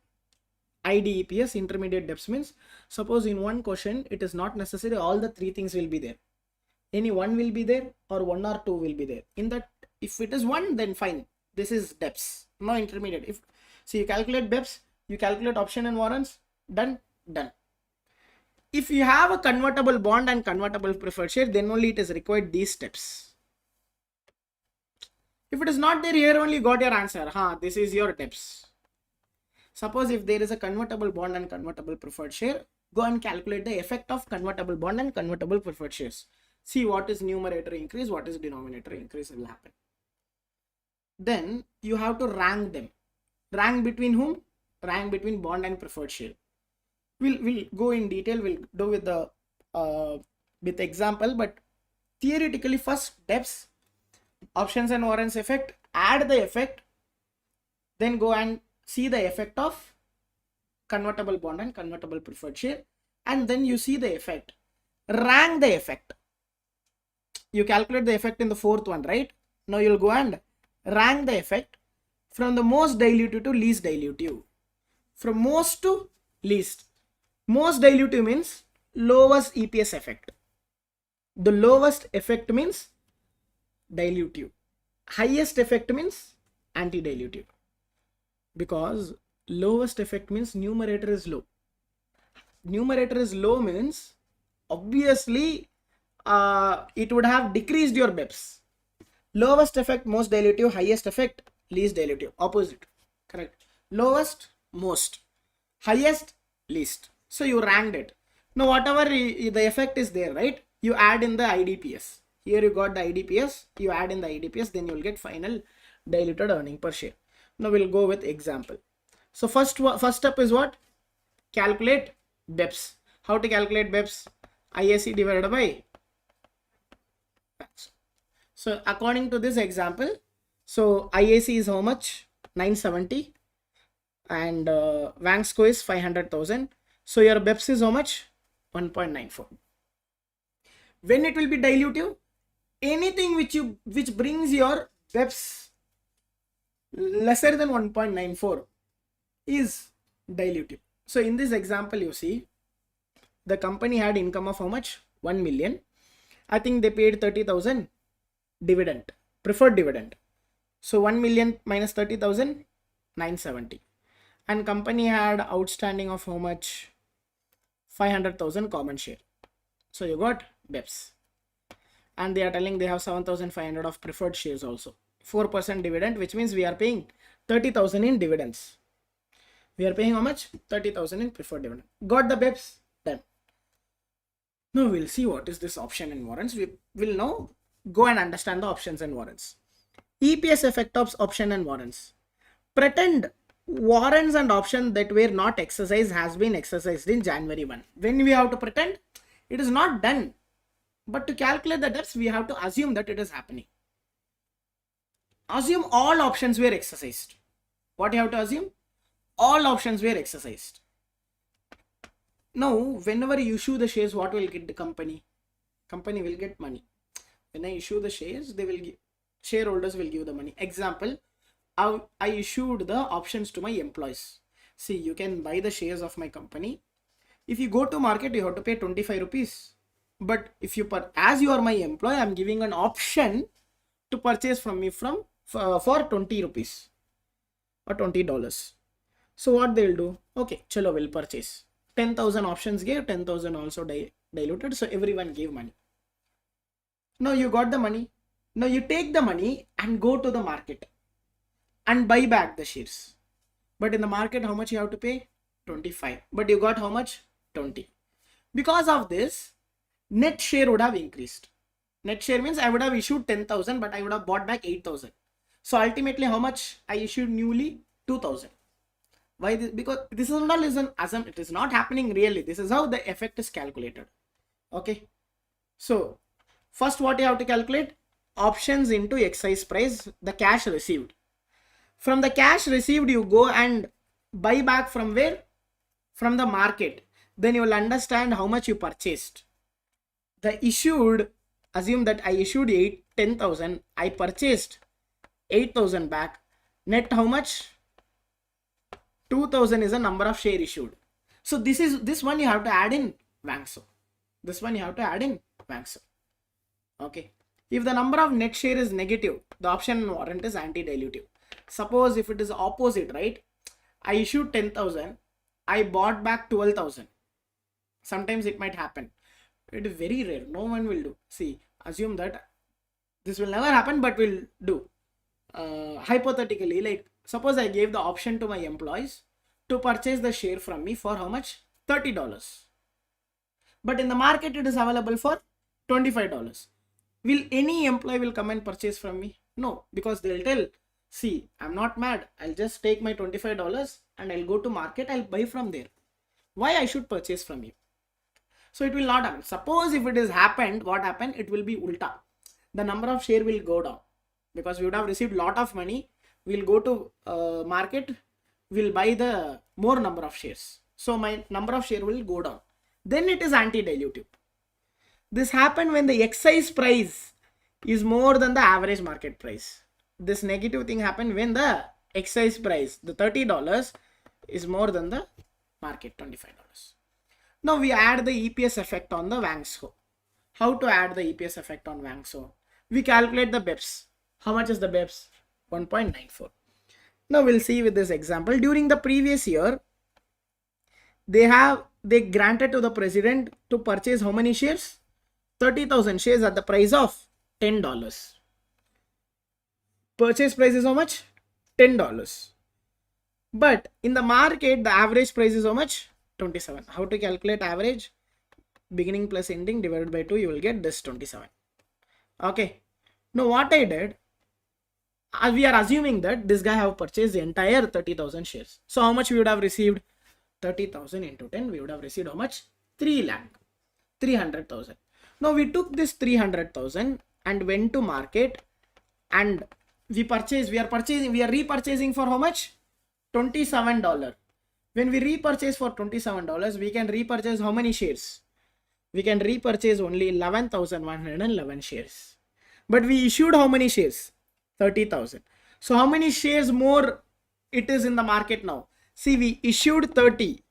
IDEPS, intermediate debts, means suppose in one question it is not necessary all the 3 things will be there. Any one will be there or 1 or 2 will be there. In that, if it is 1, then fine. This is debts, no intermediate. If so, you calculate BEPS, you calculate option and warrants, done. If you have a convertible bond and convertible preferred share, then only it is required these steps. If it is not there, here only got your answer. This is your debts. Suppose if there is a convertible bond and convertible preferred share, go and calculate the effect of convertible bond and convertible preferred shares. See what is numerator increase, what is denominator increase will happen. Then you have to rank them. Rank between whom? Rank between bond and preferred share. We'll go in detail. We'll do with the example, but theoretically first debts, options and warrants effect, add the effect, then go and see the effect of convertible bond and convertible preferred share, and then you see the effect. Rank the effect. You calculate the effect in the 4th one, right? Now you'll go and rank the effect from the most dilutive to least dilutive. From most to least. Most dilutive means lowest EPS effect. The lowest effect means dilutive. Highest effect means anti-dilutive. Because lowest effect means numerator is low. numerator is low means obviously it would have decreased your BEPS. Lowest effect, most dilutive, highest effect, least dilutive. Opposite. Correct. Lowest, most. Highest, least. So you ranked it. Now whatever the effect is there, right? You add in the IDPS. Here you got the IDPS. You add in the IDPS, then you will get final diluted earning per share. Now we'll go with example. So first step is what? Calculate BEPS. How to calculate BEPS? IAC divided by. So according to this example, so IAC is how much? 970 and Vangsco is 500,000. So your BEPS is how much? 1.94. When it will be dilutive? Anything which brings your BEPS lesser than 1.94 is dilutive. So in this example, you see the company had income of how much? 1 million. I think they paid 30,000 dividend, preferred dividend. So 1 million minus 30,000, 970. And company had outstanding of how much? 500,000 common share. So you got BEPS. And they are telling they have 7,500 of preferred shares also. 4% dividend, which means we are paying 30,000 in dividends. We are paying how much? 30,000 in preferred dividend. Got the BEPS? Done. Now we'll see what is this option and warrants. We will now go and understand the options and warrants. EPS effect of option and warrants. Pretend warrants and options that were not exercised has been exercised in January 1. When we have to pretend, it is not done. But to calculate the depths, we have to assume that it is happening. Assume all options were exercised. What you have to assume? All options were exercised. Now, whenever you issue the shares, what will get the company? Company will get money. When I issue the shares, they will give, shareholders will give the money. Example, I issued the options to my employees. See, you can buy the shares of my company. If you go to market, you have to pay 25 rupees. But if you as you are my employee, I'm giving an option to purchase from me for 20 rupees or $20. So what they'll do? Okay, chalo, we'll purchase. 10,000 options gave, 10,000 also diluted. So everyone gave money. Now you got the money. Now you take the money and go to the market and buy back the shares. But in the market, how much you have to pay? 25. But you got how much? 20. Because of this, net share would have increased. Net share means I would have issued 10,000, but I would have bought back 8,000. So ultimately, how much I issued newly? 2,000. Why this? Because this is not an assumption. It is not happening really. This is how the effect is calculated. Okay. So first, what you have to calculate? Options into exercise price, the cash received. From the cash received, you go and buy back from where? From the market. Then you will understand how much you purchased. The issued, assume that I issued 10,000. I purchased 8,000 back. Net how much? 2,000 is the number of share issued. So this one you have to add in Vangsco. This one you have to add in Vangsco. Okay. If the number of net share is negative, the option and warrant is anti-dilutive. Suppose if it is opposite, right? I issued 10,000. I bought back 12,000. Sometimes it might happen. It is very rare. No one will do. See, assume that this will never happen, but will do. Hypothetically, like suppose I gave the option to my employees to purchase the share from me for how much? $30. But in the market, it is available for $25. Will any employee will come and purchase from me? No, because they'll tell, see, I'm not mad. I'll just take my $25 and I'll go to market. I'll buy from there. Why I should purchase from you? So it will not happen. Suppose if it has happened, what happened? It will be ulta. The number of share will go down because we would have received lot of money. We'll go to market. We'll buy the more number of shares. So my number of share will go down. Then it is anti-dilutive. This happened when the excise price is more than the average market price. This negative thing happened when the excise price, the $30, is more than the market $25. Now we add the EPS effect on the Vangsco. How to add the EPS effect on Vangsco? We calculate the BEPS. How much is the BEPS? 1.94. Now we'll see with this example. During the previous year, they have they granted to the president to purchase how many shares? 30,000 shares at the price of $10. Purchase price is how much? $10. But in the market, the average price is how much? 27. How to calculate average? Beginning plus ending divided by 2, you will get this 27. Okay. Now what I did, we are assuming that this guy have purchased the entire 30,000 shares. So how much we would have received? 30,000 into 10, we would have received how much? 3 lakh. 300,000. Now we took this 300,000 and went to market, and we are repurchasing for how much? $27. When we repurchase for $27, we can repurchase how many shares? We can repurchase only 11,111 shares. But we issued how many shares? 30,000. So how many shares more it is in the market now? See, we issued 30.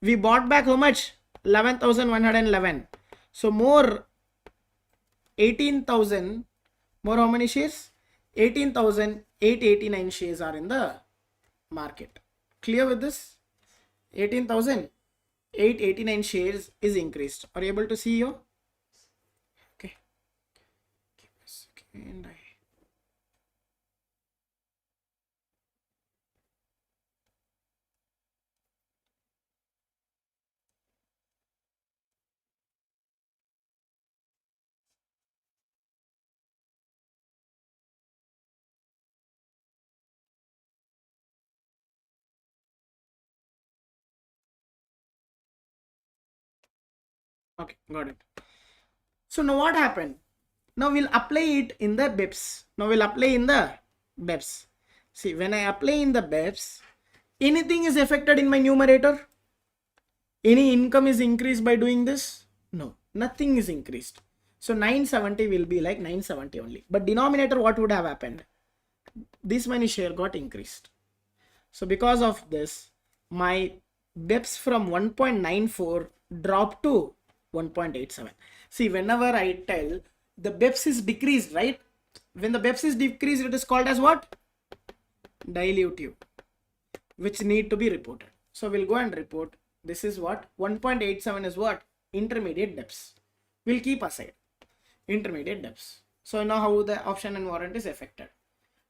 We bought back how much? 11,111. So more 18,000. More how many shares? 18,889 shares are in the market. Clear with this? 18,889 shares is increased. Are you able to see here? Okay. Give a second. Okay, got it. So now what happened? Now we'll apply it in the BEPS. See, when I apply in the BEPS, anything is affected in my numerator? Any income is increased by doing this? No, nothing is increased. So 970 will be like 970 only. But denominator, what would have happened? This many share got increased. So because of this, my BEPS from 1.94 dropped to 1.87. See, whenever I tell the BEPS is decreased, right? When the BEPS is decreased, it is called as what? Dilutive, which need to be reported. So we'll go and report. This is what? 1.87 is what? Intermediate debts. We'll keep aside intermediate debts. So now how the option and warrant is affected.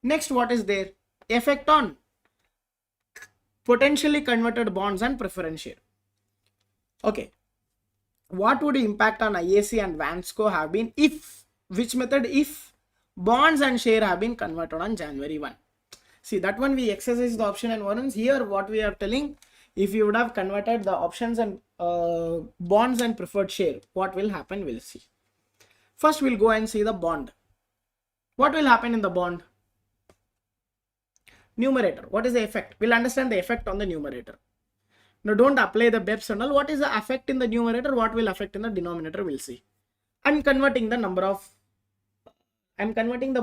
Next, what is there? Effect on potentially converted bonds and preference share. Okay. What would impact on IAC and Vansco have been if, which method? If bonds and share have been converted on January 1. See, that one we exercise the option and warrants. Here what we are telling, if you would have converted the options and bonds and preferred share, what will happen? We'll see. First we'll go and see the bond. What will happen in the bond? Numerator. What is the effect? We'll understand the effect on the numerator. Now don't apply the BEPS and all. What is the effect in the numerator? What will affect in the denominator? We'll see. I'm converting the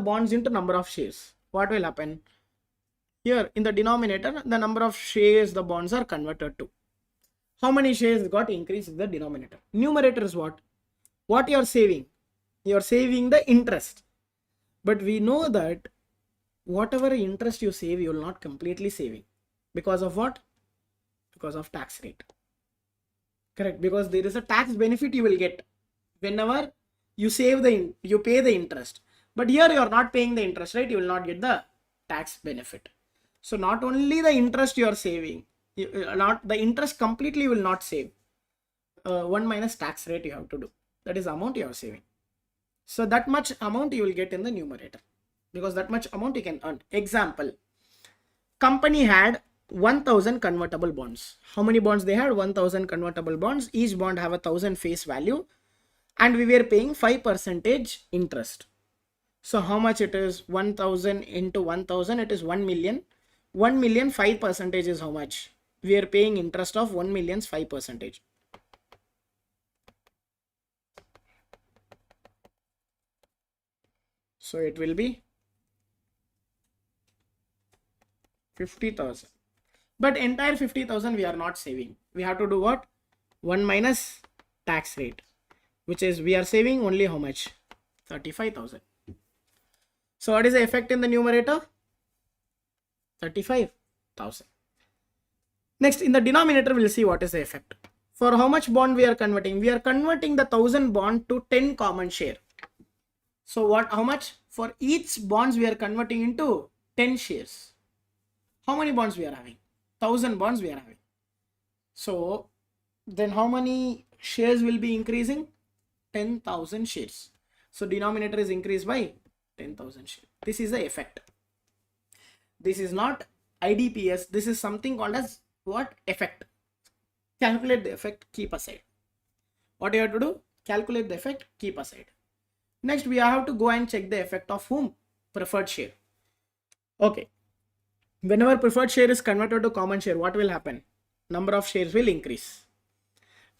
bonds into number of shares. What will happen? Here in the denominator, the number of shares the bonds are converted to. How many shares got increased in the denominator? Numerator is what? What you are saving? You are saving the interest. But we know that whatever interest you save, you will not completely saving. Because of what? Because of tax rate. Correct. Because there is a tax benefit you will get whenever you save you pay the interest. But here you are not paying the interest, right? You will not get the tax benefit. So not only the interest you are saving, the interest completely will not save. 1 minus tax rate you have to do. That is the amount you are saving. So that much amount you will get in the numerator. Because that much amount you can earn. Example, company had 1,000 convertible bonds. How many bonds they had? 1,000 convertible bonds. Each bond have 1,000 face value, and we were paying 5% interest. So how much it is? 1,000 into 1,000, it is 1 million. 1 million 5% is how much? We are paying interest of 1 million's 5%. So it will be 50,000. But entire 50,000 we are not saving. We have to do what? 1 minus tax rate, which is we are saving only how much? 35,000. So what is the effect in the numerator? 35,000. Next, in the denominator, we'll see what is the effect. For how much bond we are converting? We are converting the 1000 bond to 10 common share. So how much? For each bonds we are converting into 10 shares. How many bonds we are having? 1000 bonds we are having. So then how many shares will be increasing? 10,000 shares. So denominator is increased by 10,000 shares. This is the effect. This is not IDPS. This is something called as what? Effect. Calculate the effect, keep aside. What you have to do? Calculate the effect, keep aside. Next, we have to go and check the effect of whom? Preferred share. Okay. Whenever preferred share is converted to common share, what will happen? Number of shares will increase.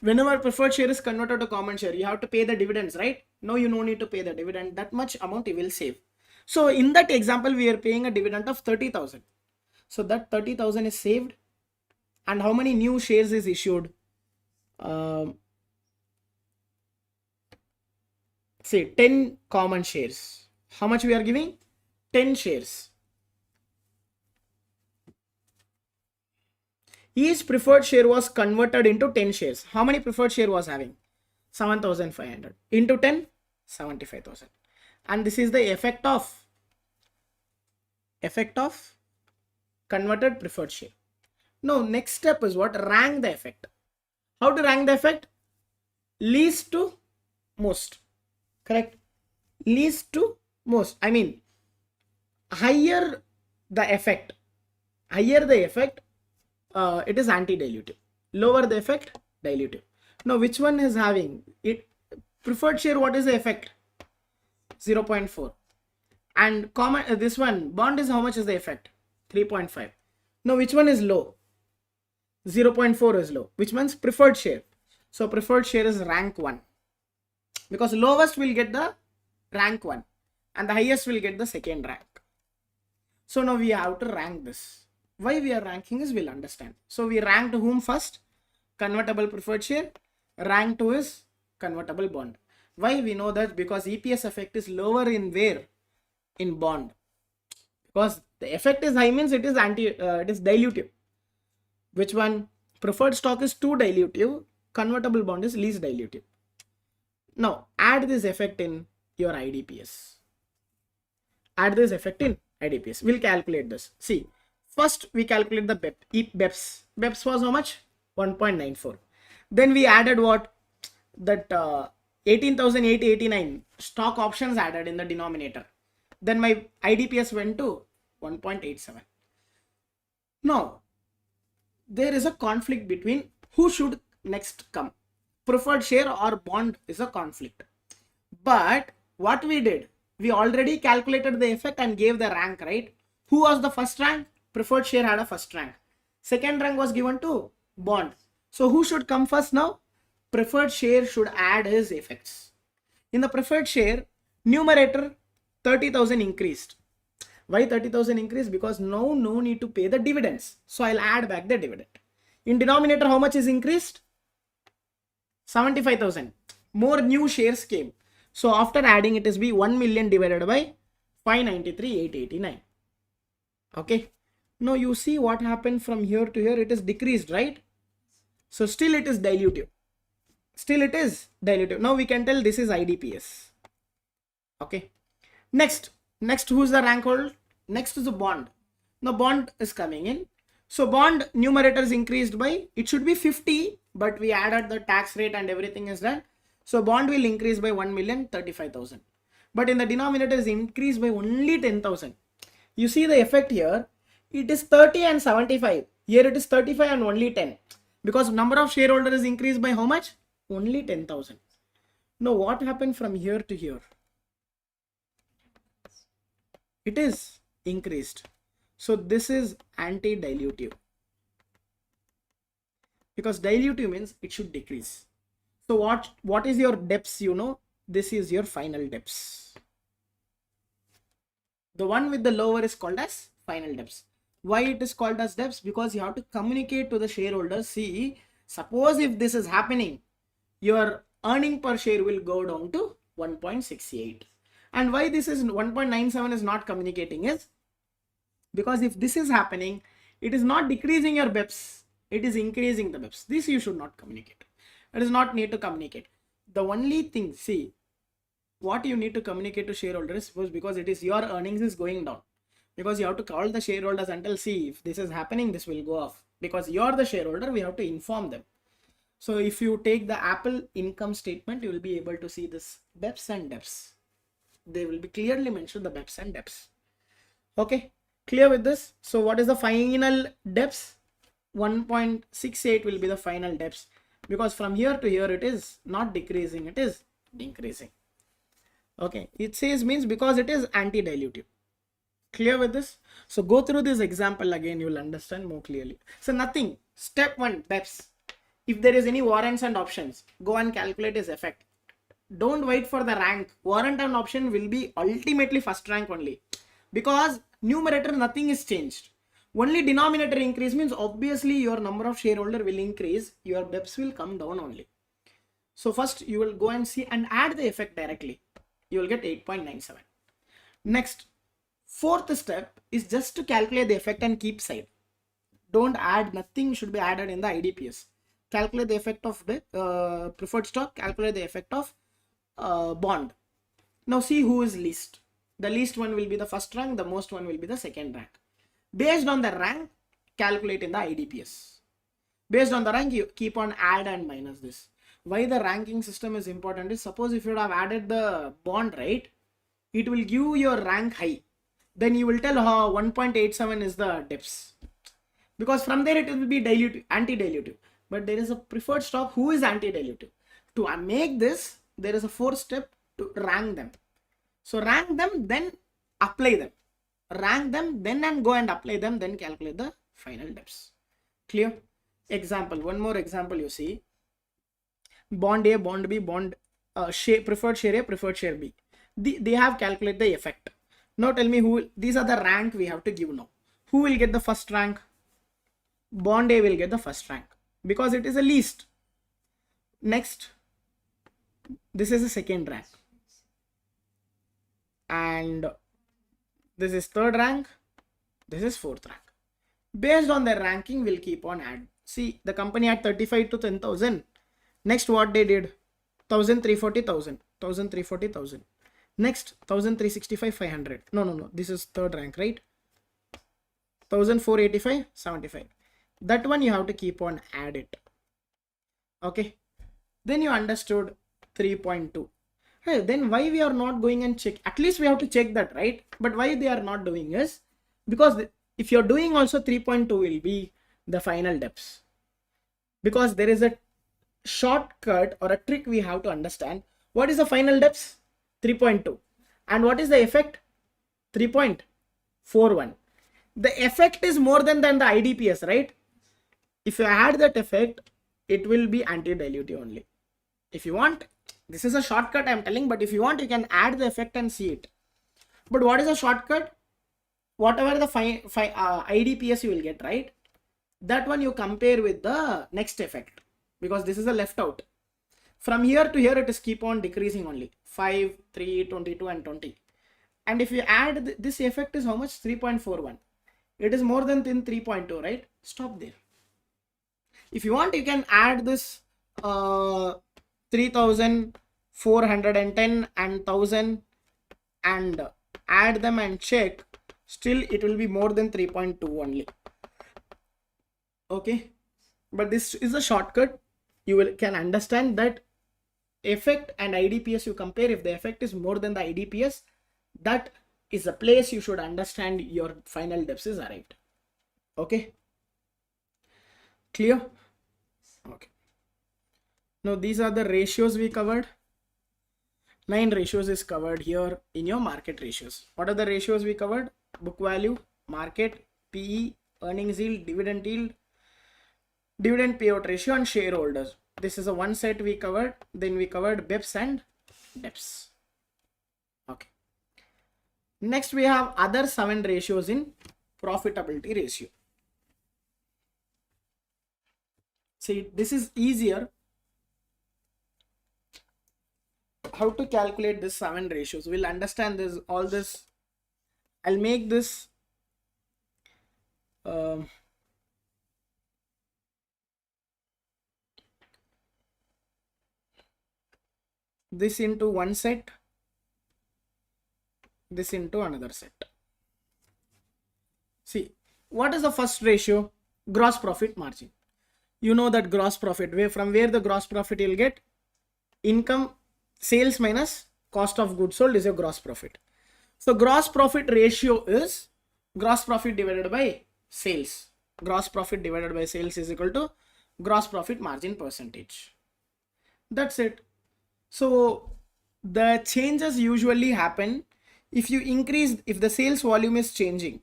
Whenever preferred share is converted to common share, you have to pay the dividends, right? No, you no need to pay the dividend. That much amount you will save. So in that example, we are paying a dividend of 30,000. So that 30,000 is saved. And how many new shares is issued? Say 10 common shares. How much we are giving? 10 shares. Each preferred share was converted into 10 shares. How many preferred share was having? 7,500 into 10, 75,000. And this is the effect of converted preferred share. Now next step is what? Rank the effect. How to rank the effect? Least to most. Correct? Least to most. I mean, higher the effect, it is anti-dilutive. Lower the effect, dilutive. Now which one is having it? Preferred share, what is the effect? 0.4. And common, this one bond is how much is the effect? 3.5. Now which one is low? 0.4 is low, which means preferred share. So preferred share is rank 1, because lowest will get the rank 1 and the highest will get the second rank. So now we have to rank this. Why we are ranking is we'll understand. So we ranked whom first? Convertible preferred share. Rank 2 is convertible bond. Why we know that? Because EPS effect is lower in where? In bond. Because the effect is high means it is it is dilutive. Which one? Preferred stock is too dilutive. Convertible bond is least dilutive. Now add this effect in your IDPS. Add this effect in IDPS. We'll calculate this. See, first we calculate the BEPS. BEPS was how much? 1.94. Then we added what? That 18,889 stock options added in the denominator. Then my IDPS went to 1.87. Now there is a conflict between who should next come. Preferred share or bond is a conflict. But what we did, we already calculated the effect and gave the rank, right? Who was the first rank? Preferred share had a first rank. Second rank was given to bond. So who should come first now? Preferred share should add his effects. In the preferred share, numerator 30,000 increased. Why 30,000 increased? Because no need to pay the dividends. So I'll add back the dividend. In denominator, how much is increased? 75,000. More new shares came. So after adding, it is be 1 million divided by 593,889. Okay. Now you see what happened from here to here. It is decreased, right? So still it is dilutive. Now we can tell this is IDPS. Okay. Next who's the rank hold? Next is the bond. Now bond is coming in. So bond numerator is increased by, it should be 50, but we added the tax rate and everything is done. So bond will increase by 1,035,000. But in the denominator is increased by only 10,000. You see the effect here. It is 30 and 75. Here it is 35 and only 10. Because number of shareholders is increased by how much? Only 10,000. Now what happened from here to here? It is increased. So this is anti-dilutive. Because dilutive means it should decrease. So what is your depths? You know, this is your final depths. The one with the lower is called as final depths. Why it is called as depths? Because you have to communicate to the shareholders. See, suppose if this is happening, your earning per share will go down to 1.68. And why this is 1.97 is not communicating is because if this is happening, it is not decreasing your BEPS, it is increasing the BEPS. This you should not communicate. It is not need to communicate. The only thing, see, what you need to communicate to shareholders, suppose because it is your earnings is going down, because you have to call the shareholders and tell, see, if this is happening, this will go off, because you're the shareholder, we have to inform them. So if you take the Apple income statement, you will be able to see this BEPS and DEPS. They will be clearly mentioned, the BEPS and DEPS. Okay, clear with this? So what is the final DEPS? 1.68 will be the final DEPS, because from here to here it is not decreasing, it is increasing. Okay, it says means because it is anti-dilutive. Clear with this? So go through this example again, you will understand more clearly. So nothing. Step 1, BEPS. If there is any warrants and options, go and calculate its effect. Don't wait for the rank. Warrant and option will be ultimately first rank only, because numerator nothing is changed. Only denominator increase means obviously your number of shareholder will increase, your BEPS will come down only. So first you will go and see and add the effect directly. You will get 8.97. Next, fourth step is just to calculate the effect and keep side. Don't add, nothing should be added in the IDPS. Calculate the effect of the preferred stock, calculate the effect of bond. Now see who is least. The least one will be the first rank, the most one will be the second rank. Based on the rank, calculate in the IDPS. Based on the rank, you keep on add and minus this. Why the ranking system is important is, suppose if you have added the bond, right, it will give your rank high. Then you will tell 1.87 is the DEPS. Because from there it will be dilutive, anti-dilutive. But there is a preferred stock who is anti-dilutive. To make this, there is a fourth step to rank them. So rank them, then apply them. Rank them, then and go and apply them, then calculate the final DEPS. Clear? Example, one more example you see. Bond A, bond B, bond preferred share A, preferred share B. They have calculated the effect. Now tell me who, these are the rank we have to give now. Who will get the first rank? Bond A will get the first rank, because it is the least. Next, this is the second rank. And this is third rank, this is fourth rank. Based on their ranking, we'll keep on add. See, the company had 35 to 10,000. Next, what they did? 1,340,000. 1,340,000. Next, 1,365, 500. No. This is third rank, right? 1,485, 75. That one you have to keep on add it. Okay. Then you understood 3.2. Hey, then why we are not going and check? At least we have to check that, right? But why they are not doing is because if you're doing also 3.2 will be the final DEPS. Because there is a shortcut or a trick we have to understand. What is the final DEPS? 3.2. And what is the effect? 3.41. The effect is more than the IDPS, right? If you add that effect, it will be anti-dilutive only. If you want, this is a shortcut I'm telling, but if you want, you can add the effect and see it. But what is a shortcut? Whatever the IDPS you will get, right? That one you compare with the next effect, because this is a left out. From here to here, it is keep on decreasing only. 5, 3, 22 and 20. And if you add this effect is how much? 3.41. It is more than 3.2, right? Stop there. If you want, you can add this 3,410 and 1,000 and add them and check. Still, it will be more than 3.2 only. Okay, but this is a shortcut. You can understand that effect and IDPS you compare. If the effect is more than the IDPS, that is the place you should understand your final DEPS is arrived. Okay, clear? Okay. Now these are the ratios we covered. 9 ratios is covered here in your market ratios. What are the ratios we covered? Book value, market, PE, earnings yield, dividend payout ratio, and shareholders. This is a one set we covered. Then we covered BEPS and DEPS. Okay. Next we have other 7 ratios in profitability ratio. See, this is easier. How to calculate this 7 ratios? We'll understand this, all this. I'll make this this into one set, this into another set. See, what is the first ratio? Gross profit margin. You know that gross profit, from where the gross profit you'll get income, sales minus cost of goods sold is your gross profit. So gross profit ratio is gross profit divided by sales. Gross profit divided by sales is equal to gross profit margin percentage. That's it. So the changes usually happen if you increase, if the sales volume is changing,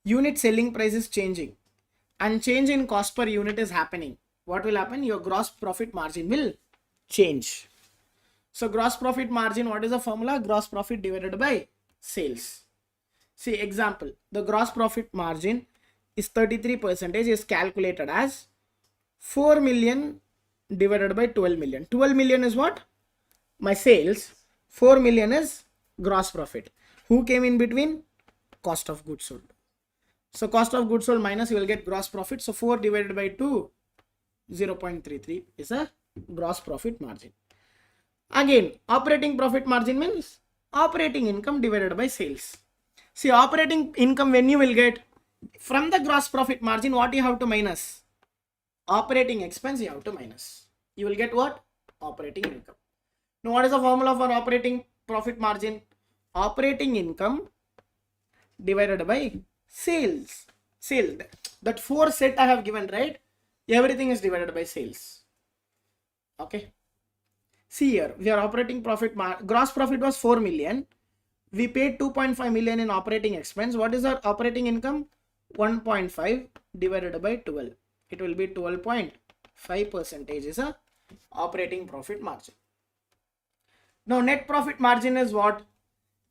unit selling price is changing, and change in cost per unit is happening. What will happen? Your gross profit margin will change. So gross profit margin, what is the formula? Gross profit divided by sales. See, example, the gross profit margin is 33% is calculated as 4 million divided by 12 million. 12 million is what? My sales. 4 million is gross profit. Who came in between? Cost of goods sold. So cost of goods sold minus, you will get gross profit. So 4 divided by 2, 0.33 is a gross profit margin. Again, operating profit margin means operating income divided by sales. See, operating income, when you will get from the gross profit margin, what you have to minus? Operating expense you have to minus. You will get what? Operating income. Now, what is the formula for operating profit margin? Operating income divided by sales. Sales. That 4 set I have given, right? Everything is divided by sales. Okay. See here, we are operating profit, gross profit was 4 million. We paid 2.5 million in operating expense. What is our operating income? 1.5 divided by 12. It will be 12.5% is a operating profit margin. Now net profit margin is what?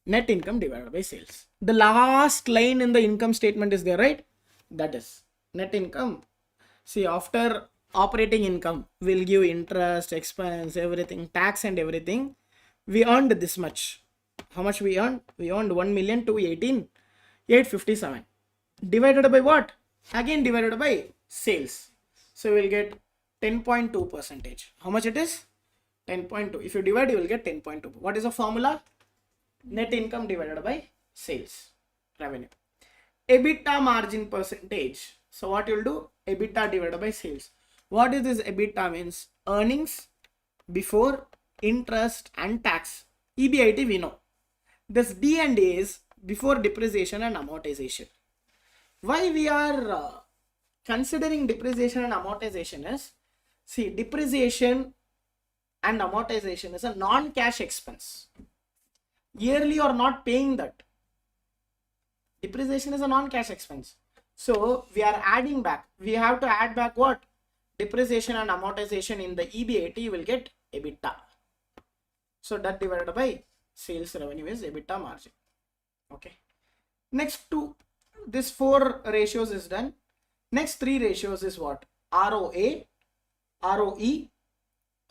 Net income divided by sales. The last line in the income statement is there, right? That is net income. See, after operating income, will give interest, expense, everything, tax and everything. We earned this much. How much we earned? We earned 1,218,857. Divided by what? Again divided by sales. So we will get 10.2%. How much it is? 10.2. If you divide, you will get 10.2. What is the formula? Net income divided by sales revenue. EBITDA margin percentage. So what you will do? EBITDA divided by sales. What is this EBITDA means? Earnings before interest and tax. EBIT we know. This D and A is before depreciation and amortization. Why we are considering depreciation and amortization is, see, depreciation and amortization is a non-cash expense. Yearly you are not paying that. Depreciation is a non-cash expense. So we are adding back. We have to add back what? Depreciation and amortization in the EBIT, you will get EBITDA. So that divided by sales revenue is EBITDA margin. Okay. Next two, this 4 ratios is done. Next 3 ratios is what? ROA, ROE.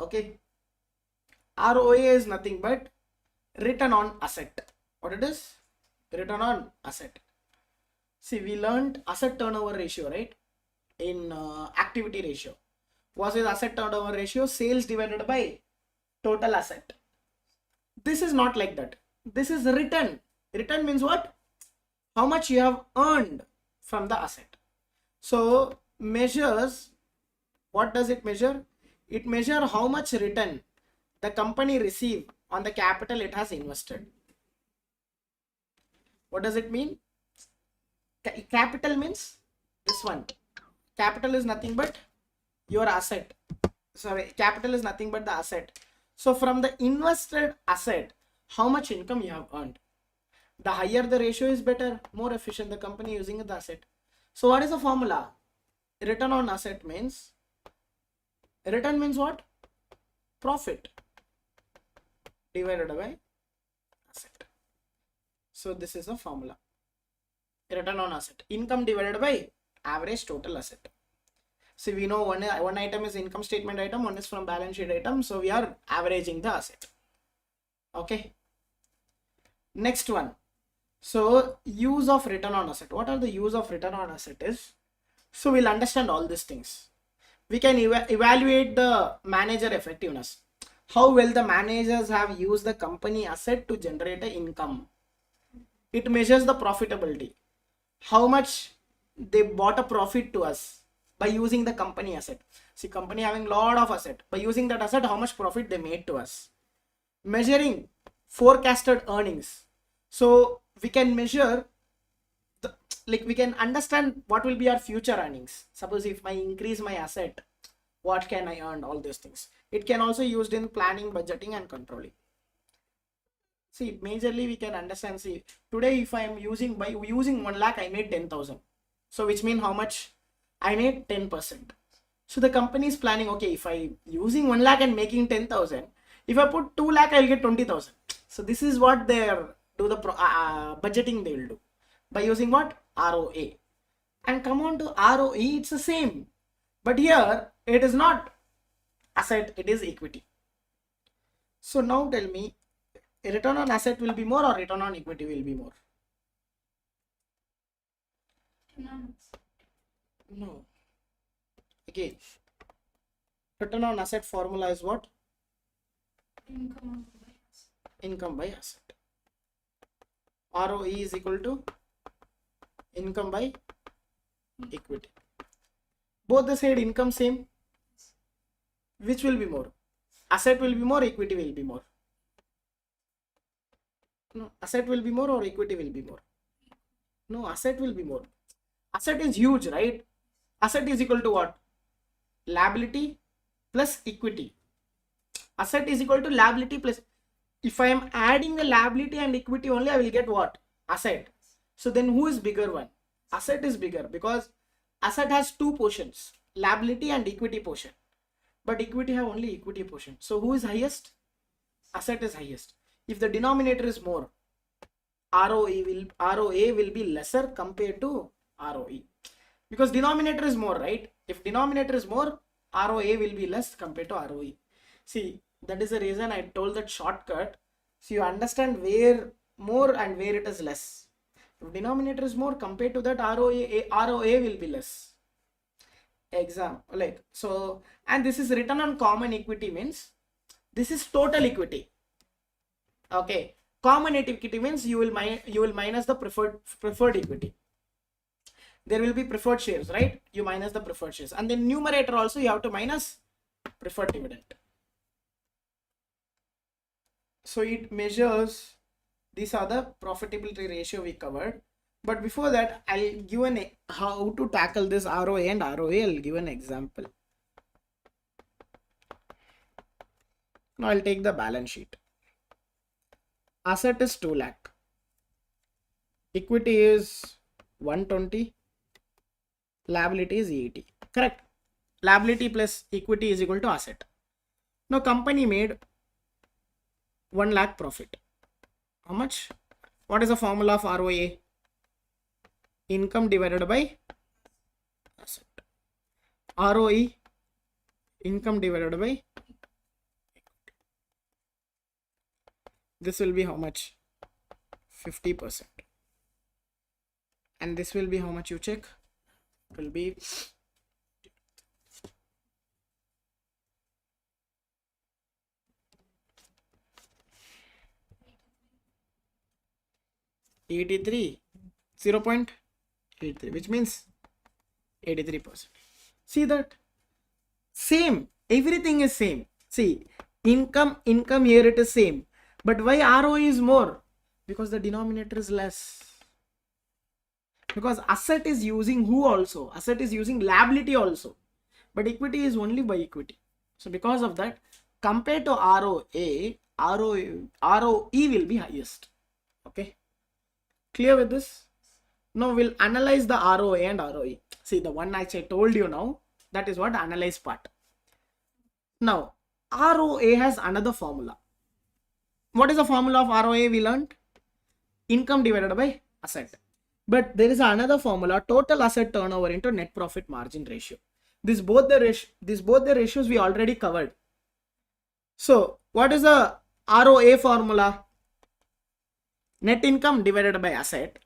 Okay. ROA is nothing but return on asset. What it is? Return on asset. See, we learned asset turnover ratio, right? In activity ratio. What is asset turnover ratio? Sales divided by total asset. This is not like that. This is return. Return means what? How much you have earned from the asset. So measures, what does it measure? It measures how much return the company receive on the capital it has invested. What does it mean? Capital means this one. Capital is nothing but your asset. Sorry, capital is nothing but the asset. So from the invested asset, how much income you have earned. The higher the ratio is better, more efficient the company using the asset. So what is the formula? Return on asset means, return means what? Profit divided by asset. So this is the formula. Return on asset. Income divided by average total asset. So we know one item is income statement item, one is from balance sheet item. So we are averaging the asset. Okay. Next one. So use of return on asset. What are the use of return on asset is? So we'll understand all these things. We can evaluate the manager effectiveness. how well the managers have used the company asset to generate an income. It measures the profitability, how much they bought a profit to us by using the company asset. See, company having lot of asset, by using that asset, how much profit they made to us. Measuring forecasted earnings, so we can measure the, like we can understand what will be our future earnings. Suppose if I increase my asset, what can I earn, all these things. It can also used in planning, budgeting and controlling. See, majorly we can understand. See, today if I am using, by using 1 lakh, I made 10,000. So which means how much I made? 10%. So the company is planning, okay, if I using 1 lakh and making 10,000, if I put 2 lakh, I'll get 20,000. So this is what they're do the budgeting they will do by using what? ROA. And come on to ROE, it's the same. But here it is not asset, it is equity. So now tell me, return on asset will be more or return on equity will be more? No. Again, return on asset formula is what? Income by asset. ROE is equal to income by equity. Both the side income same. Which will be more? Asset will be more, equity will be more. No, asset will be more or equity will be more? No, asset will be more. Asset is huge, right? Asset is equal to what? Liability plus equity. Asset is equal to liability plus. If I am adding the liability and equity only, I will get what? Asset. So then who is bigger one? Asset is bigger because asset has two portions, liability and equity portion. But equity have only equity portion. So who is highest? Asset is highest. If the denominator is more, ROA will be lesser compared to ROE. Because denominator is more, right? If denominator is more, ROA will be less compared to ROE. See, that is the reason I told that shortcut. So you understand where more and where it is less. If denominator is more, compared to that ROA will be less. Example, like so, and this is return on common equity means this is total equity. Okay, common equity means you will minus the preferred equity. There will be preferred shares, right? You minus the preferred shares, and then numerator also you have to minus preferred dividend. So it measures, these are the profitability ratio we covered. But before that, I'll give how to tackle this ROA and ROA. I'll give an example. Now I'll take the balance sheet. Asset is 2 lakh. Equity is 120. Liability is 80. Correct. Liability plus equity is equal to asset. Now company made 1 lakh profit. How much? What is the formula of ROA? Income divided by asset. ROE, income divided by equity. This will be how much? 50%. And this will be how much, you check? It will be 0.83, which means 83%. See that? Same. Everything is same. See, income here it is same. But why ROE is more? Because the denominator is less. Because asset is using who also? Asset is using liability also. But equity is only by equity. So because of that, compared to ROE will be highest. Okay. Clear with this? Now we'll analyze the ROA and ROE. See, the one I told you now, that is what analyze part. Now, ROA has another formula. What is the formula of ROA we learned? Income divided by asset. But there is another formula, total asset turnover into net profit margin ratio. These both the ratios we already covered. So, what is the ROA formula? Net income divided by asset.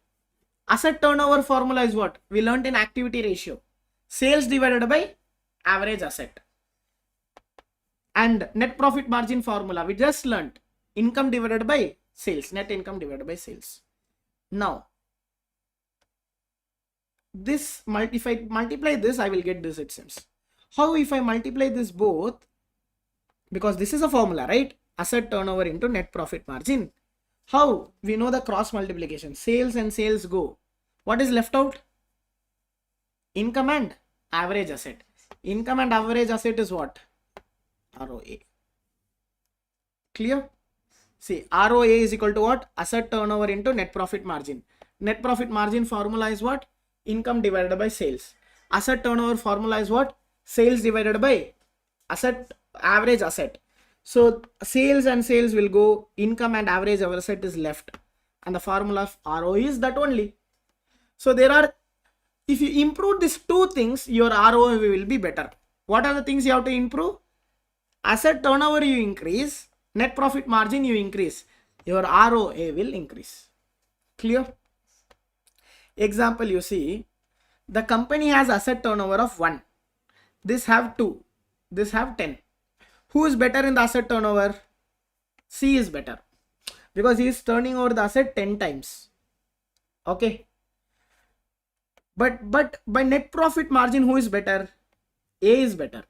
Asset turnover formula is what? We learned in activity ratio. Sales divided by average asset. And net profit margin formula we just learned, income divided by sales, net income divided by sales. Now this if I multiply this, I will get this, it seems. How if I multiply this both, because this is a formula, right? Asset turnover into net profit margin. How we know the cross multiplication, sales and sales go, what is left out? Income and average asset. Income and average asset is what? ROA. Clear? See, ROA is equal to what? Asset turnover into net profit margin. Net profit margin formula is what? Income divided by sales. Asset turnover formula is what? Sales divided by asset, average asset. So sales and sales will go, income and average asset is left, and the formula of ROE is that only. So there are, if you improve these two things, your ROE will be better. What are the things you have to improve? Asset turnover you increase, net profit margin you increase, your ROA will increase. Clear? Example, you see, the company has asset turnover of 1. This have 2. This have 10. Who is better in the asset turnover? C is better, because he is turning over the asset 10 times. Okay. But by net profit margin, who is better? A is better.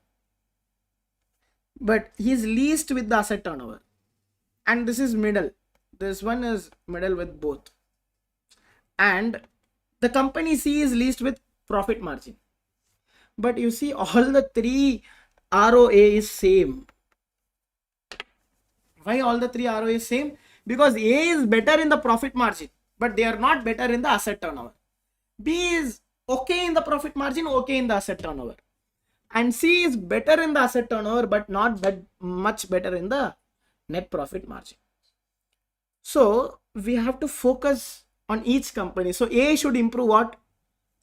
But he is least with the asset turnover. And this is middle. This one is middle with both. And the company C is least with profit margin. But you see, all the three ROA is same. Why all the three ROA is same? Because A is better in the profit margin, but they are not better in the asset turnover. B is okay in the profit margin, okay in the asset turnover. And C is better in the asset turnover, but not that much better in the net profit margin. So we have to focus on each company. So A should improve what?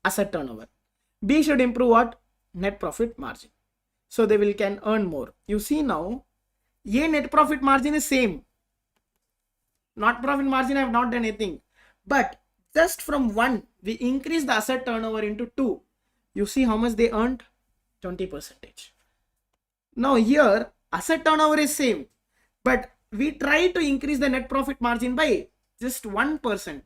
Asset turnover. B should improve what? Net profit margin. So they can earn more. You see now, A net profit margin is same. Not profit margin, I have not done anything. But just from 1, we increase the asset turnover into 2. You see how much they earned? 20%. Now here, asset turnover is same. But we try to increase the net profit margin by just 1%.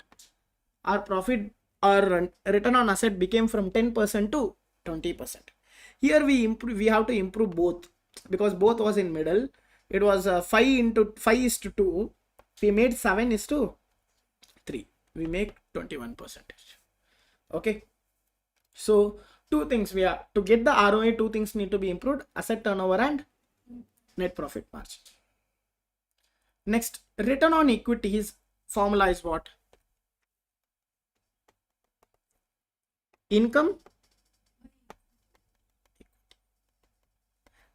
Our profit, our return on asset became from 10% to 20%. Here we have to improve both, because both was in middle. It was 5:2. We made 7:3. We make 21%. Okay. So two things we are to get the ROA. Two things need to be improved: asset turnover and net profit margin. Next, return on equity's formula is what? Income.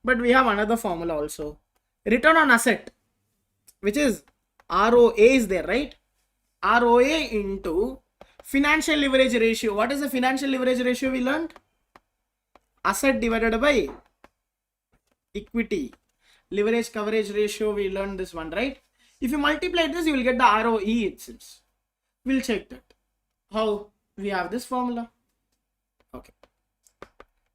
But we have another formula also. Return on asset, which is ROA is there, right? ROA into financial leverage ratio. What is the financial leverage ratio we learned? Asset divided by equity. Leverage coverage ratio, we learned this one, right? If you multiply this, you will get the ROE, it seems. We'll check that. How? We have this formula. Okay.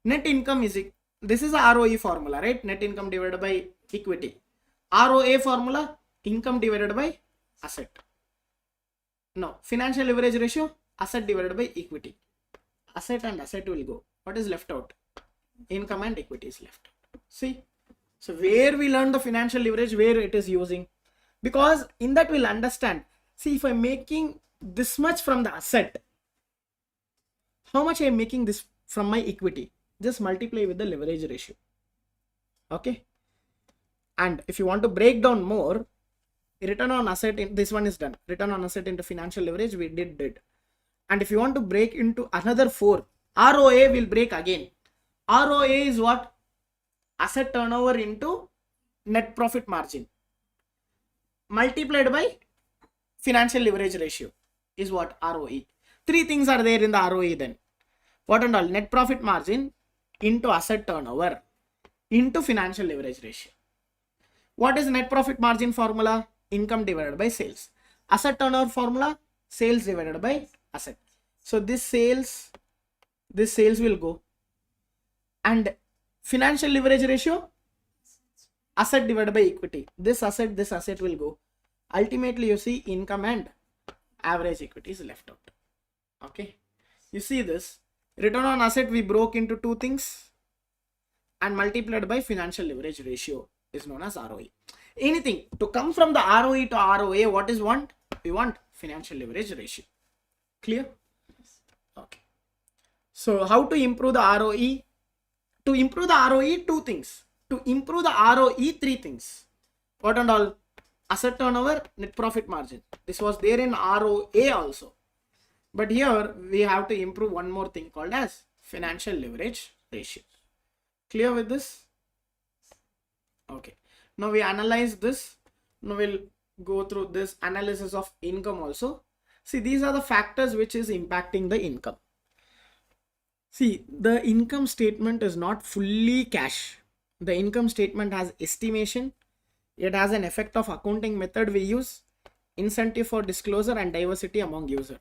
Net income is, this is a ROE formula, right? Net income divided by equity. ROA formula, income divided by asset. Now, financial leverage ratio, asset divided by equity. Asset and asset will go. What is left out? Income and equity is left out. See? So where we learn the financial leverage, where it is using. Because in that we'll understand. See, if I'm making this much from the asset, how much I'm making this from my equity? Just multiply with the leverage ratio. Okay. And if you want to break down more, return on asset, this one is done. Return on asset into financial leverage, we did. And if you want to break into another 4, ROA will break again. ROA is what? Asset turnover into net profit margin multiplied by financial leverage ratio is what? ROE. 3 things are there in the ROE then. What and all? Net profit margin into asset turnover into financial leverage ratio. What is net profit margin formula? Income divided by sales. Asset turnover formula? Sales divided by asset. So this sales will go. And financial leverage ratio? asset divided by equity. This asset will go. Ultimately, you see income and average equity is left out. Okay. You see this. Return on asset we broke into two things and multiplied by financial leverage ratio is known as ROE. Anything to come from the ROE to ROA, what is want? We want financial leverage ratio. Clear? Okay. So how to improve the ROE? To improve the ROE, two things. To improve the ROE, three things. What and all? Asset turnover, net profit margin. This was there in ROA also. But here we have to improve one more thing called as financial leverage ratio. Clear with this? Okay. Now we analyze this. Now we'll go through this analysis of income also. See, these are the factors which is impacting the income. See, the income statement is not fully cash. The income statement has estimation. It has an effect of accounting method we use, incentive for disclosure and diversity among user.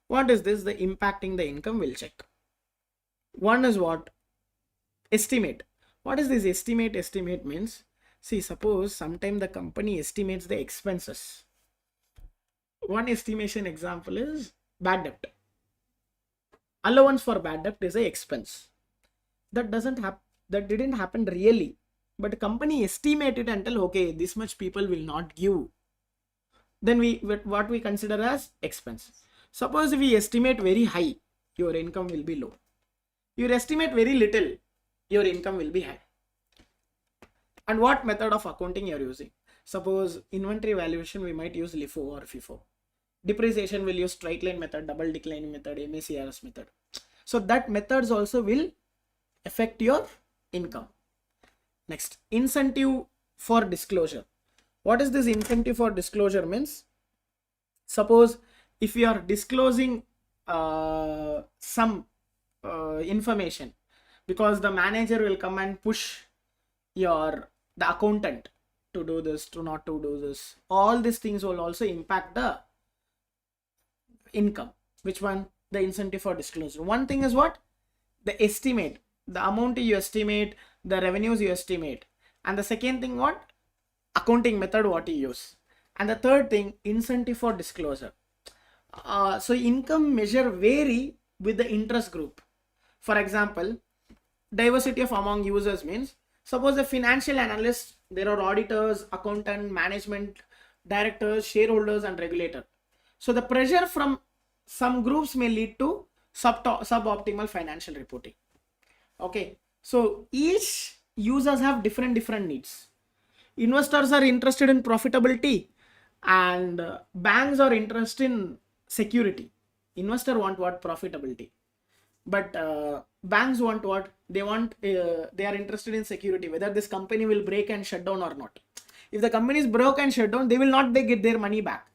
What is this? The impacting the income we'll check. One is what? Estimate. What is this estimate? Estimate means, see, suppose sometime the company estimates the expenses. One estimation example is bad debt. Allowance for bad debt is an expense. That didn't happen really. But the company estimated until, okay, this much people will not give. Then what we consider as expense. Suppose we estimate very high, your income will be low. You estimate very little, your income will be high. And what method of accounting you are using? Suppose inventory valuation, we might use LIFO or FIFO. Depreciation will use straight line method, double declining method, MACRS method. So that methods also will affect your income. Next, incentive for disclosure. What is this incentive for disclosure means? Suppose if you are disclosing some information, because the manager will come and push the accountant to do this, to not to do this. All these things will also impact the income. Which one? The incentive for disclosure. One thing is what? The estimate. The amount you estimate, the revenues you estimate. And the second thing what? Accounting method what you use. And the third thing, incentive for disclosure. So income measure vary with the interest group. For example, diversity of among users means, suppose a financial analyst, there are auditors, accountant, management, directors, shareholders and regulator. So the pressure from some groups may lead to suboptimal financial reporting. Okay, so each users have different needs. Investors are interested in profitability and banks are interested in security. Investor want what? Profitability. But banks want what? They want they are interested in security, whether this company will break and shut down or not. If the company is broke and shut down, they will not get their money back.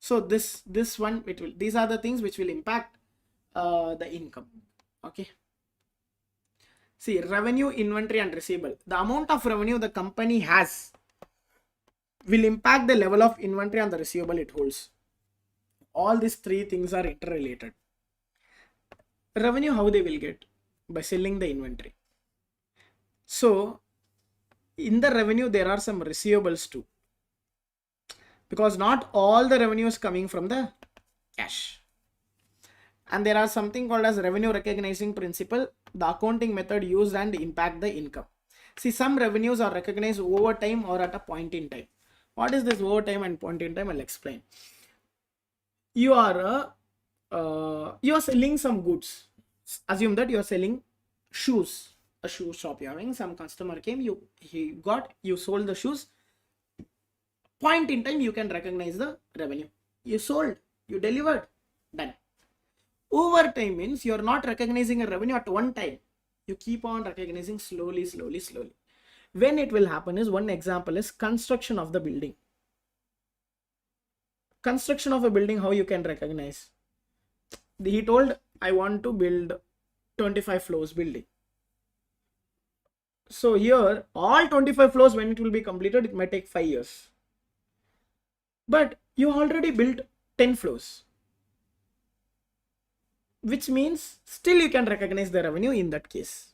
So this one, these are the things which will impact the income. Okay. See, revenue, inventory and receivable. The amount of revenue the company has will impact the level of inventory and the receivable it holds. All these three things are interrelated. Revenue, how they will get? By selling the inventory. So in the revenue, there are some receivables too. Because not all the revenue is coming from the cash. And there are something called as revenue recognizing principle, the accounting method used and impact the income. See, some revenues are recognized over time or at a point in time. What is this over time and point in time? I'll explain. You are selling some goods. Assume that you are selling shoes. A shoe shop you're having. Some customer came, you sold the shoes. Point in time, you can recognize the revenue. You sold, you delivered, done. Over time means you're not recognizing a revenue at one time. You keep on recognizing slowly. When it will happen is, one example is construction of the building. Construction of a building, how you can recognize? He told, I want to build 25 floors building. So here, all 25 floors, when it will be completed, it might take 5 years. But you already built 10 floors. Which means still you can recognize the revenue in that case.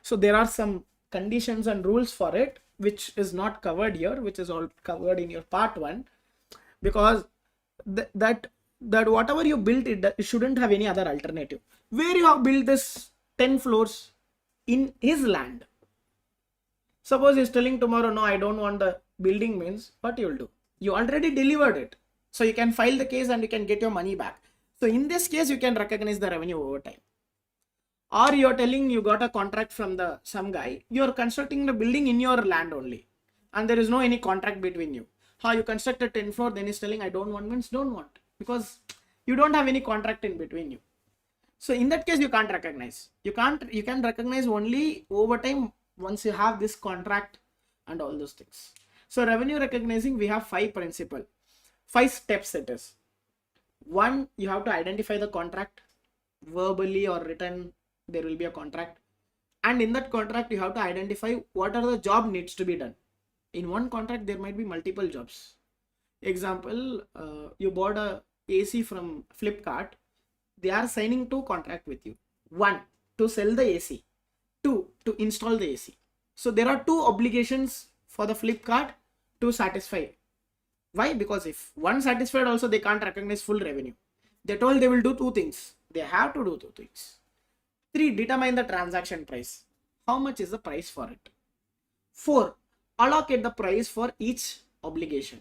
So there are some conditions and rules for it. which is not covered here, which is all covered in your part 1, because that whatever you built, it shouldn't have any other alternative. Where you have built this 10 floors in his land. Suppose he's telling tomorrow, no, I don't want the building, means what you'll do? You already delivered it. So you can file the case and you can get your money back. So in this case, you can recognize the revenue over time. Or you're telling you got a contract from some guy, you're constructing the building in your land only. And there is no any contract between you. How you construct a 10 floor, then he's telling I don't want, means don't want. Because you don't have any contract in between you. So in that case, you can't recognize. You can recognize only over time once you have this contract and all those things. So revenue recognizing, we have 5 principles, 5 steps it is. 1, you have to identify the contract, verbally or written, there will be a contract. And in that contract, you have to identify what are the job needs to be done. In one contract, there might be multiple jobs. Example, you bought a AC from Flipkart. They are signing 2 contracts with you. 1, to sell the AC. 2, to install the AC. So there are 2 obligations for the Flipkart to satisfy. Why? Because if one satisfied also, they can't recognize full revenue. They told they will do 2 things. They have to do 2 things. 3, determine the transaction price. How much is the price for it? 4, allocate the price for each obligation.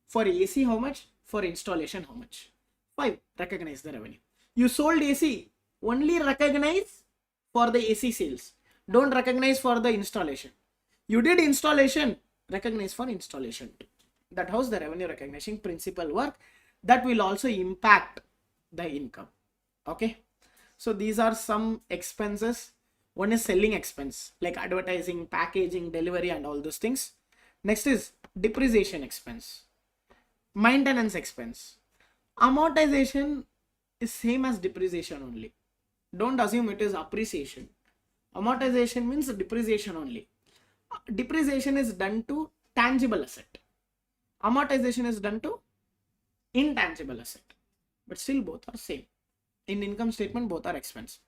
For AC, how much? For installation, how much? 5, recognize the revenue. You sold AC, only recognize for the AC sales. Don't recognize for the installation. You did installation, recognize for installation. That how the revenue recognition principle work. That will also impact the income. Okay. So these are some expenses. One is selling expense, like advertising, packaging, delivery, and all those things. Next is depreciation expense, maintenance expense. Amortization is same as depreciation only. Don't assume it is appreciation. Amortization means depreciation only. Depreciation is done to tangible asset. Amortization is done to intangible asset. But still both are same. In income statement, both are expense.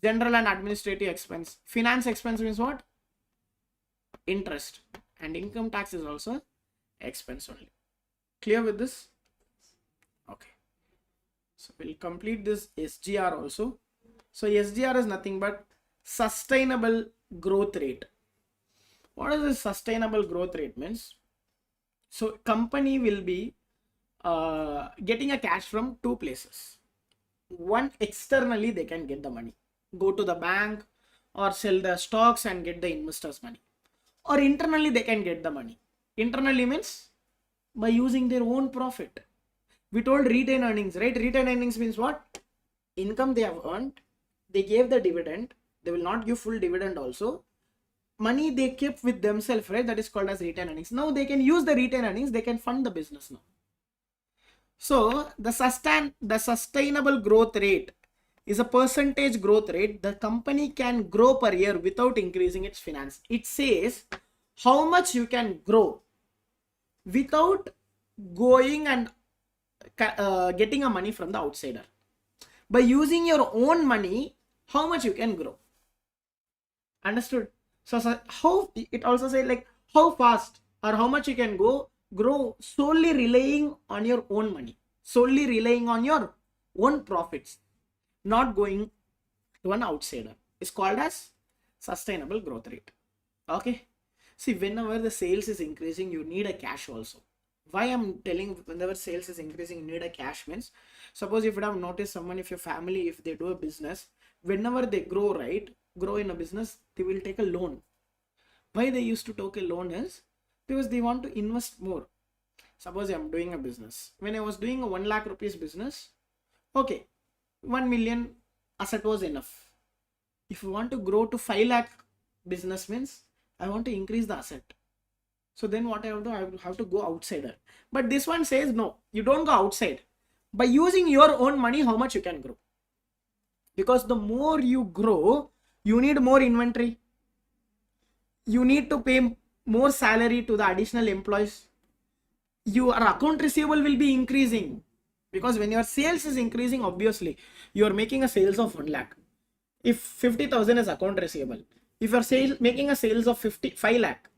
General and administrative expense. Finance expense means what? Interest. And income tax is also expense only. Clear with this? Okay. So we'll complete this SGR also. So SGR is nothing but sustainable growth rate. What is this sustainable growth rate means? So company will be getting a cash from 2 places. One, externally they can get the money. Go to the bank or sell the stocks and get the investors' money. Or internally they can get the money. Internally means by using their own profit. We told retain earnings, right? Retain earnings means what? Income they have earned. They gave the dividend. They will not give full dividend also. Money they kept with themselves, right? That is called as retain earnings. Now they can use the retain earnings. They can fund the business now. So the sustainable growth rate is a percentage growth rate. The company can grow per year without increasing its finance. It says how much you can grow without going and getting a money from the outsider. By using your own money, how much you can grow. Understood? So how it also says like how fast or how much you can grow solely relying on your own money, solely relying on your own profits, not going to an outsider. It's called as sustainable growth rate. Okay. See, whenever the sales is increasing, you need a cash also. Why I'm telling whenever sales is increasing, you need a cash means, suppose if you have noticed someone, if your family, if they do a business, whenever they grow, right, grow in a business, they will take a loan. Why they used to take a loan is because they want to invest more. Suppose I'm doing a business. When I was doing a 1 lakh rupees business, okay, 1 million asset was enough. If you want to grow to 5 lakh business means I want to increase the asset. So then what I have to do? I have to go outsider. But this one says no, you don't go outside. By using your own money, how much you can grow? Because the more you grow, you need more inventory. You need to pay more salary to the additional employees. Your account receivable will be increasing. Because when your sales is increasing, obviously, you are making a sales of 1 lakh. If 50,000 is account receivable, if you are making a sales of 5 lakh,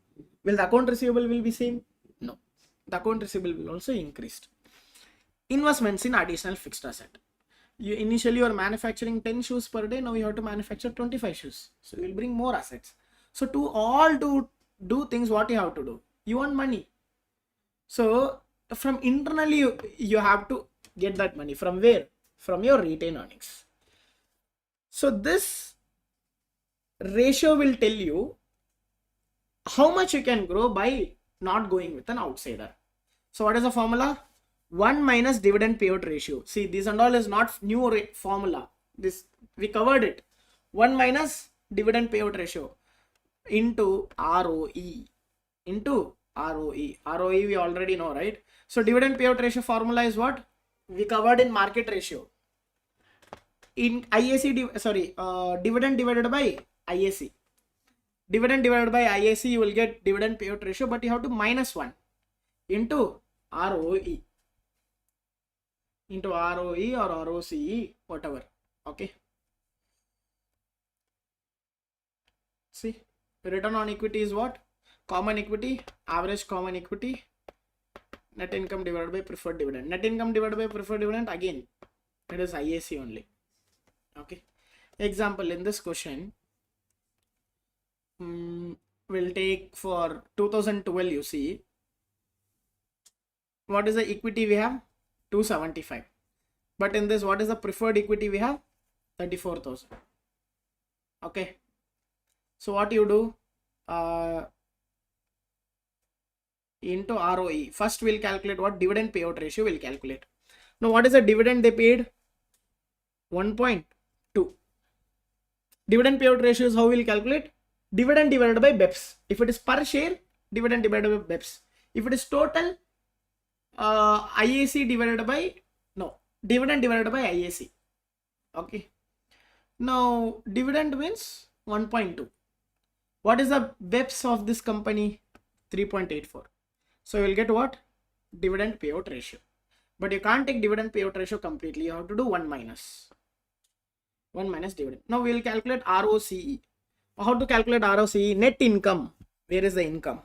Will the account receivable will be same? No. The account receivable will also increased. Investments in additional fixed asset. Initially you are manufacturing 10 shoes per day. Now you have to manufacture 25 shoes. So you will bring more assets. So to do things, what you have to do? You want money. So from internally you have to get that money. From where? From your retained earnings. So this ratio will tell you how much you can grow by not going with an outsider. So what is the formula? 1 minus dividend payout ratio. See, this and all is not new formula. This we covered it. 1 minus dividend payout ratio into ROE. Into ROE. ROE we already know, right? So dividend payout ratio formula is what? We covered in market ratio. In IAC, dividend divided by IAC. Dividend divided by IAC, you will get dividend payout ratio, but you have to minus 1 into ROE. Into ROE or ROCE, whatever. Okay. See, return on equity is what? Common equity, average common equity, net income divided by preferred dividend. Net income divided by preferred dividend, again, it is IAC only. Okay. Example, in this question, we'll take for 2012, you see, what is the equity we have? 275. But in this, what is the preferred equity we have? 34,000. Okay. So what you do? Into ROE. First we'll calculate what? Dividend payout ratio we'll calculate. Now what is the dividend they paid? 1.2. Dividend payout ratio is how we'll calculate? Dividend divided by BEPS. If it is per share, dividend divided by BEPS. If it is total, IAC divided by, no, dividend divided by IAC. Okay. Now dividend means 1.2. What is the BEPS of this company? 3.84. So you will get what? Dividend payout ratio. But you can't take dividend payout ratio completely. You have to do 1 minus dividend. Now we will calculate ROCE. How to calculate ROCE? Net income. Where is the income?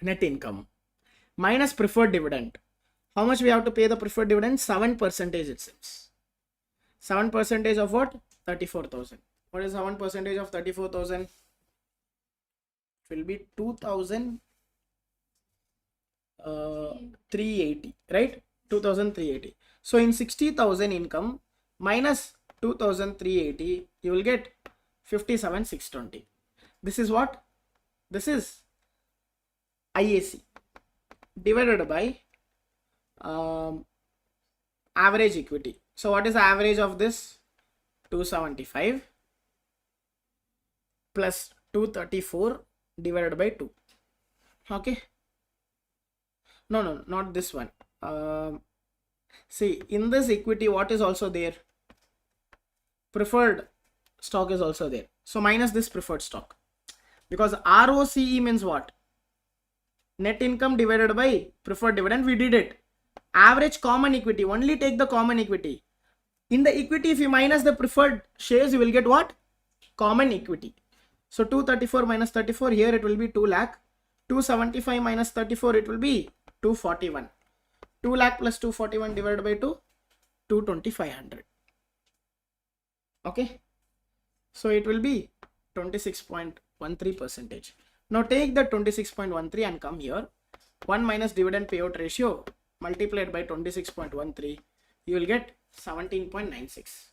Net income minus preferred dividend. How much we have to pay the preferred dividend? 7% it seems. 7% of what? 34,000. What is 7% of 34,000? It will be 2,380, right? 2,380. So in 60,000 income minus 2,380, you will get 57,620. This is what? This is IAC divided by average equity. So what is the average of this? 275 plus 234 divided by 2. Okay. No, not this one. See, in this equity, what is also there? Preferred stock is also there. So minus this preferred stock. Because ROCE means what? Net income divided by preferred dividend. We did it. Average common equity. Only take the common equity. In the equity, if you minus the preferred shares, you will get what? Common equity. So 234 minus 34, here it will be 2 lakh. 275 minus 34, it will be 241. 2 lakh plus 241 divided by 2, 2,2500. Okay. So it will be 26.13%. Now take the 26.13 and come here. 1 minus dividend payout ratio multiplied by 26.13, you will get 17.96.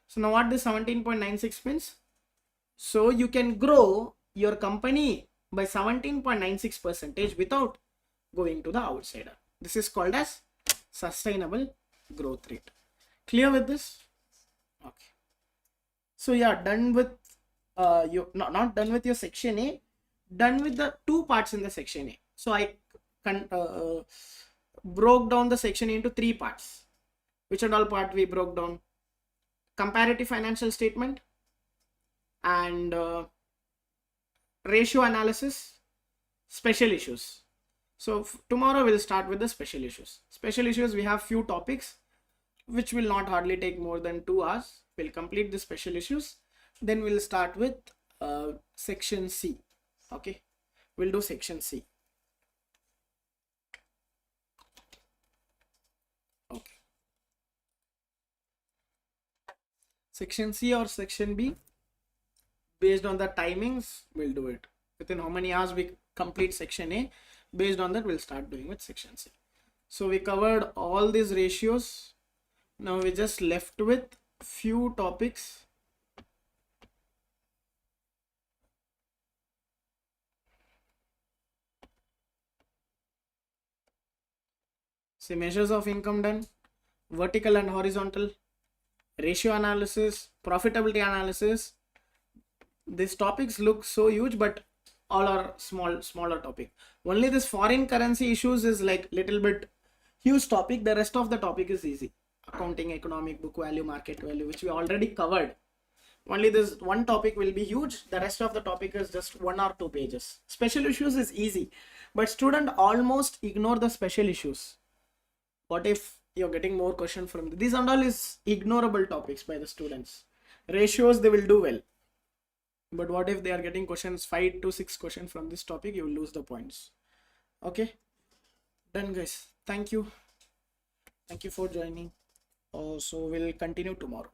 So now what this 17.96 means? So you can grow your company by 17.96% without going to the outsider. This is called as sustainable growth rate. Clear with this? Okay. So yeah, done with not done with your section A, done with the 2 parts in the section A. So I broke down the section into 3 parts. Which and all part we broke down? Comparative financial statement and ratio analysis, special issues. So tomorrow we'll start with the special issues. Special issues, we have few topics which will not hardly take more than 2 hours. We'll complete the special issues. Then we'll start with section C. Okay, we'll do section C. Okay. Section C or section B, based on the timings, we'll do it. Within how many hours we complete section A, based on that, we'll start doing with section C. So we covered all these ratios. Now we just left with few topics. See, measures of income done, vertical and horizontal, ratio analysis, profitability analysis. These topics look so huge, but all are smaller topic. Only this foreign currency issues is like little bit huge topic. The rest of the topic is easy. Accounting, economic, book value, market value, which we already covered. Only this one topic will be huge. The rest of the topic is just 1 or 2 pages. Special issues is easy, but student almost ignore the special issues. What if you're getting more question from these and all is ignorable topics by the students. Ratios they will do well, but what if they are getting questions 5 to 6 questions from this topic, you will lose the points. Okay, done guys. Thank you for joining. So we'll continue tomorrow.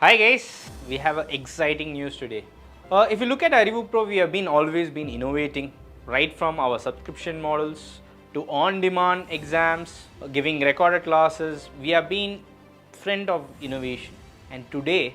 Hi guys, we have exciting news today. If you look at ArivuPro, we have always been innovating, right from our subscription models to on-demand exams, giving recorded classes. We have been forefront of innovation, and today